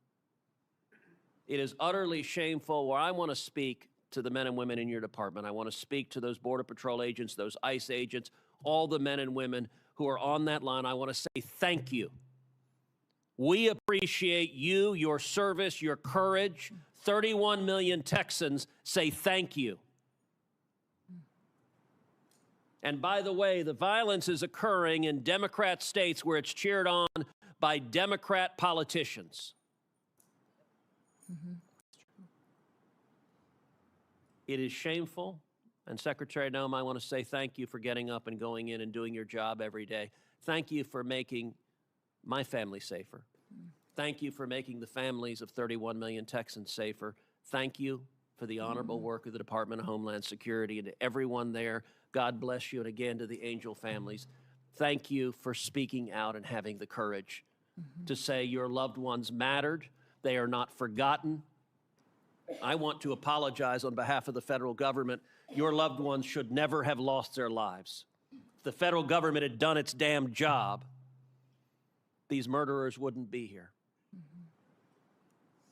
It is utterly shameful. Where I want to speak to the men and women in your department, I want to speak to those Border Patrol agents, those ICE agents, all the men and women who are on that line. I want to say thank you. We appreciate you, your service, your courage. 31 million Texans say thank you. And by the way, the violence is occurring in Democrat states where it's cheered on by Democrat politicians. It is shameful. And Secretary Noem, I want to say thank you for getting up and going in and doing your job every day. Thank you for making my family safer. Thank you for making the families of 31 million Texans safer. Thank you for the honorable work of the Department of Homeland Security, and to everyone there, God bless you, and again to the Angel families, thank you for speaking out and having the courage to say your loved ones mattered. They are not forgotten. I want to apologize on behalf of the federal government. Your loved ones should never have lost their lives. If the federal government had done its damn job, these murderers wouldn't be here.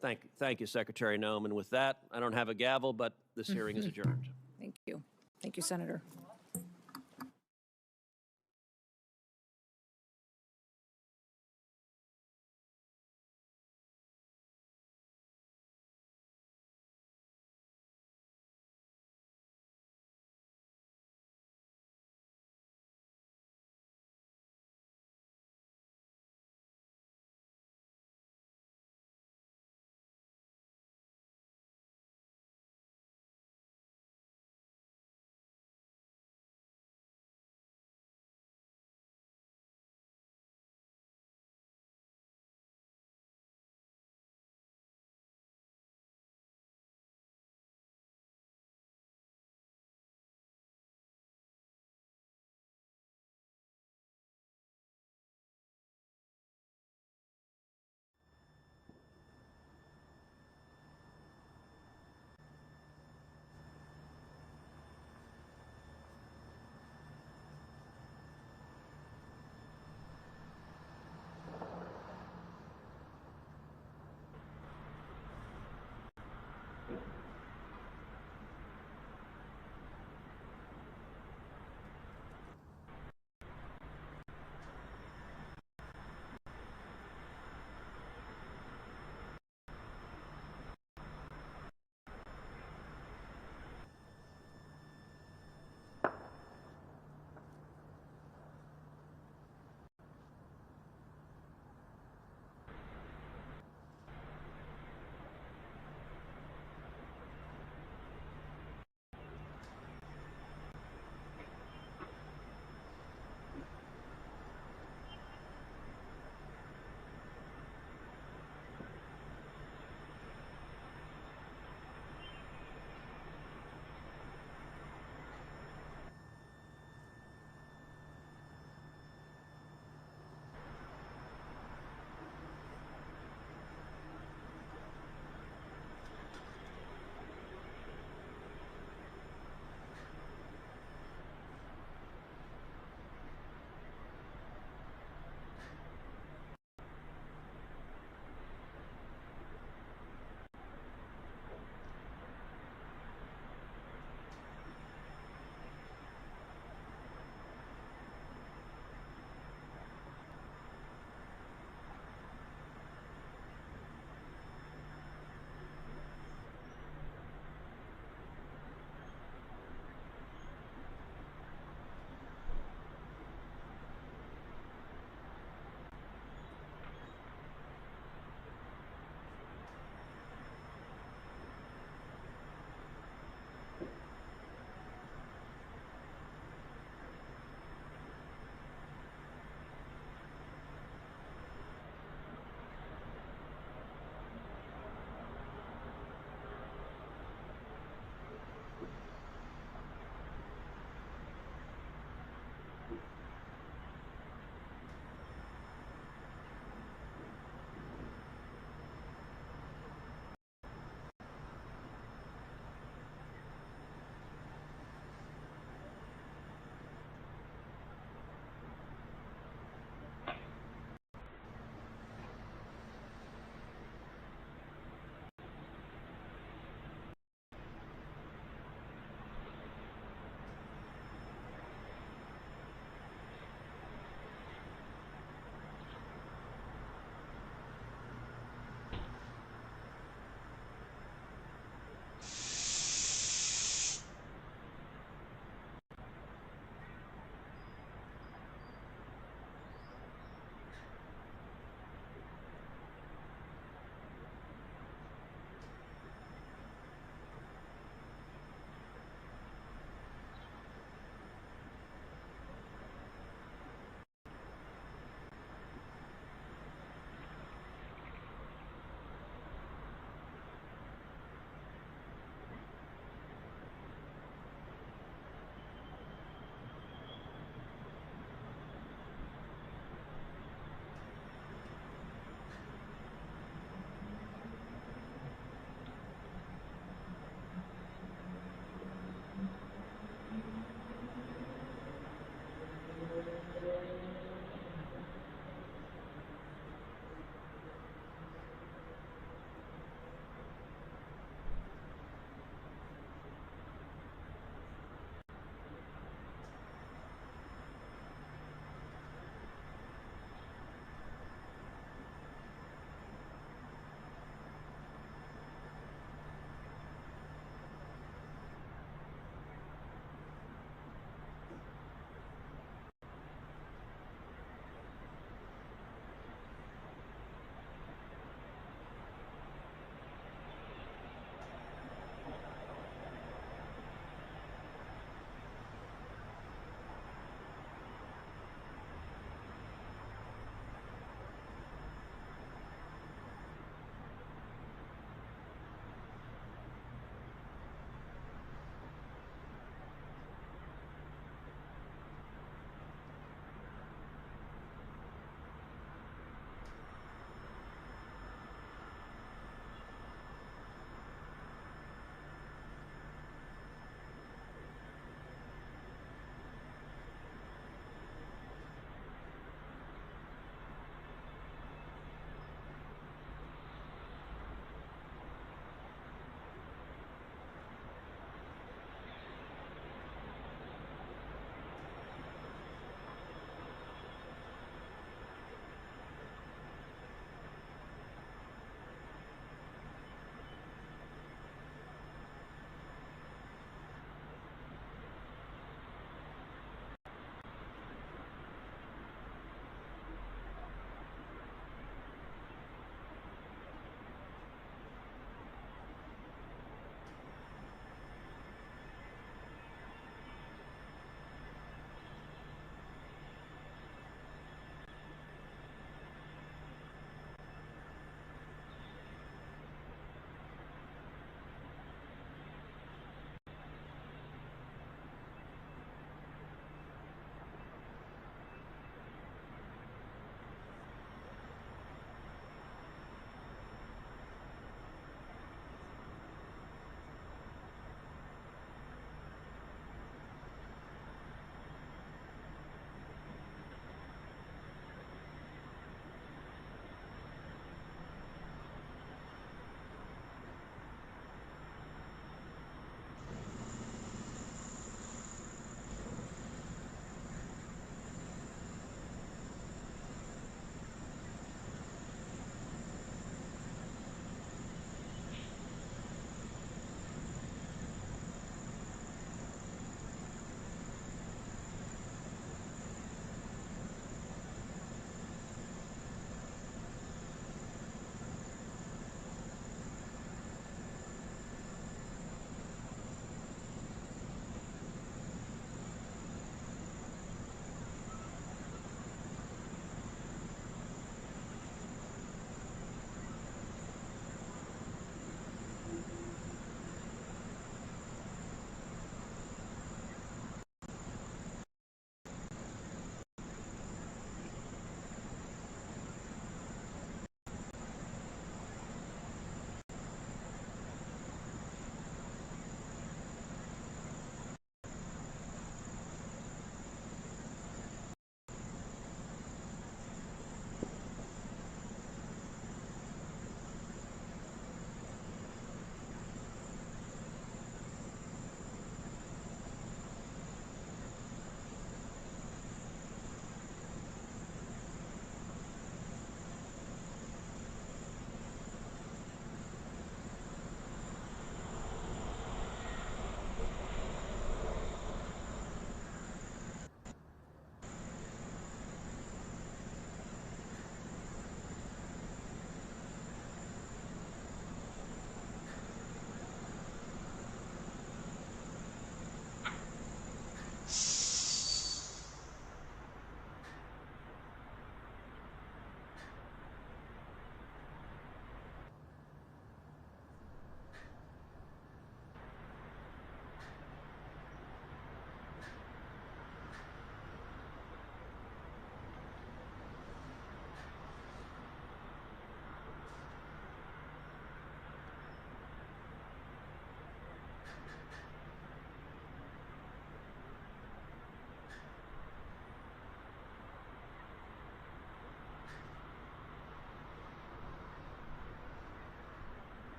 Thank you, Secretary Noem. And with that, I don't have a gavel, but this hearing is adjourned. Thank you. Thank you, Senator.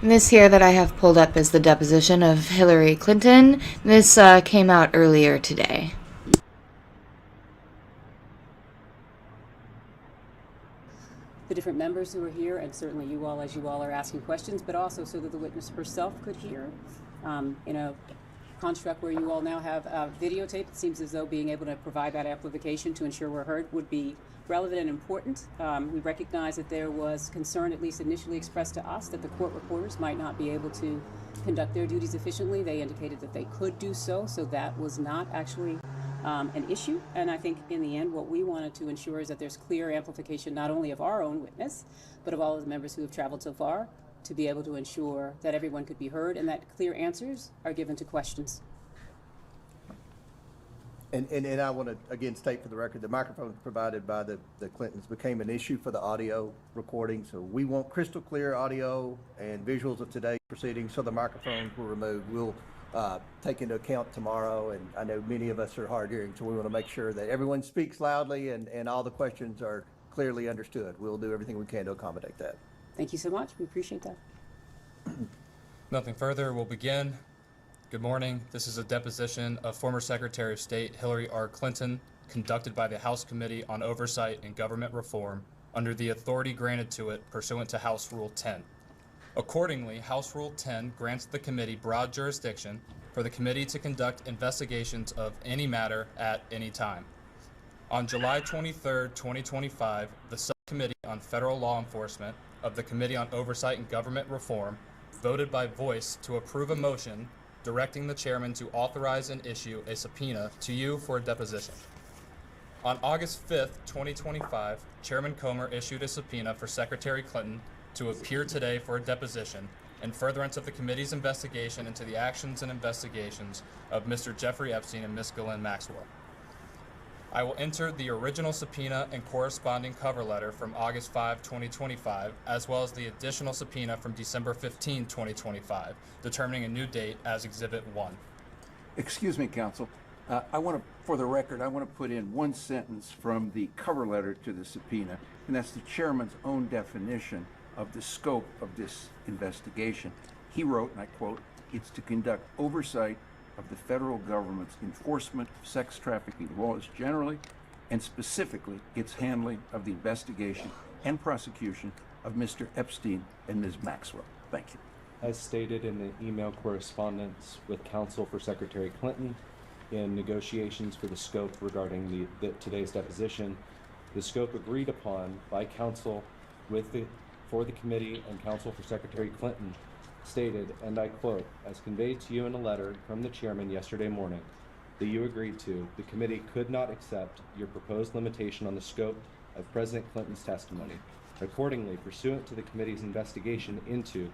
This here that I have pulled up is the deposition of Hillary Clinton. This came out earlier today. The different members who are here, and certainly you all as you all are asking questions, but also so that the witness herself could hear. In a construct where you all now have videotape, it seems as though being able to provide that amplification to ensure we're heard would be relevant and important. We recognize that there was concern, at least initially expressed to us, that the court reporters might not be able to conduct their duties efficiently. They indicated that they could do so that was not actually an issue. And I think in the end, what we wanted to ensure is that there's clear amplification not only of our own witness, but of all of the members who have traveled so far, to be able to ensure that everyone could be heard and that clear answers are given to questions. And I want to again state for the record, the microphones provided by the Clintons became an issue for the audio recording. So we want crystal clear audio and visuals of today's proceedings, so the microphones were removed. We'll take into account tomorrow, and I know many of us are hard hearing, so we want to make sure that everyone speaks loudly and all the questions are clearly understood. We'll do everything we can to accommodate that. Thank you so much. We appreciate that. Nothing further. We'll begin. Good morning. This is a deposition of former Secretary of State Hillary R. Clinton, conducted by the House Committee on Oversight and Government Reform under the authority granted to it pursuant to House Rule 10. Accordingly, House Rule 10 grants the committee broad jurisdiction for the committee to conduct investigations of any matter at any time. On July 23, 2025, the Subcommittee on Federal Law Enforcement of the Committee on Oversight and Government Reform voted by voice to approve a motion directing the chairman to authorize and issue a subpoena to you for a deposition. On August 5, 2025, Chairman Comer issued a subpoena for Secretary Clinton to appear today for a deposition in furtherance of the committee's investigation into the actions and investigations of Mr. Jeffrey Epstein and Ms. Ghislaine Maxwell. I will enter the original subpoena and corresponding cover letter from August 5, 2025, as well as the additional subpoena from December 15, 2025, determining a new date as Exhibit 1. Excuse me, counsel. For the record, I want to put in one sentence from the cover letter to the subpoena, and that's the chairman's own definition of the scope of this investigation. He wrote, and I quote, "It's to conduct oversight of the federal government's enforcement of sex trafficking laws generally, and specifically its handling of the investigation and prosecution of Mr. Epstein and Ms. Maxwell." Thank you. As stated in the email correspondence with counsel for Secretary Clinton in negotiations for the scope regarding today's deposition, the scope agreed upon by counsel for the committee and counsel for Secretary Clinton stated, and I quote, "As conveyed to you in a letter from the chairman yesterday morning that you agreed to, the committee could not accept your proposed limitation on the scope of President Clinton's testimony. Accordingly, pursuant to the committee's investigation into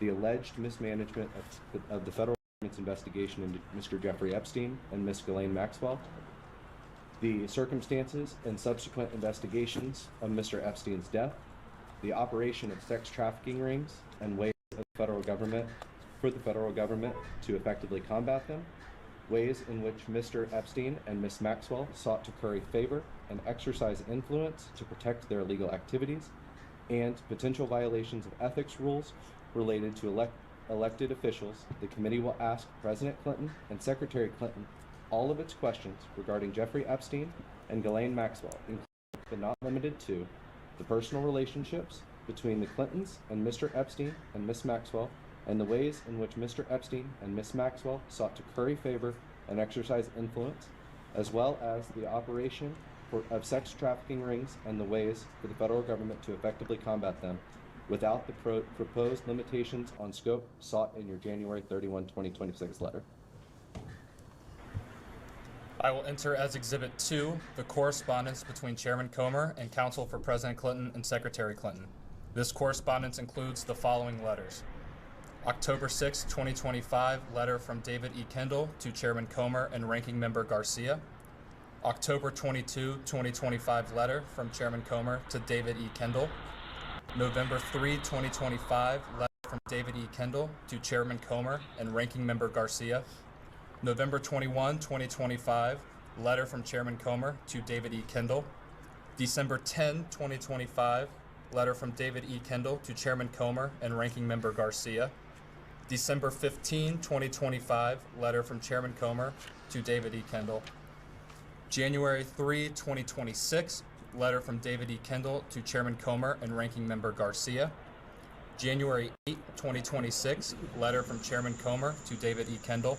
the alleged mismanagement of the federal government's investigation into Mr. Jeffrey Epstein and Ms. Ghislaine Maxwell, the circumstances and subsequent investigations of Mr. Epstein's death, the operation of sex trafficking rings and ways of the federal government to effectively combat them, ways in which Mr. Epstein and Ms. Maxwell sought to curry favor and exercise influence to protect their legal activities, and potential violations of ethics rules related to elected officials, the committee will ask President Clinton and Secretary Clinton all of its questions regarding Jeffrey Epstein and Ghislaine Maxwell, including but not limited to the personal relationships between the Clintons and Mr. Epstein and Ms. Maxwell, and the ways in which Mr. Epstein and Ms. Maxwell sought to curry favor and exercise influence, as well as the operation of sex trafficking rings and the ways for the federal government to effectively combat them without the proposed limitations on scope sought in your January 31, 2026 letter." I will enter as Exhibit 2 the correspondence between Chairman Comer and counsel for President Clinton and Secretary Clinton. This correspondence includes the following letters. October 6, 2025, letter from David E. Kendall to Chairman Comer and Ranking Member Garcia. October 22, 2025, letter from Chairman Comer to David E. Kendall. November 3, 2025, letter from David E. Kendall to Chairman Comer and Ranking Member Garcia. November 21, 2025, letter from Chairman Comer to David E. Kendall. December 10, 2025, letter from David E. Kendall to Chairman Comer and Ranking Member Garcia. December 15, 2025, letter from Chairman Comer to David E. Kendall. January 3, 2026, letter from David E. Kendall to Chairman Comer and Ranking Member Garcia. January 8, 2026, letter from Chairman Comer to David E. Kendall.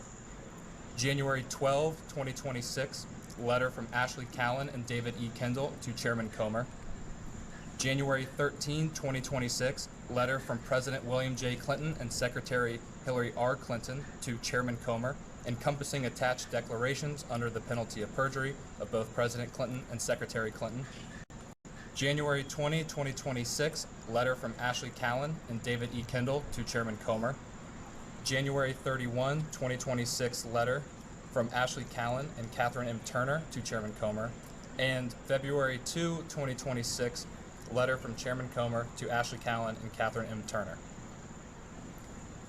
January 12, 2026, letter from Ashley Callan and David E. Kendall to Chairman Comer. January 13, 2026, letter from President William J. Clinton and Secretary Hillary R. Clinton to Chairman Comer, encompassing attached declarations under the penalty of perjury of both President Clinton and Secretary Clinton. January 20, 2026, letter from Ashley Callan and David E. Kendall to Chairman Comer. January 31, 2026, letter from Ashley Callan and Catherine M. Turner to Chairman Comer. And February 2, 2026, letter from Chairman Comer to Ashley Callan and Catherine M. Turner.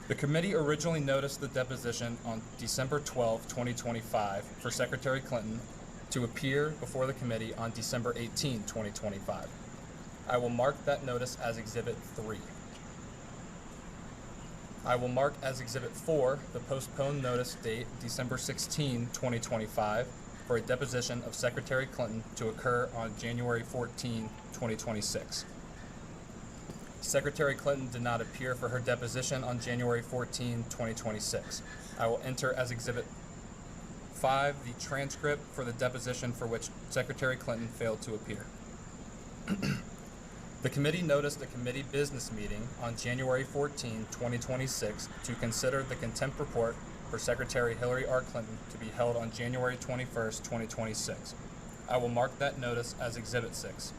The committee originally noticed the deposition on December 12, 2025 for Secretary Clinton to appear before the committee on December 18, 2025. I will mark that notice as Exhibit 3. I will mark as Exhibit 4 the postponed notice date December 16, 2025 for a deposition of Secretary Clinton to occur on January 14, 2026. Secretary Clinton did not appear for her deposition on January 14, 2026. I will enter as Exhibit 5 the transcript for the deposition for which Secretary Clinton failed to appear. The committee noticed a committee business meeting on January 14, 2026 to consider the contempt report for Secretary Hillary R. Clinton to be held on January 21, 2026. I will mark that notice as Exhibit 6.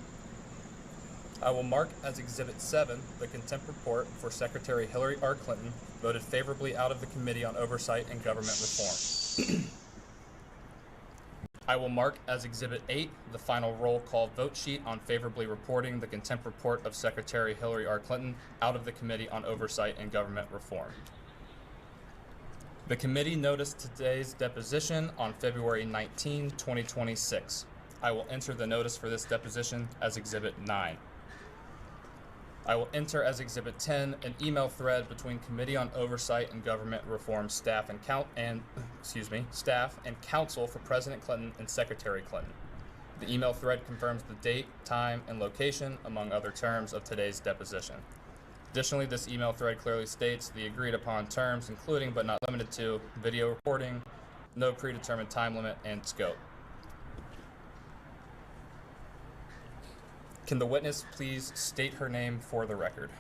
I will mark as Exhibit 7 the contempt report for Secretary Hillary R. Clinton voted favorably out of the Committee on Oversight and Government Reform. I will mark as Exhibit 8 the final roll call vote sheet on favorably reporting the contempt report of Secretary Hillary R. Clinton out of the Committee on Oversight and Government Reform. The committee noticed today's deposition on February 19, 2026. I will enter the notice for this deposition as Exhibit 9. I will enter as Exhibit 10 an email thread between Committee on Oversight and Government Reform staff and counsel for President Clinton and Secretary Clinton. The email thread confirms the date, time, and location, among other terms, of today's deposition. Additionally, this email thread clearly states the agreed upon terms, including but not limited to video recording, no predetermined time limit, and scope. Can the witness please state her name for the record?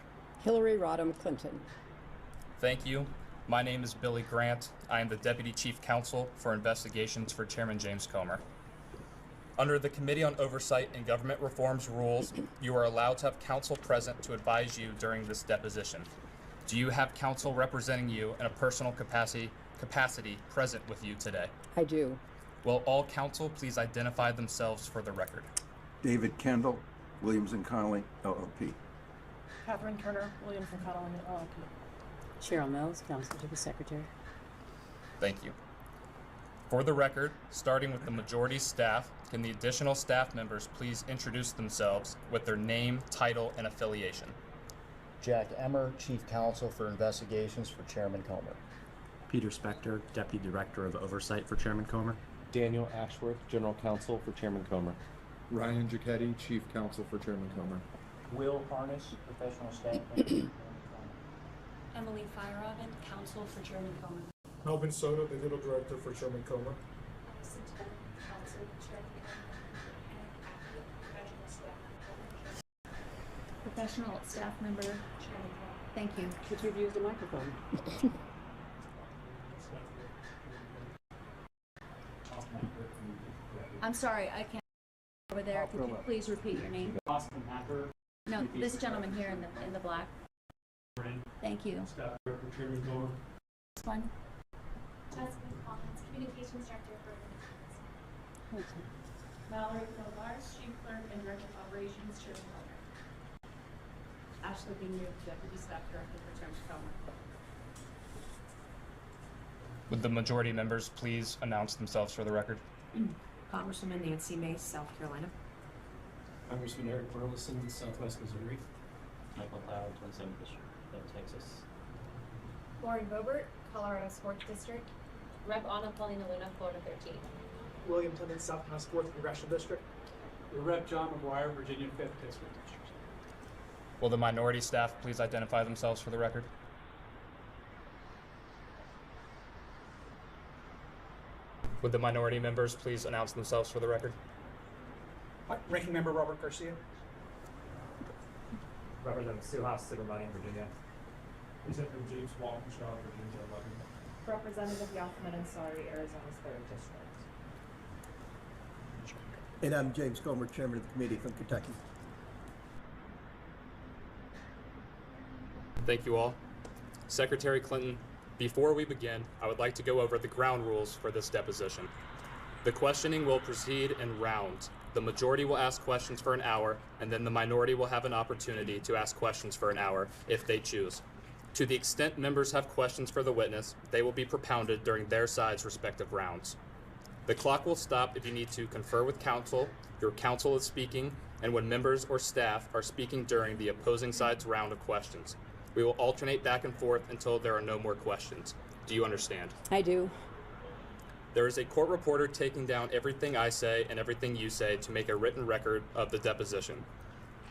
Hillary Rodham Clinton. Thank you. My name is Billy Grant. I am the Deputy Chief Counsel for Investigations for Chairman James Comer. Under the Committee on Oversight and Government Reform's rules, you are allowed to have counsel present to advise you during this deposition. Do you have counsel representing you in a personal capacity present with you today? I do. Will all counsel please identify themselves for the record? David Kendall, Williams & Connolly, LLP. Catherine Turner, Williams & Connolly, LLP. Cheryl Mills, Counsel to the Secretary. Thank you. For the record, starting with the majority staff, can the additional staff members please introduce themselves with their name, title, and affiliation? Jack Emmer, Chief Counsel for Investigations for Chairman Comer. Peter Spector, Deputy Director of Oversight for Chairman Comer. Daniel Ashworth, General Counsel for Chairman Comer. Ryan Giacchetti, Chief Counsel for Chairman Comer. Will Harness, Professional Staff. Emily Feieroven, Counsel for Chairman Comer. Melvin Soto, the Legal Director for Chairman Comer. Professional staff member. Thank you. Could you use the microphone? I'm sorry, I can't over there. Could you please repeat your name? Austin Hacker. No, this gentleman here in the black. Thank you. Staff Director for Chairman Comer. This one. Jasmine Collins, Communications Director for Mallory Philbars, Chief Clerk and Director of Operations, Chairman Comer. Ashley Beamer, Deputy Staff Director for Chairman Comer. Would the majority members please announce themselves for the record? Congresswoman Nancy Mace, South Carolina. Congressman Eric Burleson, Southwest Missouri. Michael Cloud, 27th District of Texas. Lauren Bobert, Colorado Sports District. Rep. Ana Paulina Luna, Florida 13. William Timmons, South Carolina 4th Congressional District. Rep. John McGuire, Virginia 5th District. Will the minority staff please identify themselves for the record? Would the minority members please announce themselves for the record? Ranking Member Robert Garcia. Representative Steelhouse, Subramanian, Virginia. Representative James Walkinshaw, Virginia 11. Representative Yathman Ansari, Arizona's 3rd District. And I'm James Comer, Chairman of the committee from Kentucky. Thank you all. Secretary Clinton, before we begin, I would like to go over the ground rules for this deposition. The questioning will proceed in rounds. The majority will ask questions for an hour, and then the minority will have an opportunity to ask questions for an hour if they choose. To the extent members have questions for the witness, they will be propounded during their side's respective rounds. The clock will stop if you need to confer with counsel, your counsel is speaking, and when members or staff are speaking during the opposing side's round of questions. We will alternate back and forth until there are no more questions. Do you understand? I do. There is a court reporter taking down everything I say and everything you say to make a written record of the deposition.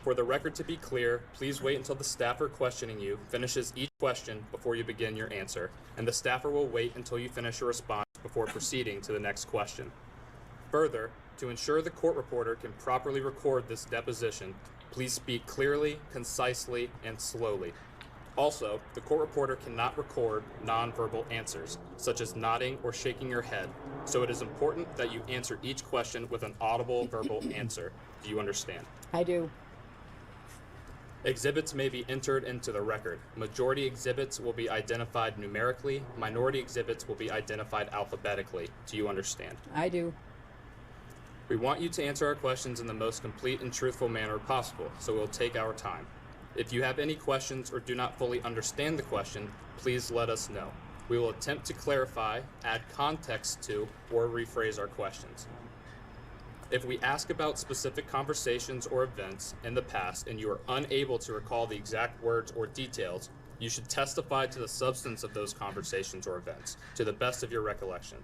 For the record to be clear, please wait until the staffer questioning you finishes each question before you begin your answer, and the staffer will wait until you finish your response before proceeding to the next question. Further, to ensure the court reporter can properly record this deposition, please speak clearly, concisely, and slowly. Also, the court reporter cannot record nonverbal answers, such as nodding or shaking your head, so it is important that you answer each question with an audible verbal answer. Do you understand? I do. Exhibits may be entered into the record. Majority exhibits will be identified numerically. Minority exhibits will be identified alphabetically. Do you understand? I do. We want you to answer our questions in the most complete and truthful manner possible, so we'll take our time. If you have any questions or do not fully understand the question, please let us know. We will attempt to clarify, add context to, or rephrase our questions. If we ask about specific conversations or events in the past and you are unable to recall the exact words or details, you should testify to the substance of those conversations or events, to the best of your recollection.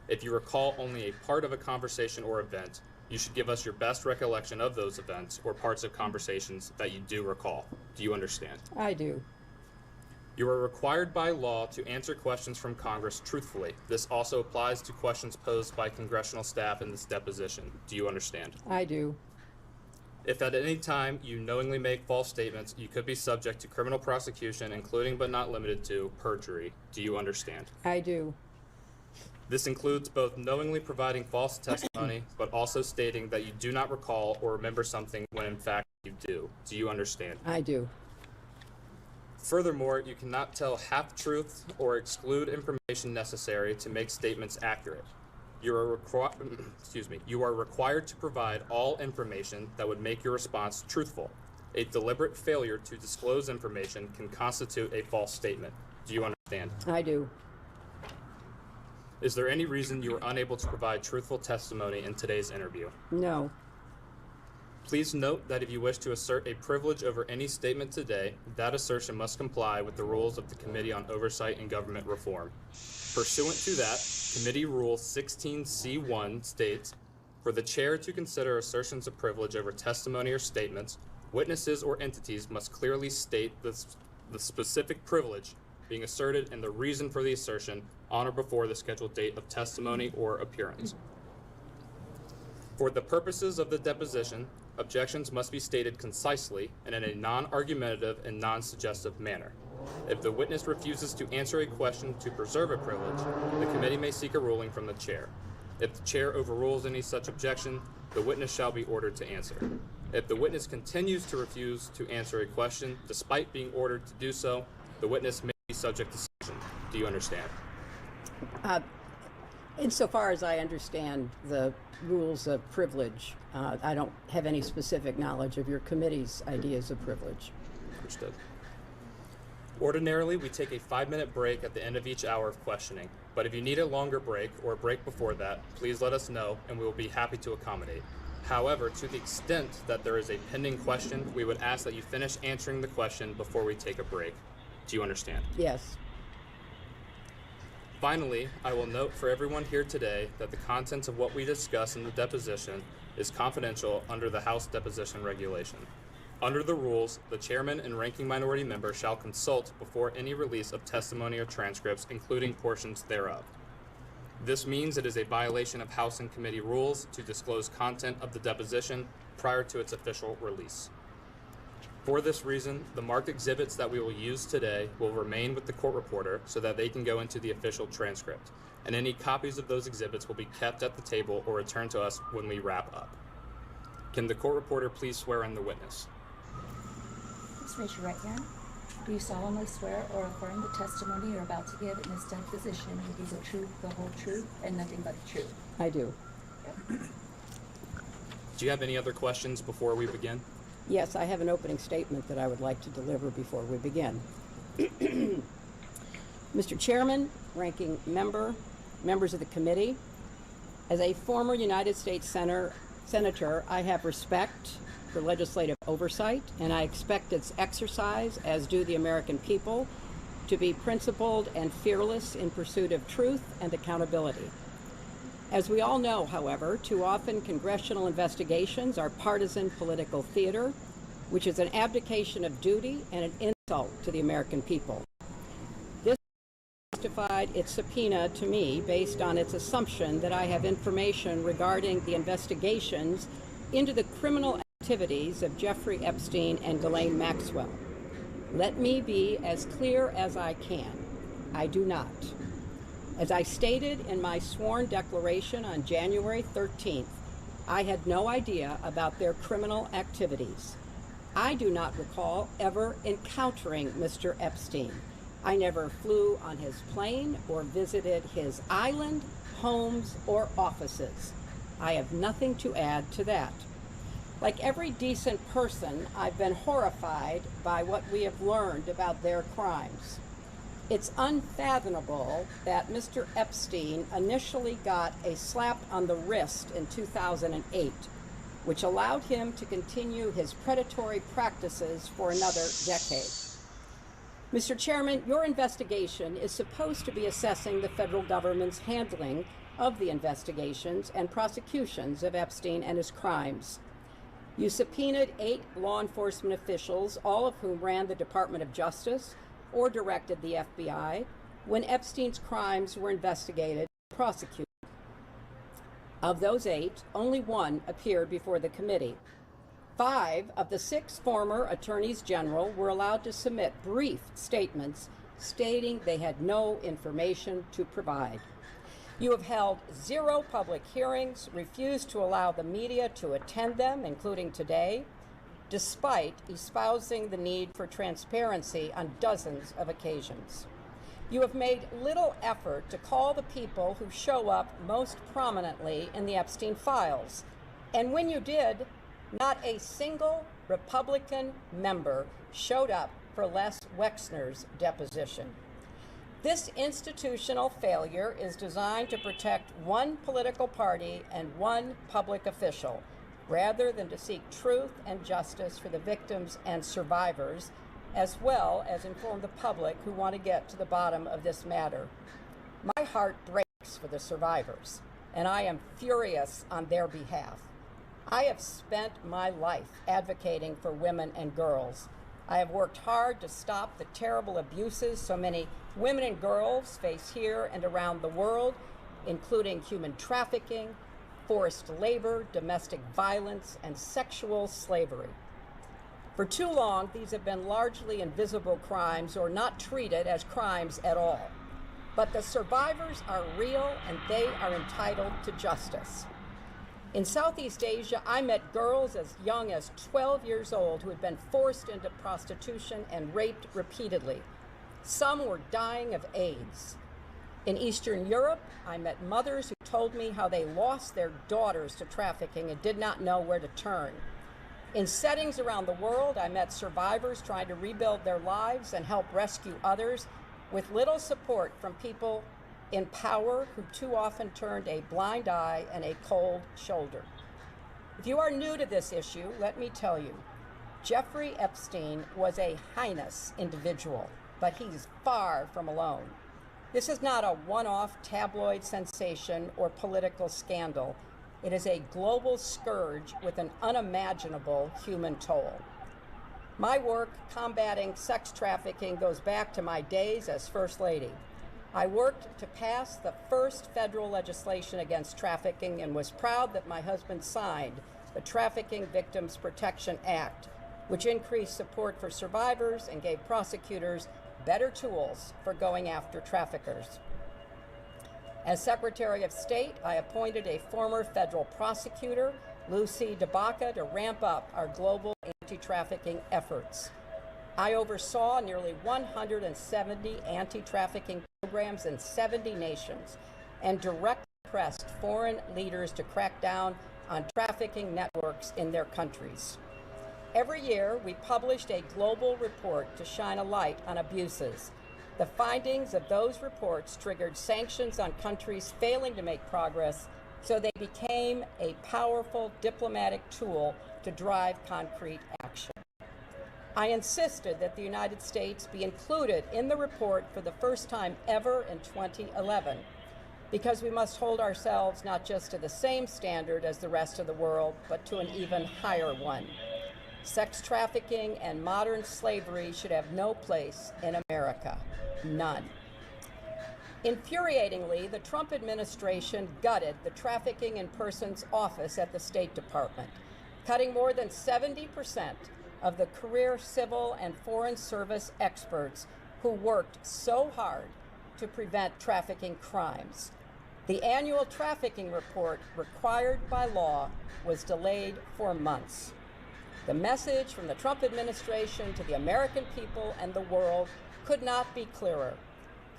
If you recall only a part of a conversation or event, you should give us your best recollection of those events or parts of conversations that you do recall. Do you understand? I do. You are required by law to answer questions from Congress truthfully. This also applies to questions posed by congressional staff in this deposition. Do you understand? I do. If at any time you knowingly make false statements, you could be subject to criminal prosecution, including but not limited to perjury. Do you understand? I do. This includes both knowingly providing false testimony, but also stating that you do not recall or remember something when in fact you do. Do you understand? I do. Furthermore, you cannot tell half-truths or exclude information necessary to make statements accurate. You are required to provide all information that would make your response truthful. A deliberate failure to disclose information can constitute a false statement. Do you understand? I do. Is there any reason you are unable to provide truthful testimony in today's interview? No. Please note that if you wish to assert a privilege over any statement today, that assertion must comply with the rules of the Committee on Oversight and Government Reform. Pursuant to that, Committee Rule 16C1 states, for the chair to consider assertions of privilege over testimony or statements, witnesses or entities must clearly state the specific privilege being asserted and the reason for the assertion on or before the scheduled date of testimony or appearance. For the purposes of the deposition, objections must be stated concisely and in a non-argumentative and non-suggestive manner. If the witness refuses to answer a question to preserve a privilege, the committee may seek a ruling from the chair. If the chair overrules any such objection, the witness shall be ordered to answer. If the witness continues to refuse to answer a question despite being ordered to do so, the witness may be subject to sanction. Do you understand? Insofar as I understand the rules of privilege, I don't have any specific knowledge of your committee's ideas of privilege. Understood. Ordinarily, we take a 5-minute break at the end of each hour of questioning, but if you need a longer break or a break before that, please let us know and we will be happy to accommodate. However, to the extent that there is a pending question, we would ask that you finish answering the question before we take a break. Do you understand? Yes. Finally, I will note for everyone here today that the contents of what we discuss in the deposition is confidential under the House Deposition Regulation. Under the rules, the chairman and ranking minority member shall consult before any release of testimony or transcripts, including portions thereof. This means it is a violation of House and committee rules to disclose content of the deposition prior to its official release. For this reason, the marked exhibits that we will use today will remain with the court reporter so that they can go into the official transcript, and any copies of those exhibits will be kept at the table or returned to us when we wrap up. Can the court reporter please swear in the witness? Please raise your right hand. Do you solemnly swear or affirm the testimony you're about to give in this deposition will be the truth, the whole truth, and nothing but the truth? I do. Do you have any other questions before we begin? Yes, I have an opening statement that I would like to deliver before we begin. Mr. Chairman, ranking member, members of the committee, as a former United States Senator, I have respect for legislative oversight, and I expect its exercise, as do the American people, to be principled and fearless in pursuit of truth and accountability. As we all know, however, too often congressional investigations are partisan political theater, which is an abdication of duty and an insult to the American people. This justified its subpoena to me based on its assumption that I have information regarding the investigations into the criminal activities of Jeffrey Epstein and Ghislaine Maxwell. Let me be as clear as I can. I do not. As I stated in my sworn declaration on January 13th, I had no idea about their criminal activities. I do not recall ever encountering Mr. Epstein. I never flew on his plane or visited his island, homes, or offices. I have nothing to add to that. Like every decent person, I've been horrified by what we have learned about their crimes. It's unfathomable that Mr. Epstein initially got a slap on the wrist in 2008, which allowed him to continue his predatory practices for another decade. Mr. Chairman, your investigation is supposed to be assessing the federal government's handling of the investigations and prosecutions of Epstein and his crimes. You subpoenaed 8 law enforcement officials, all of whom ran the Department of Justice or directed the FBI when Epstein's crimes were investigated and prosecuted. Of those 8, only 1 appeared before the committee. 5 of the 6 former attorneys general were allowed to submit brief statements stating they had no information to provide. You have held 0 public hearings, refused to allow the media to attend them, including today, despite espousing the need for transparency on dozens of occasions. You have made little effort to call the people who show up most prominently in the Epstein files. And when you did, not a single Republican member showed up for Les Wexner's deposition. This institutional failure is designed to protect one political party and one public official, rather than to seek truth and justice for the victims and survivors, as well as inform the public who want to get to the bottom of this matter. My heart breaks for the survivors, and I am furious on their behalf. I have spent my life advocating for women and girls. I have worked hard to stop the terrible abuses so many women and girls face here and around the world, including human trafficking, forced labor, domestic violence, and sexual slavery. For too long, these have been largely invisible crimes or not treated as crimes at all. But the survivors are real and they are entitled to justice. In Southeast Asia, I met girls as young as 12 years old who had been forced into prostitution and raped repeatedly. Some were dying of AIDS. In Eastern Europe, I met mothers who told me how they lost their daughters to trafficking and did not know where to turn. In settings around the world, I met survivors trying to rebuild their lives and help rescue others with little support from people in power who too often turned a blind eye and a cold shoulder. If you are new to this issue, let me tell you, Jeffrey Epstein was a heinous individual, but he's far from alone. This is not a one-off tabloid sensation or political scandal. It is a global scourge with an unimaginable human toll. My work combating sex trafficking goes back to my days as First Lady. I worked to pass the first federal legislation against trafficking and was proud that my husband signed the Trafficking Victims Protection Act, which increased support for survivors and gave prosecutors better tools for going after traffickers. As Secretary of State, I appointed a former federal prosecutor, Lucy DeBaca, to ramp up our global anti-trafficking efforts. I oversaw nearly 170 anti-trafficking programs in 70 nations and directly pressed foreign leaders to crack down on trafficking networks in their countries. Every year, we published a global report to shine a light on abuses. The findings of those reports triggered sanctions on countries failing to make progress, so they became a powerful diplomatic tool to drive concrete action. I insisted that the United States be included in the report for the first time ever in 2011, because we must hold ourselves not just to the same standard as the rest of the world, but to an even higher one. Sex trafficking and modern slavery should have no place in America. None. Infuriatingly, the Trump administration gutted the Trafficking in Persons Office at the State Department, cutting more than 70% of the career civil and foreign service experts who worked so hard to prevent trafficking crimes. The annual trafficking report required by law was delayed for months. The message from the Trump administration to the American people and the world could not be clearer.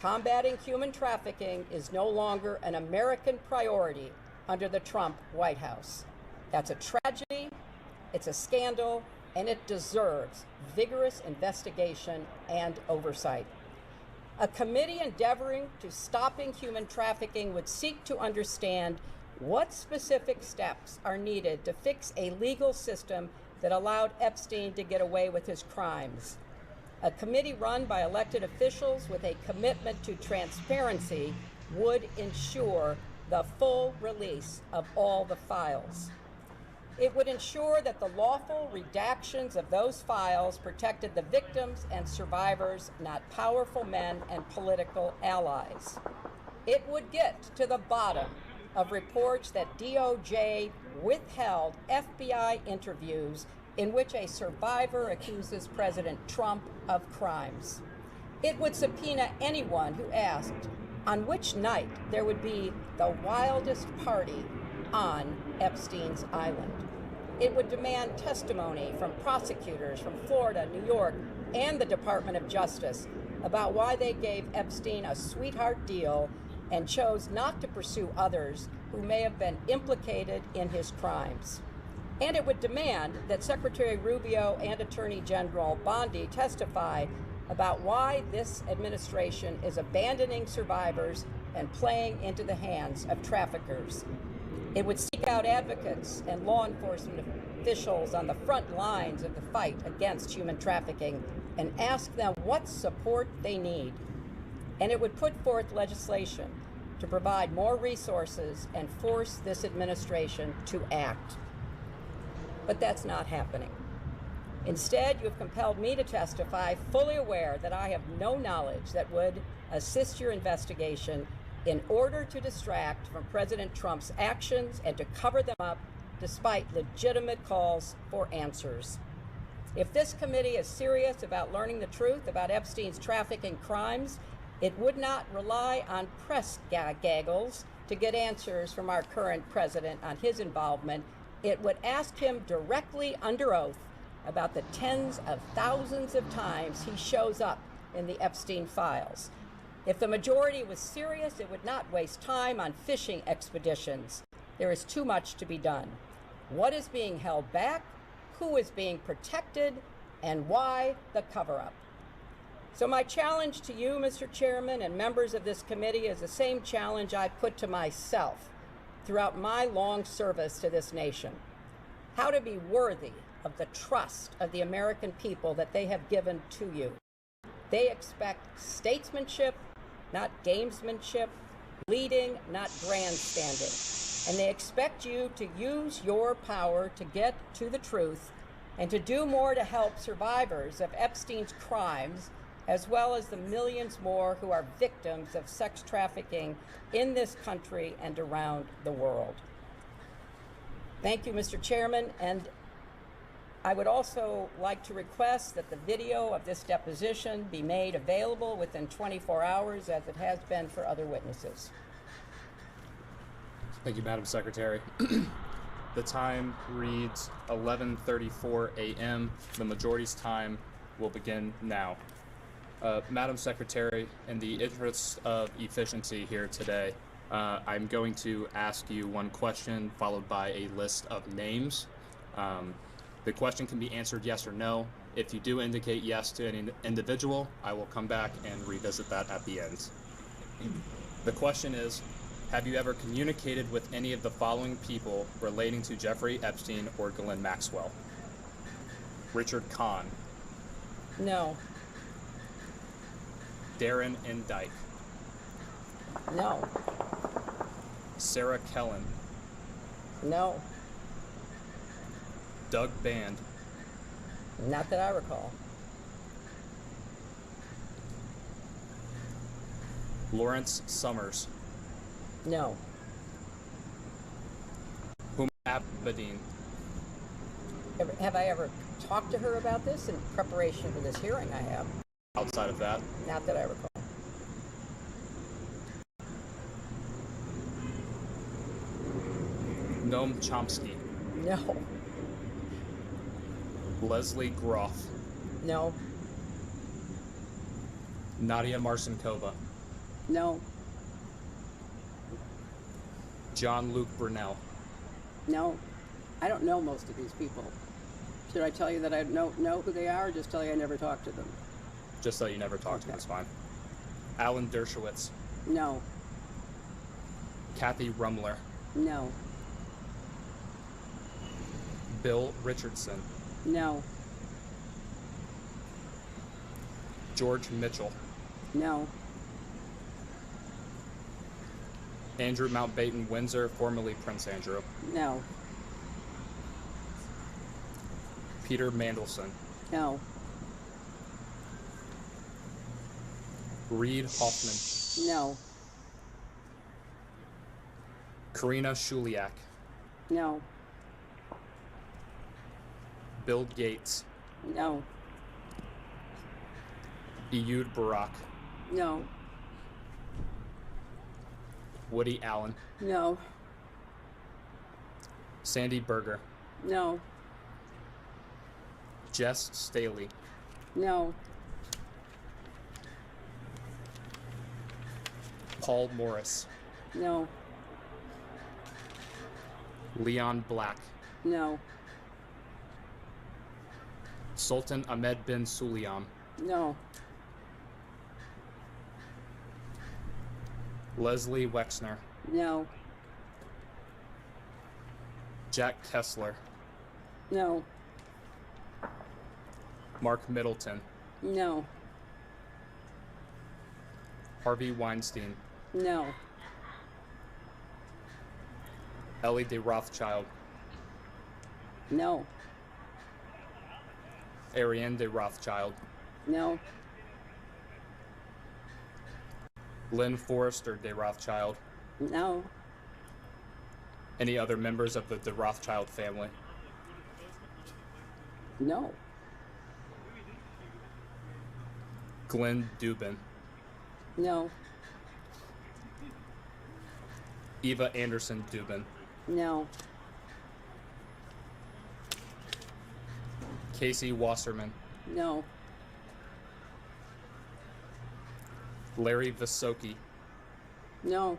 Combating human trafficking is no longer an American priority under the Trump White House. That's a tragedy, it's a scandal, and it deserves vigorous investigation and oversight. A committee endeavoring to stopping human trafficking would seek to understand what specific steps are needed to fix a legal system that allowed Epstein to get away with his crimes. A committee run by elected officials with a commitment to transparency would ensure the full release of all the files. It would ensure that the lawful redactions of those files protected the victims and survivors, not powerful men and political allies. It would get to the bottom of reports that DOJ withheld FBI interviews in which a survivor accuses President Trump of crimes. It would subpoena anyone who asked on which night there would be the wildest party on Epstein's island. It would demand testimony from prosecutors from Florida, New York, and the Department of Justice about why they gave Epstein a sweetheart deal and chose not to pursue others who may have been implicated in his crimes. And it would demand that Secretary Rubio and Attorney General Bondi testify about why this administration is abandoning survivors and playing into the hands of traffickers. It would seek out advocates and law enforcement officials on the front lines of the fight against human trafficking and ask them what support they need. And it would put forth legislation to provide more resources and force this administration to act. But that's not happening. Instead, you have compelled me to testify, fully aware that I have no knowledge that would assist your investigation in order to distract from President Trump's actions and to cover them up despite legitimate calls for answers. If this committee is serious about learning the truth about Epstein's trafficking crimes, it would not rely on press gaggles to get answers from our current president on his involvement. It would ask him directly under oath about the tens of thousands of times he shows up in the Epstein files. If the majority was serious, it would not waste time on fishing expeditions. There is too much to be done. What is being held back? Who is being protected? And why the cover-up? So my challenge to you, Mr. Chairman, and members of this committee is the same challenge I put to myself throughout my long service to this nation. how to be worthy of the trust of the American people that they have given to you. They expect statesmanship, not gamesmanship, leading, not grandstanding. And they expect you to use your power to get to the truth and to do more to help survivors of Epstein's crimes, as well as the millions more who are victims of sex trafficking in this country and around the world. Thank you, Mr. Chairman, and I would also like to request that the video of this deposition be made available within 24 hours, as it has been for other witnesses. Thank you, Madam Secretary. The time reads 11:34 a.m. The majority's time will begin now. Madam Secretary, in the interest of efficiency here today, I'm going to ask you one question followed by a list of names. The question can be answered yes or no. If you do indicate yes to any individual, I will come back and revisit that at the end. The question is, have you ever communicated with any of the following people relating to Jeffrey Epstein or Ghislaine Maxwell? Richard Kahn. No. Darren N. Dyke. No. Sarah Kellen. No. Doug Band. Not that I recall. Lawrence Summers. No. Huma Abedin. Have I ever talked to her about this in preparation for this hearing? I have. Outside of that? Not that I recall. Noam Chomsky. No. Leslie Groff. No. Nadia Marcinkova. No. John Luke Brunel. No. I don't know most of these people. Should I tell you that I don't know who they are, or just tell you I never talked to them? Just so you never talked to them, it's fine. Alan Dershowitz. No. Kathy Rumler. No. Bill Richardson. No. George Mitchell. No. Andrew Mountbatten Windsor, formerly Prince Andrew. No. Peter Mandelson. No. Reed Hoffman. No. Karina Shuliak. No. Bill Gates. No. Ehud Barak. No. Woody Allen. No. Sandy Berger. No. Jess Staley. No. Paul Morris. No. Leon Black. No. Sultan Ahmed bin Sulayam. No. Leslie Wexner. No. Jack Kessler. No. Mark Middleton. No. Harvey Weinstein. No. Ellie de Rothschild. No. Ariane de Rothschild. No. Lynn Forrester de Rothschild. No. Any other members of the de Rothschild family? No. Glenn Dubin. No. Eva Anderson Dubin. No. Casey Wasserman. No. Larry Visoki. No.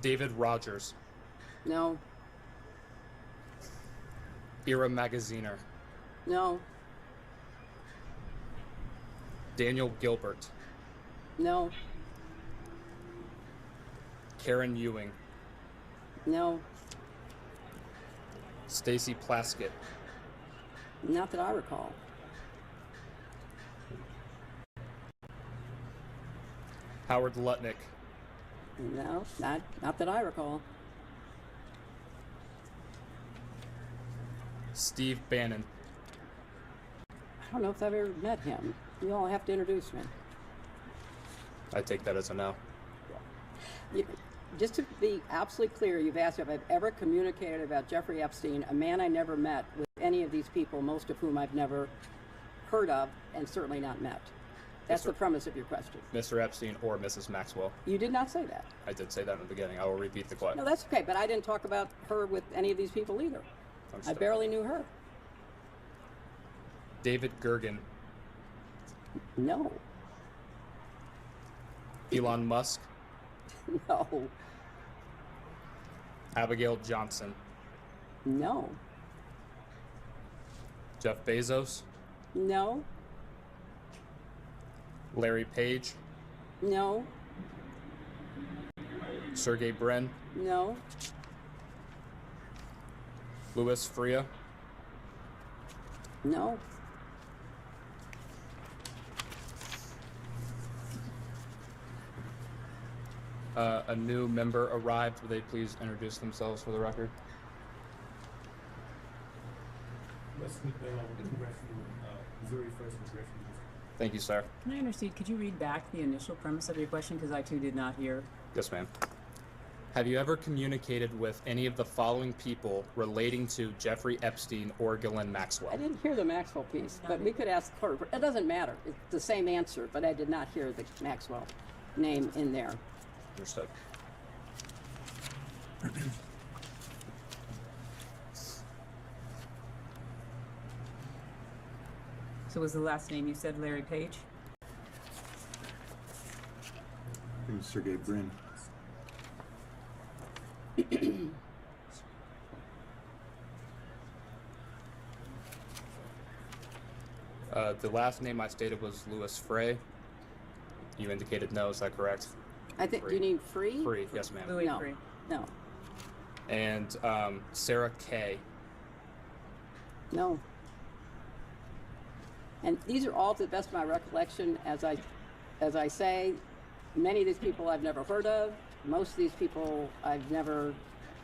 David Rogers. No. Ira Magaziner. No. Daniel Gilbert. No. Karen Ewing. No. Stacy Plaskett. Not that I recall. Howard Lutnick. No, not that I recall. Steve Bannon. I don't know if I've ever met him. You all have to introduce me. I take that as a no. Just to be absolutely clear, you've asked if I've ever communicated about Jeffrey Epstein, a man I never met, with any of these people, most of whom I've never heard of and certainly not met. That's the premise of your question. Mr. Epstein or Mrs. Maxwell. You did not say that. I did say that in the beginning. I will repeat the question. No, that's okay, but I didn't talk about her with any of these people either. I barely knew her. David Gergen. No. Elon Musk. No. Abigail Johnson. No. Jeff Bezos. No. Larry Page. No. Sergey Brin. No. Louis Freya. No. A new member arrived. Would they please introduce themselves for the record? Wesley Bell, Missouri First Congressional District. Thank you, sir. Can I understand, could you read back the initial premise of your question, because I too did not hear? Yes, ma'am. Have you ever communicated with any of the following people relating to Jeffrey Epstein or Ghislaine Maxwell? I didn't hear the Maxwell piece, but we could ask her. It doesn't matter. It's the same answer, but I did not hear the Maxwell name in there. Understood. So was the last name you said Larry Page? It was Sergey Brin. The last name I stated was Louis Frey. You indicated no, is that correct? I think, Free. do you need free? Free, yes, ma'am. Louis No. Free. No. And Sarah Kay. No. And these are all, to the best of my recollection, as I say, many of these people I've never heard of. Most of these people I've never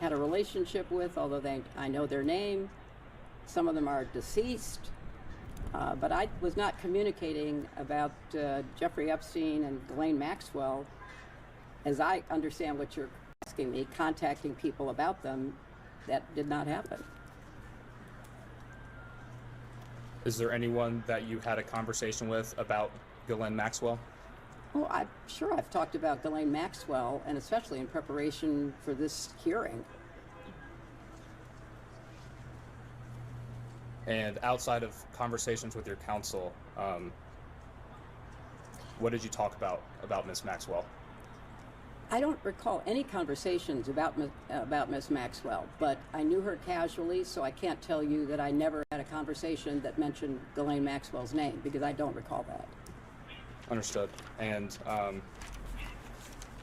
had a relationship with, although I know their name. Some of them are deceased. But I was not communicating about Jeffrey Epstein and Ghislaine Maxwell, as I understand what you're asking me, contacting people about them. That did not happen. Is there anyone that you had a conversation with about Ghislaine Maxwell? Oh, I'm sure I've talked about Ghislaine Maxwell, and especially in preparation for this hearing. And outside of conversations with your counsel, what did you talk about Ms. Maxwell? I don't recall any conversations about Miss Maxwell, but I knew her casually, so I can't tell you that I never had a conversation that mentioned Ghislaine Maxwell's name, because I don't recall that. Understood. And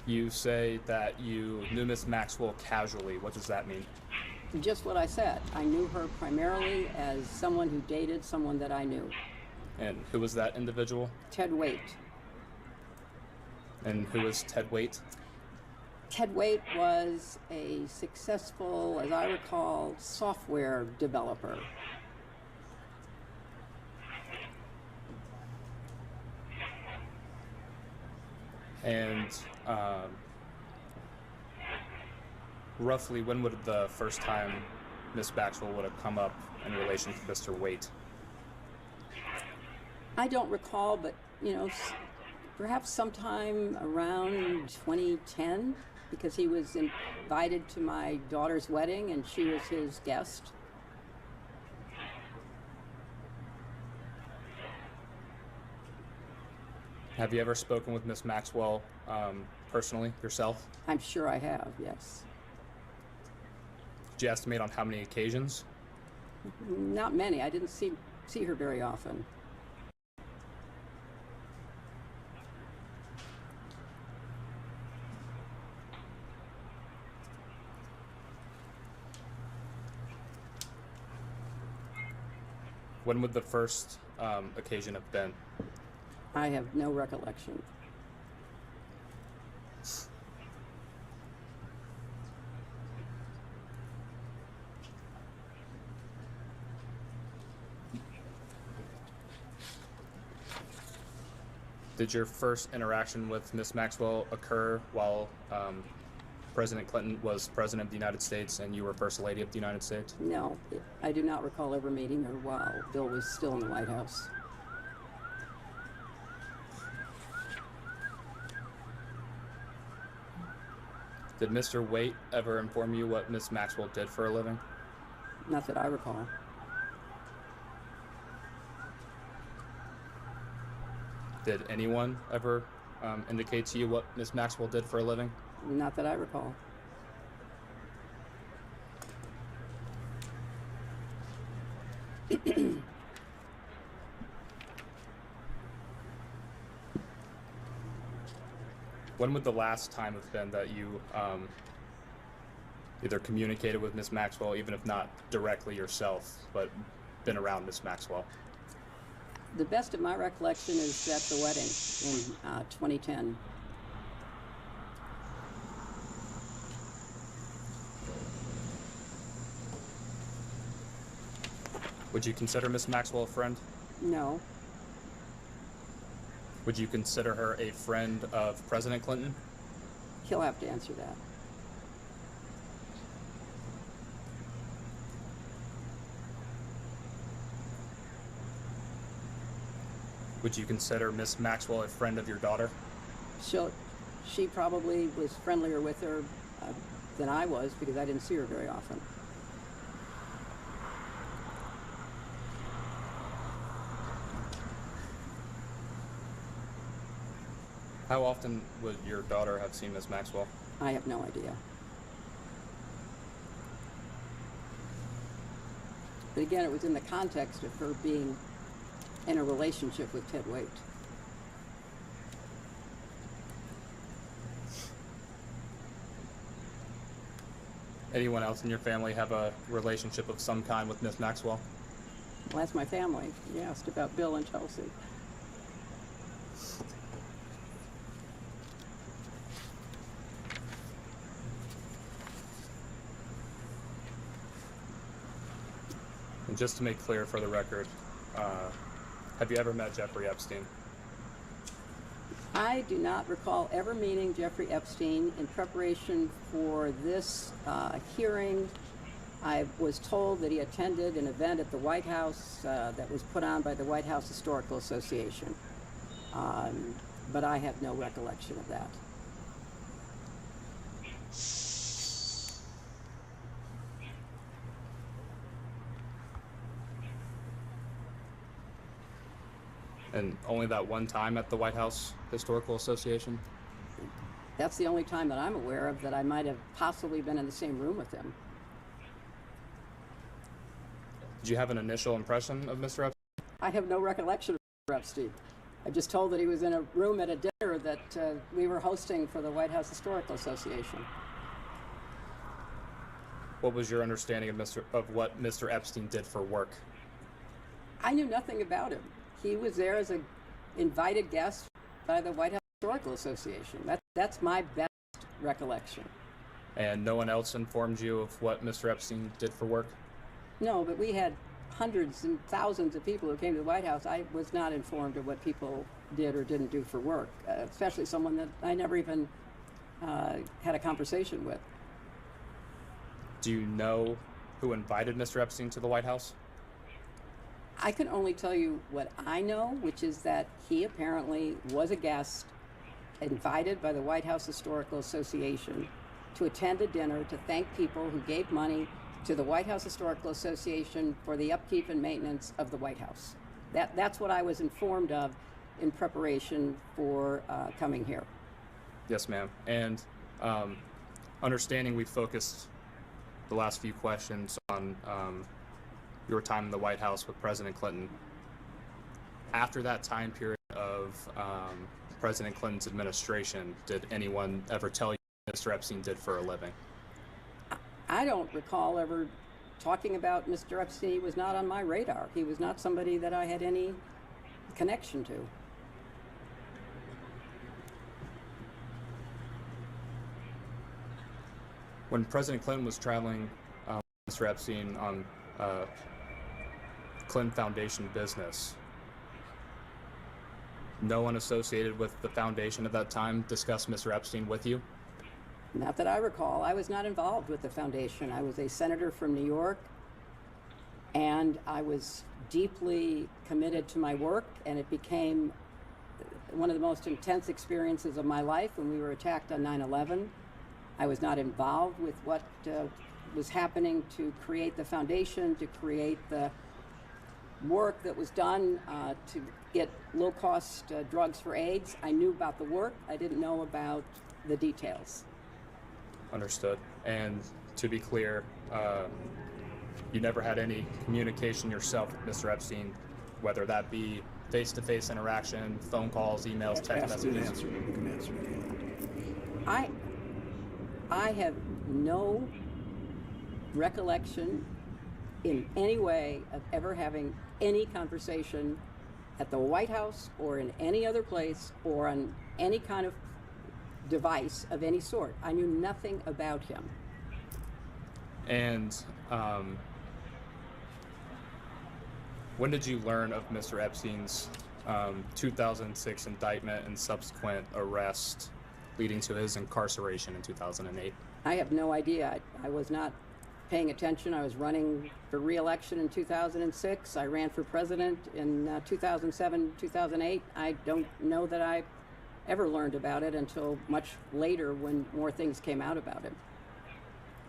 you say that you knew Ms. Maxwell casually. What does that mean? Just what I said. I knew her primarily as someone who dated someone that I knew. And who was that individual? Ted Waite. And who is Ted Waite? Ted Waite was a successful, as I recall, software developer. And roughly when would the first time Ms. Maxwell would have come up in relation to Mr. Waite? I don't recall, but, you know, perhaps sometime around 2010, because he was invited to my daughter's wedding and she was his guest. Have you ever spoken with Ms. Maxwell personally, yourself? I'm sure I have, yes. Did you estimate on how many occasions? Not many. I didn't see her very often. When would the first occasion have been? I have no recollection. Did your first interaction with Ms. Maxwell occur while President Clinton was President of the United States and you were First Lady of the United States? No, I do not recall ever meeting her while Bill was still in the White House. Did Mr. Waite ever inform you what Ms. Maxwell did for a living? Not that I recall. Did anyone ever indicate to you what Ms. Maxwell did for a living? Not that I recall. When would the last time have been that you either communicated with Ms. Maxwell, even if not directly yourself, but been around Ms. Maxwell? The best of my recollection is at the wedding in 2010. Would you consider Ms. Maxwell a friend? No. Would you consider her a friend of President Clinton? He'll have to answer that. Would you consider Ms. Maxwell a friend of your daughter? She probably was friendlier with her than I was because I didn't see her very often. How often would your daughter have seen Ms. Maxwell? I have no idea. But again, it was in the context of her being in a relationship with Ted Waite. Anyone else in your family have a relationship of some kind with Ms. Maxwell? Well, that's my family. You asked about Bill and Chelsea. And just to make clear for the record, have you ever met Jeffrey Epstein? I do not recall ever meeting Jeffrey Epstein. In preparation for this hearing, I was told that he attended an event at the White House that was put on by the White House Historical Association. But I have no recollection of that. And only that one time at the White House Historical Association? That's the only time that I'm aware of that I might have possibly been in the same room with him. Did you have an initial impression of Mr. Epstein? I have no recollection of Mr. Epstein. I'm just told that he was in a room at a dinner that we were hosting for the White House Historical Association. What was your understanding of what Mr. Epstein did for work? I knew nothing about him. He was there as an invited guest by the White House Historical Association. That's my best recollection. And no one else informed you of what Mr. Epstein did for work? No, but we had hundreds and thousands of people who came to the White House. I was not informed of what people did or didn't do for work, especially someone that I never even had a conversation with. Do you know who invited Mr. Epstein to the White House? I can only tell you what I know, which is that he apparently was a guest invited by the White House Historical Association to attend a dinner to thank people who gave money to the White House Historical Association for the upkeep and maintenance of the White House. That's what I was informed of in preparation for coming here. Yes, ma'am. And understanding we focused the last few questions on your time in the White House with President Clinton. After that time period of President Clinton's administration, did anyone ever tell you what Mr. Epstein did for a living? I don't recall ever talking about Mr. Epstein was not on my radar. He was not somebody that I had any connection to. When President Clinton was traveling with Mr. Epstein on Clinton Foundation business, no one associated with the foundation at that time discussed Mr. Epstein with you? Not that I recall. I was not involved with the foundation. I was a senator from New York, and I was deeply committed to my work, and it became one of the most intense experiences of my life when we were attacked on 9/11. I was not involved with what was happening to create the foundation, to create the work that was done to get low-cost drugs for AIDS. I knew about the work. I didn't know about the details. Understood. And to be clear, you never had any communication yourself with Mr. Epstein, whether that be face-to-face interaction, phone calls, emails, text messages? I have no recollection in any way of ever having any conversation at the White House or in any other place or on any kind of device of any sort. I knew nothing about him. And when did you learn of Mr. Epstein's 2006 indictment and subsequent arrest leading to his incarceration in 2008? I have no idea. I was not paying attention. I was running for re-election in 2006. I ran for president in 2007, 2008. I don't know that I ever learned about it until much later when more things came out about it.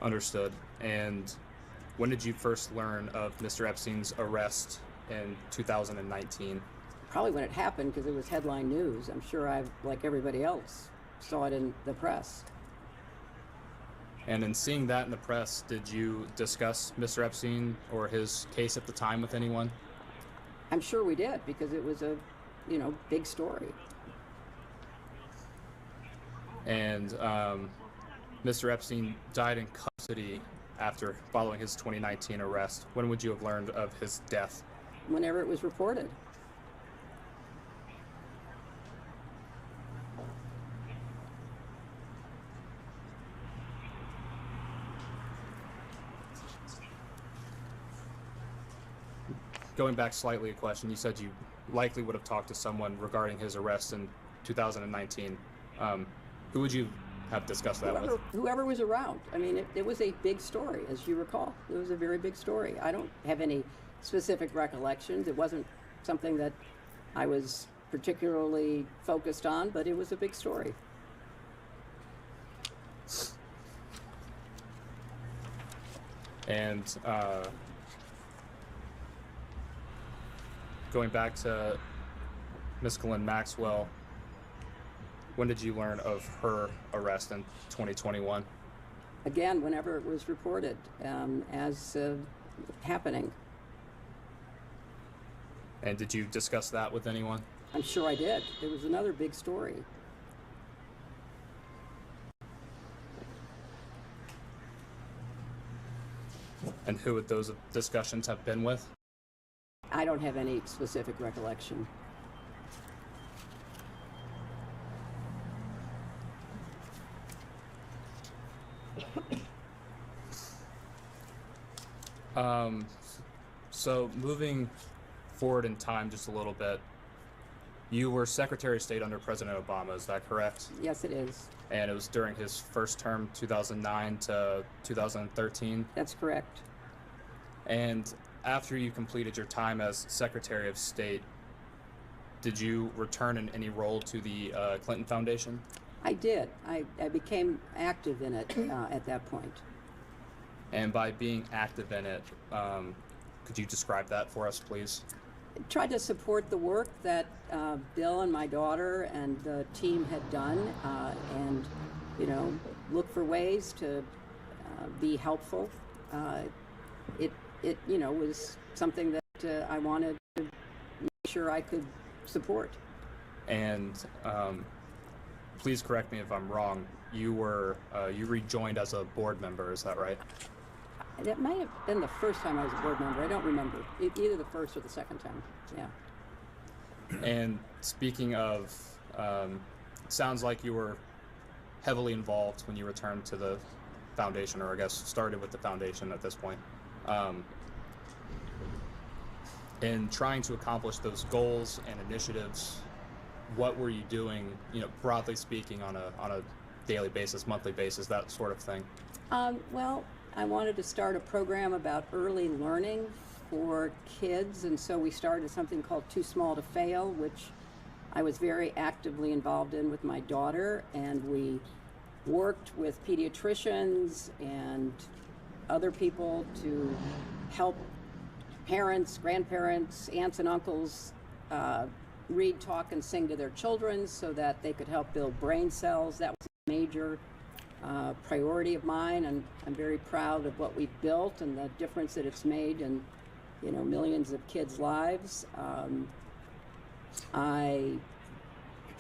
Understood. And when did you first learn of Mr. Epstein's arrest in 2019? Probably when it happened, because it was headline news. I'm sure I, like everybody else, saw it in the press. And in seeing that in the press, did you discuss Mr. Epstein or his case at the time with anyone? I'm sure we did, because it was a, big story. And Mr. Epstein died in custody following his 2019 arrest. When would you have learned of his death? Whenever it was reported. Going back slightly a question, you said you likely would have talked to someone regarding his arrest in 2019. Who would you have discussed that with? Whoever was around. I mean, it was a big story, as you recall. It was a very big story. I don't have any specific recollections. It wasn't something that I was particularly focused on, but it was a big story. And going back to Ms. Ghislaine Maxwell, when did you learn of her arrest in 2021? Again, whenever it was reported as happening. And did you discuss that with anyone? I'm sure I did. It was another big story. And who would those discussions have been with? I don't have any specific recollection. So moving forward in time just a little bit, you were Secretary of State under President Obama, is that correct? Yes, it is. And it was during his first term, 2009 to 2013? That's correct. And after you completed your time as Secretary of State, did you return in any role to the Clinton Foundation? I did. I became active in it at that point. And by being active in it, could you describe that for us, please? Tried to support the work that Bill and my daughter and the team had done, and look for ways to be helpful. It was something that I wanted to make sure I could support. And please correct me if I'm wrong. You rejoined as a board member, is that right? That might have been the first time I was a board member. I don't remember. Either the first or the second time. Yeah. And speaking of, sounds like you were heavily involved when you returned to the foundation, or I guess started with the foundation at this point. In trying to accomplish those goals and initiatives, what were you doing, broadly speaking, on a daily basis, monthly basis, that sort of thing? Well, I wanted to start a program about early learning for kids, and so we started something called Too Small to Fail, which I was very actively involved in with my daughter, and we worked with pediatricians and other people to help parents, grandparents, aunts and uncles read, talk, and sing to their children so that they could help build brain cells. That was a major priority of mine, and I'm very proud of what we've built and the difference that it's made in millions of kids' lives. I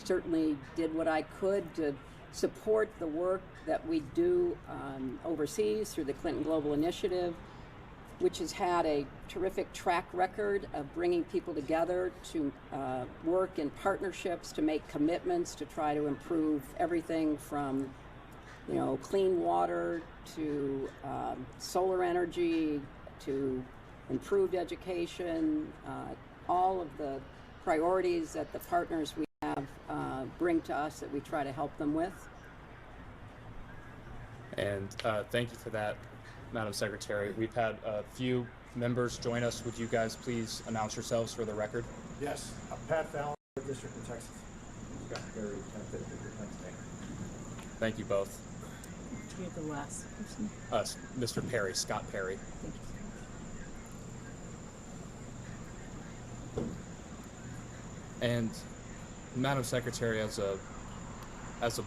certainly did what I could to support the work that we do overseas through the Clinton Global Initiative, which has had a terrific track record of bringing people together to work in partnerships, to make commitments, to try to improve everything from clean water to solar energy to improved education, all of the priorities that the partners we have bring to us that we try to help them with. And thank you for that, Madam Secretary. We've had a few members join us. Would you guys please announce yourselves for the record? Yes, Pat Fallon, District of Texas. Scott Perry, 10th District of Pennsylvania. Thank you both. You're the last person. Mr. Perry, Scott Perry. Thank you. And Madam Secretary, as a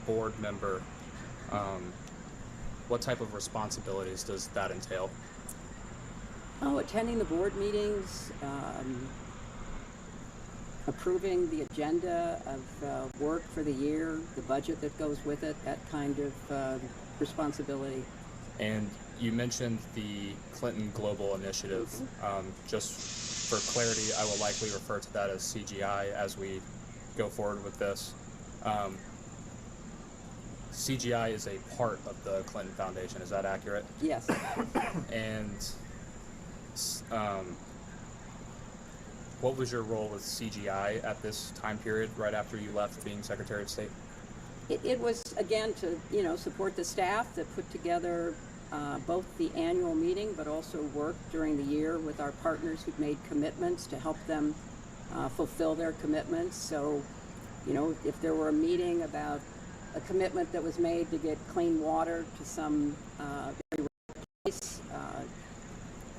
board member, what type of responsibilities does that entail? Attending the board meetings, approving the agenda of work for the year, the budget that goes with it, that kind of responsibility. And you mentioned the Clinton Global Initiative. Just for clarity, I will likely refer to that as CGI as we go forward with this. CGI is a part of the Clinton Foundation, is that accurate? Yes. And what was your role with CGI at this time period, right after you left being Secretary of State? It was, again, to support the staff that put together both the annual meeting, but also work during the year with our partners who've made commitments to help them fulfill their commitments. So, if there were a meeting about a commitment that was made to get clean water to some very remote place,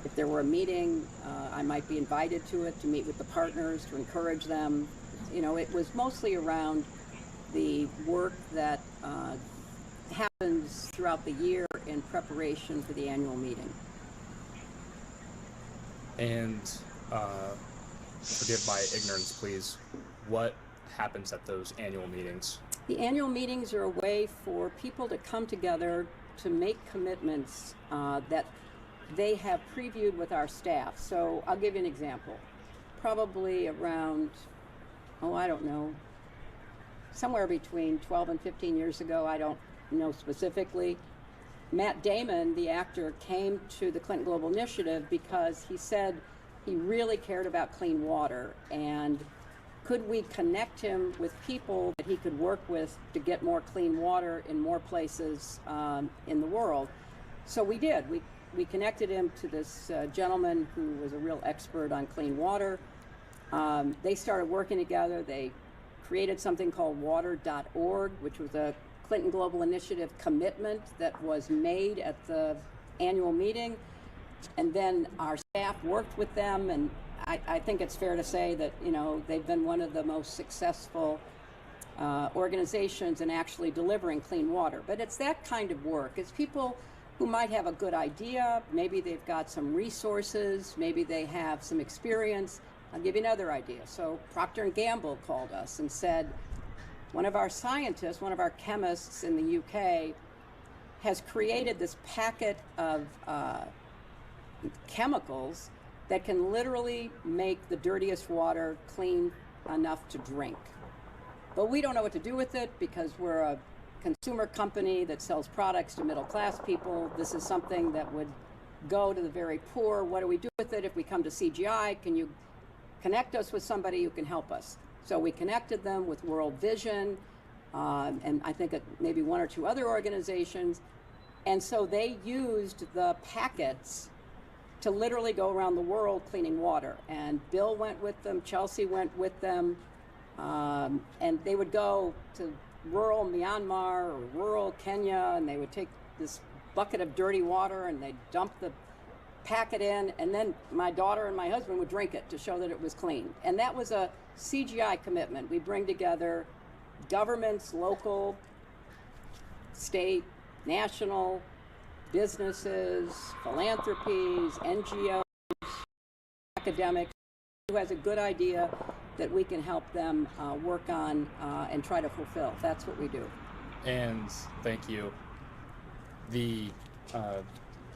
if there were a meeting, I might be invited to it to meet with the partners, to encourage them. It was mostly around the work that happens throughout the year in preparation for the annual meeting. And forgive my ignorance, please. What happens at those annual meetings? The annual meetings are a way for people to come together to make commitments that they have previewed with our staff. So I'll give you an example. Probably around, I don't know, somewhere between 12 and 15 years ago, I don't know specifically, Matt Damon, the actor, came to the Clinton Global Initiative because he said he really cared about clean water, and could we connect him with people that he could work with to get more clean water in more places in the world? So we did. We connected him to this gentleman who was a real expert on clean water. They started working together. They created something called water.org, which was a Clinton Global Initiative commitment that was made at the annual meeting. And then our staff worked with them, and I think it's fair to say that, they've been one of the most successful organizations in actually delivering clean water. But it's that kind of work. It's people who might have a good idea, maybe they've got some resources, maybe they have some experience. I'll give you another idea. So Procter & Gamble called us and said, one of our scientists, one of our chemists in the UK has created this packet of chemicals that can literally make the dirtiest water clean enough to drink. But we don't know what to do with it because we're a consumer company that sells products to middle-class people. This is something that would go to the very poor. What do we do with it? If we come to CGI, can you connect us with somebody who can help us? So we connected them with World Vision, and I think maybe one or two other organizations. And so they used the packets to literally go around the world cleaning water. And Bill went with them, Chelsea went with them, and they would go to rural Myanmar or rural Kenya, and they would take this bucket of dirty water and they'd dump the packet in, and then my daughter and my husband would drink it to show that it was clean. And that was a CGI commitment. We bring together governments, local, state, national, businesses, philanthropies, NGOs, academics, who has a good idea that we can help them work on and try to fulfill. That's what we do. And thank you. The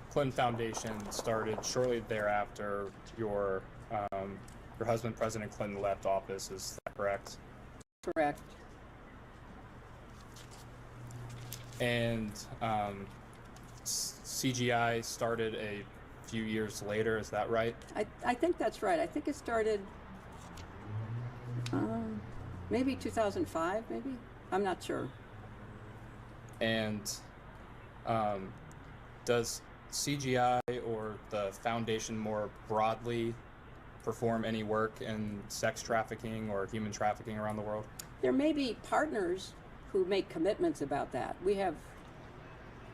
Clinton Foundation started shortly thereafter your husband, President Clinton, left office. Is that correct? Correct. And CGI started a few years later. Is that right? I think that's right. I think it started maybe 2005, maybe? I'm not sure. And does CGI or the foundation more broadly perform any work in sex trafficking or human trafficking around the world? There may be partners who make commitments about that. We have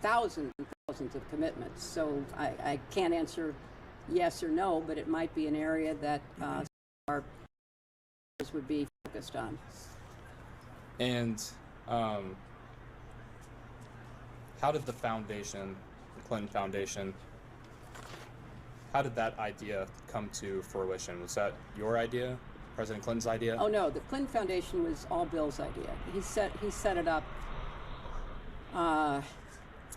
thousands and thousands of commitments, so I can't answer yes or no, but it might be an area that our would be focused on. And how did the foundation, the Clinton Foundation, how did that idea come to fruition? Was that your idea, President Clinton's idea? Oh no, the Clinton Foundation was all Bill's idea. He set it up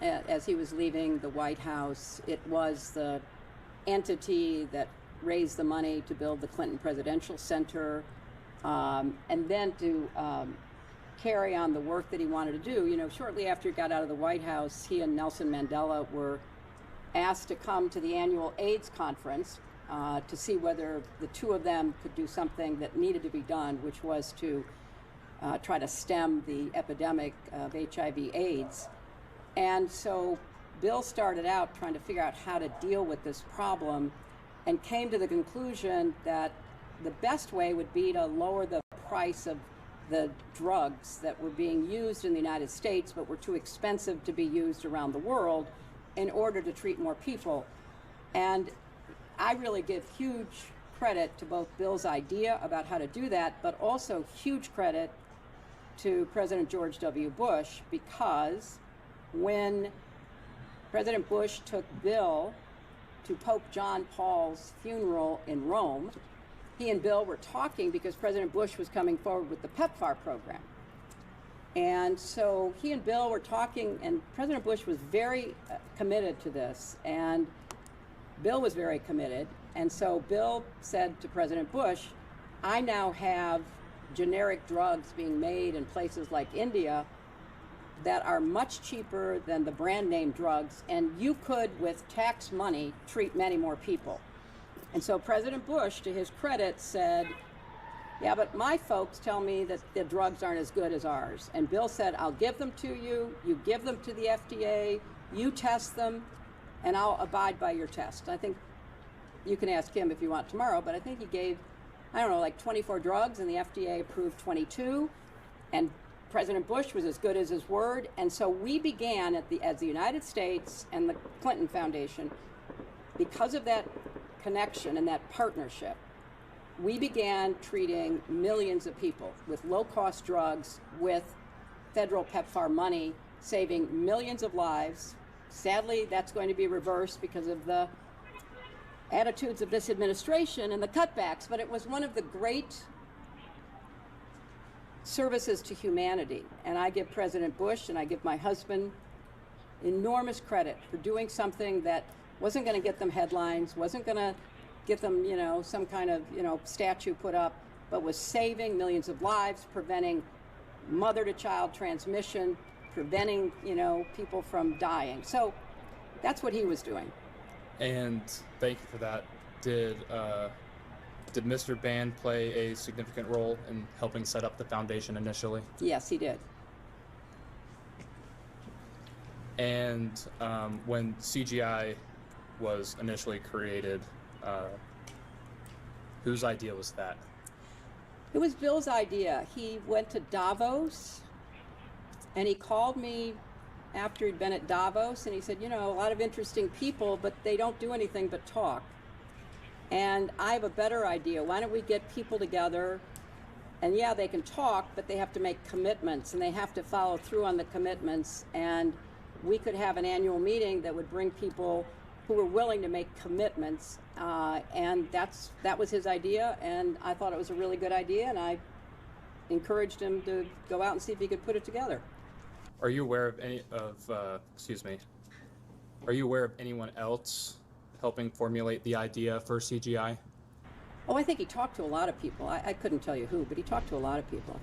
as he was leaving the White House. It was the entity that raised the money to build the Clinton Presidential Center, and then to carry on the work that he wanted to do. You know, shortly after he got out of the White House, he and Nelson Mandela were asked to come to the annual AIDS conference to see whether the two of them could do something that needed to be done, which was to try to stem the epidemic of HIV/AIDS. And so Bill started out trying to figure out how to deal with this problem and came to the conclusion that the best way would be to lower the price of the drugs that were being used in the United States but were too expensive to be used around the world in order to treat more people. And I really give huge credit to both Bill's idea about how to do that, but also huge credit to President George W. Bush, because when President Bush took Bill to Pope John Paul's funeral in Rome, he and Bill were talking because President Bush was coming forward with the PEPFAR program. And so he and Bill were talking, and President Bush was very committed to this, and Bill was very committed. And so Bill said to President Bush, I now have generic drugs being made in places like India that are much cheaper than the brand name drugs, and you could, with tax money, treat many more people. And so President Bush, to his credit, said, yeah, but my folks tell me that the drugs aren't as good as ours. And Bill said, I'll give them to you, you give them to the FDA, you test them, and I'll abide by your test. I think you can ask him if you want tomorrow, but I think he gave, I don't know, like 24 drugs, and the FDA approved 22, and President Bush was as good as his word. And so we began as the United States and the Clinton Foundation, because of that connection and that partnership, we began treating millions of people with low-cost drugs, with federal PEPFAR money, saving millions of lives. Sadly, that's going to be reversed because of the attitudes of this administration and the cutbacks, but it was one of the great services to humanity. And I give President Bush and I give my husband enormous credit for doing something that wasn't going to get them headlines, wasn't going to get them, you know, some kind of, you know, statue put up, but was saving millions of lives, preventing mother-to-child transmission, preventing, you know, people from dying. So that's what he was doing. And thank you for that. Did Mr. Band play a significant role in helping set up the foundation initially? Yes, he did. And when CGI was initially created, whose idea was that? It was Bill's idea. He went to Davos, and he called me after he'd been at Davos, and he said, you know, a lot of interesting people, but they don't do anything but talk. And I have a better idea. Why don't we get people together, and yeah, they can talk, but they have to make commitments, and they have to follow through on the commitments, and we could have an annual meeting that would bring people who were willing to make commitments, and that was his idea, and I thought it was a really good idea, and I encouraged him to go out and see if he could put it together. Are you aware of Are you aware of anyone else helping formulate the idea for CGI? Oh, I think he talked to a lot of people. I couldn't tell you who, but he talked to a lot of people.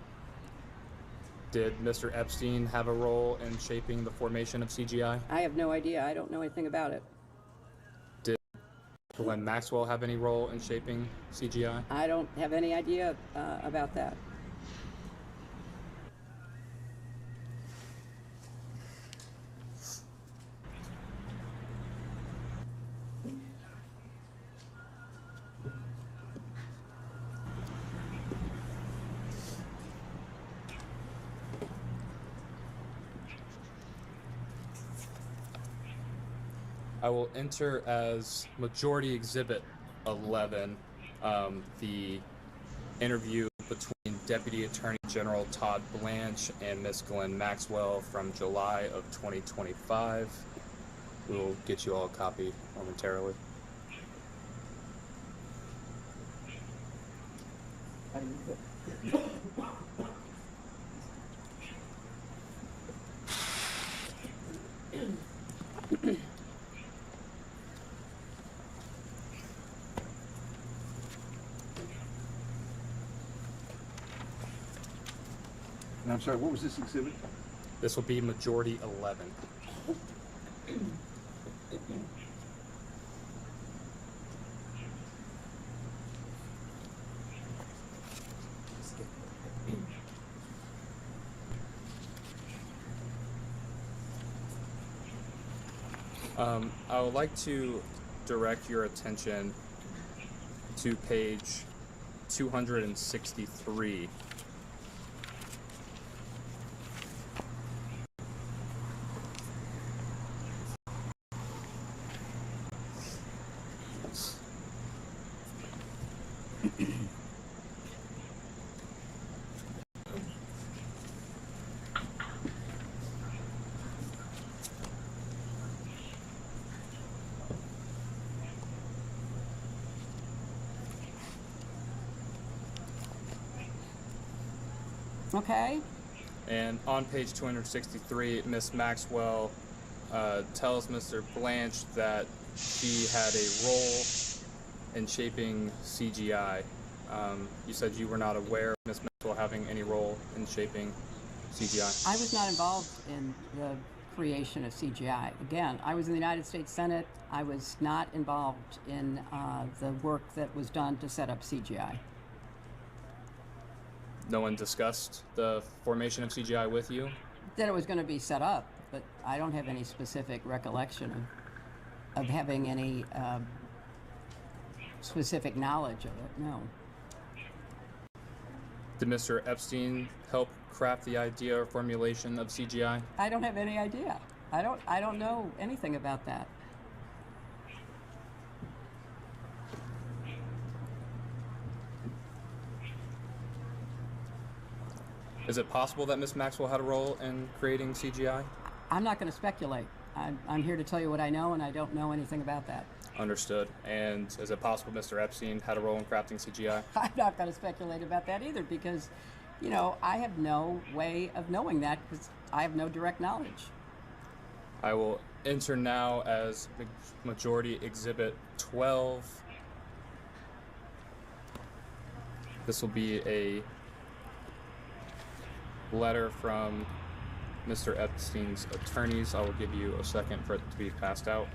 Did Mr. Epstein have a role in shaping the formation of CGI? I have no idea. I don't know anything about it. Did Glenn Maxwell have any role in shaping CGI? I don't have any idea about that. I will enter as Majority Exhibit 11 the interview between Deputy Attorney General Todd Blanche and Ms. Glenn Maxwell from July of 2025. We will get you all a copy momentarily. And I'm sorry, what was this exhibit? This will be Majority 11. I would like to direct your attention to page 263. Okay. And on page 263, Ms. Maxwell tells Mr. Blanche that she had a role in shaping CGI. You said you were not aware of Ms. Maxwell having any role in shaping CGI. I was not involved in the creation of CGI. Again, I was in the United States Senate. I was not involved in the work that was done to set up CGI. No one discussed the formation of CGI with you? That it was going to be set up, but I don't have any specific recollection of having any specific knowledge of it, no. Did Mr. Epstein help craft the idea or formulation of CGI? I don't have any idea. I don't know anything about that. Is it possible that Ms. Maxwell had a role in creating CGI? I'm not going to speculate. I'm here to tell you what I know, and I don't know anything about that. Understood. And is it possible Mr. Epstein had a role in crafting CGI? I'm not going to speculate about that either because, you know, I have no way of knowing that because I have no direct knowledge. I will enter now as Majority Exhibit 12. This will be a letter from Mr. Epstein's attorneys. I will give you a second for it to be passed out.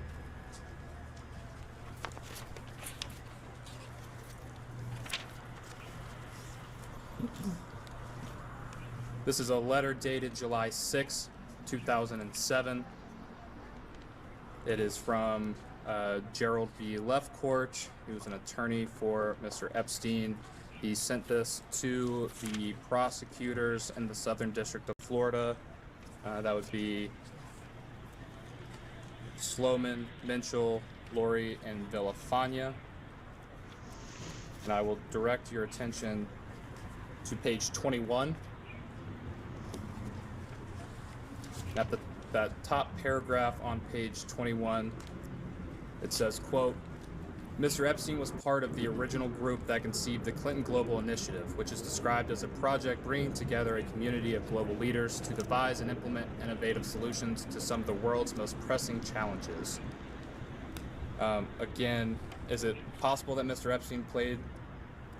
This is a letter dated July 6, 2007. It is from Gerald B. Lefcourt, who was an attorney for Mr. Epstein. He sent this to the prosecutors in the Southern District of Florida. That would be Sloman, Minchell, Lori, and Villafana. And I will direct your attention to page 21. At that top paragraph on page 21, it says, quote, Mr. Epstein was part of the original group that conceived the Clinton Global Initiative, which is described as a project bringing together a community of global leaders to devise and implement innovative solutions to some of the world's most pressing challenges. Again, is it possible that Mr. Epstein played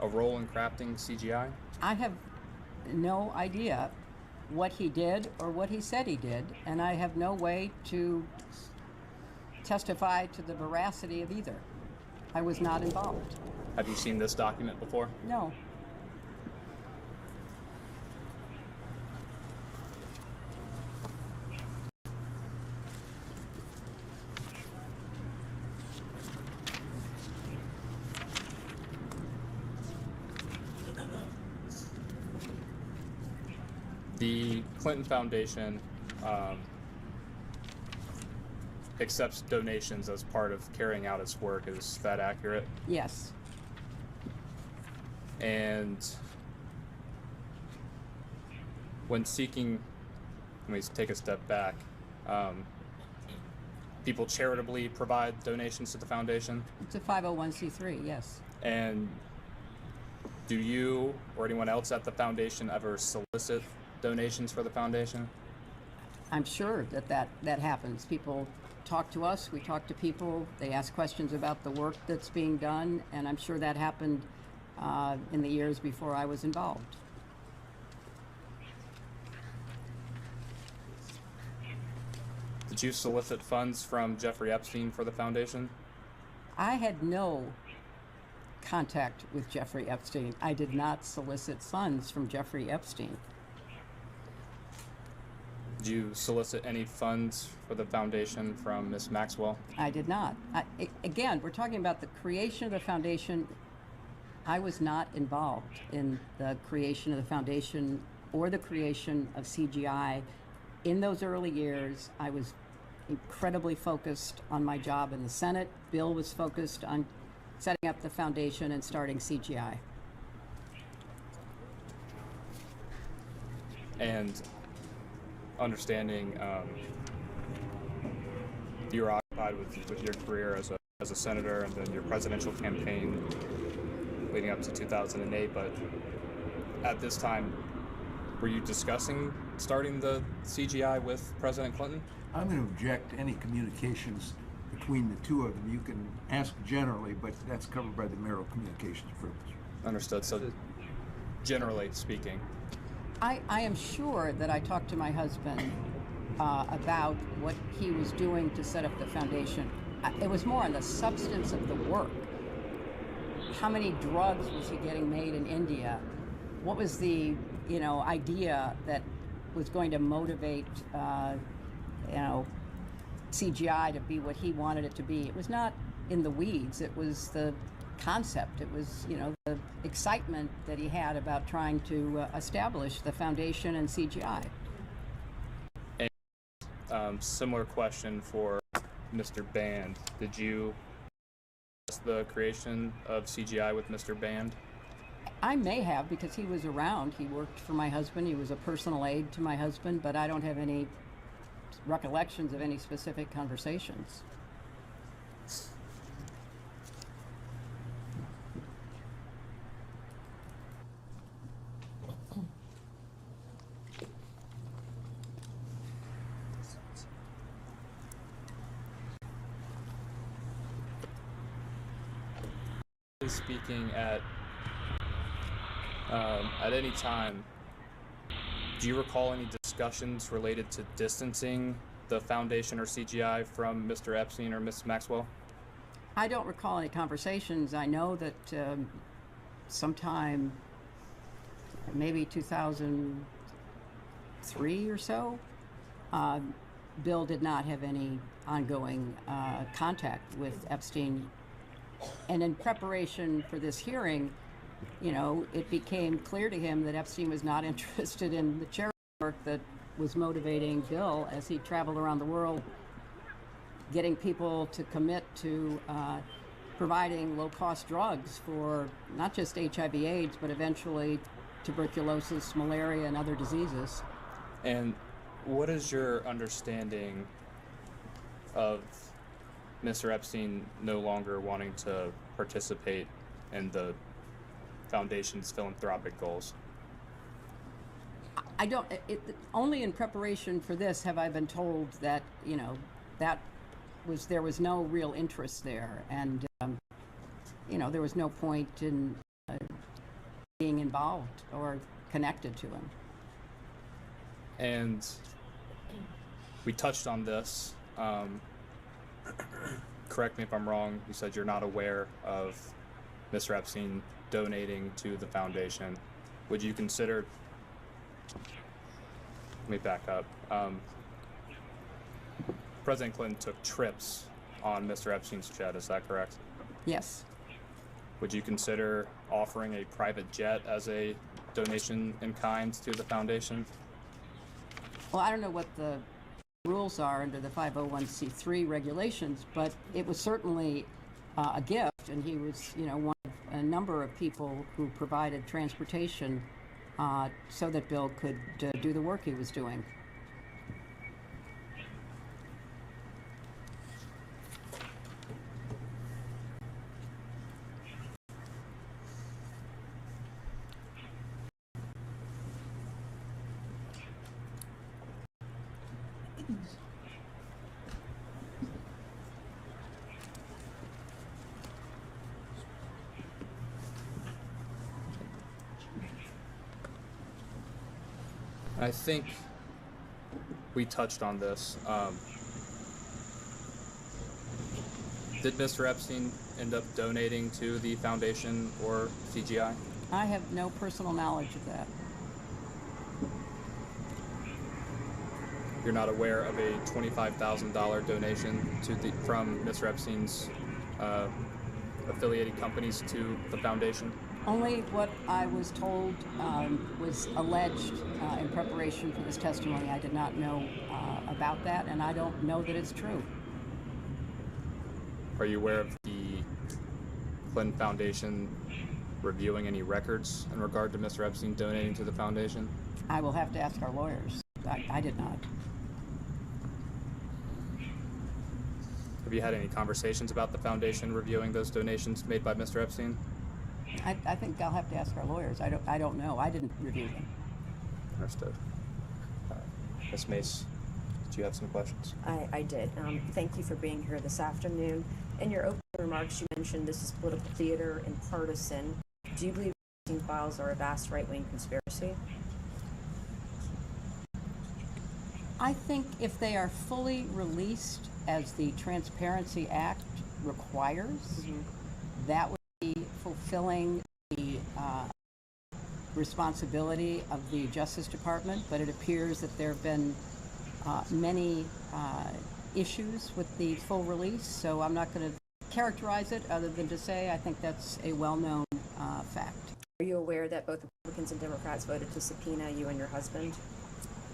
a role in crafting CGI? I have no idea what he did or what he said he did, and I have no way to testify to the veracity of either. I was not involved. Have you seen this document before? No. The Clinton Foundation accepts donations as part of carrying out its work. Is that accurate? Yes. And when seeking, let me take a step back, people charitably provide donations to the foundation? It's a 501c3, yes. And do you or anyone else at the foundation ever solicit donations for the foundation? I'm sure that happens. People talk to us, we talk to people, they ask questions about the work that's being done, and I'm sure that happened in the years before I was involved. Did you solicit funds from Jeffrey Epstein for the foundation? I had no contact with Jeffrey Epstein. I did not solicit funds from Jeffrey Epstein. Did you solicit any funds for the foundation from Ms. Maxwell? I did not. Again, we're talking about the creation of the foundation. I was not involved in the creation of the foundation or the creation of CGI. In those early years, I was incredibly focused on my job in the Senate. Bill was focused on setting up the foundation and starting CGI. And understanding you were occupied with your career as a senator and then your presidential campaign leading up to 2008, but at this time, were you discussing starting the CGI with President Clinton? I'm going to object to any communications between the two of them. You can ask generally, but that's covered by the marital communications privilege. Understood. So, generally speaking, I am sure that I talked to my husband about what he was doing to set up the foundation. It was more on the substance of the work. How many drugs was he getting made in India? What was the, idea that was going to motivate, CGI to be what he wanted it to be? It was not in the weeds. It was the concept. It was, the excitement that he had about trying to establish the foundation and CGI. And similar question for Mr. Band. Did you discuss the creation of CGI with Mr. Band? I may have, because he was around. He worked for my husband. He was a personal aide to my husband, but I don't have any recollections of any specific conversations. speaking, at any time, do you recall any discussions related to distancing the foundation or CGI from Mr. Epstein or Ms. Maxwell? I don't recall any conversations. I know that sometime, maybe 2003 or so, Bill did not have any ongoing contact with Epstein. And in preparation for this hearing, you know, it became clear to him that Epstein was not interested in the charity work that was motivating Bill as he traveled around the world, getting people to commit to providing low-cost drugs for not just HIV/AIDS, but eventually tuberculosis, malaria, and other diseases. And what is your understanding of Mr. Epstein no longer wanting to participate in the foundation's philanthropic goals? I don't, only in preparation for this have I been told that, you know, there was no real interest there, and, you know, there was no point in being involved or connected to him. And we touched on this. Correct me if I'm wrong. You said you're not aware of Mr. Epstein donating to the foundation. Would you consider... Let me back up. President Clinton took trips on Mr. Epstein's jet, is that correct? Yes. Would you consider offering a private jet as a donation in kind to the foundation? Well, I don't know what the rules are under the 501c3 regulations, but it was certainly a gift, and he was, you know, one of a number of people who provided transportation so that Bill could do the work he was doing. I think we touched on this. Did Mr. Epstein end up donating to the foundation or CGI? I have no personal knowledge of that. You're not aware of a $25,000 donation from Mr. Epstein's affiliated companies to the foundation? Only what I was told was alleged in preparation for this testimony. I did not know about that, and I don't know that it's true. Are you aware of the Clinton Foundation reviewing any records in regard to Mr. Epstein donating to the foundation? I will have to ask our lawyers. I did not. Have you had any conversations about the foundation reviewing those donations made by Mr. Epstein? I think I'll have to ask our lawyers. I don't know. I didn't review them. Understood. Ms. Mace, do you have some questions? I did. Thank you for being here this afternoon. In your opening remarks, you mentioned this is political theater and partisan. Do you believe Epstein files are a vast right-wing conspiracy? I think if they are fully released as the Transparency Act requires, that would be fulfilling the responsibility of the Justice Department, but it appears that there have been many issues with the full release, so I'm not going to characterize it other than to say I think that's a well-known fact. Are you aware that both Republicans and Democrats voted to subpoena you and your husband?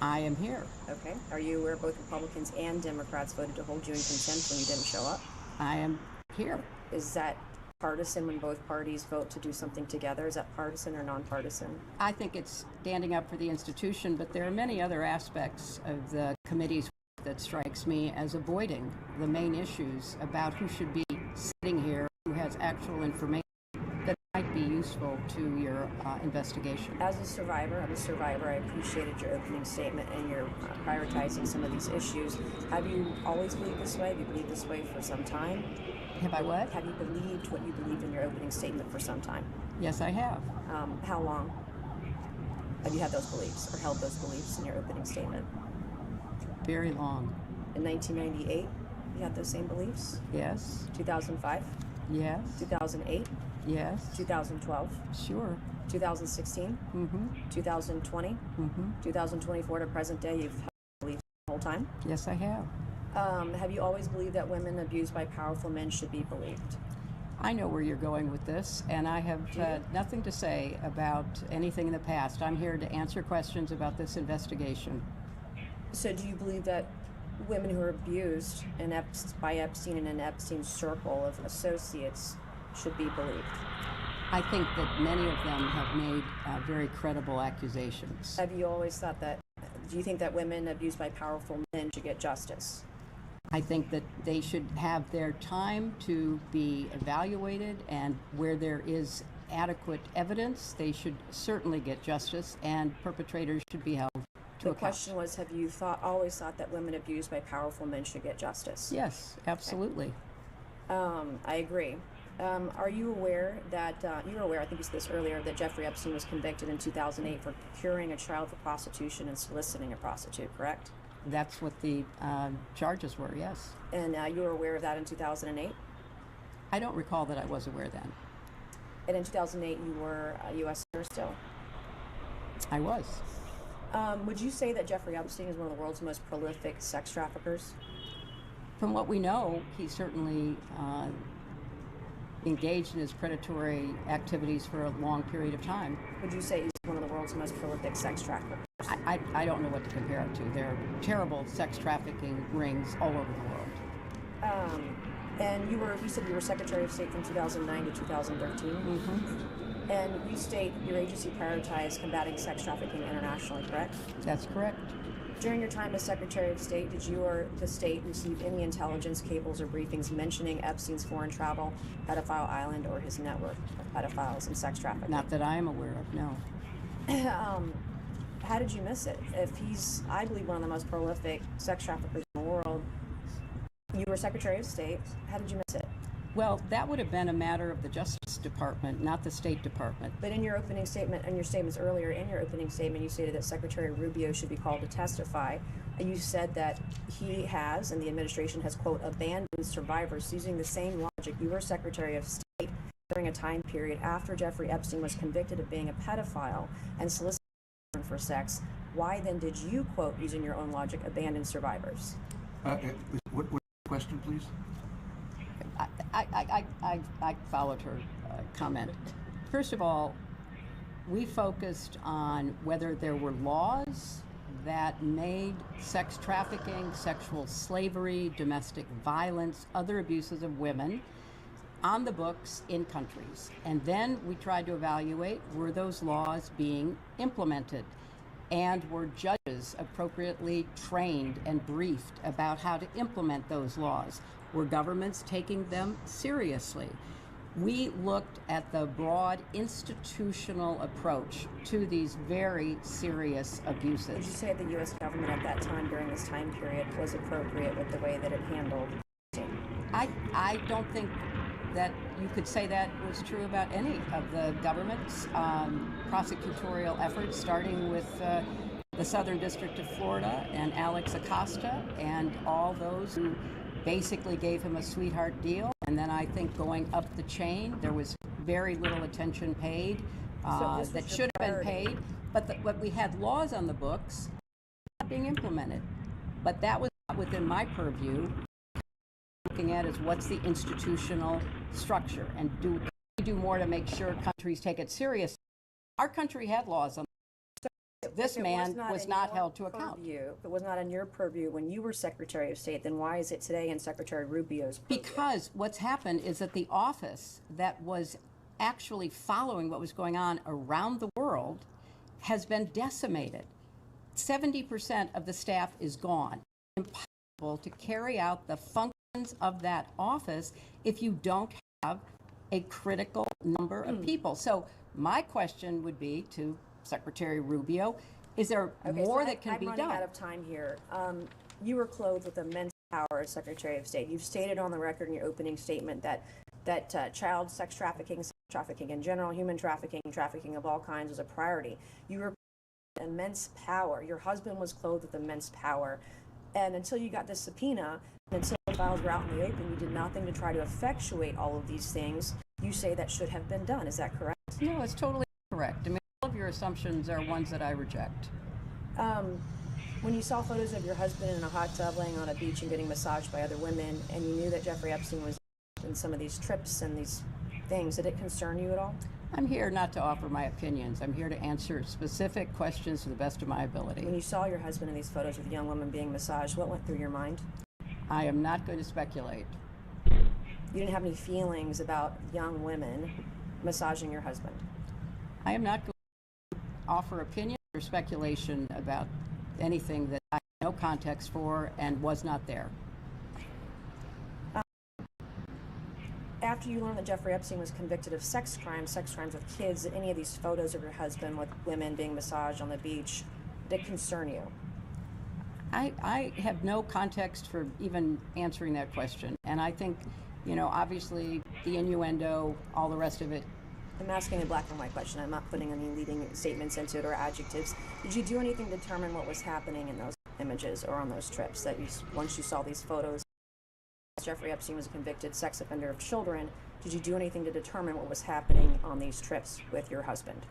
I am here. Okay. Are you aware both Republicans and Democrats voted to hold you in contempt when you didn't show up? I am here. Is that partisan when both parties vote to do something together? Is that partisan or nonpartisan? I think it's standing up for the institution, but there are many other aspects of the committee's work that strikes me as avoiding the main issues about who should be sitting here, who has actual information that might be useful to your investigation. As a survivor, I'm a survivor. I appreciated your opening statement and your prioritizing some of these issues. Have you always believed this way? Have you believed this way for some time? Have I what? Have you believed what you believed in your opening statement for some time? Yes, I have. How long have you had those beliefs or held those beliefs in your opening statement? Very long. In 1998, you had those same beliefs? Yes. 2005? Yes. 2008? Yes. 2012? Sure. 2016? Mm-hmm. 2020? Mm-hmm. 2024 to present day, you've held beliefs the whole time? Yes, I have. Have you always believed that women abused by powerful men should be believed? I know where you're going with this, and I have nothing to say about anything in the past. I'm here to answer questions about this investigation. So do you believe that women who are abused by Epstein and in Epstein's circle of associates should be believed? I think that many of them have made very credible accusations. Have you always thought that, do you think that women abused by powerful men should get justice? I think that they should have their time to be evaluated, and where there is adequate evidence, they should certainly get justice, and perpetrators should be held to account. The question was, have you always thought that women abused by powerful men should get justice? Yes, absolutely. Okay. I agree. Are you aware that, you were aware, I think you said this earlier, that Jeffrey Epstein was convicted in 2008 for procuring a child for prostitution and soliciting a prostitute, correct? That's what the charges were, yes. And you were aware of that in 2008? I don't recall that I was aware then. And in 2008, you were a U.S. senator still? I was. Would you say that Jeffrey Epstein is one of the world's most prolific sex traffickers? From what we know, he certainly engaged in his predatory activities for a long period of time. Would you say he's one of the world's most prolific sex traffickers? I don't know what to compare it to. There are terrible sex trafficking rings all over the world. And you said you were Secretary of State from 2009 to 2013. Mm-hmm. And you state your agency prioritized combating sex trafficking internationally, correct? That's correct. During your time as Secretary of State, did you or the state receive any intelligence cables or briefings mentioning Epstein's foreign travel, pedophile island, or his network of pedophiles and sex trafficking? Not that I am aware of, no. How did you miss it? If he's, I believe, one of the most prolific sex traffickers in the world, you were Secretary of State, how did you miss it? Well, that would have been a matter of the Justice Department, not the State Department. But in your opening statement, and your statements earlier, in your opening statement, you stated that Secretary Rubio should be called to testify. You said that he has, and the administration has, quote, abandoned survivors using the same logic. You were Secretary of State during a time period after Jeffrey Epstein was convicted of being a pedophile and solicited for sex. Why then did you, quote, using your own logic, abandon survivors? What question, please? I followed her comment. First of all, we focused on whether there were laws that made sex trafficking, sexual slavery, domestic violence, other abuses of women on the books in countries. And then we tried to evaluate, were those laws being implemented? And were judges appropriately trained and briefed about how to implement those laws? Were governments taking them seriously? We looked at the broad institutional approach to these very serious abuses. Would you say the U.S. government at that time, during this time period, was appropriate with the way that it handled it? I don't think that you could say that was true about any of the government's prosecutorial efforts, starting with the Southern District of Florida and Alex Acosta and all those who basically gave him a sweetheart deal. And then I think going up the chain, there was very little attention paid that should have been paid. But we had laws on the books not being implemented. But that was not within my purview. Looking at is what's the institutional structure, and do we do more to make sure countries take it seriously? Our country had laws on this man was not held to account. If it was not in your purview when you were Secretary of State, then why is it today in Secretary Rubio's purview? Because what's happened is that the office that was actually following what was going on around the world has been decimated. 70% of the staff is gone. It's impossible to carry out the functions of that office if you don't have a critical number of people. So my question would be to Secretary Rubio, is there more that can be done? I'm running out of time here. You were clothed with immense power as Secretary of State. You've stated on the record in your opening statement that child sex trafficking in general, human trafficking, trafficking of all kinds is a priority. You were immense power. Your husband was clothed with immense power. And until you got this subpoena, until the files were out in the open, you did nothing to try to effectuate all of these things. You say that should have been done. Is that correct? No, it's totally correct. I mean, all of your assumptions are ones that I reject. When you saw photos of your husband in a hot tub laying on a beach and getting massaged by other women, and you knew that Jeffrey Epstein was in some of these trips and these things, did it concern you at all? I'm here not to offer my opinions. I'm here to answer specific questions to the best of my ability. When you saw your husband in these photos with young women being massaged, what went through your mind? I am not going to speculate. You didn't have any feelings about young women massaging your husband? I am not going to offer opinion or speculation about anything that I have no context for and was not there. After you learned that Jeffrey Epstein was convicted of sex crimes with kids, did any of these photos of your husband with women being massaged on the beach, did it concern you? I have no context for even answering that question. And I think, you know, obviously the innuendo, all the rest of it. I'm asking a black and white question. I'm not putting any leading statements into it or adjectives. Did you do anything to determine what was happening in those images or on those trips that once you saw these photos? Jeffrey Epstein was a convicted sex offender of children. Did you do anything to determine what was happening on these trips with your husband?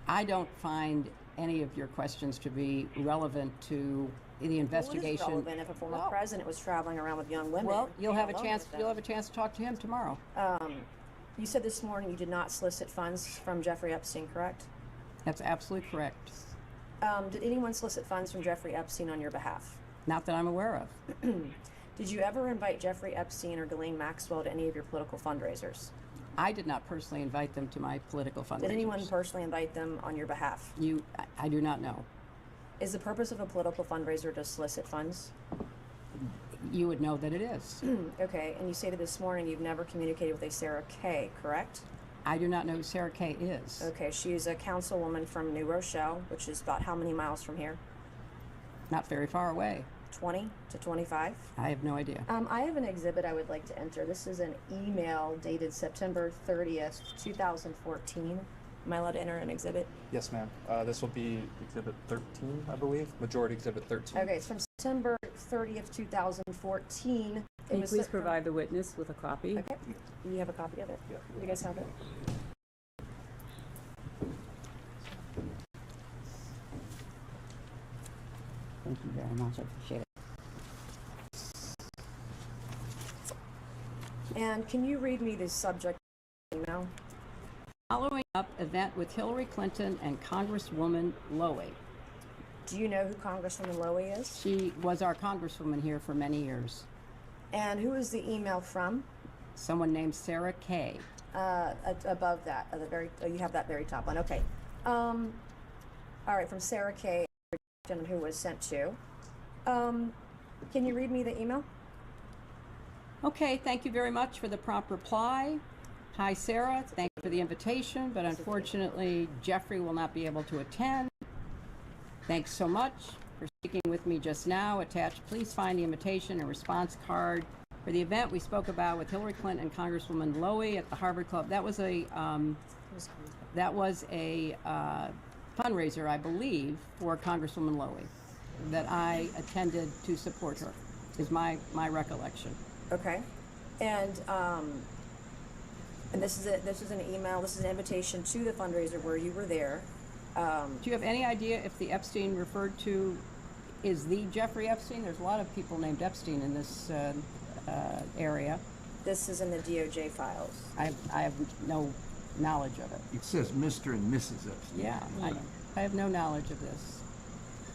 I don't find any of your questions to be relevant to the investigation. Well, it is relevant if a former president was traveling around with young women. Well, you'll have a chance to talk to him tomorrow. You said this morning you did not solicit funds from Jeffrey Epstein, correct? That's absolutely correct. Did anyone solicit funds from Jeffrey Epstein on your behalf? Not that I'm aware of. Did you ever invite Jeffrey Epstein or Ghislaine Maxwell to any of your political fundraisers? I did not personally invite them to my political fundraisers. Did anyone personally invite them on your behalf? I do not know. Is the purpose of a political fundraiser to solicit funds? You would know that it is. Okay, and you stated this morning you've never communicated with a Sarah Kay, correct? I do not know who Sarah Kay is. Okay, she's a councilwoman from New Rochelle, which is about how many miles from here? Not very far away. 20 to 25? I have no idea. I have an exhibit I would like to enter. This is an email dated September 30th, 2014. Am I allowed to enter an exhibit? Yes, ma'am. This will be Exhibit 13, I believe. Majority Exhibit 13. Okay, it's from September 30th, 2014. Can you please provide the witness with a copy? Okay. You have a copy of it? Yeah. You guys have it? Thank you very much. I appreciate it. And can you read me the subject email? Following up event with Hillary Clinton and Congresswoman Lowy. Do you know who Congresswoman Lowy is? She was our congresswoman here for many years. And who is the email from? Someone named Sarah Kay. Above that, at the very, you have that very top one. Okay. All right, from Sarah Kay, who was sent to. Can you read me the email? Okay, thank you very much for the prompt reply. Hi, Sarah. Thank you for the invitation, but unfortunately, Jeffrey will not be able to attend. Thanks so much for speaking with me just now. Attached, please find the invitation and response card for the event we spoke about with Hillary Clinton and Congresswoman Lowy at the Harvard Club. That was a fundraiser, I believe, for Congresswoman Lowy that I attended to support her, is my recollection. Okay. And this is an email, this is an invitation to the fundraiser where you were there. Do you have any idea if the Epstein referred to is the Jeffrey Epstein? There's a lot of people named Epstein in this area. This is in the DOJ files. I have no knowledge of it. It says Mr. and Mrs. Epstein. Yeah, I have no knowledge of this.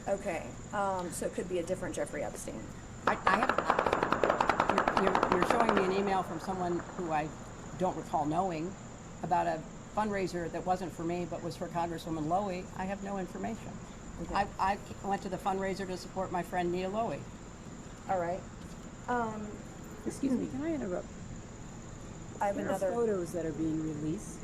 Okay, so it could be a different Jeffrey Epstein. You're showing me an email from someone who I don't recall knowing about a fundraiser that wasn't for me but was for Congresswoman Lowy. I have no information. Okay. I went to the fundraiser to support my friend Nia Lowy. All right. Excuse me, can I interrupt? I have there another. Are photos that are being released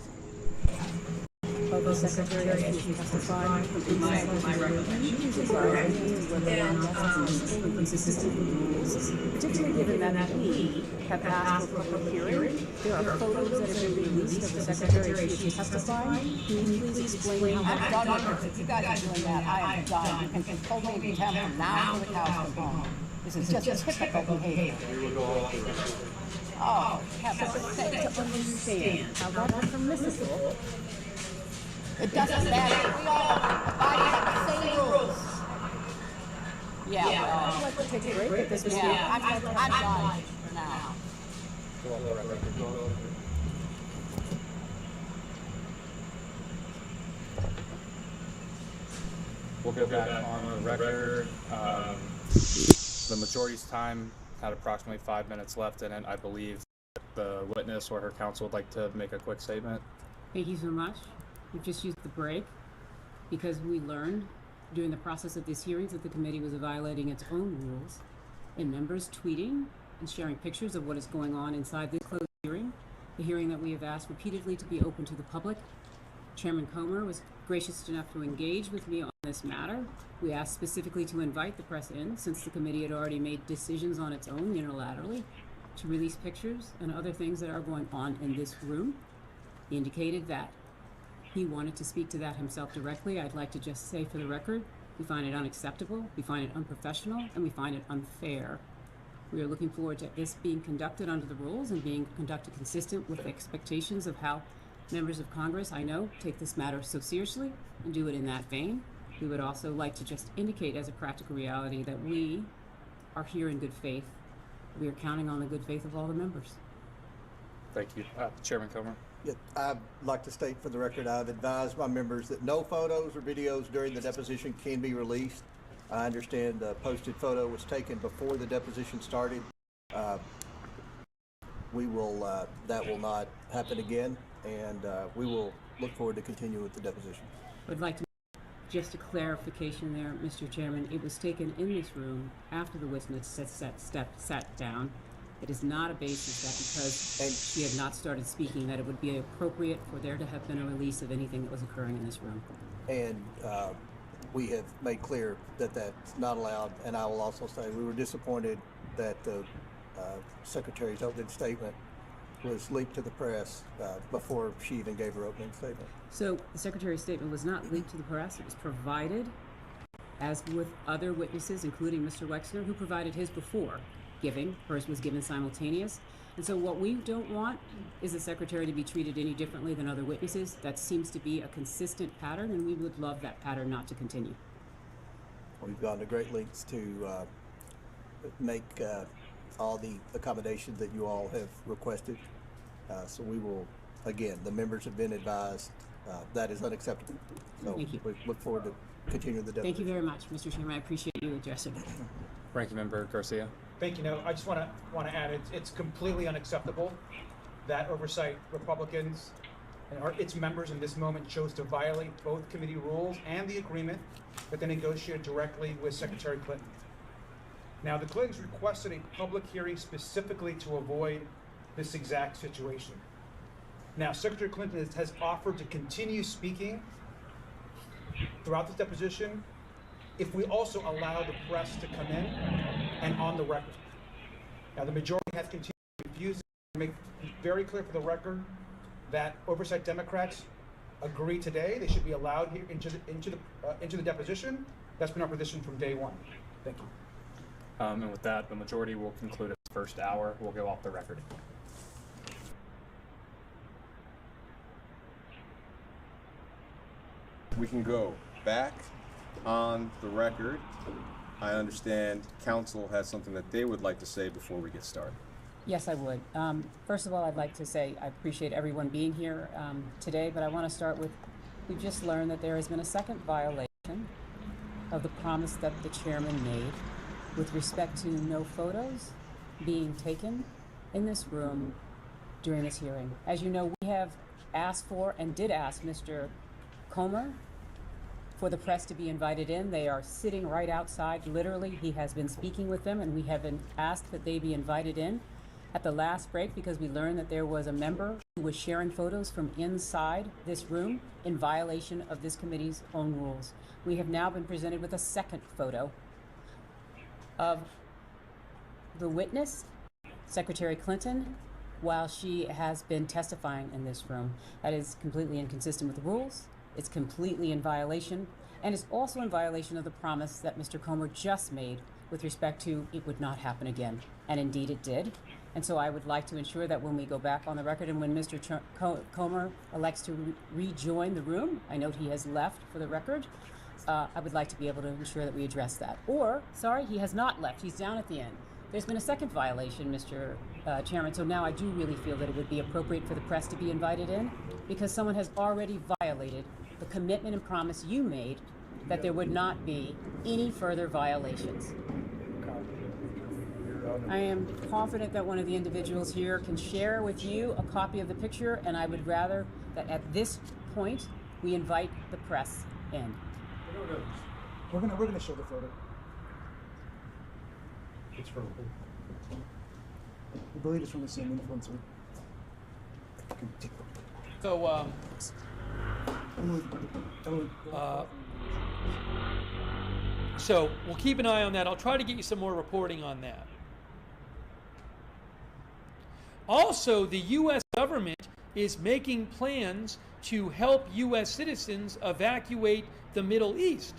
of the Secretary as she testified in my recollection regarding whether or not that's inconsistent with rules, particularly given that we have asked for public hearing. There are photos that have been released of the Secretary as she testified. Can you please explain how I'm done with it. If you guys are doing that, I am done. You can hold me in contempt from now till the cows come home. This is just typical behavior. Oh, heaven's sake. to understand how that's permissible? It doesn't matter. We all abide by the same rules. Yeah, well, Let's take a break at this point. yeah, I'm done for now. We'll go back on the record. The majority's time had approximately 5 minutes left in it. I believe the witness or her counsel would like to make a quick statement. Thank you so much. We've just used the break because we learned during the process of these hearings that the committee was violating its own rules and members tweeting and sharing pictures of what is going on inside this closed hearing, the hearing that we have asked repeatedly to be open to the public. Chairman Comer was gracious enough to engage with me on this matter. We asked specifically to invite the press in, since the committee had already made decisions on its own unilaterally to release pictures and other things that are going on in this room. He indicated that he wanted to speak to that himself directly. I'd like to just say for the record, we find it unacceptable, we find it unprofessional, and we find it unfair. We are looking forward to this being conducted under the rules and being conducted consistent with the expectations of how members of Congress, I know, take this matter so seriously and do it in that vein. We would also like to just indicate as a practical reality that we are here in good faith. We are counting on the good faith of all the members. Thank you. Chairman Comer. Yeah, I'd like to state for the record, I've advised my members that no photos or videos during the deposition can be released. I understand the posted photo was taken before the deposition started. That will not happen again, and we will look forward to continue with the deposition. I'd like to just a clarification there, Mr. Chairman. It was taken in this room after the witness sat down. It is not a basis that because she had not started speaking that it would be appropriate for there to have been a release of anything that was occurring in this room. And we have made clear that that's not allowed, and I will also say we were disappointed that the Secretary's opening statement was leaked to the press before she even gave her opening statement. So the Secretary's statement was not leaked to the press. It was provided, as with other witnesses, including Mr. Wexner, who provided his before giving. Hers was given simultaneous. And so what we don't want is the Secretary to be treated any differently than other witnesses. That seems to be a consistent pattern, and we would love that pattern not to continue. We've gone to great lengths to make all the accommodations that you all have requested. So we will, again, the members have been advised that is unacceptable. So Thank you. we look forward to continuing the deposition. Thank you very much, Mr. Chairman. I appreciate you addressing it. Ranking Member Garcia. Thank you. No, I just want to add it's completely unacceptable that Oversight Republicans and its members in this moment chose to violate both committee rules and the agreement that they negotiated directly with Secretary Clinton. Now, the Clintons requested a public hearing specifically to avoid this exact situation. Now, Secretary Clinton has offered to continue speaking throughout this deposition if we also allow the press to come in and on the record. Now, the majority has continued to refuse to make very clear for the record that Oversight Democrats agree today they should be allowed here into the deposition. That's been our position from day one. Thank you. And with that, the majority will conclude its first hour. We'll go off the record. We can go back on the record. I understand counsel has something that they would like to say before we get started. Yes, I would. First of all, I'd like to say I appreciate everyone being here today, but I want to start with, we've just learned that there has been a second violation of the promise that the chairman made with respect to no photos being taken in this room during this hearing. As you know, we have asked for and did ask Mr. Comer for the press to be invited in. They are sitting right outside, literally. He has been speaking with them, and we have been asked that they be invited in. at the last break because we learned that there was a member who was sharing photos from inside this room in violation of this committee's own rules. We have now been presented with a second photo of the witness, Secretary Clinton, while she has been testifying in this room. That is completely inconsistent with the rules. It's completely in violation, and it's also in violation of the promise that Mr. Comer just made with respect to it would not happen again. And indeed it did. And so I would like to ensure that when we go back on the record and when Mr. Comer elects to rejoin the room, I note he has left for the record, I would like to be able to ensure that we address that. Or, sorry, he has not left. He's down at the end. There's been a second violation, Mr. Chairman, so now I do really feel that it would be appropriate for the press to be invited in because someone has already violated the commitment and promise you made that there would not be any further violations. I am confident that one of the individuals here can share with you a copy of the picture, and I would rather that at this point we invite the press in. We're gonna show the photo. It's from who? We believe it's from the same influencer. So, so we'll keep an eye on that. I'll try to get you some more reporting on that. Also, the U.S. government is making plans to help U.S. citizens evacuate the Middle East.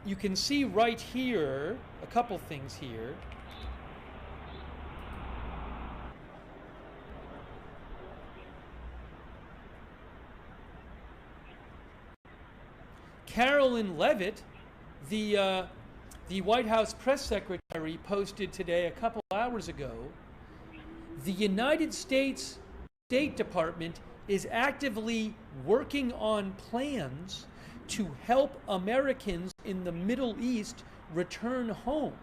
You can see right here a couple things here. Carolyn Levitt, the White House press secretary, posted today a couple hours ago, the United States State Department is actively working on plans to help Americans in the Middle East return home.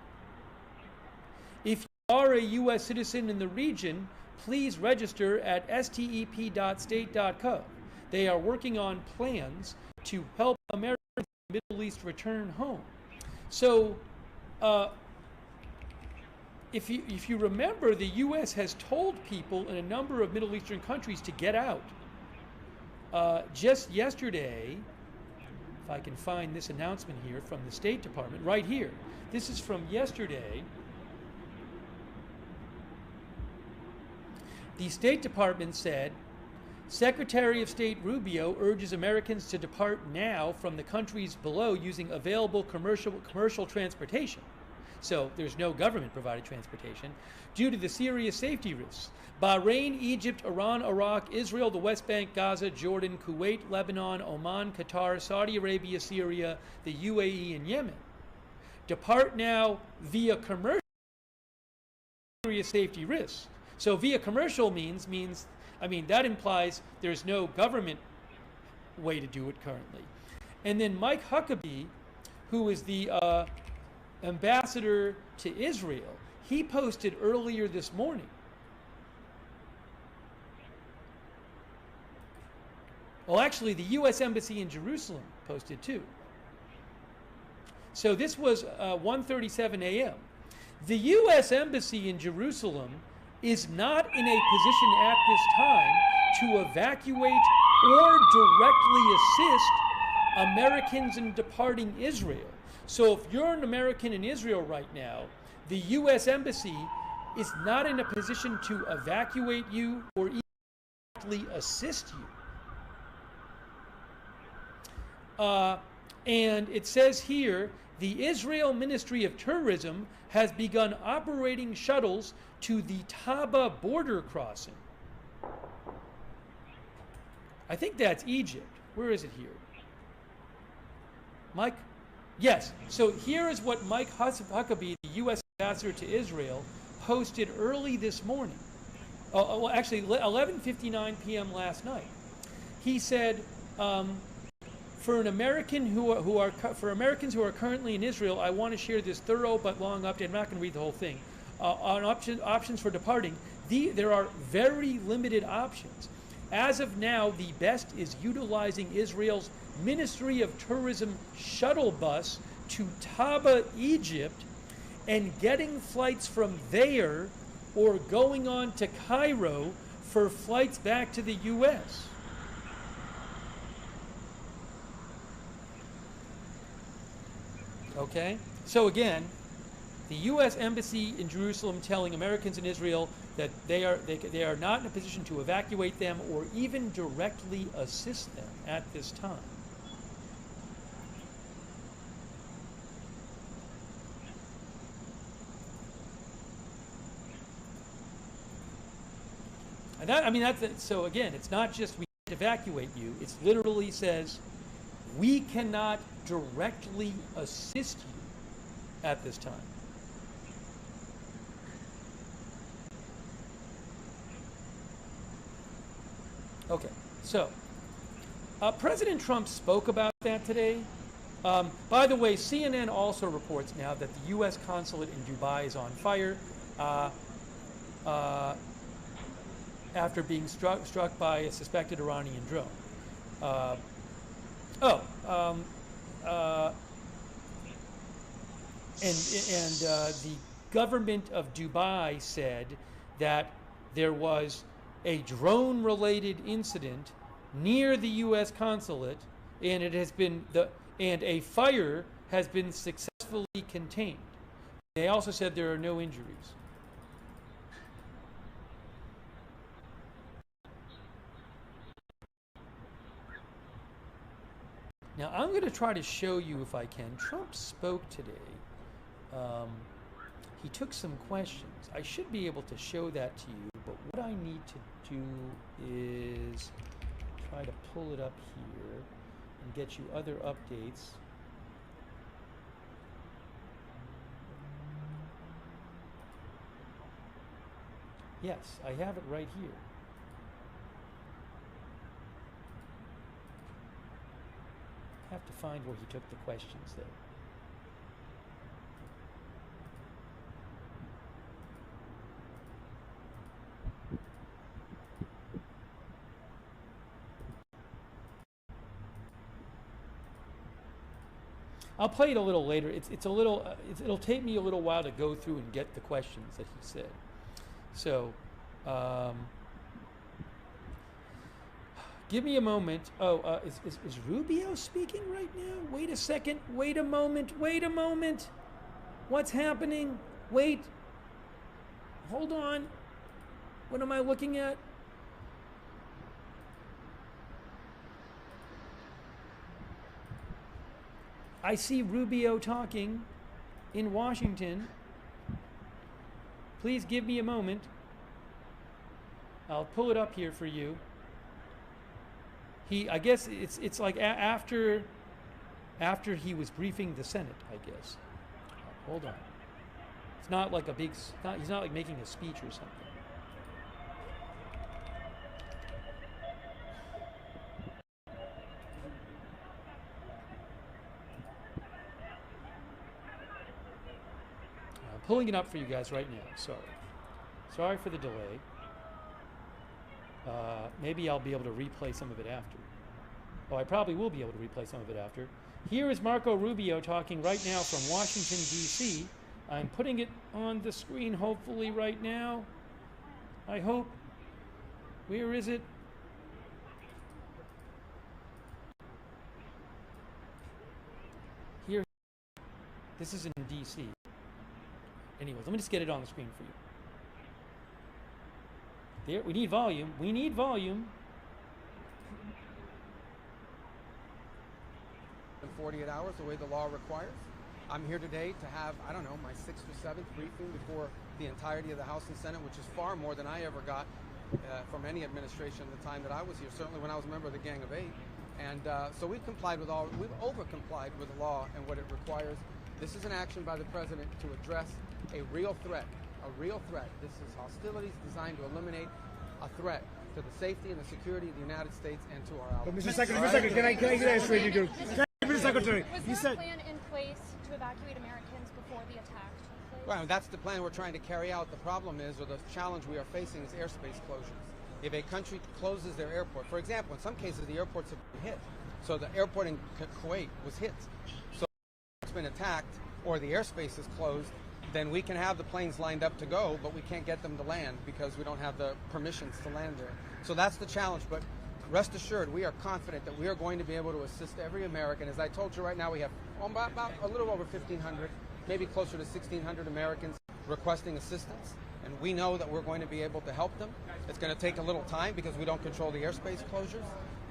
If you are a U.S. citizen in the region, please register at step.state.gov. They are working on plans to help Americans in the Middle East return home. So, if you remember, the U.S. has told people in a number of Middle Eastern countries to get out. Just yesterday, if I can find this announcement here from the State Department, right here. This is from yesterday. The State Department said, Secretary of State Rubio urges Americans to depart now from the countries below using available commercial transportation. So there's no government-provided transportation due to the serious safety risks. Bahrain, Egypt, Iran, Iraq, Israel, the West Bank, Gaza, Jordan, Kuwait, Lebanon, Oman, Qatar, Saudi Arabia, Syria, the UAE, and Yemen. Depart now via commercial serious safety risks. So via commercial means, that implies there's no government way to do it currently. And then Mike Huckabee, who is the ambassador to Israel, he posted earlier this morning. Well, actually, the U.S. Embassy in Jerusalem posted too. So this was 1:37 a.m. The U.S. Embassy in Jerusalem is not in a position at this time to evacuate or directly assist Americans in departing Israel. So if you're an American in Israel right now, the U.S. Embassy is not in a position to evacuate you or even directly assist you. And it says here, the Israel Ministry of Tourism has begun operating shuttles to the Taba border crossing. I think that's Egypt. Where is it here? Mike? Yes. So here is what Mike Huckabee, the U.S. ambassador to Israel, posted early this morning. Well, actually, 11:59 p.m. last night. He said, for Americans who are currently in Israel, I want to share this thorough but long update. I'm not going to read the whole thing. On options for departing, there are very limited options. As of now, the best is utilizing Israel's Ministry of Tourism shuttle bus to Taba, Egypt, and getting flights from there or going on to Cairo for flights back to the U.S. Okay? So again, the U.S. Embassy in Jerusalem telling Americans in Israel that they are not in a position to evacuate them or even directly assist them at this time. And that, I mean, so again, it's not just we can't evacuate you, it literally says we cannot directly assist you at this time. Okay, so President Trump spoke about that today. By the way, CNN also reports now that the U.S. consulate in Dubai is on fire after being struck by a suspected Iranian drone. The government of Dubai said that there was a drone-related incident near the U.S. consulate, and it has been and a fire has been successfully contained. They also said there are no injuries. Now I'm going to try to show you if I can. Trump spoke today. He took some questions. I should be able to show that to you, but what I need to do is try to pull it up here and get you other updates. Yes, I have it right here. I have to find where he took the questions there. I'll play it a little later. It'll take me a little while to go through and get the questions that he said. So, give me a moment. Oh, is Rubio speaking right now? Wait a second. Wait a moment. Wait a moment. What's happening? Wait. Hold on. What am I looking at? I see Rubio talking in Washington. Please give me a moment. I'll pull it up here for you. I guess it's like after he was briefing the Senate, I guess. Hold on. It's not like he's not like making a speech or something. Pulling it up for you guys right now. Sorry for the delay. Maybe I'll be able to replay some of it after. Oh, I probably will be able to replay some of it after. Here is Marco Rubio talking right now from Washington, D.C. I'm putting it on the screen hopefully right now. I hope. Where is it? Here. This is in D.C. Anyway, let me just get it on the screen for you. There, we need volume. We need volume. In 48 hours, the way the law requires. I'm here today to have, I don't know, my 6th or 7th briefing before the entirety of the House and Senate, which is far more than I ever got from any administration at the time that I was here, certainly when I was a member of the Gang of Eight. And so we've over-complied with the law and what it requires. This is an action by the President to address a real threat. A real threat. This is hostilities designed to eliminate a threat to the safety and the security of the United States and to our allies. But Mr. Secretary, can I get that straight? Mr. Secretary, was there a plan in place to evacuate Americans before the attack took place? Well, that's the plan we're trying to carry out. The problem is, or the challenge we are facing, is airspace closures. If a country closes their airport, for example, in some cases the airports have been hit. So the airport in Kuwait was hit. So it's been attacked, or the airspace is closed. then we can have the planes lined up to go, but we can't get them to land because we don't have the permissions to land there. So that's the challenge, but rest assured, we are confident that we are going to be able to assist every American. As I told you right now, we have about a little over 1,500, maybe closer to 1,600 Americans requesting assistance, and we know that we're going to be able to help them. It's going to take a little time because we don't control the airspace closures.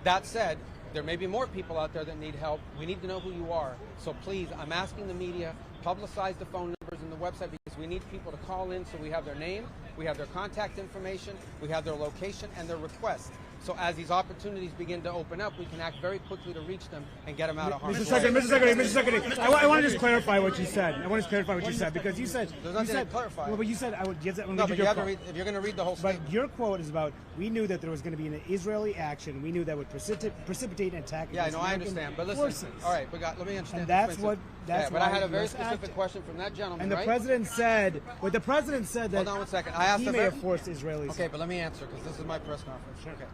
That said, there may be more people out there that need help. We need to know who you are. So please, I'm asking the media, publicize the phone numbers and the website because we need people to call in so we have their name, we have their contact information, we have their location and their request. So as these opportunities begin to open up, we can act very quickly to reach them and get them out of harm's way. Mr. Secretary, I want to just clarify what you said. Because you said there's nothing to clarify. Well, but you said I would get that. No, but you have to read, if you're going to read the whole statement. But your quote is about we knew that there was going to be an Israeli action. We knew that would precipitate an attack. Yeah, against no, I American understand. But listen, forces. all right, let me understand. And that's what. That's but I had a very US specific acted. question from that gentleman. And the right? president said, the president said that. Hold on 1 second. I asked he may have forced Israelis. Okay, but let me answer because this is my press conference. Sure. Okay.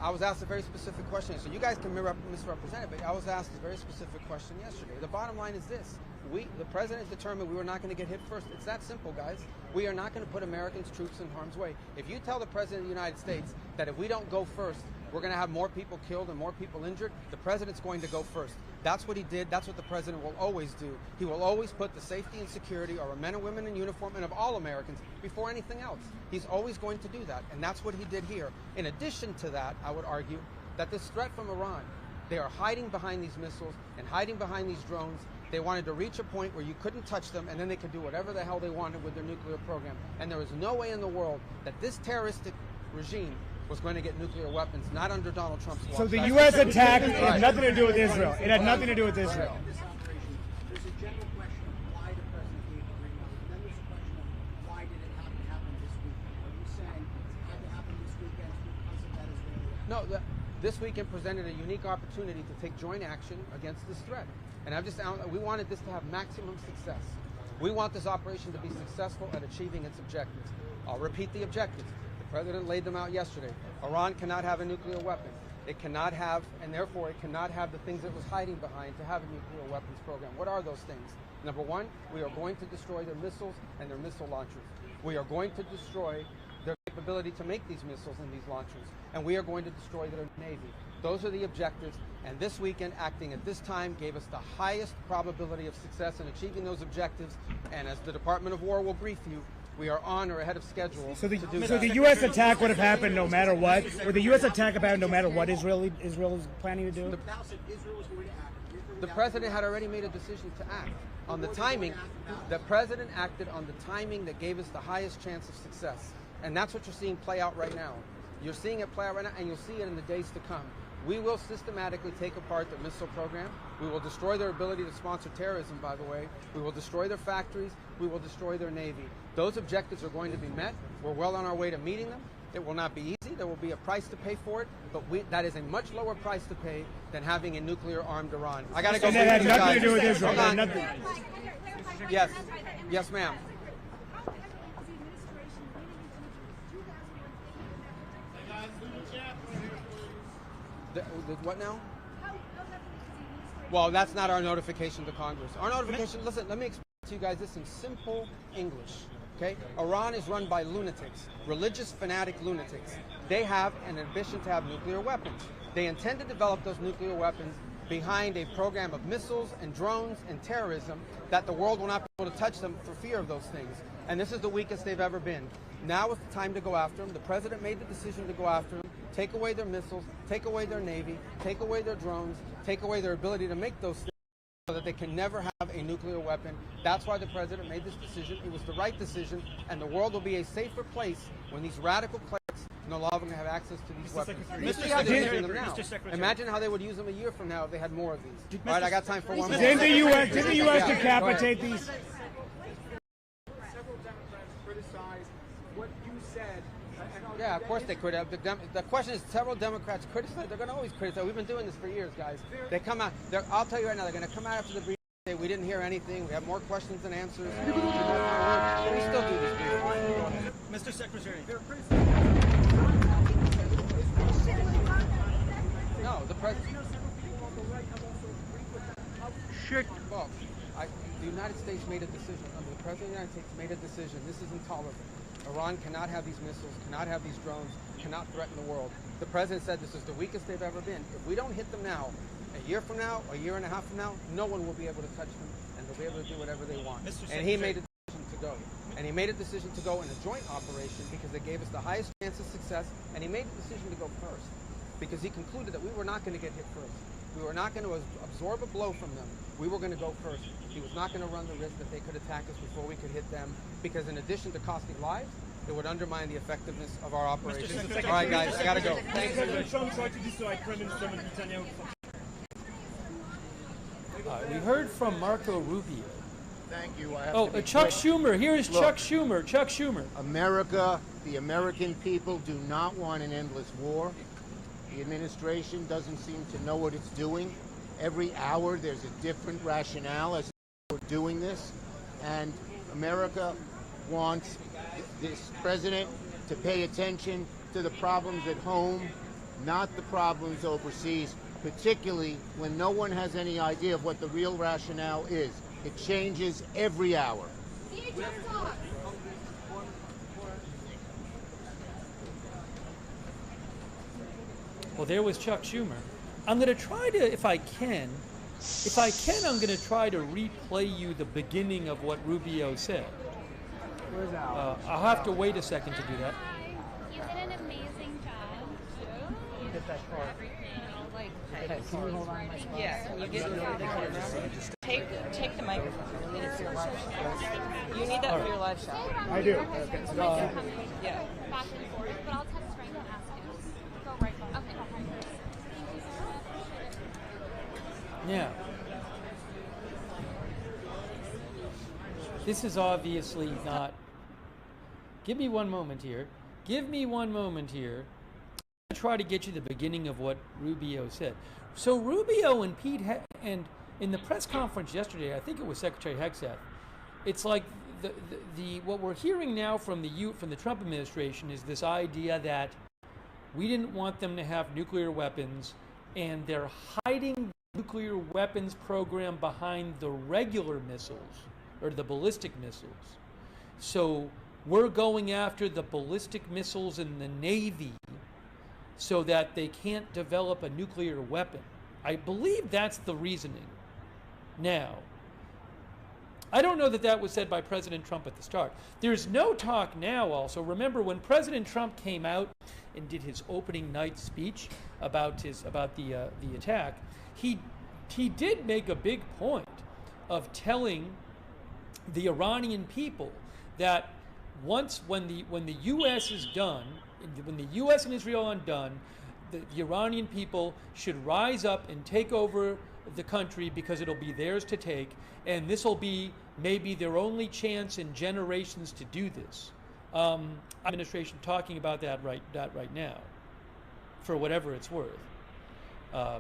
I was asked a very specific question, so you guys can misrepresent it, but I was asked a very specific question yesterday. The bottom line is this. The president determined we were not going to get hit first. It's that simple, guys. We are not going to put Americans' troops in harm's way. If you tell the president of the United States that if we don't go first, we're going to have more people killed and more people injured, the president's going to go first. That's what he did. That's what the president will always do. He will always put the safety and security of our men and women in uniform and of all Americans before anything else. He's always going to do that, and that's what he did here. In addition to that, I would argue that this threat from Iran, they are hiding behind these missiles and hiding behind these drones. They wanted to reach a point where you couldn't touch them, and then they could do whatever the hell they wanted with their nuclear program. And there is no way in the world that this terroristic regime was going to get nuclear weapons, not under Donald Trump's watch. So the U.S. attack had nothing to do with Israel. It had nothing to do with Israel. There's a general question of why the president gave the green light, and then there's a question of why did it have to happen this weekend? Are you saying it had to happen this weekend because of that Israeli action? No, this weekend presented a unique opportunity to take joint action against this threat. And we wanted this to have maximum success. We want this operation to be successful at achieving its objectives. I'll repeat the objectives. The president laid them out yesterday. Iran cannot have a nuclear weapon. It cannot have, and therefore it cannot have the things it was hiding behind to have a nuclear weapons program. What are those things? Number one, we are going to destroy their missiles and their missile launchers. We are going to destroy their capability to make these missiles and these launchers. And we are going to destroy their Navy. Those are the objectives. And this weekend, acting at this time, gave us the highest probability of success in achieving those objectives. And as the Department of War will brief you, we are on or ahead of schedule to do that. So the U.S. attack would have happened no matter what? Or the U.S. attack happened no matter what Israel is planning to do? The president had already made a decision to act. On the timing, the president acted on the timing that gave us the highest chance of success. And that's what you're seeing play out right now. You're seeing it play out right now, and you'll see it in the days to come. We will systematically take apart their missile program. We will destroy their ability to sponsor terrorism, by the way. We will destroy their factories. We will destroy their Navy. Those objectives are going to be met. We're well on our way to meeting them. It will not be easy. There will be a price to pay for it, but that is a much lower price to pay than having a nuclear-armed Iran. I got to go. And that had nothing to do with Israel. Hold on. Yes. Yes, ma'am. What now? Well, that's not our notification to Congress. Our notification, listen, let me explain to you guys this in simple English, okay? Iran is run by lunatics, religious fanatic lunatics. They have an ambition to have nuclear weapons. They intend to develop those nuclear weapons behind a program of missiles and drones and terrorism that the world will not be able to touch them for fear of those things. And this is the weakest they've ever been. Now is the time to go after them. The president made the decision to go after them, take away their missiles, take away their Navy, take away their drones, take away their ability to make those things so that they can never have a nuclear weapon. That's why the president made this decision. It was the right decision, and the world will be a safer place when these radical clerics no longer have access to these weapons. Mr. Secretary. Imagine how they would use them a year from now if they had more of these. All right, I got time for one more. Didn't the U.S. decapitate these? Several Democrats criticized what you said. Yeah, of course they could have. The question is, several Democrats criticize. They're going to always criticize. We've been doing this for years, guys. They come out. I'll tell you right now, they're going to come out after the briefing and say, we didn't hear anything. We have more questions than answers. We still do this briefing. Mr. Secretary. No, the president. Well, The United States made a decision, the President of the United States made a decision. This is intolerable. Iran cannot have these missiles, cannot have these drones, cannot threaten the world. The President said this is the weakest they've ever been. If we don't hit them now, a year from now, a year and a half from now, no one will be able to touch them, and they'll be able to do whatever they want. And he made a decision to go. And he made a decision to go in a joint operation because it gave us the highest chance of success, and he made the decision to go first because he concluded that we were not going to get hit first. We were not going to absorb a blow from them. We were going to go first. He was not going to run the risk that they could attack us before we could hit them, because in addition to costing lives, it would undermine the effectiveness of our operation. All right, guys, I got to go. Thanks. We heard from Marco Rubio. Thank you. I have Oh, to be Chuck quick. Schumer. Here is Look, Chuck Schumer. Chuck Schumer. America, the American people do not want an endless war. The administration doesn't seem to know what it's doing. Every hour there's a different rationale as to how we're doing this. And America wants this president to pay attention to the problems at home, not the problems overseas, particularly when no one has any idea of what the real rationale is. It changes every hour. Well, there was Chuck Schumer. I'm going to try to, if I can, I'm going to try to replay you the beginning of what Rubio said. Where's Al? I'll have to wait a second to do that. You did an amazing job. Get that card. Hey, can you hold on to my spot? Yeah, can you get in the camera? Take the microphone. We need it for your live shot. You need that for your live shot. I do. Yeah. Back and forth, but I'll text Frank and ask him. Go right back. Okay. Thank you so much. Yeah. This is obviously not. Give me one moment here. Give me one moment here. I'm going to try to get you the beginning of what Rubio said. So Rubio and Pete and in the press conference yesterday, I think it was Secretary Hegseth. It's like the what we're hearing now from the Trump administration is this idea that we didn't want them to have nuclear weapons, and they're hiding the nuclear weapons program behind the regular missiles or the ballistic missiles. So we're going after the ballistic missiles in the Navy so that they can't develop a nuclear weapon. I believe that's the reasoning. Now, I don't know that that was said by President Trump at the start. There's no talk now also. Remember when President Trump came out and did his opening night speech about the attack, he did make a big point of telling the Iranian people that when the U.S. is done, when the U.S. and Israel are done, the Iranian people should rise up and take over the country because it'll be theirs to take, and this will be maybe their only chance in generations to do this. Administration talking about that right now, for whatever it's worth.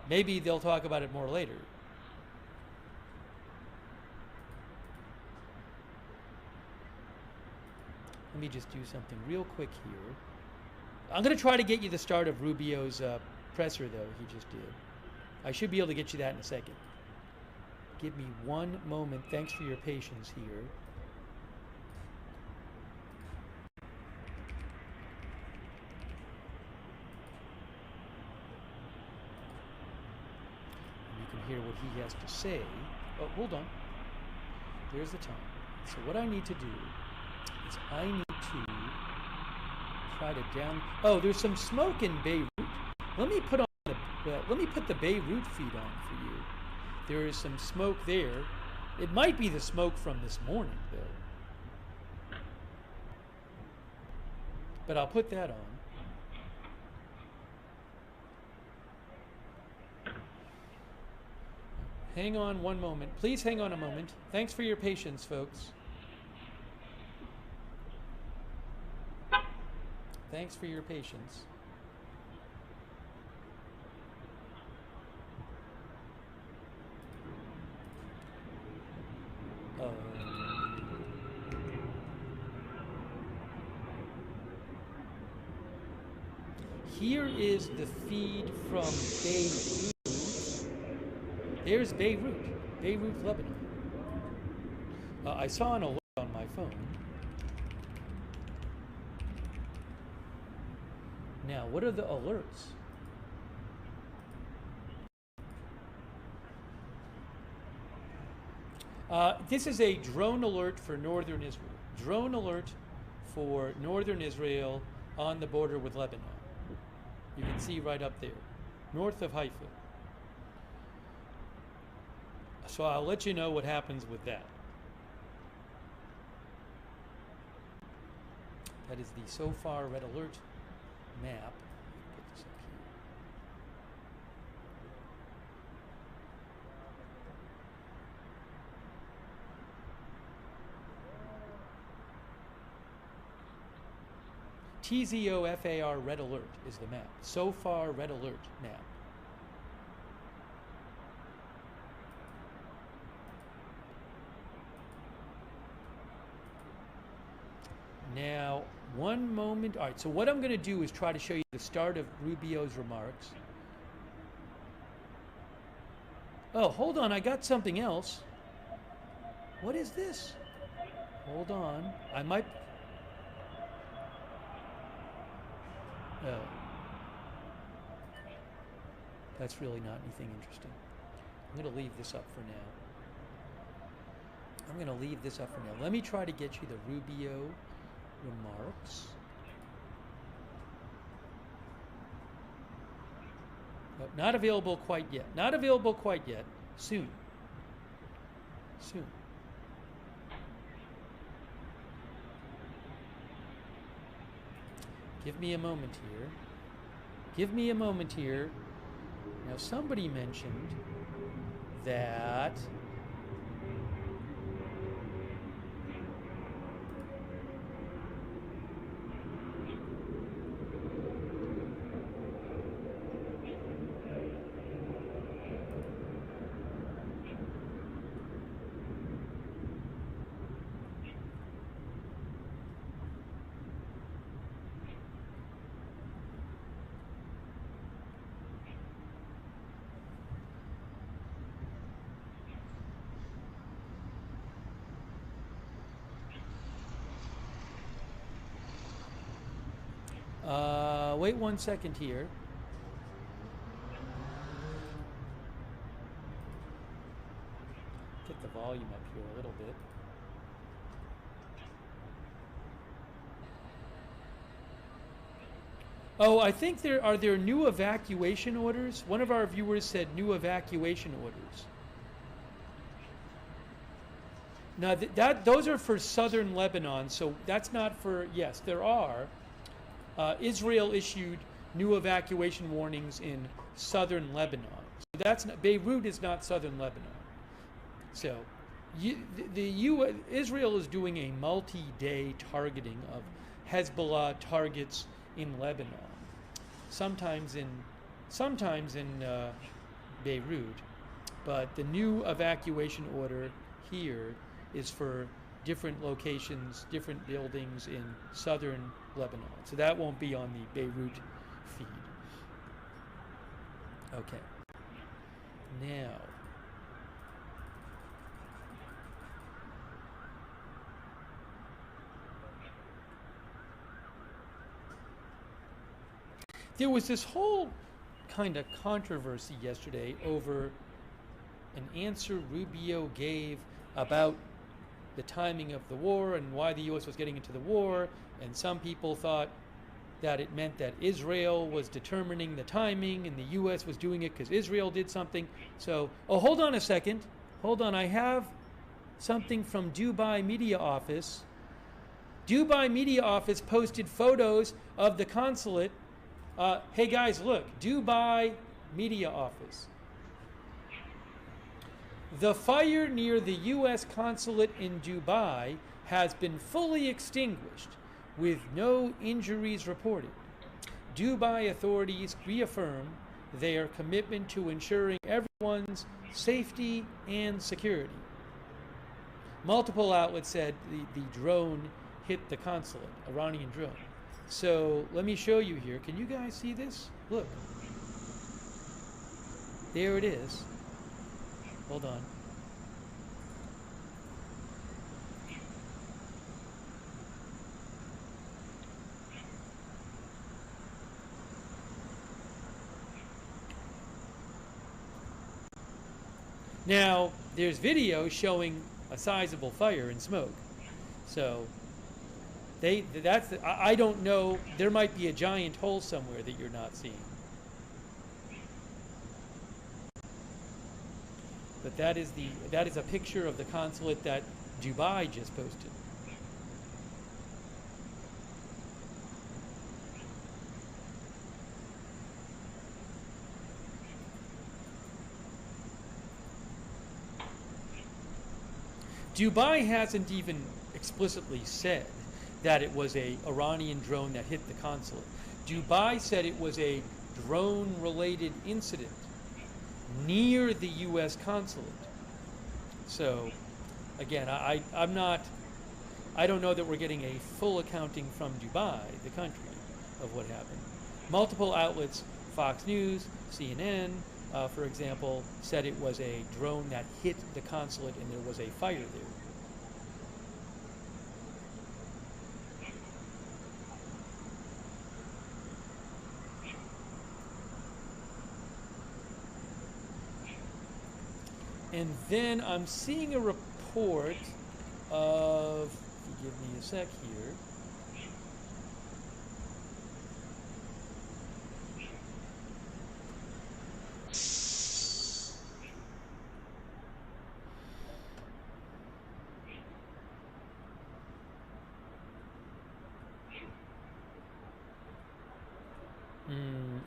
Maybe they'll talk about it more later. Let me just do something real quick here. I'm going to try to get you the start of Rubio's presser, though, he just did. I should be able to get you that in a second. Give me one moment. Thanks for your patience here. And you can hear what he has to say. Oh, hold on. There's the time. So what I need to do is I need to try to down. Oh, there's some smoke in Beirut. Let me put the Beirut feed on for you. There is some smoke there. It might be the smoke from this morning, though. But I'll put that on. Hang on one moment. Please hang on a moment. Thanks for your patience, folks. Thanks for your patience. Here is the feed from Beirut. There's Beirut, Lebanon. I saw an alert on my phone. Now, what are the alerts? This is a drone alert for northern Israel. Drone alert for northern Israel on the border with Lebanon. You can see right up there, north of Haifa. So I'll let you know what happens with that. That is the so far red alert map. Put this up here. TZOFAR red alert is the map. So far red alert map. Now, one moment. All right, so what I'm going to do is try to show you the start of Rubio's remarks. Oh, hold on, I got something else. What is this? Hold on, I might... Oh. That's really not anything interesting. I'm going to leave this up for now. I'm going to leave this up for now. Let me try to get you the Rubio remarks. Oh, not available quite yet. Not available quite yet. Soon. Soon. Give me a moment here. Give me a moment here. Now, somebody mentioned that wait 1 second here. Get the volume up here a little bit. Oh, I think there are new evacuation orders. One of our viewers said new evacuation orders. Now those are for southern Lebanon, so that's not for, yes, there are. Israel issued new evacuation warnings in southern Lebanon. So that's not, Beirut is not southern Lebanon. So Israel is doing a multi-day targeting of Hezbollah targets in Lebanon. Sometimes in Beirut, but the new evacuation order here is for different locations, different buildings in southern Lebanon. So that won't be on the Beirut feed. Okay. Now, there was this whole kind of controversy yesterday over an answer Rubio gave about the timing of the war and why the U.S. was getting into the war, and some people thought that it meant that Israel was determining the timing and the U.S. was doing it because Israel did something. So, oh, hold on a second. Hold on, I have something from Dubai Media Office. Dubai Media Office posted photos of the consulate. Hey guys, look, Dubai Media Office. The fire near the U.S. consulate in Dubai has been fully extinguished with no injuries reported. Dubai authorities reaffirm their commitment to ensuring everyone's safety and security. Multiple outlets said the drone hit the consulate, Iranian drone. So let me show you here. Can you guys see this? Look. There it is. Hold on. Now, there's video showing a sizable fire and smoke. So, I don't know, there might be a giant hole somewhere that you're not seeing. But that is a picture of the consulate that Dubai just posted. Dubai hasn't even explicitly said that it was a Iranian drone that hit the consulate. Dubai said it was a drone-related incident near the U.S. consulate. So, again, I don't know that we're getting a full accounting from Dubai, the country, of what happened. Multiple outlets, Fox News, CNN, for example, said it was a drone that hit the consulate and there was a fire there. And then I'm seeing a report of, if you give me a sec here.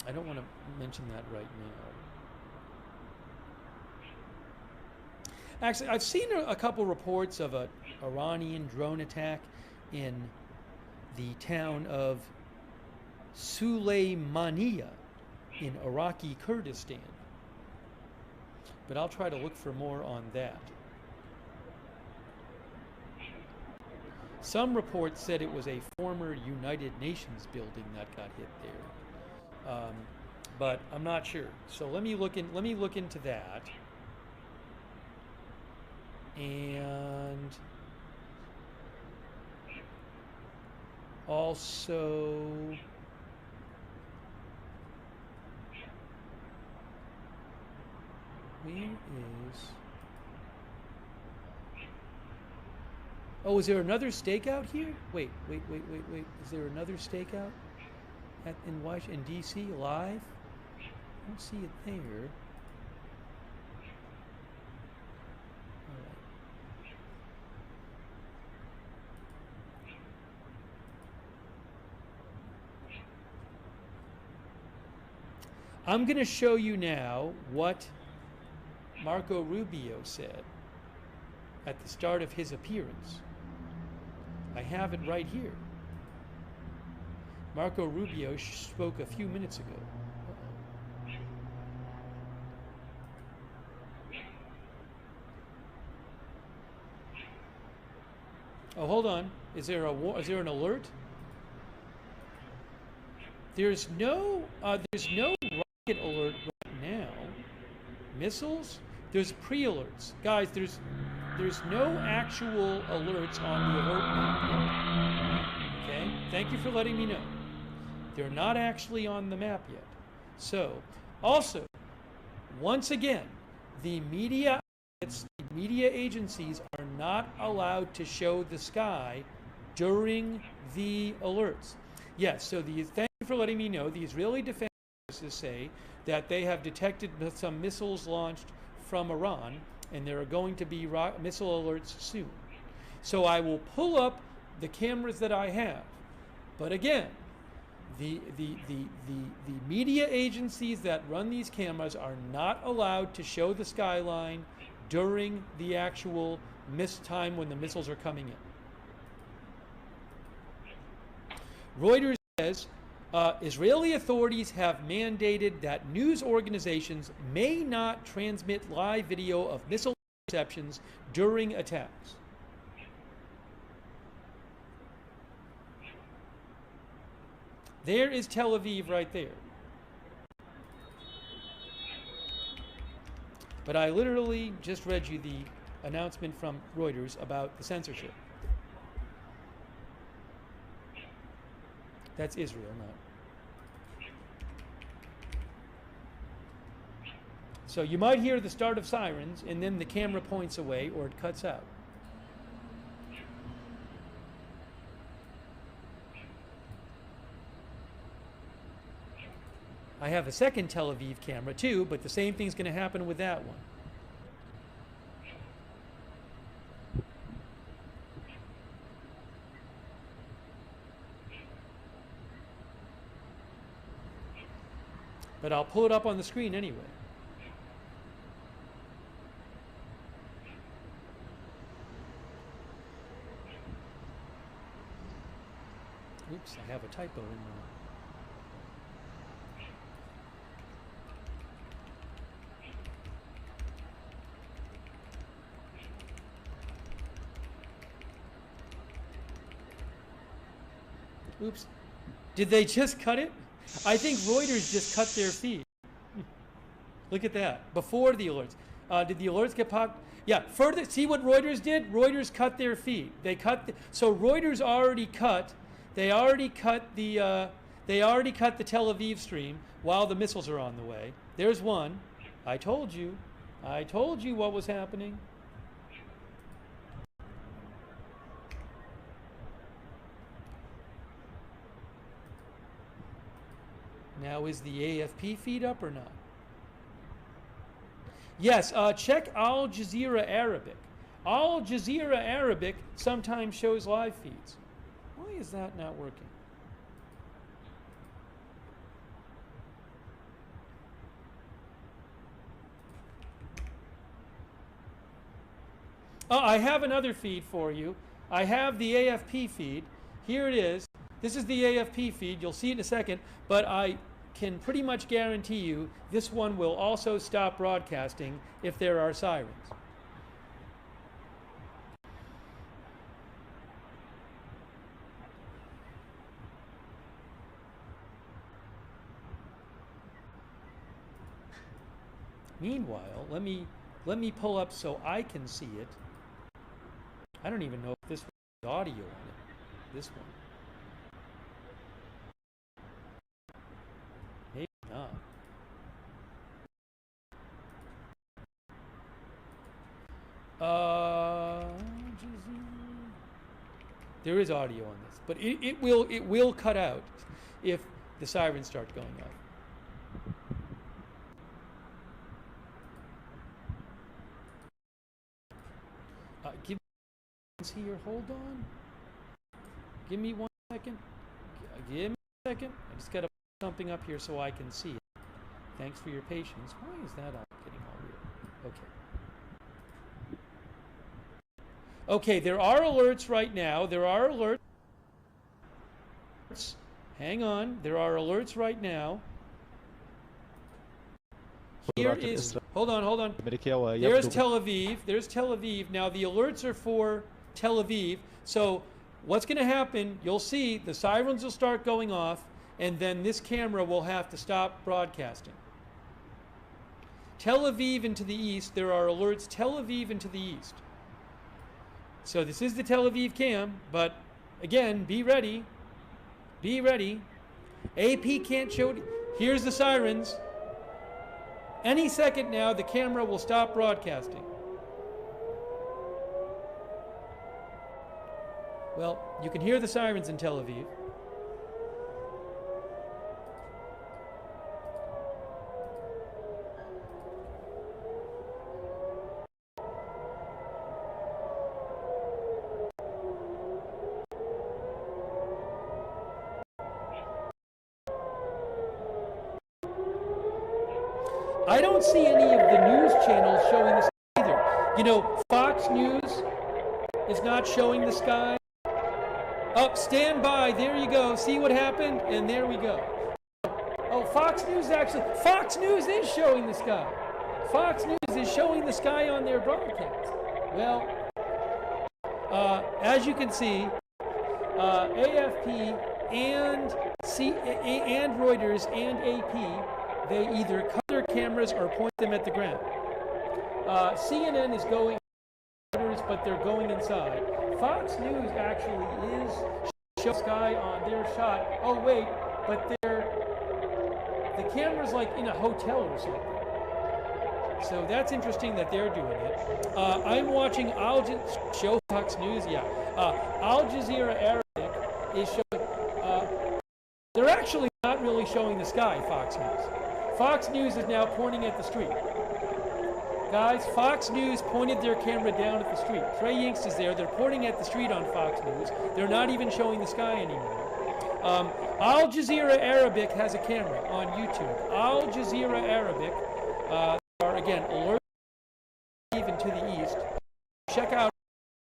I don't want to mention that right now. Actually, I've seen a couple reports of an Iranian drone attack in the town of Suleymaniya in Iraqi Kurdistan. But I'll try to look for more on that. Some reports said it was a former United Nations building that got hit there. But I'm not sure. So let me look into that. And also where is, oh, is there another stakeout here? Wait. Is there another stakeout in Washington, D.C. live? I don't see it there. I'm going to show you now what Marco Rubio said at the start of his appearance. I have it right here. Marco Rubio spoke a few minutes ago. Oh, hold on. Is there an alert? There's no rocket alert right now. Missiles? There's pre-alerts. Guys, there's no actual alerts on the alert map yet. Okay? Thank you for letting me know. They're not actually on the map yet. So, also, once again, the media agencies are not allowed to show the sky during the alerts. Yes, so thank you for letting me know. The Israeli Defense Forces say that they have detected some missiles launched from Iran, and there are going to be missile alerts soon. So I will pull up the cameras that I have. But again, the media agencies that run these cameras are not allowed to show the skyline during the actual time when the missiles are coming in. Reuters says Israeli authorities have mandated that news organizations may not transmit live video of missile interceptions during attacks. There is Tel Aviv right there. But I literally just read you the announcement from Reuters about the censorship. That's Israel, not. So you might hear the start of sirens, and then the camera points away, or it cuts out. I have a second Tel Aviv camera too, but the same thing's going to happen with that one. But I'll pull it up on the screen anyway. Oops, I have a typo in there. Oops. Did they just cut it? I think Reuters just cut their feed. Look at that. Before the alerts. Did the alerts get popped? Yeah. Further, see what Reuters did? Reuters cut their feed. They cut. So Reuters already cut. They already cut the. They already cut the Tel Aviv stream while the missiles are on the way. There's one. I told you. I told you what was happening. Now, is the AFP feed up or not? Yes, check Al Jazeera Arabic. Al Jazeera Arabic sometimes shows live feeds. Why is that not working? Oh, I have another feed for you. I have the AFP feed. Here it is. This is the AFP feed. You'll see it in a second, but I can pretty much guarantee you this one will also stop broadcasting if there are sirens. Meanwhile, let me pull up so I can see it. I don't even know if this has audio on it. This one. Maybe not. There is audio on this, but it will cut out if the sirens start going off. Give me here. Hold on. Give me 1 second. Give me a second. I just got to put something up here so I can see it. Thanks for your patience. Why is that all getting all weird? Okay. Okay, there are alerts right now. There are alerts. Hang on. There are alerts right now. Here is, hold on. There's Tel Aviv. There's Tel Aviv. Now the alerts are for Tel Aviv. So what's going to happen, you'll see the sirens will start going off, and then this camera will have to stop broadcasting. Tel Aviv and to the east, there are alerts Tel Aviv and to the east. So this is the Tel Aviv cam, but again, be ready. Be ready. AP can't show it. Here's the sirens. Any second now, the camera will stop broadcasting. Well, you can hear the sirens in Tel Aviv. I don't see any of the news channels showing this either. You know, Fox News is not showing the sky. Oh, stand by. There you go. See what happened? And there we go. Oh, Fox News is showing the sky. Fox News is showing the sky on their broadcast. Well, as you can see, AFP and Reuters and AP, they either cut their cameras or point them at the ground. CNN is going, but they're going inside. Fox News actually is showing the sky on their shot. Oh wait, but the camera's like in a hotel or something. So that's interesting that they're doing it. I'm watching show Fox News. Yeah, Al Jazeera Arabic is showing. They're actually not really showing the sky. Fox News. Fox News is now pointing at the street. Guys, Fox News pointed their camera down at the street. Trey Yingst is there. They're pointing at the street on Fox News. They're not even showing the sky anymore. Al Jazeera Arabic has a camera on YouTube. Al Jazeera Arabic are, again, alert even to the east. Check out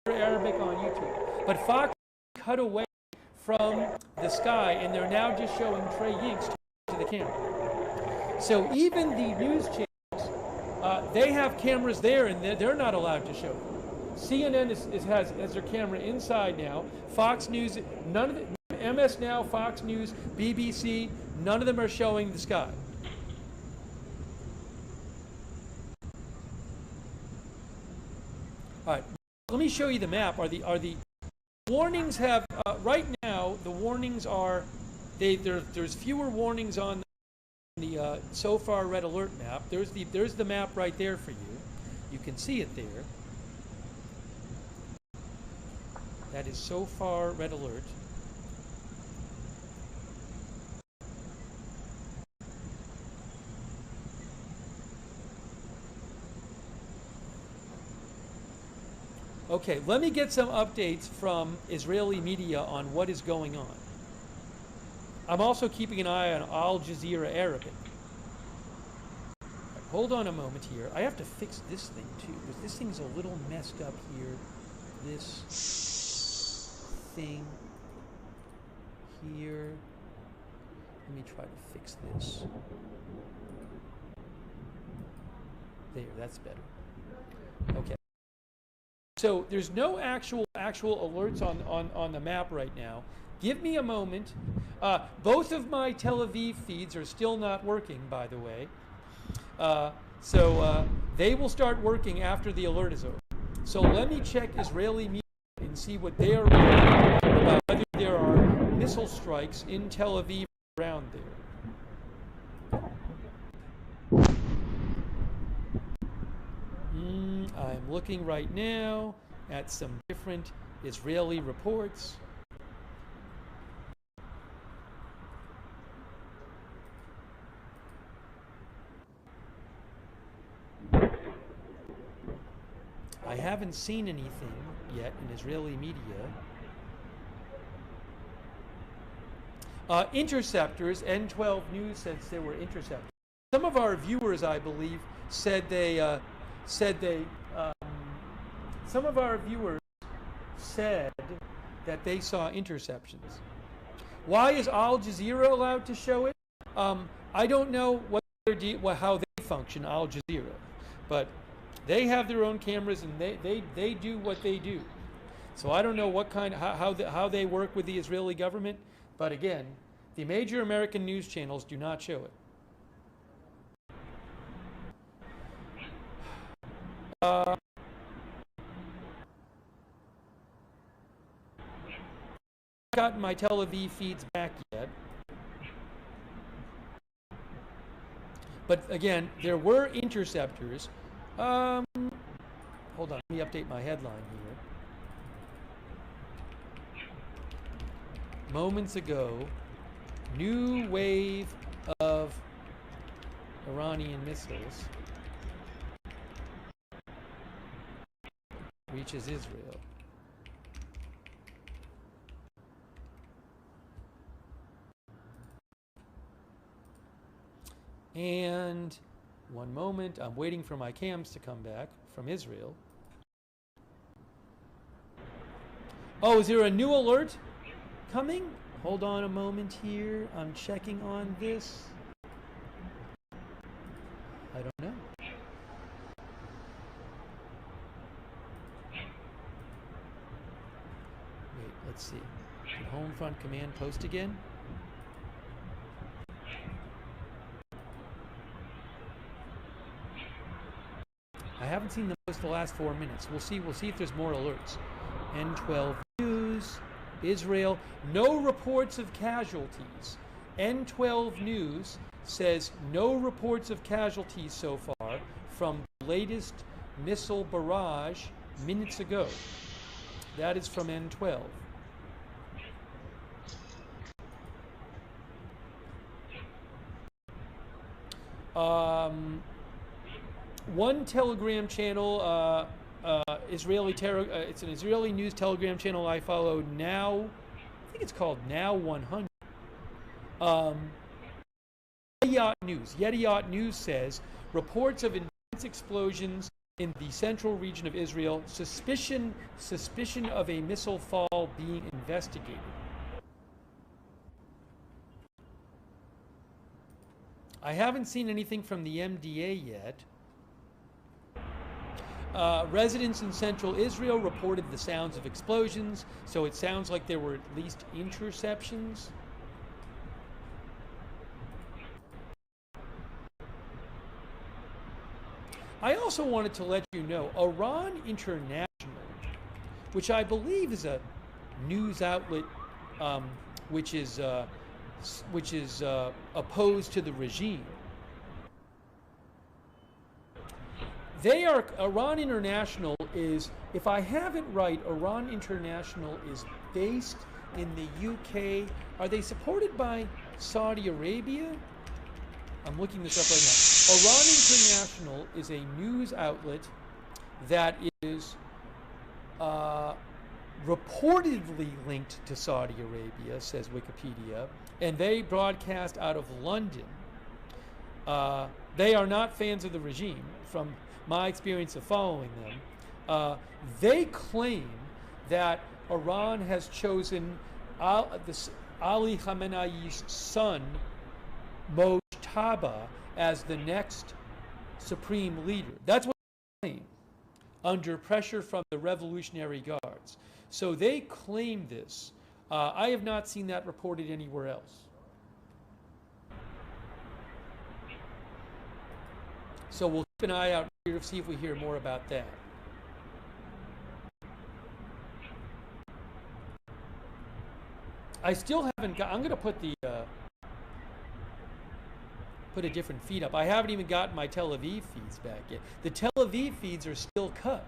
Arabic on YouTube. But Fox cut away from the sky, and they're now just showing Trey Yingst to the camera. So even the news channels, they have cameras there, and they're not allowed to show them. CNN has their camera inside now. Fox News, none of it. MS Now, Fox News, BBC, none of them are showing the sky. All right, let me show you the map. Are the warnings have right now? The warnings are there's fewer warnings on the so far red alert map. There's the map right there for you. You can see it there. That is so far red alert. Okay, let me get some updates from Israeli media on what is going on. I'm also keeping an eye on Al Jazeera Arabic. Right, hold on a moment here. I have to fix this thing too, because this thing's a little messed up here. This thing here. Let me try to fix this. There, that's better. Okay. So there's no actual alerts on the map right now. Give me a moment. Both of my Tel Aviv feeds are still not working, by the way. So they will start working after the alert is over. So let me check Israeli media and see what they are reporting about whether there are missile strikes in Tel Aviv around there. I'm looking right now at some different Israeli reports. I haven't seen anything yet in Israeli media. Interceptors, N12 News says there were interceptors. Some of our viewers, I believe, said some of our viewers said that they saw interceptions. Why is Al Jazeera allowed to show it? I don't know how they function, Al Jazeera, but they have their own cameras and they do what they do. So I don't know what how they work with the Israeli government, but again, the major American news channels do not show it. Gotten my Tel Aviv feeds back yet, but again, there were interceptors. Hold on, let me update my headline here. Moments ago, new wave of Iranian missiles reaches Israel. And one moment, I'm waiting for my cams to come back from Israel. Oh, is there a new alert coming? Hold on a moment here. I'm checking on this. I don't know. Wait, let's see. Did Home Front Command post again? I haven't seen them post the last 4 minutes. We'll see if there's more alerts. N12 News, Israel, no reports of casualties. N12 News says no reports of casualties so far from the latest missile barrage minutes ago. That is from N12. One Telegram channel, it's an Israeli news Telegram channel I follow now. I think it's called Now 100. Yediot News says reports of intense explosions in the central region of Israel. Suspicion of a missile fall being investigated. I haven't seen anything from the MDA yet. Residents in central Israel reported the sounds of explosions, so it sounds like there were at least interceptions. I also wanted to let you know, Iran International, which I believe is a news outlet which is opposed to the regime. Iran International is, if I have it right, Iran International is based in the UK. Are they supported by Saudi Arabia? I'm looking this up right now. Iran International is a news outlet that is reportedly linked to Saudi Arabia, says Wikipedia, and they broadcast out of London. They are not fans of the regime, from my experience of following them. They claim that Iran has chosen Ali Khamenei's son, Mojtaba, as the next supreme leader. That's what they claim, under pressure from the Revolutionary Guards. So they claim this. I have not seen that reported anywhere else. So we'll keep an eye out here to see if we hear more about that. I still haven't got, I'm going to put the put a different feed up. I haven't even gotten my Tel Aviv feeds back yet. The Tel Aviv feeds are still cut.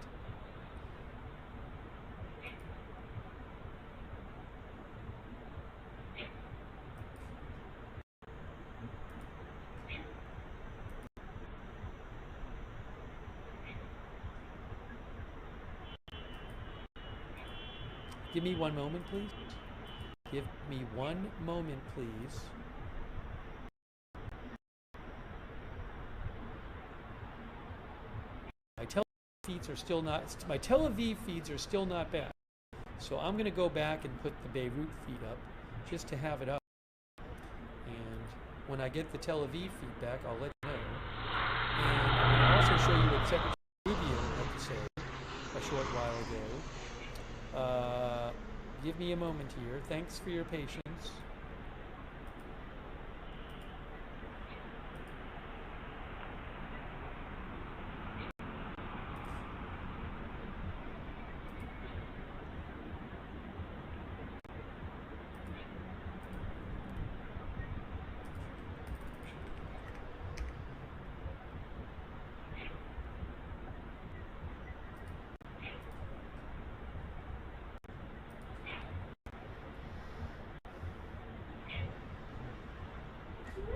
Give me one moment, please. Give me one moment, please. My Tel Aviv feeds are still not back. So I'm going to go back and put the Beirut feed up just to have it up. And when I get the Tel Aviv feed back, I'll let you know. And I'm going to also show you what Secretary Rubio had to say a short while ago. Give me a moment here. Thanks for your patience.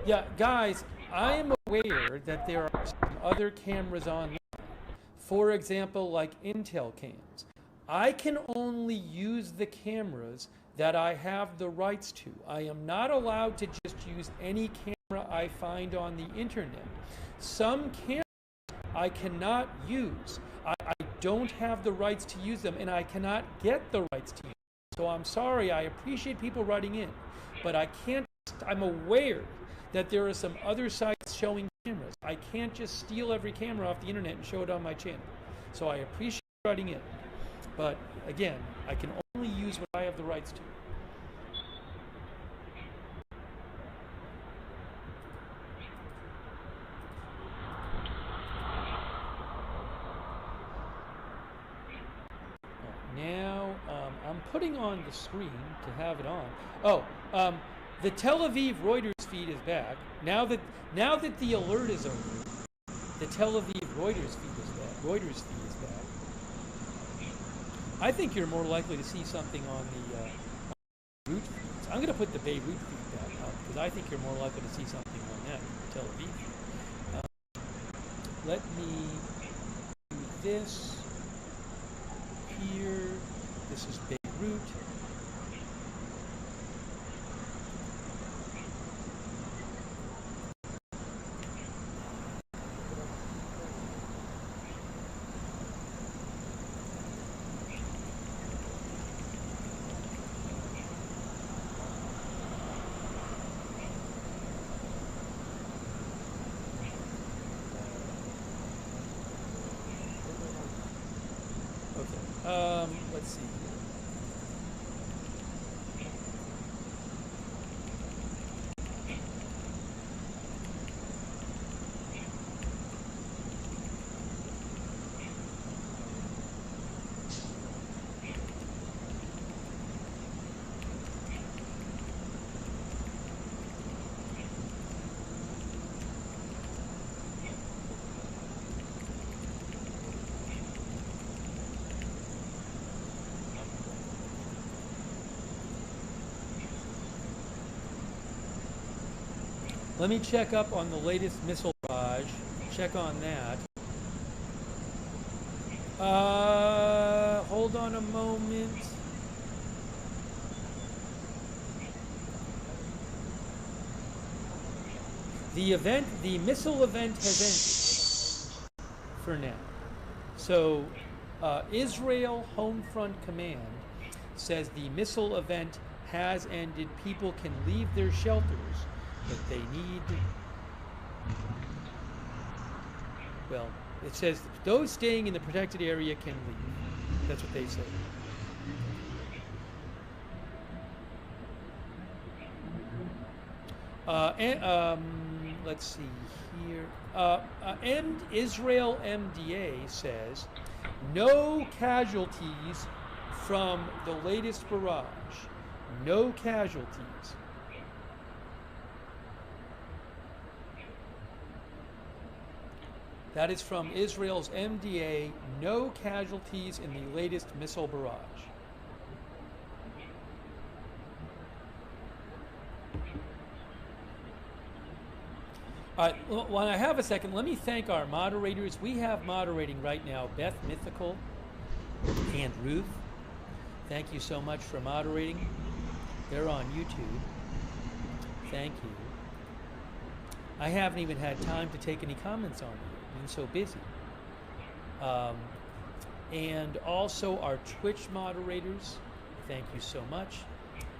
Yeah, guys, I am aware that there are some other cameras online. For example, like Intel cams. I can only use the cameras that I have the rights to. I am not allowed to just use any camera I find on the internet. Some cameras I cannot use. I don't have the rights to use them, and I cannot get the rights to use them. So I'm sorry, I appreciate people writing in, but I can't, I'm aware that there are some other sites showing cameras. I can't just steal every camera off the internet and show it on my channel. So I appreciate writing in. But again, I can only use what I have the rights to. Now, I'm putting on the screen to have it on. The Tel Aviv Reuters feed is back. Now that the alert is over, the Tel Aviv Reuters feed is back. Reuters feed is back. I think you're more likely to see something on the Beirut feeds. I'm going to put the Beirut feed back up because I think you're more likely to see something on that than the Tel Aviv feed. Let me do this here. This is Beirut. Let's see. Let me check up on the latest missile barrage. Check on that. Hold on a moment. The missile event has ended for now. So, Israel Home Front Command says the missile event has ended. People can leave their shelters, but they need, well, it says those staying in the protected area can leave. That's what they say. Let's see here. And Israel MDA says no casualties from the latest barrage. No casualties. That is from Israel's MDA. No casualties in the latest missile barrage. All right, well, when I have a second, let me thank our moderators. We have moderating right now Beth Mythical and Ruth. Thank you so much for moderating. They're on YouTube. Thank you. I haven't even had time to take any comments on it. I've been so busy. And also our Twitch moderators. Thank you so much.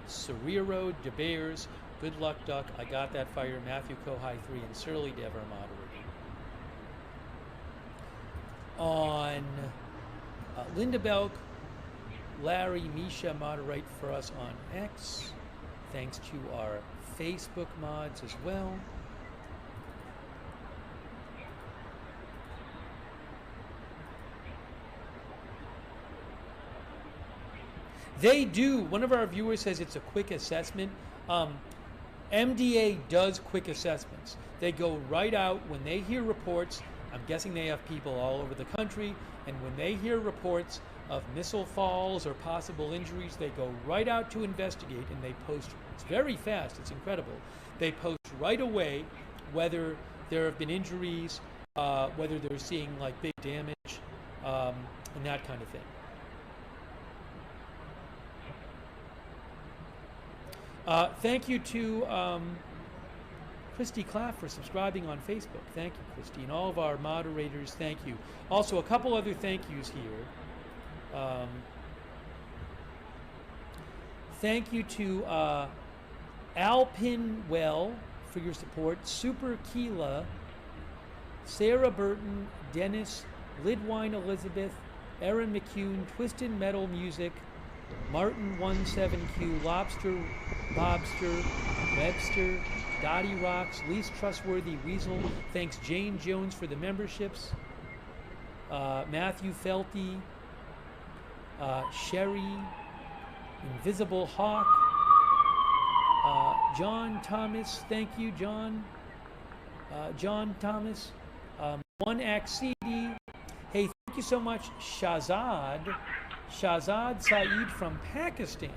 Seriro, DeBears, Good Luck Duck, I Got That Fire, Matthew Kohai 3, and Surly Dev are moderating. On Linda Belk, Larry, Misha moderate for us on X. Thanks to our Facebook mods as well. They do, one of our viewers says it's a quick assessment. MDA does quick assessments. They go right out when they hear reports. I'm guessing they have people all over the country, and when they hear reports of missile falls or possible injuries, they go right out to investigate, and they post. It's very fast. It's incredible. They post right away whether there have been injuries, whether they're seeing like big damage, and that kind of thing. Thank you to Christy Claff for subscribing on Facebook. Thank you, Christy. And all of our moderators, thank you. Also, a couple other thank yous here. Thank you to Alpin Well for your support, Super Keela, Sarah Burton, Dennis, Lidwine Elizabeth, Erin McCune, Twisted Metal Music, Martin 17Q, Lobster, Bobster, Webster, Dottie Rocks, Least Trustworthy Weasel. Thanks Jane Jones for the memberships. Matthew Felty, Sherry, Invisible Hawk, John Thomas, thank you, John. John Thomas. One Act CD. Hey, thank you so much, Shahzad Saeed from Pakistan.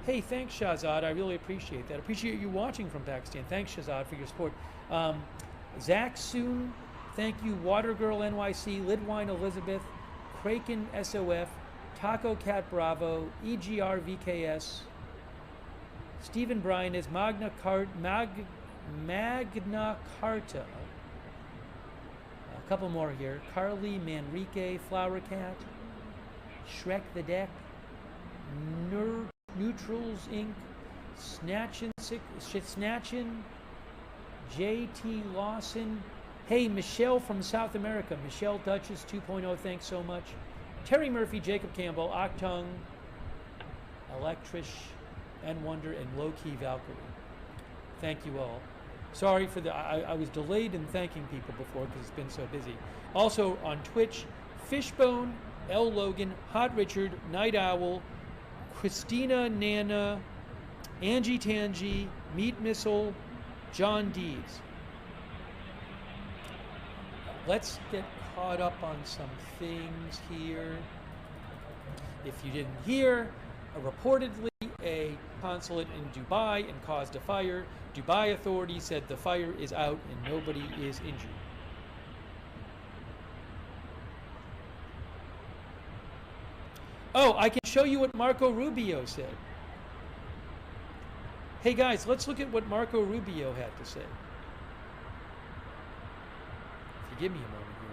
Hey, thanks, Shahzad. I really appreciate that. Appreciate you watching from Pakistan. Thanks, Shahzad, for your support. Zach Soon, thank you. Watergirl NYC, Lidwine Elizabeth, Kraken SOF, Taco Cat Bravo, EGR VKS, Stephen Bryan is Magna Carta. A couple more here. Carly Manrique, Flower Cat, Shrek the Deck, Neutrals Inc., Snatchin, JT Lawson. Hey, Michelle from South America. Michelle Duchess 2.0, thanks so much. Terry Murphy, Jacob Campbell, Octung, Electrish, and Wonder, and Low Key Valkyrie. Thank you all. Sorry for the, I was delayed in thanking people before because it's been so busy. Also on Twitch, Fishbone, L. Logan, Hot Richard, Night Owl, Christina Nana, Angie Tangi, Meat Missile, John Deeds. Let's get caught up on some things here. If you didn't hear, reportedly a consulate in Dubai and caused a fire. Dubai authorities said the fire is out and nobody is injured. Oh, I can show you what Marco Rubio said. Hey guys, let's look at what Marco Rubio had to say. If you give me a moment here.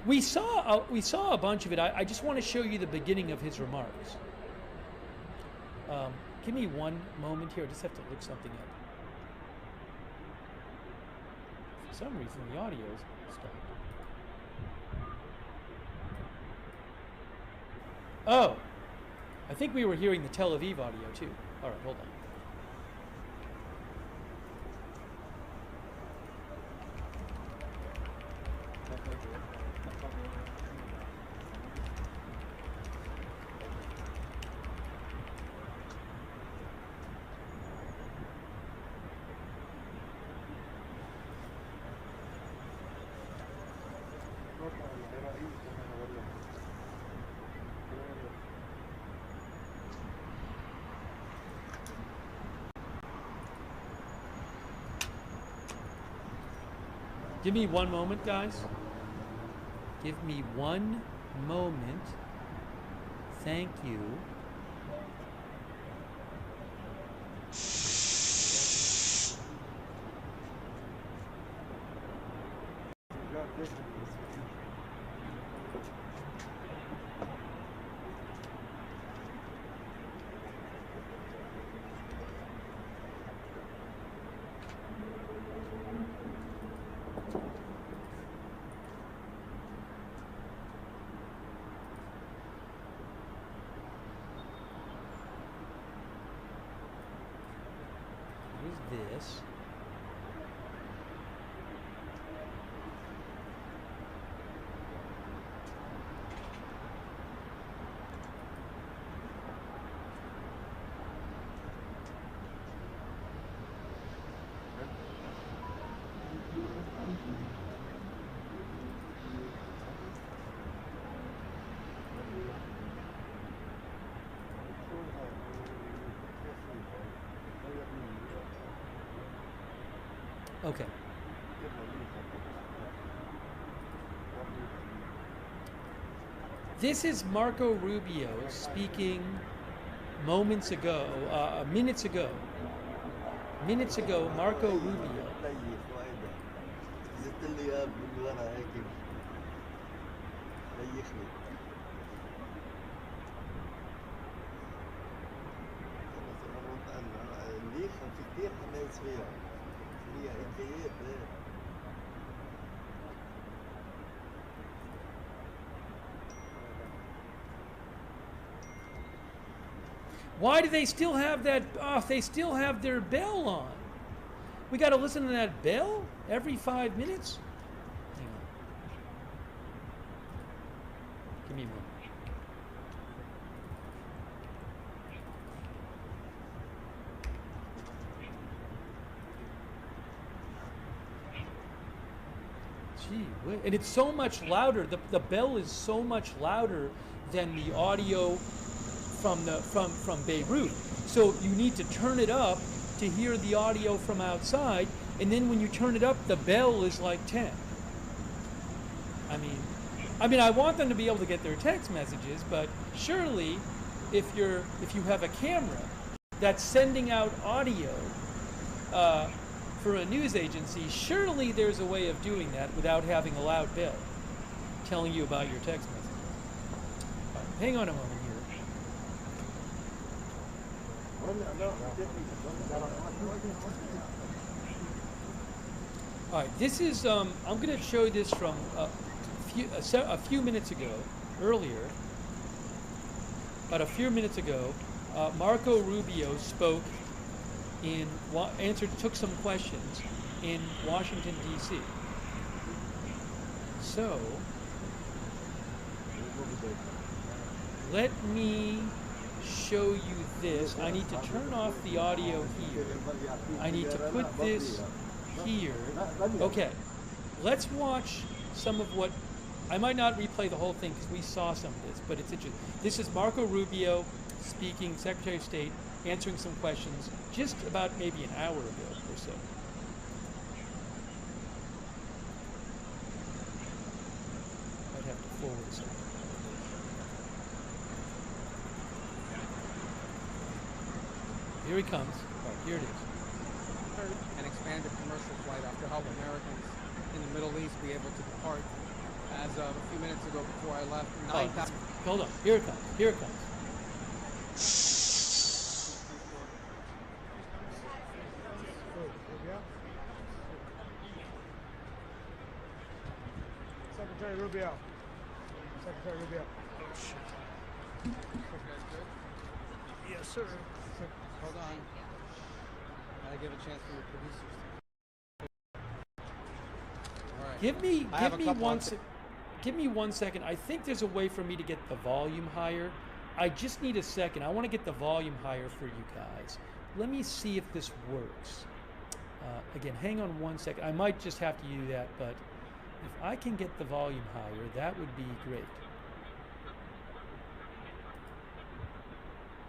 We saw a bunch of it. I just want to show you the beginning of his remarks. Give me one moment here. I just have to look something up. For some reason, the audio is stopped. Oh, I think we were hearing the Tel Aviv audio too. All right, hold on. Give me one moment, guys. Give me one moment. Thank you. This. Okay. This is Marco Rubio speaking moments ago, minutes ago. Minutes ago, Marco Rubio. Why do they still have that? They still have their bell on. We got to listen to that bell every 5 minutes? Hang on. Give me a moment. Gee, and it's so much louder. The bell is so much louder than the audio from Beirut. So you need to turn it up to hear the audio from outside, and then when you turn it up, the bell is like 10. I mean, I want them to be able to get their text messages, but surely, if you have a camera that's sending out audio for a news agency, surely there's a way of doing that without having a loud bell telling you about your text messages. All right, hang on a moment here. All right, this is, I'm going to show this from a few minutes ago, earlier, about a few minutes ago. Marco Rubio spoke took some questions in Washington, D.C. So, let me show you this. I need to turn off the audio here. I need to put this here. Okay, let's watch some of what, I might not replay the whole thing because we saw some of this, but it's interesting. This is Marco Rubio speaking, Secretary of State, answering some questions just about maybe an hour ago or so. I'd have to forward something. Here he comes. Oh, here it is. An expanded commercial flight after help Americans in the Middle East be able to depart. As of a few minutes ago before I left, 9,000. Hold on. Here it comes. Here it comes. Secretary Rubio. Secretary Rubio. Oh, shit. Yes, sir. Hold on. I give a chance for your producers. All right. Give me 1 second. I think there's a way for me to get the volume higher. I just need a second. I want to get the volume higher for you guys. Let me see if this works. Again, hang on 1 second. I might just have to do that, but if I can get the volume higher, that would be great.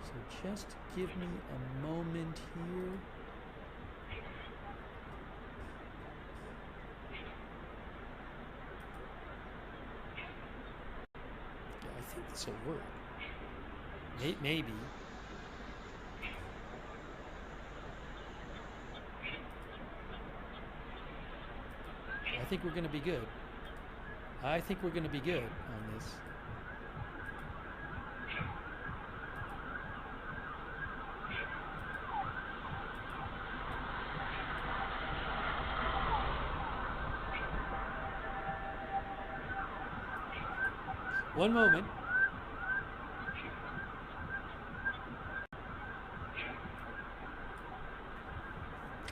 So just give me a moment here. Yeah, I think this will work. Maybe. I think we're going to be good. I think we're going to be good on this. One moment.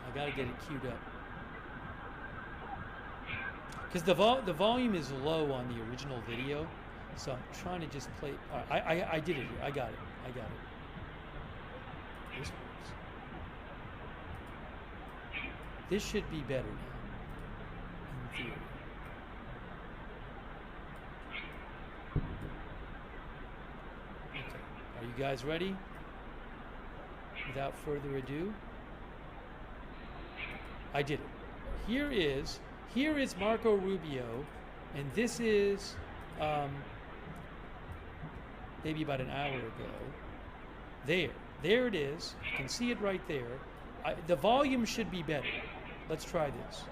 I got to get it queued up. Because the volume is low on the original video, so I'm trying to just play. I did it here. I got it. This works. This should be better now, in theory. Okay. Are you guys ready? Without further ado, I did it. Here is Marco Rubio, and this is maybe about an hour ago. There it is. You can see it right there. The volume should be better. Let's try this.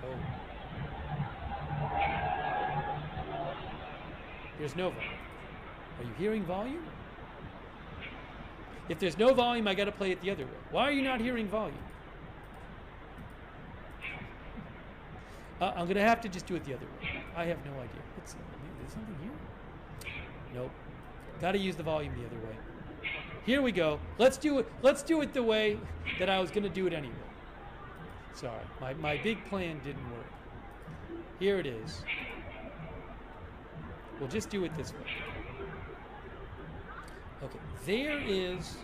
Oh. There's no volume. Are you hearing volume? If there's no volume, I got to play it the other way. Why are you not hearing volume? I'm going to have to just do it the other way. I have no idea. Let's see. Is something here? Nope. Got to use the volume the other way. Here we go. Let's do it. Let's do it the way that I was going to do it anyway. Sorry, my big plan didn't work. Here it is. We'll just do it this way. Okay, there is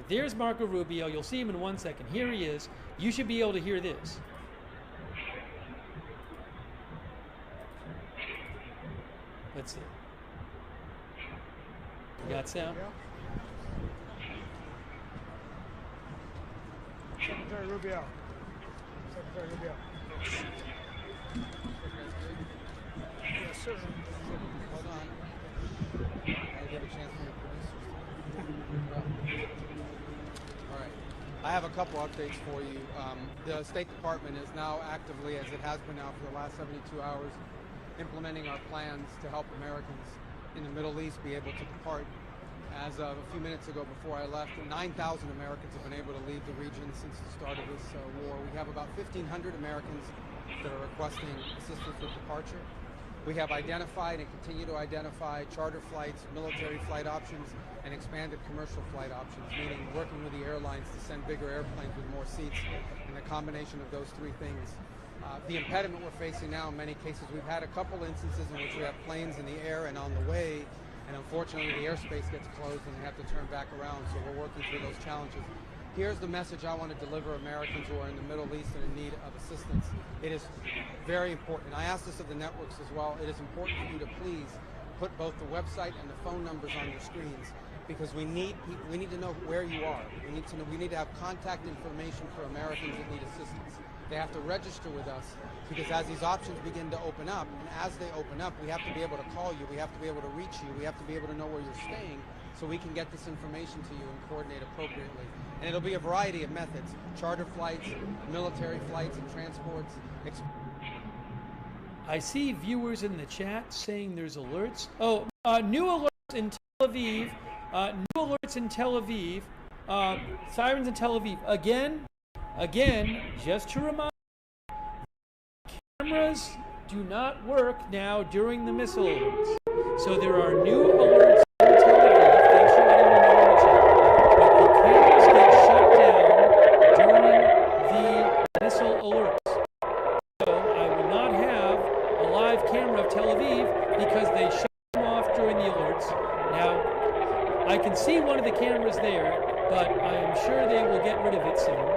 there's Marco Rubio. You'll see him in 1 second. Here he is. You should be able to hear this. Let's see. You got sound? Secretary Rubio. Secretary Rubio. Yes, sir. Hold on. I'll give a chance for the producers. All right. I have a couple updates for you. The State Department is now actively, as it has been now for the last 72 hours, implementing our plans to help Americans in the Middle East be able to depart. As of a few minutes ago before I left, 9,000 Americans have been able to leave the region since the start of this war. We have about 1,500 Americans that are requesting assistance with departure. We have identified and continue to identify charter flights, military flight options, and expanded commercial flight options, meaning working with the airlines to send bigger airplanes with more seats, and the combination of those three things. The impediment we're facing now in many cases, we've had a couple instances in which we have planes in the air and on the way, and unfortunately the airspace gets closed and they have to turn back around, so we're working through those challenges. Here's the message I want to deliver Americans who are in the Middle East and in need of assistance. It is very important, and I ask this of the networks as well, it is important for you to please put both the website and the phone numbers on your screens, because we need to know where you are. We need to have contact information for Americans that need assistance. They have to register with us, because as these options begin to open up, and as they open up, we have to be able to call you, we have to be able to reach you, we have to be able to know where you're staying, so we can get this information to you and coordinate appropriately. And it'll be a variety of methods: charter flights, military flights and transports. I see viewers in the chat saying there's alerts. Oh, new alerts in Tel Aviv. New alerts in Tel Aviv. Sirens in Tel Aviv. Again, just to remind you, cameras do not work now during the missile alerts. So there are new alerts in Tel Aviv. Thanks for letting me know in the chat. But the cameras get shut down during the missile alerts. So I will not have a live camera of Tel Aviv because they shut them off during the alerts. Now, I can see one of the cameras there, but I am sure they will get rid of it soon.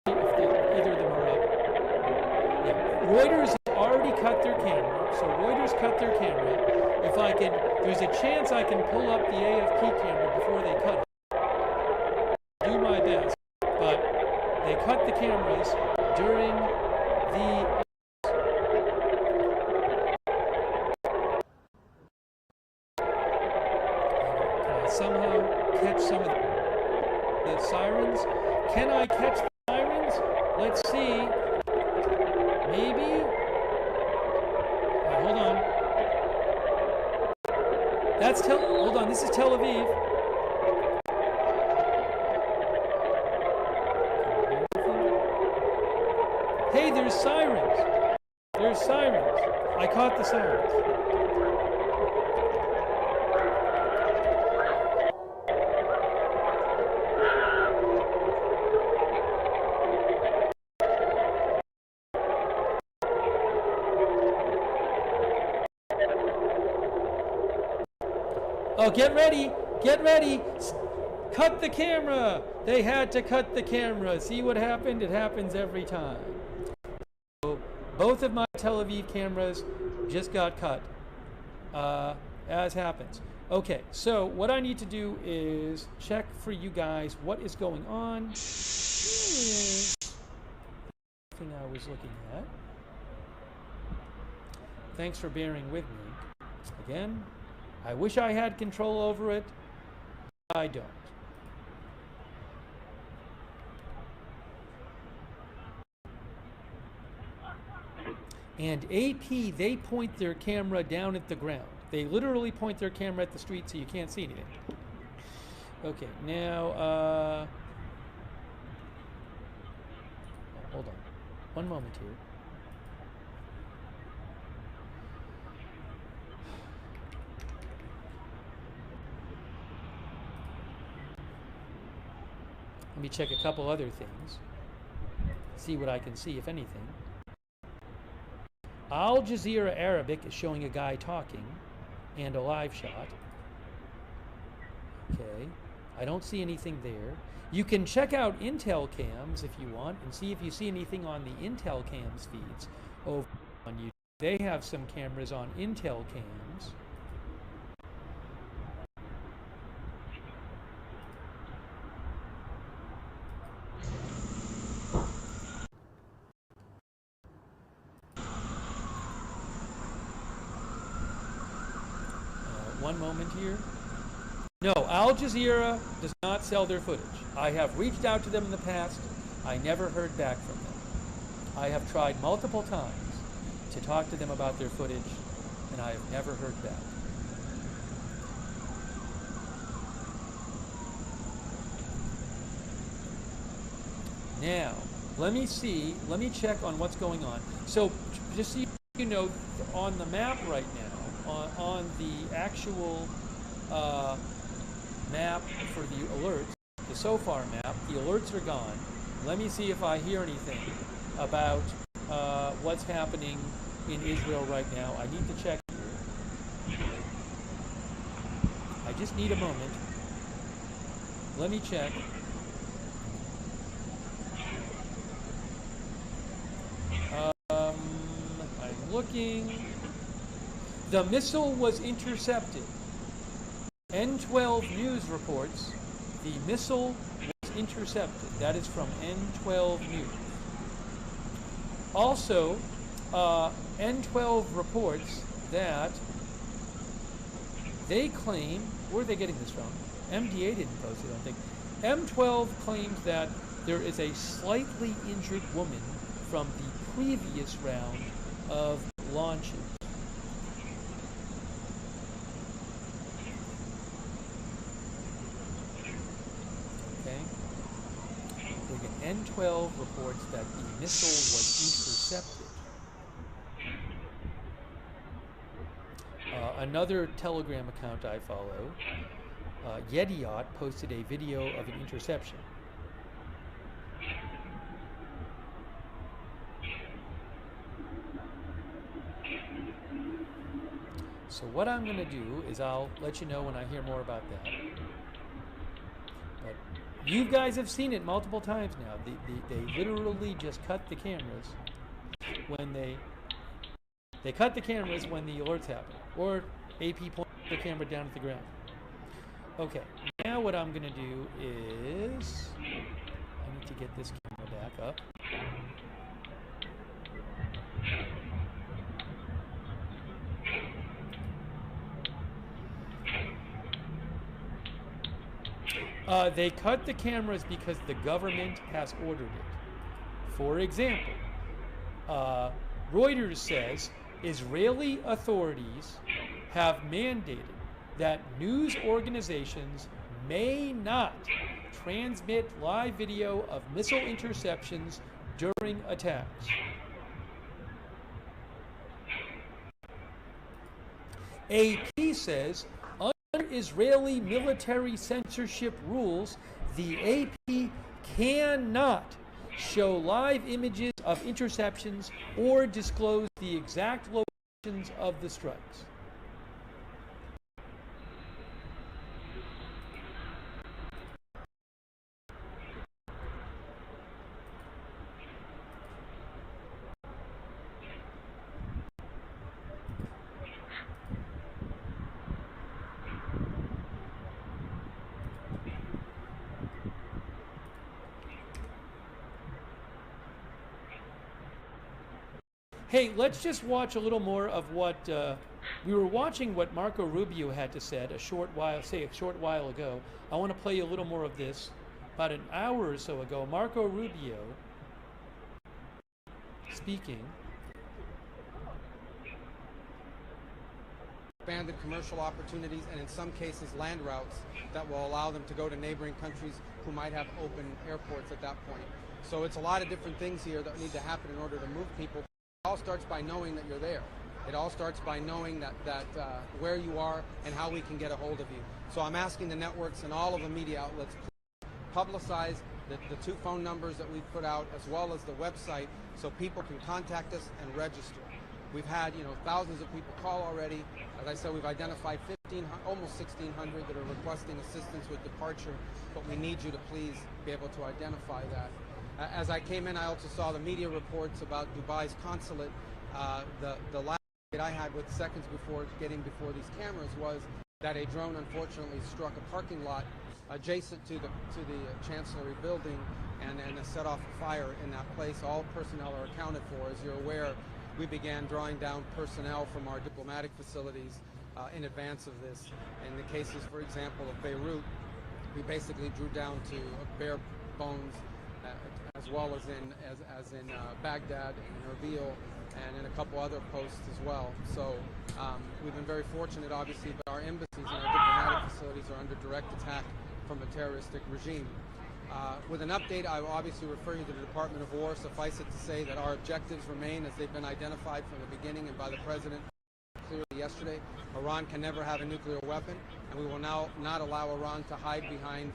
Let me see if either of them are up. Yeah. Reuters has already cut their camera, so Reuters cut their camera. If I could, there's a chance I can pull up the AFP camera before they cut it. Do my best, but they cut the cameras during the. Can I somehow catch some of the sirens? Can I catch the sirens? Let's see. Maybe. All right, hold on. Hold on. This is Tel Aviv. Hey, there's sirens. There's sirens. I caught the sirens. Oh, get ready, get ready. Cut the camera. They had to cut the camera. See what happened? It happens every time. So both of my Tel Aviv cameras just got cut, as happens. Okay, so what I need to do is check for you guys what is going on. Thing I was looking at. Thanks for bearing with me. Again, I wish I had control over it. I don't. And AP, they point their camera down at the ground. They literally point their camera at the street so you can't see anything. Okay, now, hold on. One moment here. Let me check a couple other things. See what I can see, if anything. Al Jazeera Arabic is showing a guy talking and a live shot. Okay. I don't see anything there. You can check out Intel cams if you want and see if you see anything on the Intel cams feeds over on YouTube. They have some cameras on Intel cams. One moment here. No, Al Jazeera does not sell their footage. I have reached out to them in the past. I never heard back from them. I have tried multiple times to talk to them about their footage, and I have never heard back. Now, let me check on what's going on. So, just so you know, on the map right now, on the actual map for the alerts, the SOFAR map, the alerts are gone. Let me see if I hear anything about what's happening in Israel right now. I need to check here. I just need a moment. Let me check. I'm looking. The missile was intercepted. N12 News reports the missile was intercepted. That is from N12 News. Also, N12 reports that they claim, where are they getting this from? MDA didn't post it, I don't think. M12 claims that there is a slightly injured woman from the previous round of launches. N12 reports that the missile was intercepted. Another Telegram account I follow, Yediot, posted a video of an interception. So what I'm going to do is I'll let you know when I hear more about that. But you guys have seen it multiple times now. They literally just cut the cameras when they cut the cameras when the alerts happen, or AP points the camera down at the ground. Okay, now what I'm going to do is I need to get this camera back up. They cut the cameras because the government has ordered it. For example, Reuters says Israeli authorities have mandated that news organizations may not transmit live video of missile interceptions during attacks. AP says under Israeli military censorship rules, the AP cannot show live images of interceptions or disclose the exact locations of the strikes. Hey, let's just watch a little more of what we were watching. What Marco Rubio had to say a short while ago. I want to play you a little more of this. About an hour or so ago, Marco Rubio speaking. Expanded commercial opportunities and in some cases land routes that will allow them to go to neighboring countries who might have open airports at that point. So it's a lot of different things here that need to happen in order to move people. It all starts by knowing that you're there. It all starts by knowing that where you are and how we can get a hold of you. So I'm asking the networks and all of the media outlets, publicize the two phone numbers that we've put out as well as the website so people can contact us and register. We've had, thousands of people call already. As I said, we've identified almost 1,600 that are requesting assistance with departure, but we need you to please be able to identify that. As I came in, I also saw the media reports about Dubai's consulate. The last that I had with seconds before getting before these cameras was that a drone unfortunately struck a parking lot adjacent to the Chancellery building and set off a fire in that place. All personnel are accounted for. As you're aware, we began drawing down personnel from our diplomatic facilities in advance of this. In the cases, for example, of Beirut, we basically drew down to bare bones, as well as in Baghdad and Erbil, and in a couple other posts as well. So we've been very fortunate, obviously, but our embassies and our diplomatic facilities are under direct attack from a terroristic regime. With an update, I will obviously refer you to the Department of War. Suffice it to say that our objectives remain as they've been identified from the beginning and by the President clearly yesterday. Iran can never have a nuclear weapon, and we will now not allow Iran to hide behind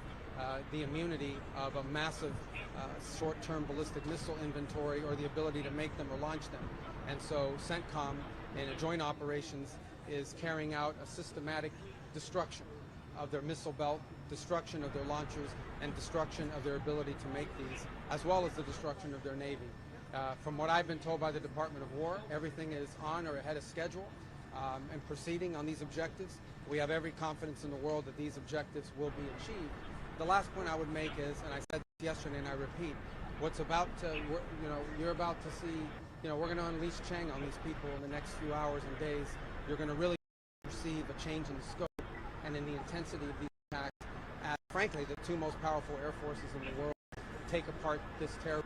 the immunity of a massive short-term ballistic missile inventory or the ability to make them or launch them. And so CENTCOM, in a joint operations, is carrying out a systematic destruction of their missile belt, destruction of their launchers, and destruction of their ability to make these, as well as the destruction of their Navy. From what I've been told by the Department of War, everything is on or ahead of schedule and proceeding on these objectives. We have every confidence in the world that these objectives will be achieved. The last point I would make is, and I said this yesterday and I repeat, what's about to, you're about to see, we're going to unleash Cheng on these people in the next few hours and days. You're going to really perceive a change in the scope and in the intensity of these attacks as, frankly, the two most powerful air forces in the world take apart this terror.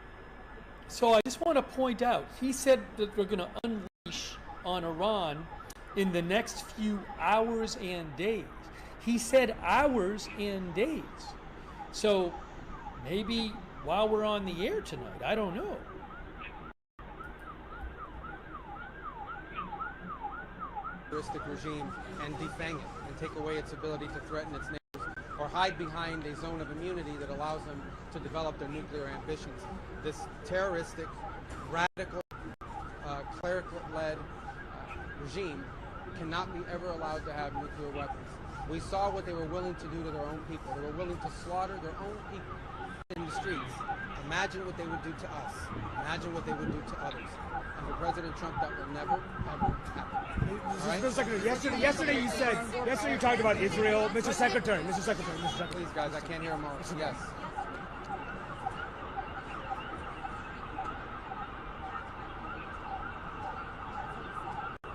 So I just want to point out, he said that we're going to unleash on Iran in the next few hours and days. He said hours and days. So maybe while we're on the air tonight, I don't know. Terroristic regime and defang it and take away its ability to threaten its neighbors or hide behind a zone of immunity that allows them to develop their nuclear ambitions. This terroristic, radical, clerical-led regime cannot be ever allowed to have nuclear weapons. We saw what they were willing to do to their own people. They were willing to slaughter their own people in the streets. Imagine what they would do to us. Imagine what they would do to others. And for President Trump, that will never, ever happen. Yesterday you talked about Israel. Mr. Secretary. Please, guys, I can't hear him all. Yes.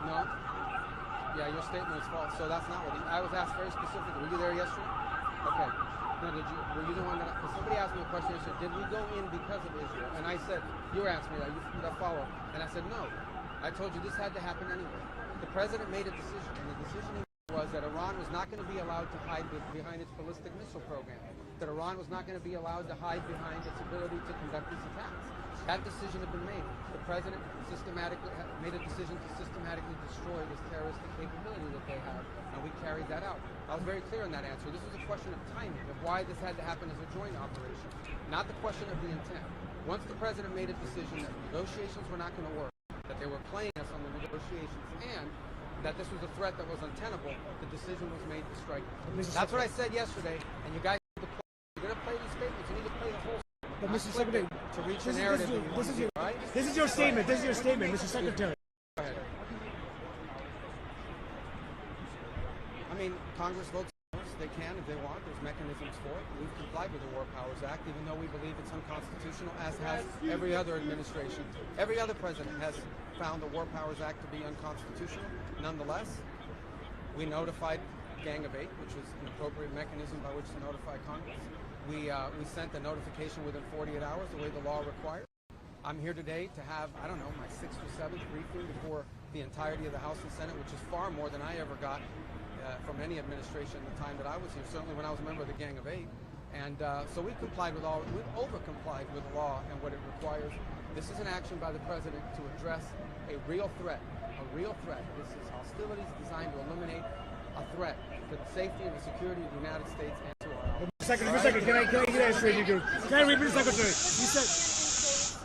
No. Yeah, your statement is false. So that's not what I was asked very specifically. Were you there yesterday? Okay. No, were you the one that, because somebody asked me a question yesterday, did we go in because of Israel? And I said, you were asking me that, that follow-up. And I said, no. I told you this had to happen anyway. The president made a decision, and the decision was that Iran was not going to be allowed to hide behind its ballistic missile program, that Iran was not going to be allowed to hide behind its ability to conduct these attacks. That decision had been made. The president systematically made a decision to systematically destroy this terroristic capability that they have, and we carried that out. I was very clear in that answer. This was a question of timing, of why this had to happen as a joint operation, not the question of the intent. Once the president made a decision that negotiations were not going to work, that they were playing us on the negotiations, and that this was a threat that was untenable, the decision was made to strike. That's what I said yesterday, and you guys need to play. You're going to play these statements. You need to play the whole. But Mr. Secretary, to reach the narrative this is your statement. This is your statement, Mr. Secretary. Go ahead. I mean, Congress votes. They can if they want. There's mechanisms for it. We've complied with the War Powers Act, even though we believe it's unconstitutional, as has every other administration. Every other president has found the War Powers Act to be unconstitutional. Nonetheless, we notified Gang of Eight, which was an appropriate mechanism by which to notify Congress. We sent the notification within 48 hours, the way the law requires. I'm here today to have, I don't know, my 6th or 7th briefing before the entirety of the House and Senate, which is far more than I ever got from any administration in the time that I was here, certainly when I was a member of the Gang of Eight. And so we complied with we've over-complied with the law and what it requires. This is an action by the president to address a real threat, This is hostilities designed to eliminate a threat to the safety and the security of the United States and to our Second, can I get that straight? Can I read, Mr. Secretary? You said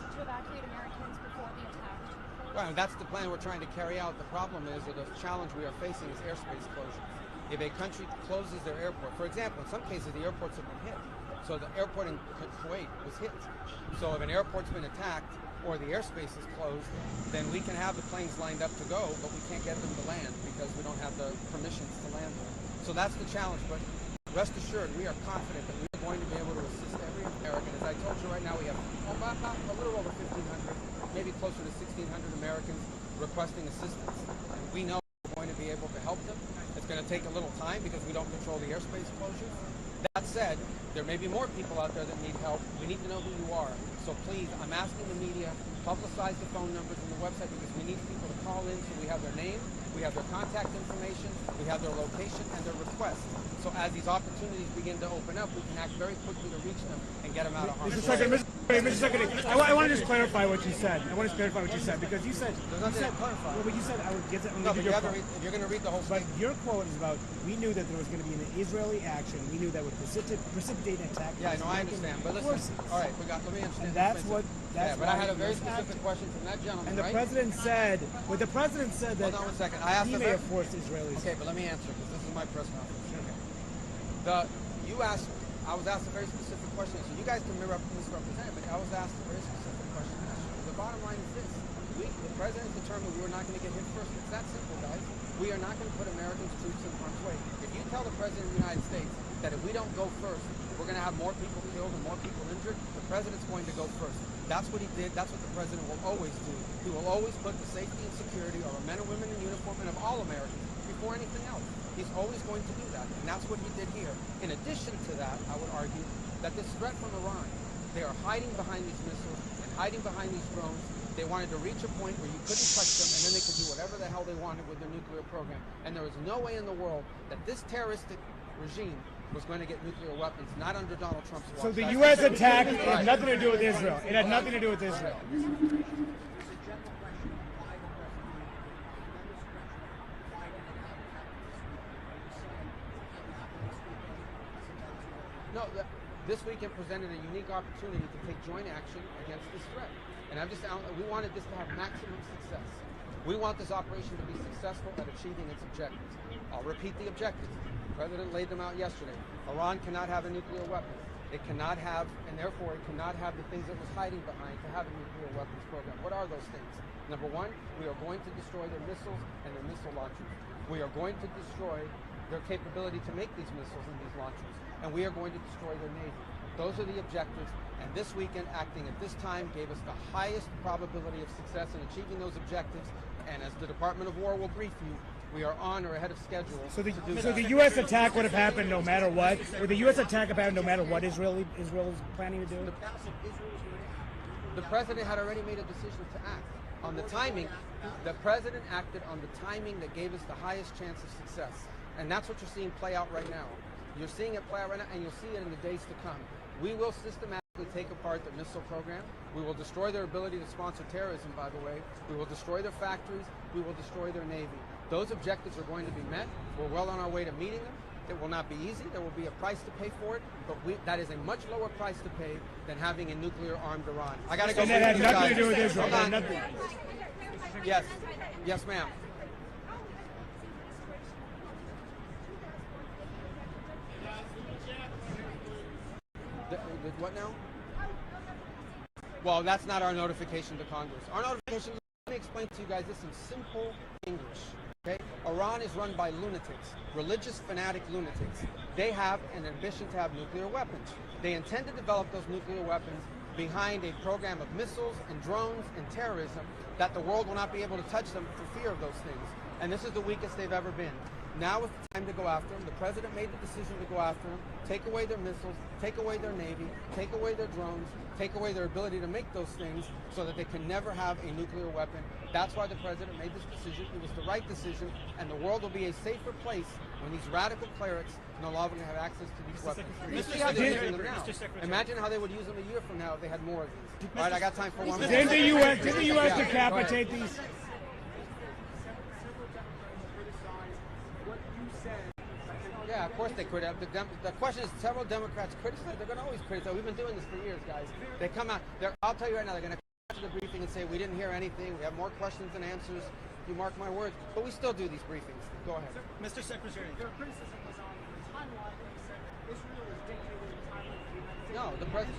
to evacuate Americans before the attack took place. Right, and that's the plan we're trying to carry out. The problem is, or the challenge we are facing is airspace closures. If a country closes their airport, for example, in some cases the airports have been hit. So the airport in Kuwait was hit. So if an airport's been attacked or the airspace is closed, then we can have the planes lined up to go, but we can't get them to land because we don't have the permissions to land there. So that's the challenge, but rest assured, we are confident that we are going to be able to assist every American. As I told you right now, we have about a little over 1,500, maybe closer to 1,600 Americans requesting assistance. And we know we're going to be able to help them. It's going to take a little time because we don't control the airspace closures. That said, there may be more people out there that need help. We need to know who you are. So please, I'm asking the media, publicize the phone numbers and the website because we need people to call in so we have their name, we have their contact information, we have their location and their request. So as these opportunities begin to open up, we can act very quickly to reach them and get them out of harm's way. Mr. Secretary, I want to just clarify what you said. Because you said, There's nothing to clarify. well, but you said I would get that. No, but if you're going to read the whole But statement. your quote is about, we knew that there was going to be an Israeli action. We knew that would precipitate an attack. Yeah, no, I understand. But listen, all right, let me understand. And that's what. Yeah, but I had a very specific question from that gentleman, And the right? president said, the president said that Hold on 1 second. I asked he a may very- have forced Israelis. Okay, but let me answer because this is my press conference. I was asked a very specific question. So you guys can misrepresent it, but I was asked a very specific question. The bottom line is this: the president determined we were not going to get hit first. It's that simple, guys. We are not going to put Americans' troops in harm's way. If you tell the president of the United States that if we don't go first, we're going to have more people killed and more people injured, the president's going to go first. That's what he did. That's what the president will always do. He will always put the safety and security of our men and women in uniform and of all Americans before anything else. He's always going to do that, and that's what he did here. In addition to that, I would argue that this threat from Iran, they are hiding behind these missiles and hiding behind these drones. They wanted to reach a point where you couldn't touch them, and then they could do whatever the hell they wanted with their nuclear program. And there was no way in the world that this terroristic regime was going to get nuclear weapons, not under Donald Trump's watch. So the That's U.S. the- attack Right. had nothing to do with Israel. It had nothing to do with Israel. No, this weekend presented a unique opportunity to take joint action against this threat. And we wanted this to have maximum success. We want this operation to be successful at achieving its objectives. I'll repeat the objectives. The President laid them out yesterday. Iran cannot have a nuclear weapon. It cannot have, and therefore it cannot have the things it was hiding behind to have a nuclear weapons program. What are those things? Number one, we are going to destroy their missiles and their missile launchers. We are going to destroy their capability to make these missiles and these launchers. And we are going to destroy their Navy. Those are the objectives. And this weekend, acting at this time, gave us the highest probability of success in achieving those objectives. And as the Department of War will brief you, we are on or ahead of schedule. So the to do so that. the U.S. attack would have happened no matter what. Would the U.S. attack have happened no matter what Israel is planning to do? The president had already made a decision to act. On the timing, the president acted on the timing that gave us the highest chance of success. And that's what you're seeing play out right now. You're seeing it play out right now, and you'll see it in the days to come. We will systematically take apart the missile program. We will destroy their ability to sponsor terrorism, by the way. We will destroy their factories. We will destroy their Navy. Those objectives are going to be met. We're well on our way to meeting them. It will not be easy. There will be a price to pay for it, but that is a much lower price to pay than having a nuclear-armed Iran. I got to go. And that had brief you nothing to guys. do with Israel. Hold on. Nothing. Yes. Yes, ma'am. What now? Well, that's not our notification to Congress. Our notification, let me explain to you guys this in simple English. Okay? Iran is run by lunatics, religious fanatic lunatics. They have an ambition to have nuclear weapons. They intend to develop those nuclear weapons behind a program of missiles and drones and terrorism that the world will not be able to touch them for fear of those things. And this is the weakest they've ever been. Now is the time to go after them. The president made the decision to go after them, take away their missiles, take away their Navy, take away their drones, take away their ability to make those things so that they can never have a nuclear weapon. That's why the president made this decision. It was the right decision, and the world will be a safer place when these radical clerics no longer have access to these weapons. You see how they're using them now. Imagine how they would use them a year from now if they had more of these. All right, I got time for one more. Didn't the U.S. decapitate these? Yeah, of course they could have. The question is, several Democrats criticize. They're going to always criticize. We've been doing this for years, guys. They come out. I'll tell you right now, they're going to to the briefing and say we didn't hear anything, we have more questions than answers, you mark my words, but we still do these briefings. Go ahead. Mr. Secretary, your criticism was on the timeline when you said that Israel is dictating the timeline for the United States. No, the president.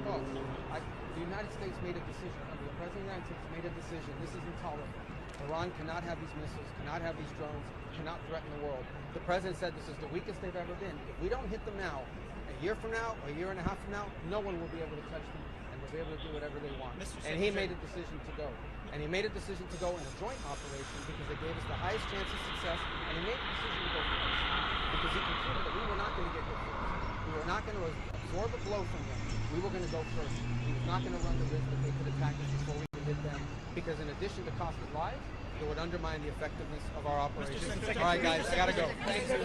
Well, the United States made a decision. The President of the United States made a decision. This is intolerable. Iran cannot have these missiles, cannot have these drones, cannot threaten the world. The President said this is the weakest they've ever been. If we don't hit them now, a year from now, a year and a half from now, no one will be able to touch them and will be able to do whatever they want. And he made a decision to go. And he made a decision to go in a joint operation because it gave us the highest chance of success. And he made a decision to go first because he concluded that we were not going to get hit first. We were not going to absorb a blow from them. We were going to go first. He was not going to run the risk that they could attack us before we could hit them because in addition to costing lives, it would undermine the effectiveness of our operation. All right, guys, I got to go. Thank you.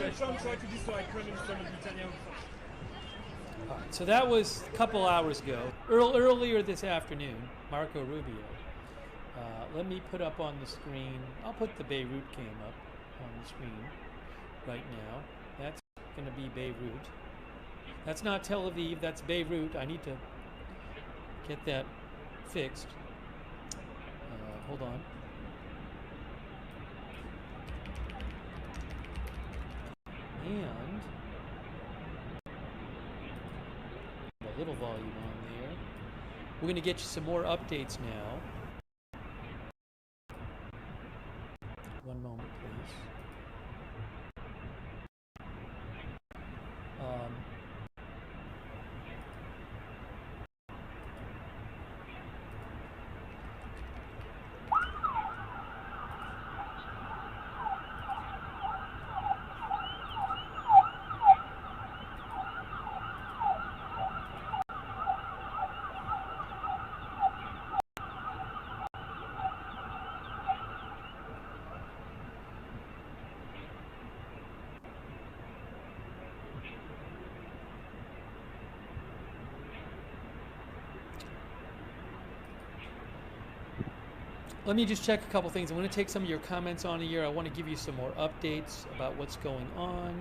All right, so that was a couple hours ago. Earlier this afternoon, Marco Rubio. Let me put up on the screen, I'll put the Beirut cam up on the screen right now. That's going to be Beirut. That's not Tel Aviv, that's Beirut. I need to get that fixed. Hold on. And a little volume on there. We're going to get you some more updates now. One moment, please. Let me just check a couple things. I'm going to take some of your comments on here. I want to give you some more updates about what's going on.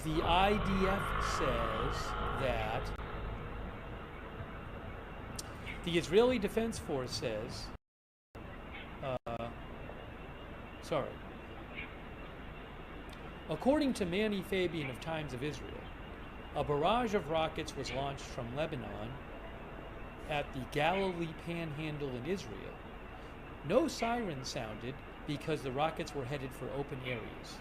The IDF says that the Israeli Defense Force says, according to Manny Fabian of Times of Israel, a barrage of rockets was launched from Lebanon at the Galilee Panhandle in Israel. No sirens sounded because the rockets were headed for open areas.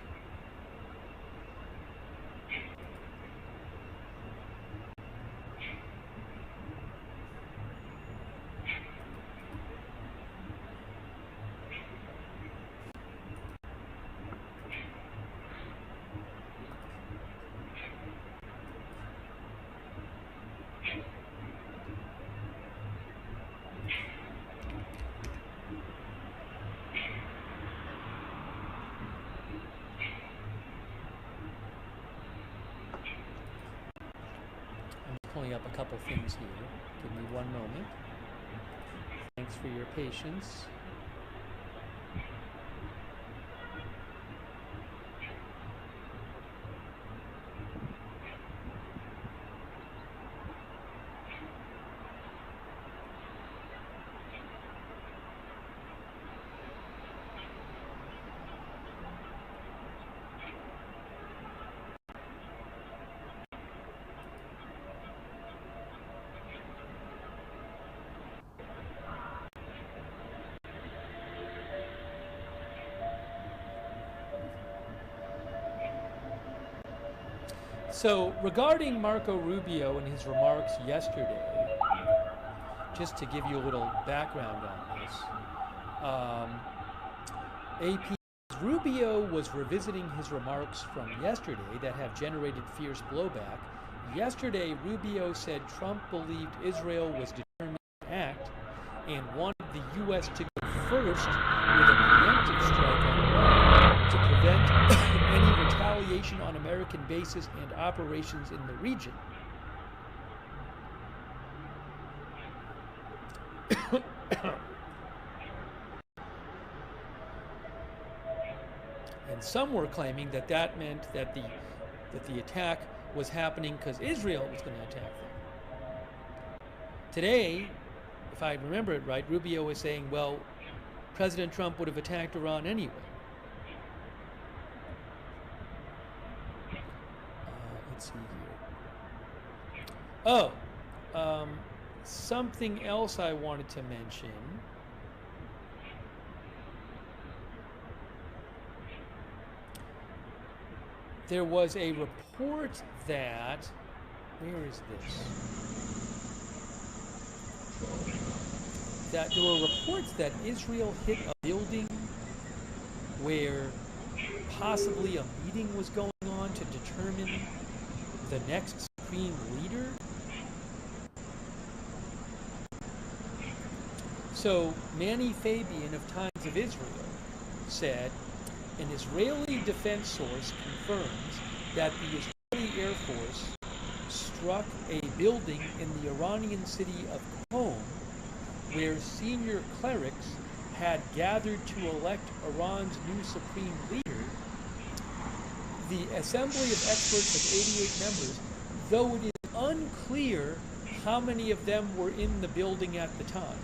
Pulling up a couple things here. Give me one moment. Thanks for your patience. So, regarding Marco Rubio and his remarks yesterday, just to give you a little background on this, AP Rubio was revisiting his remarks from yesterday that have generated fierce blowback. Yesterday, Rubio said Trump believed Israel was determined to act and wanted the U.S. to go first with a preemptive strike on Iran to prevent any retaliation on American bases and operations in the region. And some were claiming that that meant that the that the attack was happening because Israel was going to attack them. Today, if I remember it right, Rubio was saying, well, President Trump would have attacked Iran anyway. Let's see here. Oh, something else I wanted to mention. There was a report that, where is this? That there were reports that Israel hit a building where possibly a meeting was going on to determine the next supreme leader. So Manny Fabian of Times of Israel said, an Israeli defense source confirms that the Israeli Air Force struck a building in the Iranian city of Qom where senior clerics had gathered to elect Iran's new supreme leader. The Assembly of Experts of 88 members, though it is unclear how many of them were in the building at the time.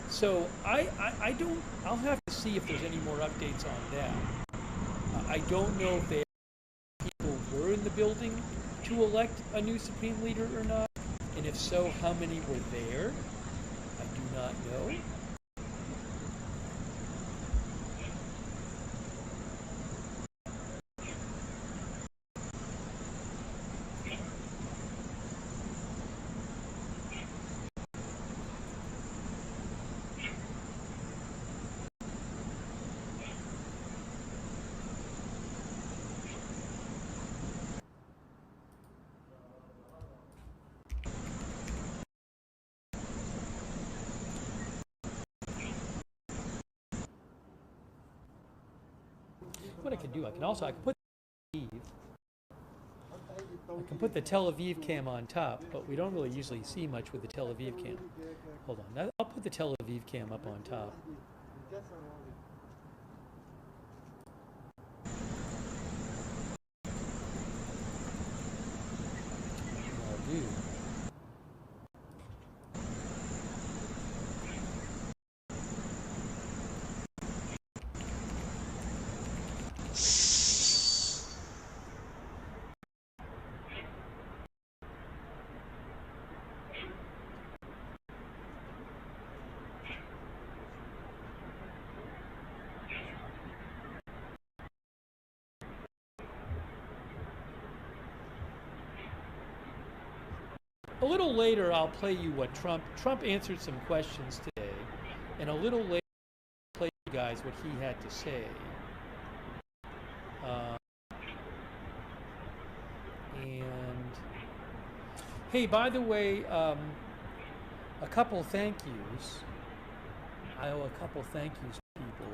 So I'll have to see if there's any more updates on that. I don't know if people were in the building to elect a new supreme leader or not, and if so, how many were there? I do not know. What I can do, I can put the Tel Aviv cam on top, but we don't really usually see much with the Tel Aviv cam. Hold on, I'll put the Tel Aviv cam up on top. I'll do. A little later, I'll play you what Trump answered some questions today, and a little later, I'll play you guys what he had to say. And hey, by the way, a couple thank yous. I owe a couple thank yous to people.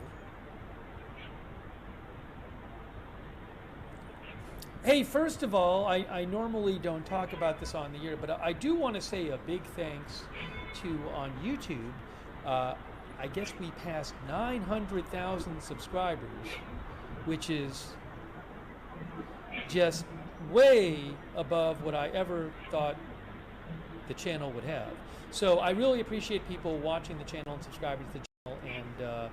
Hey, first of all, I normally don't talk about this on the air, but I do want to say a big thanks to, on YouTube, I guess we passed 900,000 subscribers, which is just way above what I ever thought the channel would have. So I really appreciate people watching the channel and subscribing to the channel and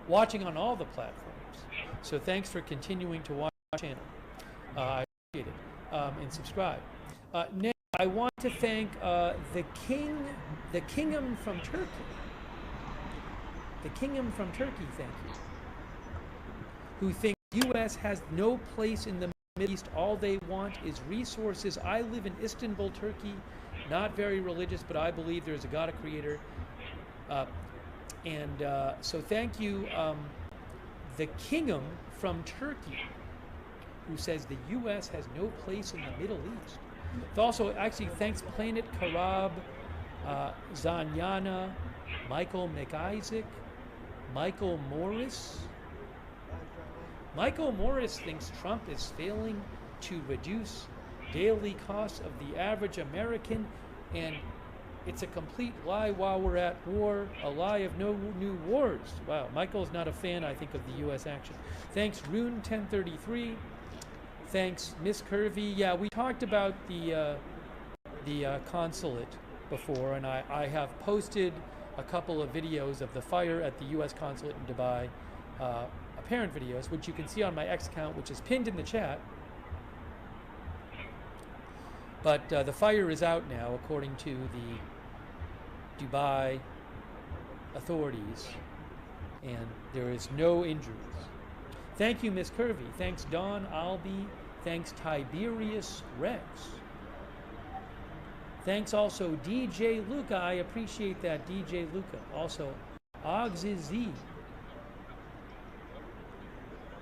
watching on all the platforms. So thanks for continuing to watch the channel. I appreciate it, and subscribe. Now, I want to thank the Kingdom from Turkey. The Kingdom from Turkey, thank you. Who think U.S. has no place in the Middle East. All they want is resources. I live in Istanbul, Turkey. Not very religious, but I believe there's a God, a creator. So thank you, the Kingdom from Turkey, who says the U.S. has no place in the Middle East. Also, actually, thanks Planet Karab, Zanyana, Michael McIsaac, Michael Morris. Michael Morris thinks Trump is failing to reduce daily costs of the average American, and it's a complete lie while we're at war, a lie of no new wars. Wow, Michael's not a fan, I think, of the U.S. action. Thanks, Rune1033. Thanks, Miss Curvy. Yeah, we talked about the consulate before, and I have posted a couple of videos of the fire at the U.S. consulate in Dubai, apparent videos, which you can see on my X account, which is pinned in the chat. But the fire is out now, according to the Dubai authorities, and there is no injuries. Thank you, Miss Curvy. Thanks, Don Albee. Thanks, Tiberius Rex. Thanks also, DJ Luca. I appreciate that, DJ Luca. Also, Ogziz.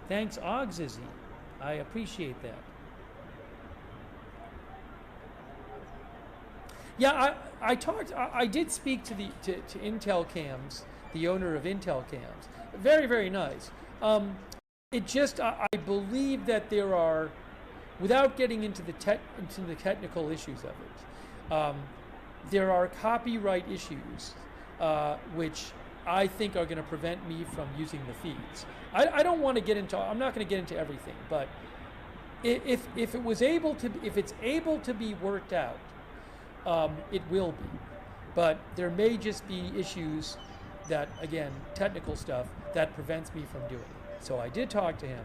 Thanks, Ogziz. I appreciate that. Yeah, I did speak to Intel Cams, the owner of Intel Cams. Very, very nice. It just, I believe that there are, without getting into the technical issues of it, there are copyright issues which I think are going to prevent me from using the feeds. I don't want to get into, I'm not going to get into everything, but if it's able to be worked out, it will be. But there may just be issues that, again, technical stuff that prevents me from doing it. So I did talk to him.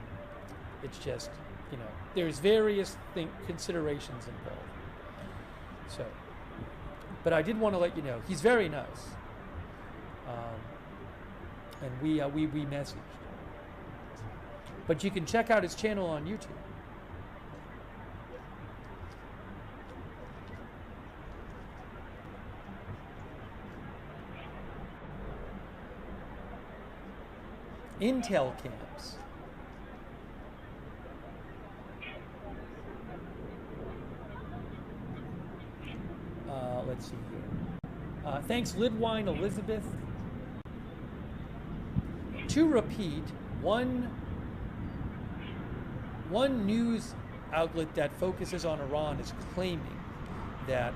It's just, you know, there's various considerations involved. So, but I did want to let you know, he's very nice. And we messaged. But you can check out his channel on YouTube. Intel Camps. Let's see here. Thanks, Lidwine Elizabeth. To repeat, one news outlet that focuses on Iran is claiming that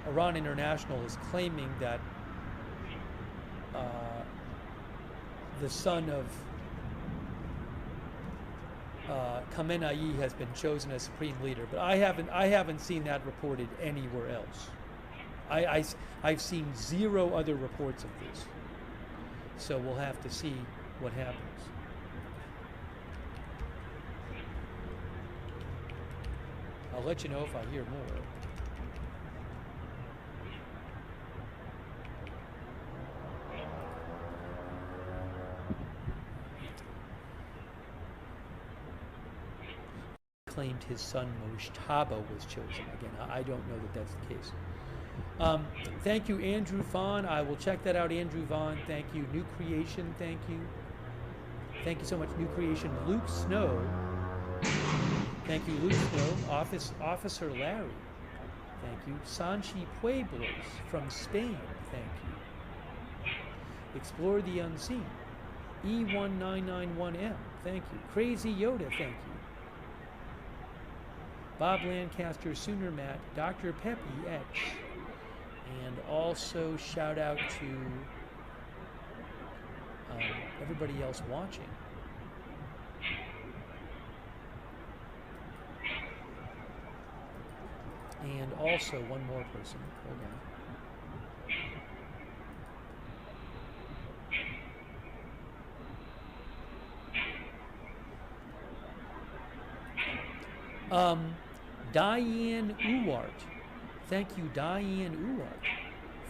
Iran International is claiming that the son of Khamenei has been chosen as supreme leader, but I haven't seen that reported anywhere else. I've seen zero other reports of this, so we'll have to see what happens. I'll let you know if I hear more. Claimed his son Mojtaba was chosen. Again, I don't know that that's the case. Thank you, Andrew Vaughn. I will check that out, Andrew Vaughn. Thank you. New Creation, thank you. Thank you so much, New Creation. Luke Snow. Thank you, Luke Snow. Officer Larry. Thank you. Sanchi Pueblos from Spain. Thank you. Explore the Unseen. E1991M. Thank you. Crazy Yoda. Thank you. Bob Lancaster, Sooner Matt, Dr. Peppy X, and also shout out to everybody else watching. And also one more person. Hold on. Diane Uwart. Thank you, Diane Uwart,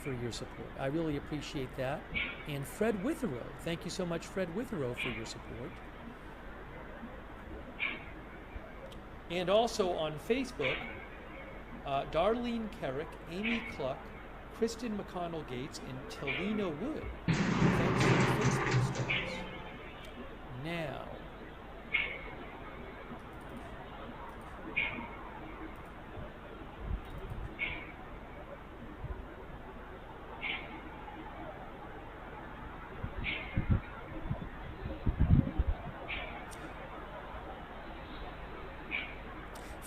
for your support. I really appreciate that. And Fred Witherow. Thank you so much, Fred Witherow, for your support. And also on Facebook, Darlene Kerrick, Amy Cluck, Kristen McConnell Gates, and Talina Wood. Thanks for the Facebook stars. Now,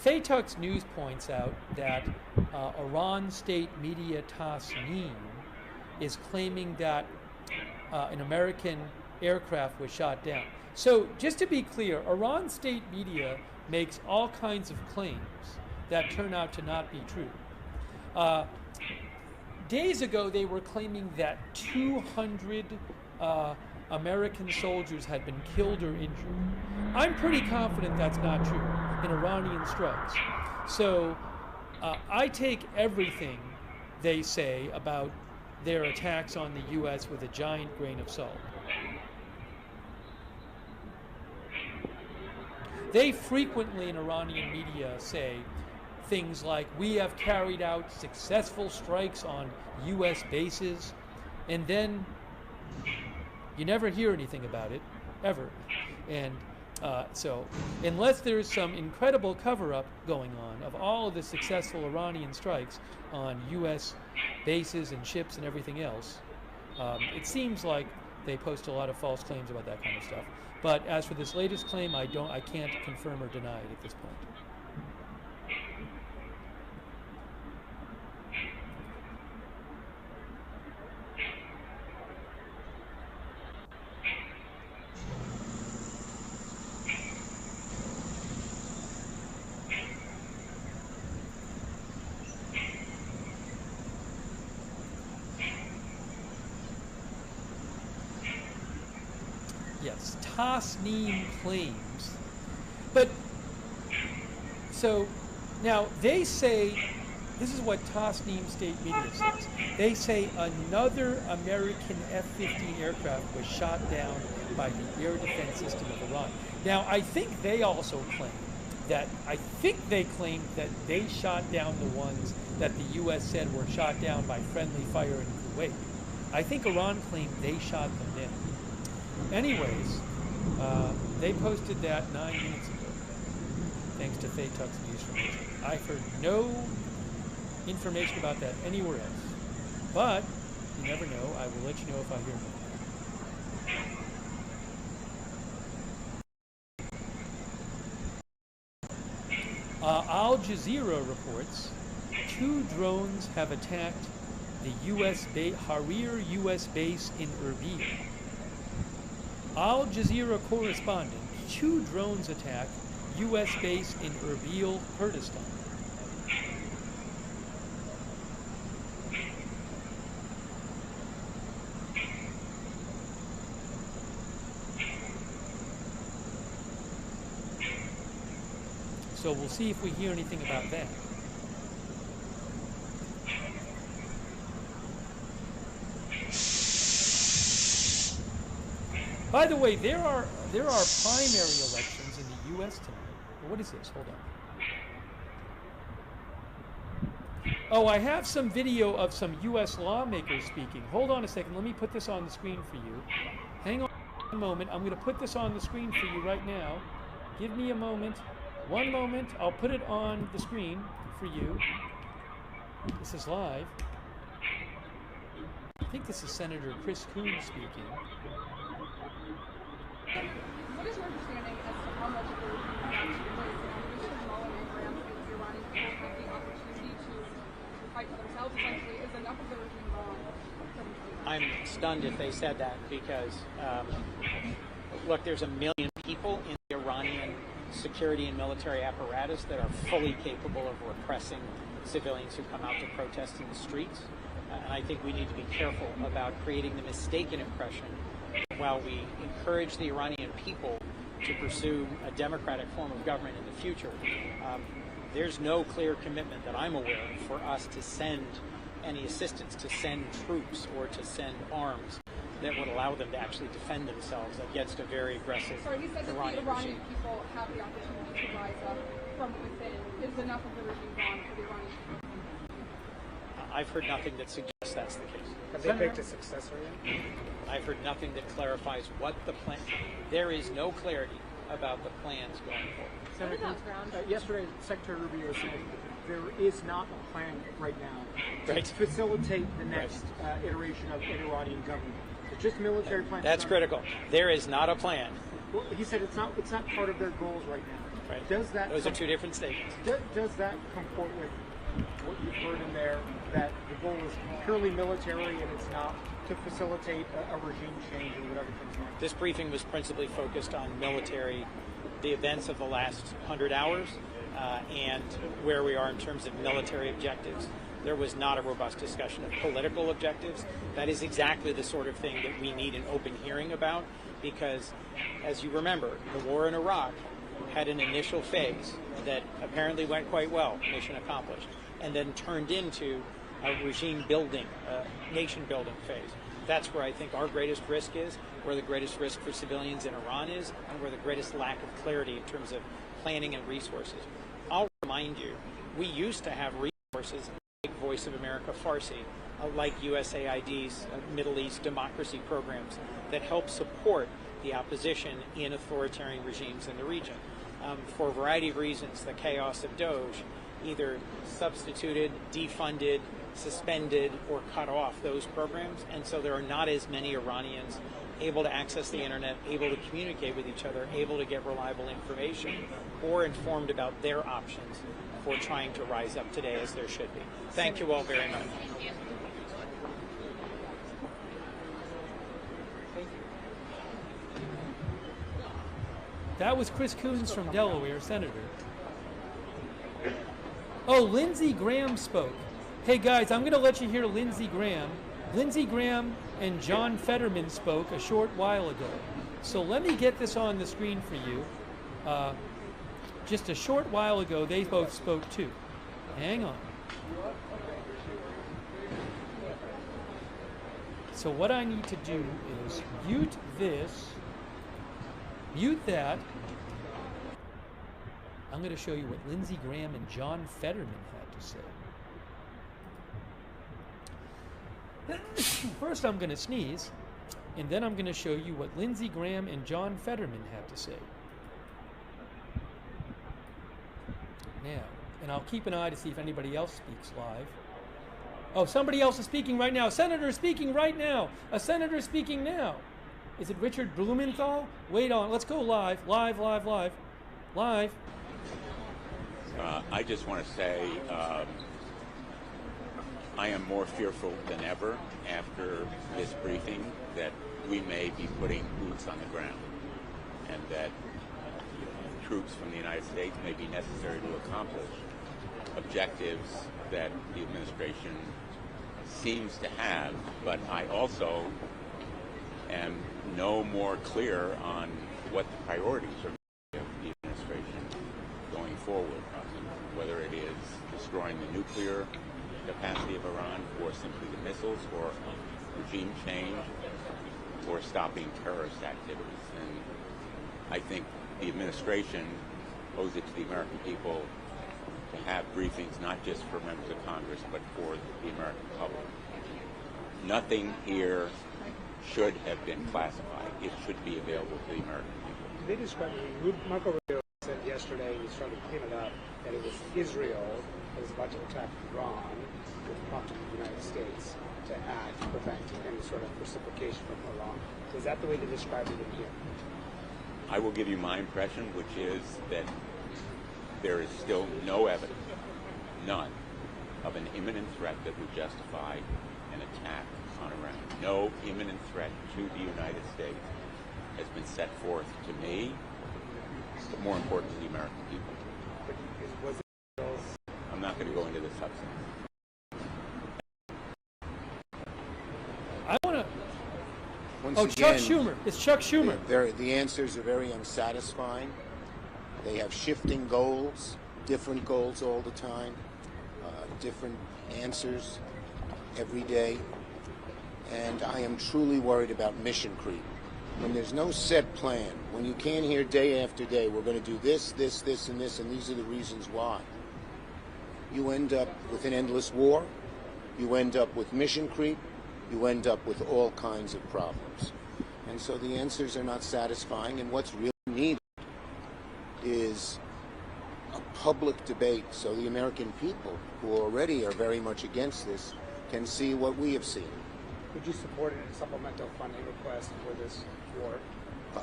Faytuck's News points out that Iran state media Tasnim is claiming that an American aircraft was shot down. So just to be clear, Iran state media makes all kinds of claims that turn out to not be true. Days ago, they were claiming that 200 American soldiers had been killed or injured. I'm pretty confident that's not true in Iranian strikes. So I take everything they say about their attacks on the U.S. with a giant grain of salt. They frequently in Iranian media say things like, we have carried out successful strikes on U.S. bases, and then you never hear anything about it, ever. And so unless there's some incredible cover-up going on of all of the successful Iranian strikes on U.S. bases and ships and everything else, it seems like they post a lot of false claims about that kind of stuff. But as for this latest claim, I can't confirm or deny it at this point. Yes, Tasneem claims. But, so, now they say, this is what Tasneem state media says. They say another American F-15 aircraft was shot down by the air defense system of Iran. Now, I think they also claim that, they shot down the ones that the U.S. said were shot down by friendly fire in Kuwait. I think Iran claimed they shot them down. Anyways, they posted that 9 minutes ago, thanks to Faye Tuck's news from Asia. I've heard no information about that anywhere else. But, you never know, I will let you know if I hear more. Al Jazeera reports 2 drones have attacked the Harir U.S. base in Erbil. Al Jazeera correspondent, 2 drones attacked U.S. base in Erbil, Kurdistan. So we'll see if we hear anything about that. By the way, there are primary elections in the U.S. tonight. What is this? Hold on. Oh, I have some video of some U.S. lawmakers speaking. Hold on a second. Let me put this on the screen for you. Hang on a moment. I'm going to put this on the screen for you right now. Give me a moment. One moment. I'll put it on the screen for you. This is live. I think this is Senator Chris Coons speaking. What is your understanding as to how much of the regime Mr. Mullen and Graham think the Iranian people have the opportunity to fight for themselves? Essentially, is enough of the regime gone? I'm stunned if they said that because, look, there's 1 million people in the Iranian security and military apparatus that are fully capable of repressing civilians who come out to protest in the streets. And I think we need to be careful about creating the mistaken impression while we encourage the Iranian people to pursue a democratic form of government in the future. There's no clear commitment that I'm aware of for us to send any assistance, to send troops or to send arms that would allow them to actually defend themselves against a very aggressive Iranian regime. So he said that the Iranian people have the opportunity to rise up from within. Is enough of the regime gone for the Iranian people? I've heard nothing that suggests that's the case. Have they picked a successor yet? I've heard nothing that clarifies what the plan. There is no clarity about the plans going forward. Senator, yesterday, Secretary Rubio said there is not a plan right now to facilitate the next iteration of an Iranian government. It's just military plan. That's critical. There is not a plan. Well, he said it's not part of their goals right now. Right. Does that Those are 2 different statements. Does that comport with what you've heard in there, that the goal is purely military and it's not to facilitate a regime change or whatever comes next? This briefing was principally focused on military, the events of the last 100 hours, and where we are in terms of military objectives. There was not a robust discussion of political objectives. That is exactly the sort of thing that we need an open hearing about, because, as you remember, the war in Iraq had an initial phase that apparently went quite well, mission accomplished, and then turned into a regime building, nation building phase. That's where I think our greatest risk is, where the greatest risk for civilians in Iran is, and where the greatest lack of clarity in terms of planning and resources. I'll remind you, we used to have resources like Voice of America Farsi, like USAID's Middle East democracy programs that help support the opposition in authoritarian regimes in the region. For a variety of reasons, the chaos of Doge either substituted, defunded, suspended, or cut off those programs, and so there are not as many Iranians able to access the internet, able to communicate with each other, able to get reliable information, or informed about their options for trying to rise up today as there should be. Thank you all very much. That was Chris Coons from Delaware, Senator. Oh, Lindsey Graham spoke. Hey guys, I'm going to let you hear Lindsey Graham. Lindsey Graham and John Fetterman spoke a short while ago. So let me get this on the screen for you. Just a short while ago, they both spoke too. Hang on. So what I need to do is mute this, mute that. I'm going to show you what Lindsey Graham and John Fetterman had to say. First, I'm going to sneeze, and then I'm going to show you what Lindsey Graham and John Fetterman had to say. Now, and I'll keep an eye to see if anybody else speaks live. Oh, somebody else is speaking right now. A senator is speaking right now. A senator is speaking now. Is it Richard Blumenthal? Wait on. Let's go live. Live. I just want to say I am more fearful than ever after this briefing that we may be putting boots on the ground and that troops from the United States may be necessary to accomplish objectives that the administration seems to have, but I also am no more clear on what the priorities are of the administration going forward, whether it is destroying the nuclear capacity of Iran or simply the missiles or regime change or stopping terrorist activities. And I think the administration owes it to the American people to have briefings not just for members of Congress but for the American public. Nothing here should have been classified. It should be available to the American people. They described it. Marco Rubio said yesterday, he started to clean it up, that it was Israel that was about to attack Iran, which prompted the United States to act to prevent any sort of reciprocation from Iran. Is that the way they described it in here? I will give you my impression, which is that there is still no evidence, none, of an imminent threat that would justify an attack on Iran. No imminent threat to the United States has been set forth to me, but more important to the American people. I'm not going to go into the substance. I want to... Once Oh, again, Chuck Schumer. It's Chuck Schumer. The answers are very unsatisfying. They have shifting goals, different goals all the time, different answers every day. And I am truly worried about mission creep. When there's no set plan, when you can't hear day after day, we're going to do this, this, this, and this, and these are the reasons why, you end up with an endless war, you end up with mission creep, you end up with all kinds of problems. And so the answers are not satisfying, and what's really needed is a public debate so the American people, who already are very much against this, can see what we have seen. Would you support a supplemental funding request for this war?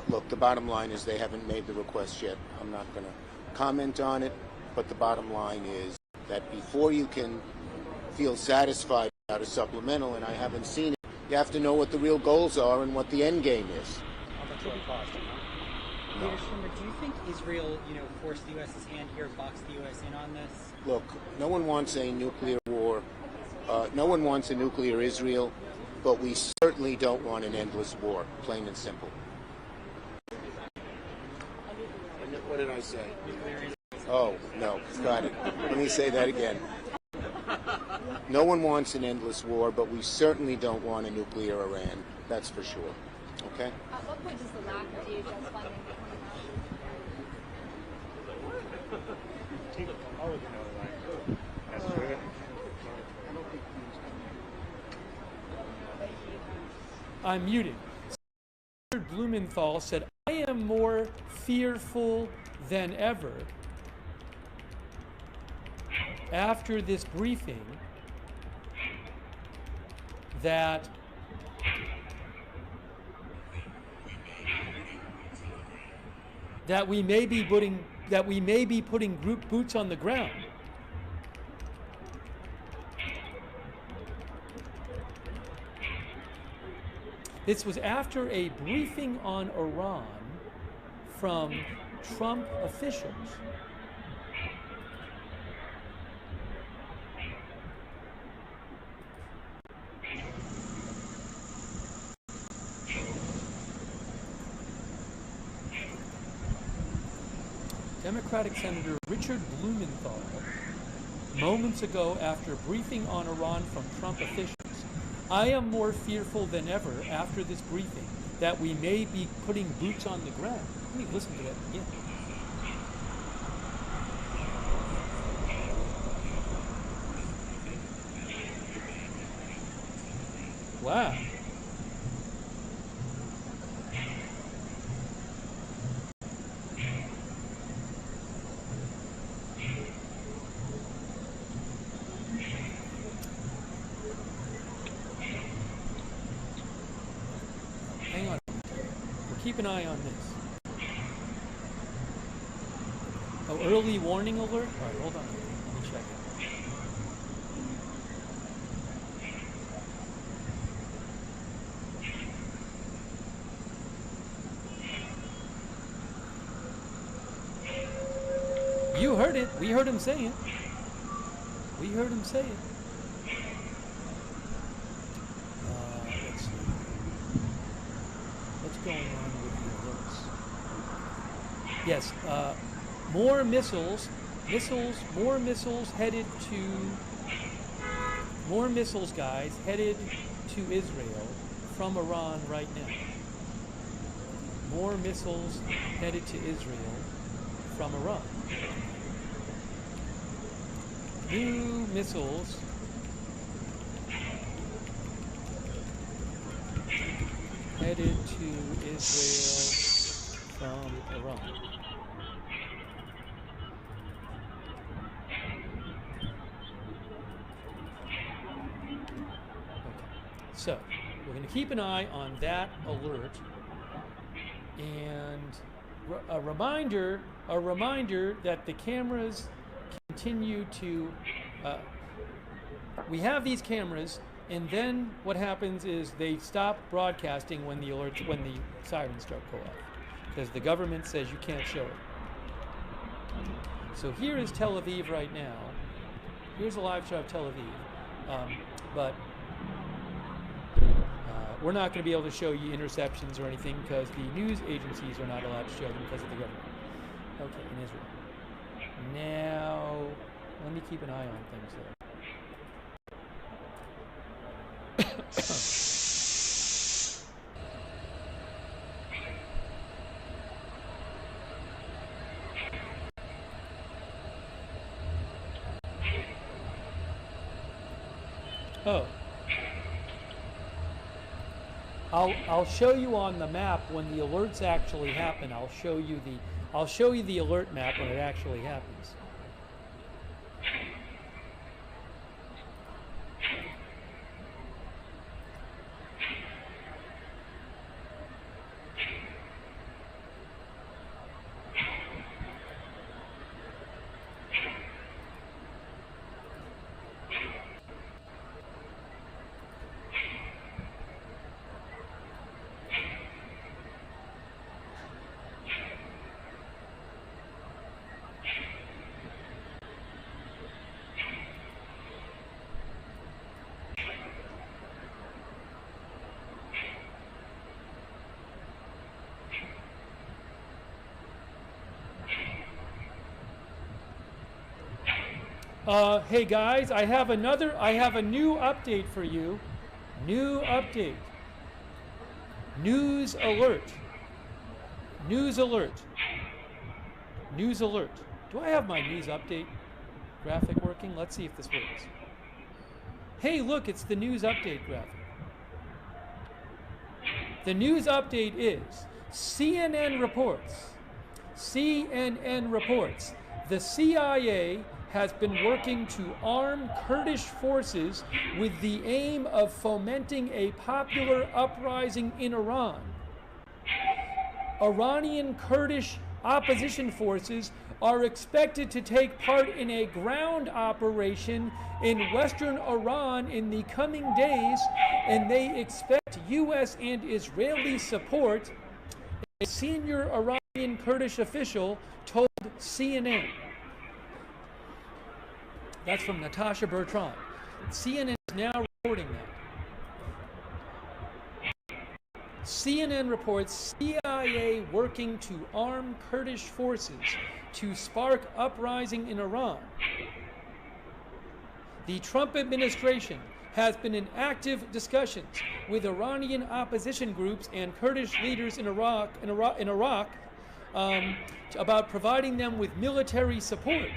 Look, the bottom line is they haven't made the request yet. I'm not going to comment on it, but the bottom line is that before you can feel satisfied about a supplemental, and I haven't seen it, You have to know what the real goals are and what the end game is. Leader Schumer, do you think Israel, forced the U.S.'s hand here, boxed the U.S. in on this? Look, no one wants a nuclear war. No one wants a nuclear Israel, but we certainly don't want an endless war, plain and simple. What did I say? Oh, no, got it. Let me say that again. No one wants an endless war, but we certainly don't want a nuclear Iran. That's for sure. Okay? At what point does the lack of DHS funding I'm muted. Senator Blumenthal said, I am more fearful than ever after this briefing that we may be putting group boots on the ground. This was after a briefing on Iran from Trump officials. Democratic Senator Richard Blumenthal, moments ago after a briefing on Iran from Trump officials, I am more fearful than ever after this briefing that we may be putting boots on the ground. Let me listen to that again. Wow. Hang on. We'll keep an eye on this. Oh, early warning alert? All right, hold on. Let me check it. You heard it. We heard him say it. We heard him say it. Let's see. What's going on with the alerts? Yes, more missiles headed to, more missiles, guys, headed to Israel from Iran right now. More missiles headed to Israel from Iran. New missiles headed to Israel from Iran. Okay. So, we're going to keep an eye on that alert, and a reminder that the cameras continue to, we have these cameras, and then what happens is they stop broadcasting when the alerts, when the sirens start go off, because the government says you can't show it. So here is Tel Aviv right now. Here's a live shot of Tel Aviv, but we're not going to be able to show you interceptions or anything because the news agencies are not allowed to show them because of the government. Okay, in Israel. Now, let me keep an eye on things there. Oh. I'll show you on the map when the alerts actually happen. I'll show you the alert map when it actually happens. Hey guys, I have a new update for you. New update. News alert. News alert. News alert. Do I have my news update graphic working? Let's see if this works. Hey, look, it's the news update graphic. The news update is CNN reports. CNN reports. The CIA has been working to arm Kurdish forces with the aim of fomenting a popular uprising in Iran. Iranian Kurdish opposition forces are expected to take part in a ground operation in western Iran in the coming days, and they expect U.S. and Israeli support, a senior Iranian Kurdish official told CNN. That's from Natasha Bertrand. CNN is now reporting that. CNN reports CIA working to arm Kurdish forces to spark uprising in Iran. The Trump administration has been in active discussions with Iranian opposition groups and Kurdish leaders in Iraq about providing them with military support.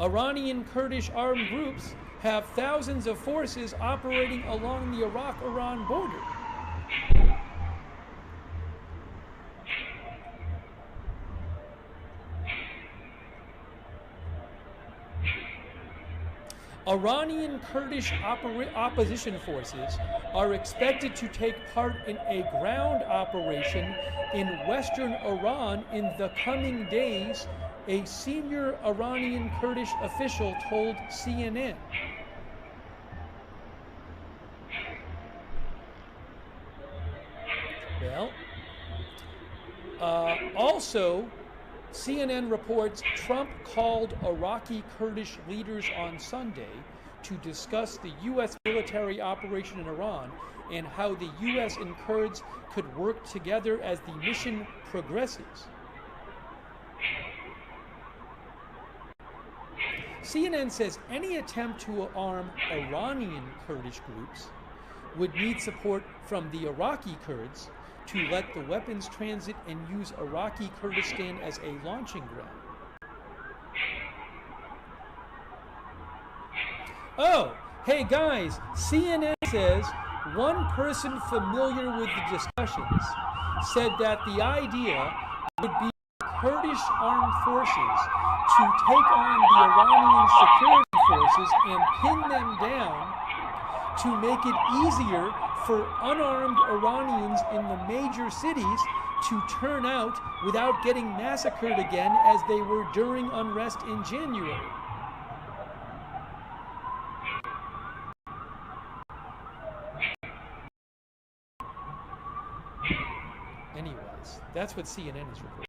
Iranian Kurdish armed groups have thousands of forces operating along the Iraq-Iran border. Iranian Kurdish opposition forces are expected to take part in a ground operation in western Iran in the coming days, a senior Iranian Kurdish official told CNN. Well, also, CNN reports Trump called Iraqi Kurdish leaders on Sunday to discuss the U.S. military operation in Iran and how the U.S. and Kurds could work together as the mission progresses. CNN says any attempt to arm Iranian Kurdish groups would need support from the Iraqi Kurds to let the weapons transit and use Iraqi Kurdistan as a launching ground. Oh, hey guys, CNN says one person familiar with the discussions said that the idea would be Kurdish armed forces to take on the Iranian security forces and pin them down to make it easier for unarmed Iranians in the major cities to turn out without getting massacred again as they were during unrest in January. Anyways, that's what CNN is reporting.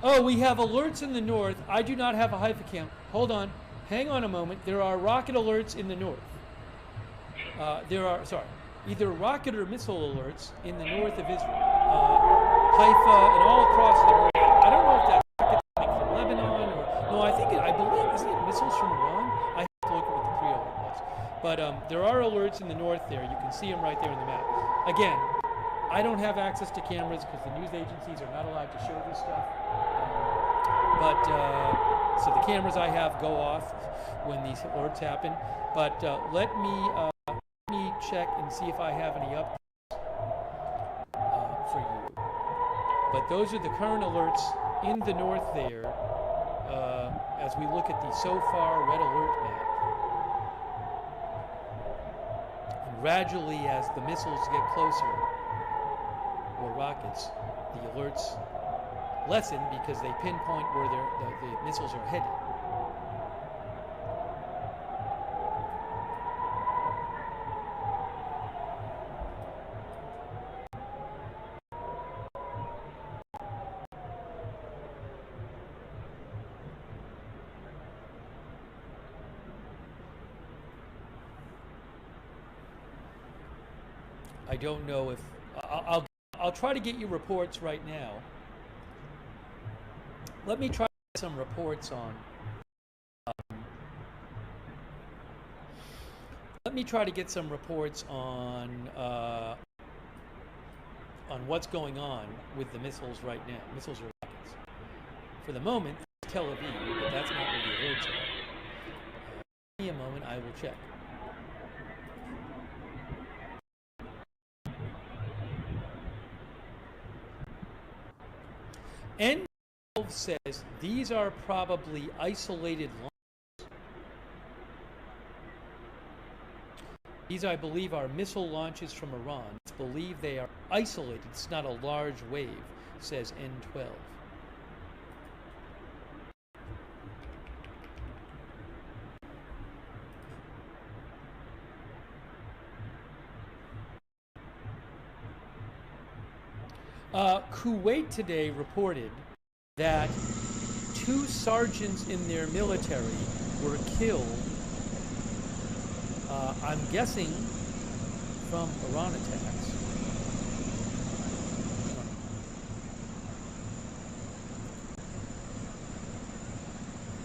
Oh, we have alerts in the north. I do not have a HIFA-cam. Hold on. Hang on a moment. There are rocket alerts in the north. Either rocket or missile alerts in the north of Israel. Haifa and all across the north. I don't know if that's rockets coming from Lebanon or... No, I believe, isn't it missiles from Iran? I have to look at what the pre-alert was. But there are alerts in the north there. You can see them right there in the map. Again, I don't have access to cameras because the news agencies are not allowed to show this stuff. So the cameras I have go off when these alerts happen. But let me check and see if I have any updates for you. But those are the current alerts in the north there as we look at the so far red alert map. And gradually, as the missiles get closer, or rockets, the alerts lessen because they pinpoint where the missiles are headed. I don't know if I'll try to get you reports right now. Let me try to get some reports on. Let me try to get some reports on what's going on with the missiles right now, missiles or rockets. For the moment, it's Tel Aviv, but that's not where the alerts are. Give me a moment, I will check. N12 says these are probably isolated launches. These, I believe, are missile launches from Iran. It's believed they are isolated. It's not a large wave, says N12. Kuwait today reported that 2 sergeants in their military were killed, I'm guessing from Iran attacks.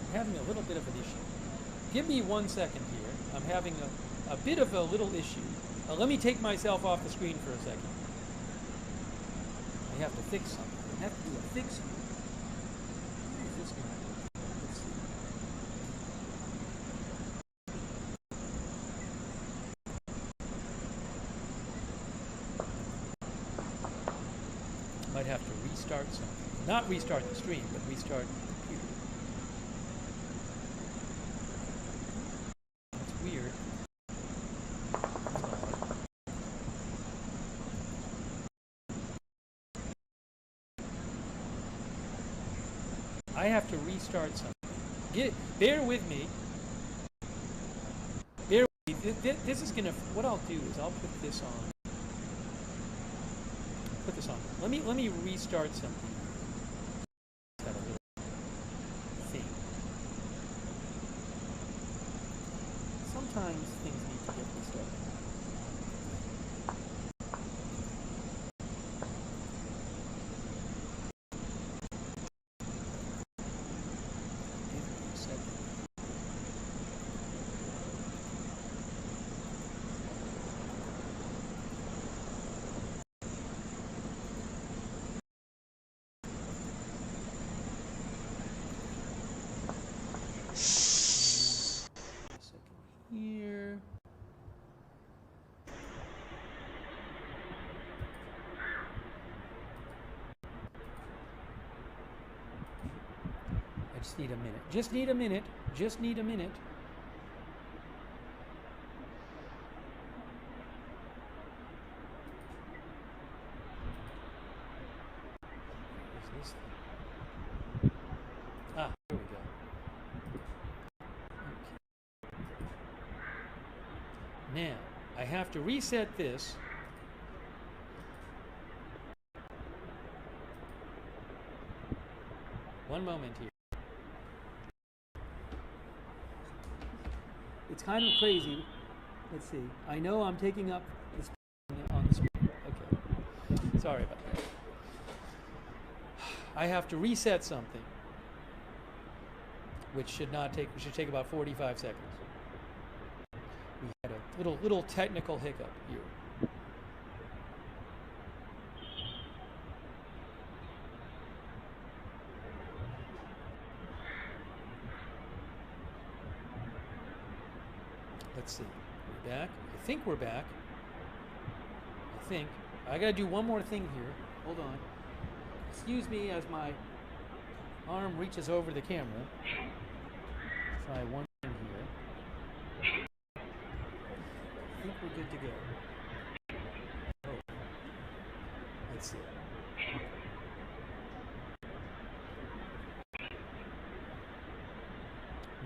I'm having a little bit of an issue. Give me 1 second here. I'm having a bit of a little issue. Let me take myself off the screen for a second. I have to fix something. I have to do a fix here. Where is this going to go? Let's see. Might have to restart something. Not restart the stream, but restart the computer. That's weird. I have to restart something. Bear with me. Bear with me. This is gonna. What I'll do is I'll put this on. Put this on. Let me restart something. Got a little thing. Sometimes things need to get restarted. Here. I just need a minute. Just need a minute. Just need a minute. What is this thing? Ah, here we go. Now, I have to reset this. One moment here. It's kind of crazy. Let's see. I know I'm taking up this on the screen. Okay. Sorry about that. I have to reset something, which should take about 45 seconds. We had a little technical hiccup here. Let's see. We're back. I think we're back. I think. I gotta do one more thing here. Hold on. Excuse me as my arm reaches over the camera. Try one thing here. I think we're good to go. Oh. Let's see.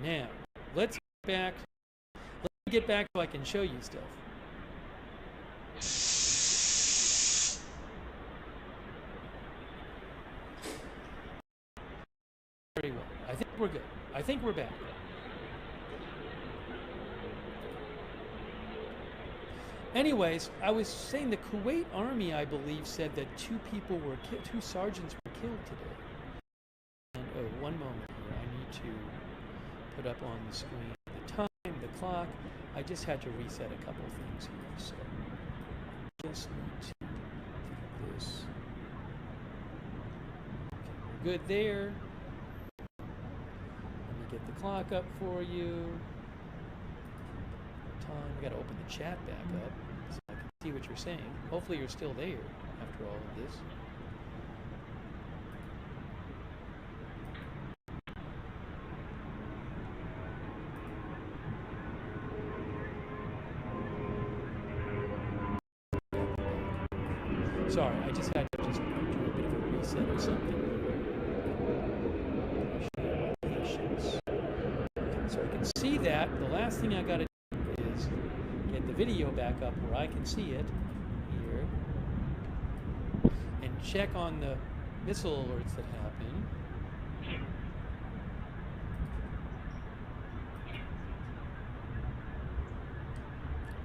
Now, let's get back so I can show you stuff. Very well. I think we're good. I think we're back. Anyways, I was saying the Kuwait Army, I believe, said that two sergeants were killed today. And one moment here, I need to put up on the screen the time, the clock. I just had to reset a couple of things here, so I just need to do this. Okay, we're good there. Let me get the clock up for you. Time. I got to open the chat back up so I can see what you're saying. Hopefully you're still there after all of this. Sorry, I just had to do a bit of a reset or something. Patience. Okay, so I can see that. The last thing I got to get the video back up where I can see it here and check on the missile alerts that happen.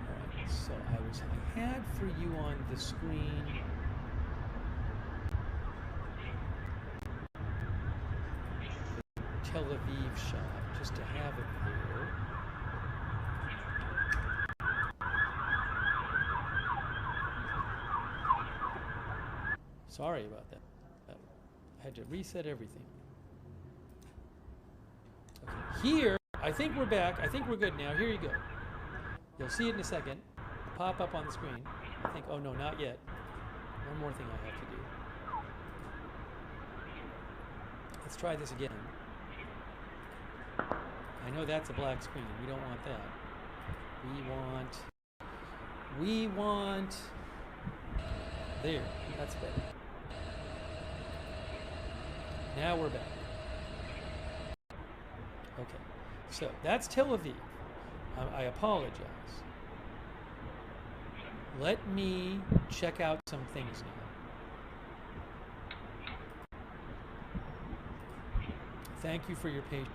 Alright, so I had for you on the screen the Tel Aviv shot, just to have it there. Sorry about that. I had to reset everything. Okay. Here, I think we're back. I think we're good now. Here you go. You'll see it in a second. Pop up on the screen. I think, oh no, not yet. One more thing I have to do. Let's try this again. I know that's a black screen. We don't want that. We want, there, that's better. Now we're back. Okay, so that's Tel Aviv. I apologize. Let me check out some things now. Thank you for your patience.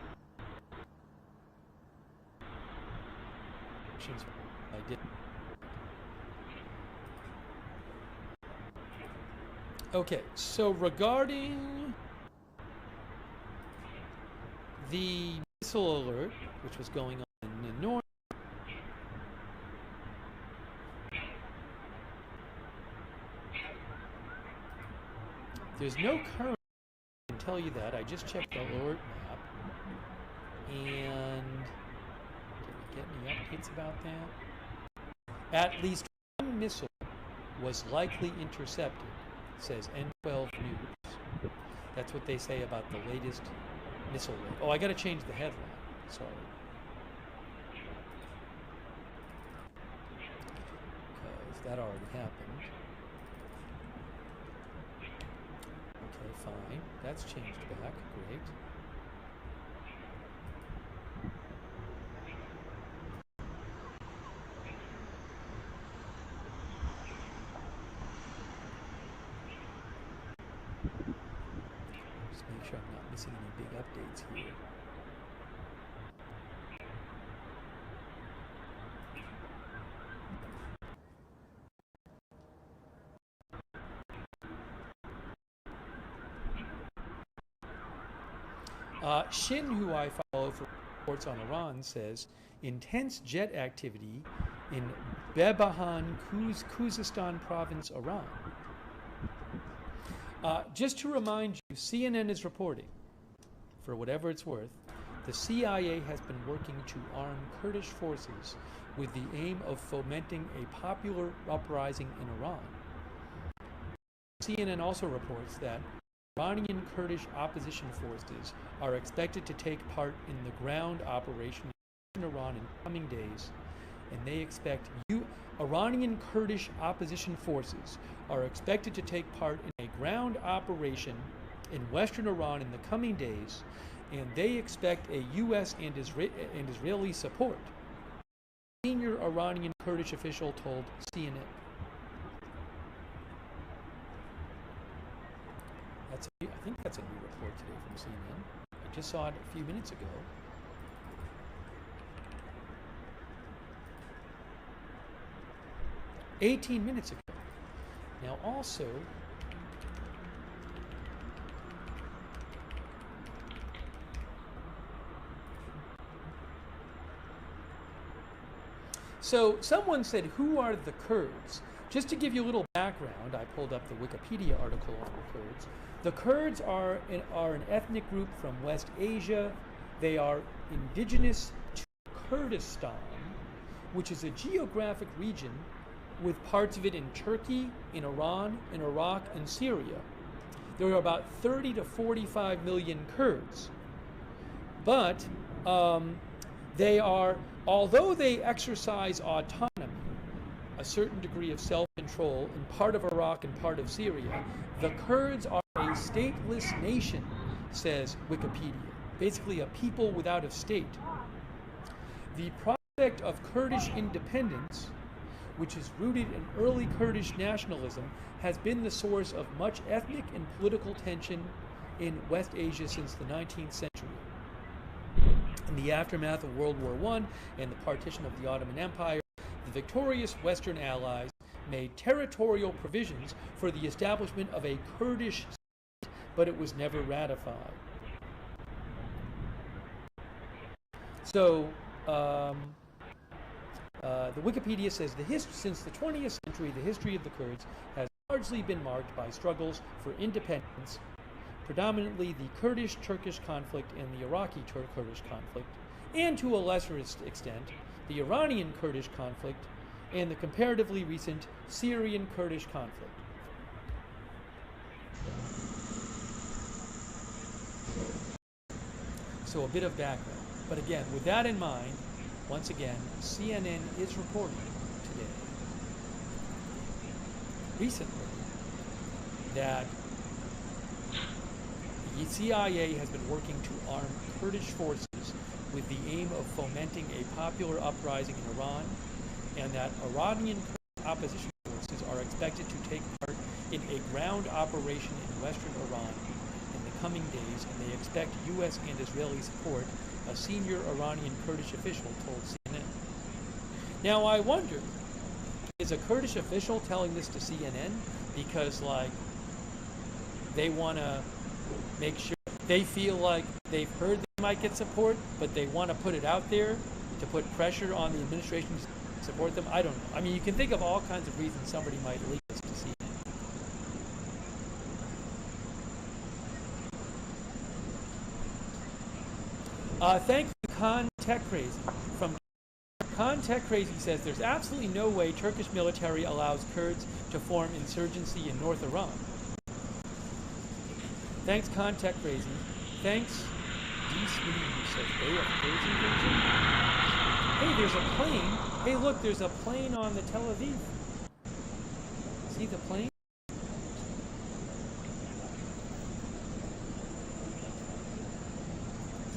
I did. Okay, so regarding the missile alert, which was going on in the north, there's no current. I can tell you that. I just checked the alert map, and did we get any updates about that? At least one missile was likely intercepted, says N12 News. That's what they say about the latest missile rate. Oh, I got to change the headline. Sorry. Because that already happened. Okay, fine. That's changed back. Great. Just make sure I'm not missing any big updates here. Shin, who I follow for reports on Iran, says intense jet activity in Bebahan, Khuzestan province, Iran. Just to remind you, CNN is reporting, for whatever it's worth, the CIA has been working to arm Kurdish forces with the aim of fomenting a popular uprising in Iran. CNN also reports that Iranian Kurdish opposition forces are expected to take part in the ground operation in Iran in coming days, and they expect Iranian Kurdish opposition forces are expected to take part in a ground operation in western Iran in the coming days. and they expect a U.S. and Israeli support. A senior Iranian Kurdish official told CNN. I think that's a new report today from CNN. I just saw it a few minutes ago. "18 minutes ago." Now also, so someone said, who are the Kurds? Just to give you a little background, I pulled up the Wikipedia article on the Kurds. The Kurds are an ethnic group from West Asia. They are indigenous to Kurdistan, which is a geographic region with parts of it in Turkey, in Iran, in Iraq, and Syria. There are about 30 to 45 million Kurds. But they are, although they exercise autonomy, a certain degree of self-control in part of Iraq and part of Syria, the Kurds are a stateless nation, says Wikipedia. Basically a people without a state. The prospect of Kurdish independence, which is rooted in early Kurdish nationalism, has been the source of much ethnic and political tension in West Asia since the 19th century. In the aftermath of World War I and the partition of the Ottoman Empire, the victorious Western Allies made territorial provisions for the establishment of a Kurdish state, but it was never ratified. So, the Wikipedia says since the 20th century, the history of the Kurds has largely been marked by struggles for independence, predominantly the Kurdish-Turkish conflict and the Iraqi-Kurdish conflict, and to a lesser extent, the Iranian-Kurdish conflict and the comparatively recent Syrian-Kurdish conflict. So a bit of background. But again, with that in mind, once again, CNN is reporting today, recently, that the CIA has been working to arm Kurdish forces with the aim of fomenting a popular uprising in Iran, and that Iranian opposition forces are expected to take part in a ground operation in western Iran in the coming days, and they expect U.S. and Israeli support, a senior Iranian Kurdish official told CNN. Now I wonder, is a Kurdish official telling this to CNN because, like, they want to make sure, they feel like they've heard they might get support, but they want to put it out there to put pressure on the administration to support them? I don't know. I mean, you can think of all kinds of reasons somebody might leak this to CNN. Thank you, Khan Tech Crazy. From Khan Tech Crazy says there's absolutely no way Turkish military allows Kurds to form insurgency in North Iran. Thanks, Khan Tech Crazy. Thanks, D. Smitty, who says Bay of Kurds invasion. Hey, there's a plane. Hey, look, there's a plane on the Tel Aviv. See the plane?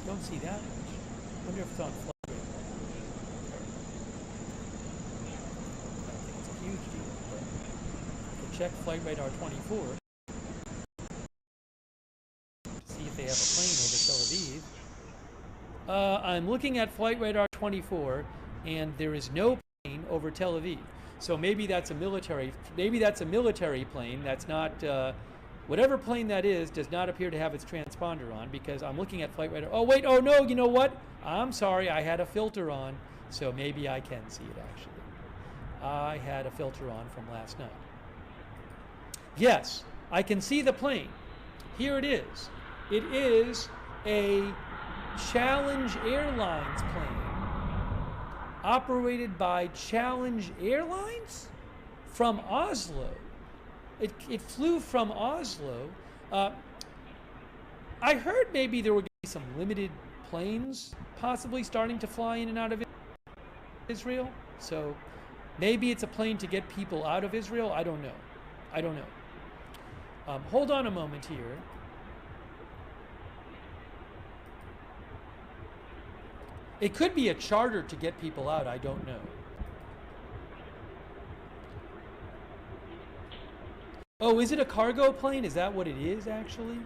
Don't see that much. Wonder if it's on flight radar. I don't think it's a huge deal, but I can check Flight Radar 24 to see if they have a plane over Tel Aviv. I'm looking at Flight Radar 24, and there is no plane over Tel Aviv. So maybe that's a military. Maybe that's a military plane. That's not. Whatever plane that is does not appear to have its transponder on, because I'm looking at Flight Radar. Oh wait, oh no, you know what? I'm sorry, I had a filter on, so maybe I can see it actually. I had a filter on from last night. Yes, I can see the plane. Here it is. It is a Challenge Airlines plane operated by Challenge Airlines from Oslo. It flew from Oslo. I heard maybe there were going to be some limited planes possibly starting to fly in and out of Israel. So maybe it's a plane to get people out of Israel. I don't know. I don't know. Hold on a moment here. It could be a charter to get people out, I don't know. Oh, is it a cargo plane? Is that what it is, actually?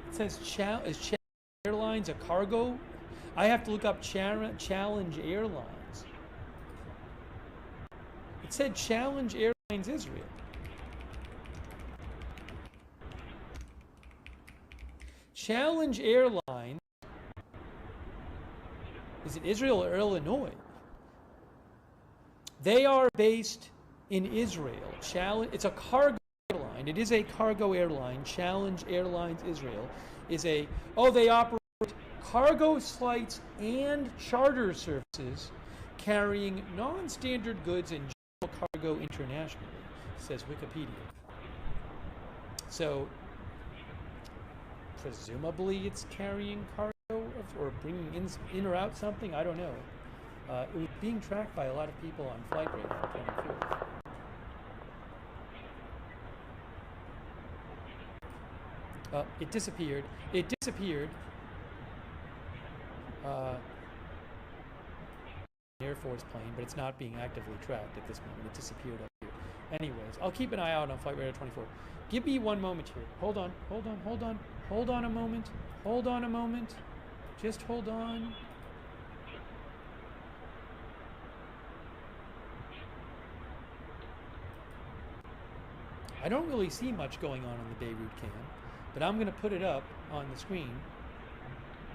It says, is Challenge Airlines a cargo? I have to look up Challenge Airlines. It said Challenge Airlines Israel. Challenge Airlines, is it Israel or Illinois? They are based in Israel. It's a cargo airline. It is a cargo airline. Challenge Airlines Israel is they operate cargo flights and charter services carrying non-standard goods and general cargo internationally, says Wikipedia. So, presumably it's carrying cargo or bringing in or out something, I don't know. It was being tracked by a lot of people on Flight Radar 24. It disappeared. It disappeared. Air Force plane, but it's not being actively tracked at this moment. It disappeared up here. Anyways, I'll keep an eye out on Flight Radar 24. Give me one moment here. Hold on, hold on, hold on. Hold on a moment. Hold on a moment. Just hold on. I don't really see much going on the Beirut cam, but I'm going to put it up on the screen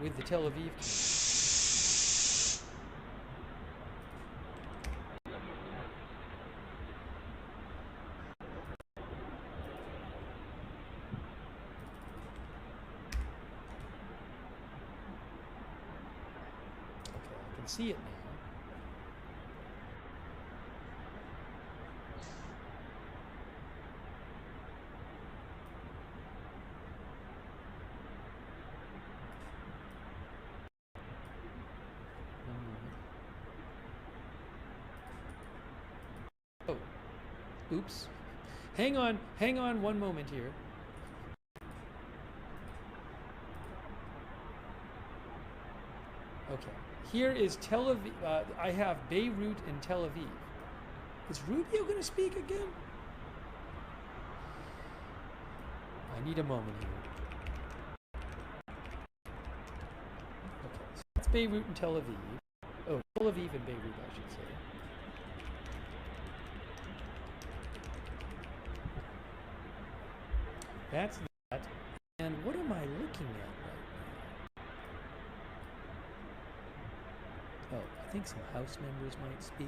with the Tel Aviv cam. See it now. Oh, oops. Hang on one moment here. Okay. Here is Tel Aviv. I have Beirut and Tel Aviv. Is Rubio going to speak again? I need a moment here. Okay, so that's Beirut and Tel Aviv. Oh, Tel Aviv and Beirut, I should say. That's that. And what am I looking at right now? Oh, I think some House members might speak.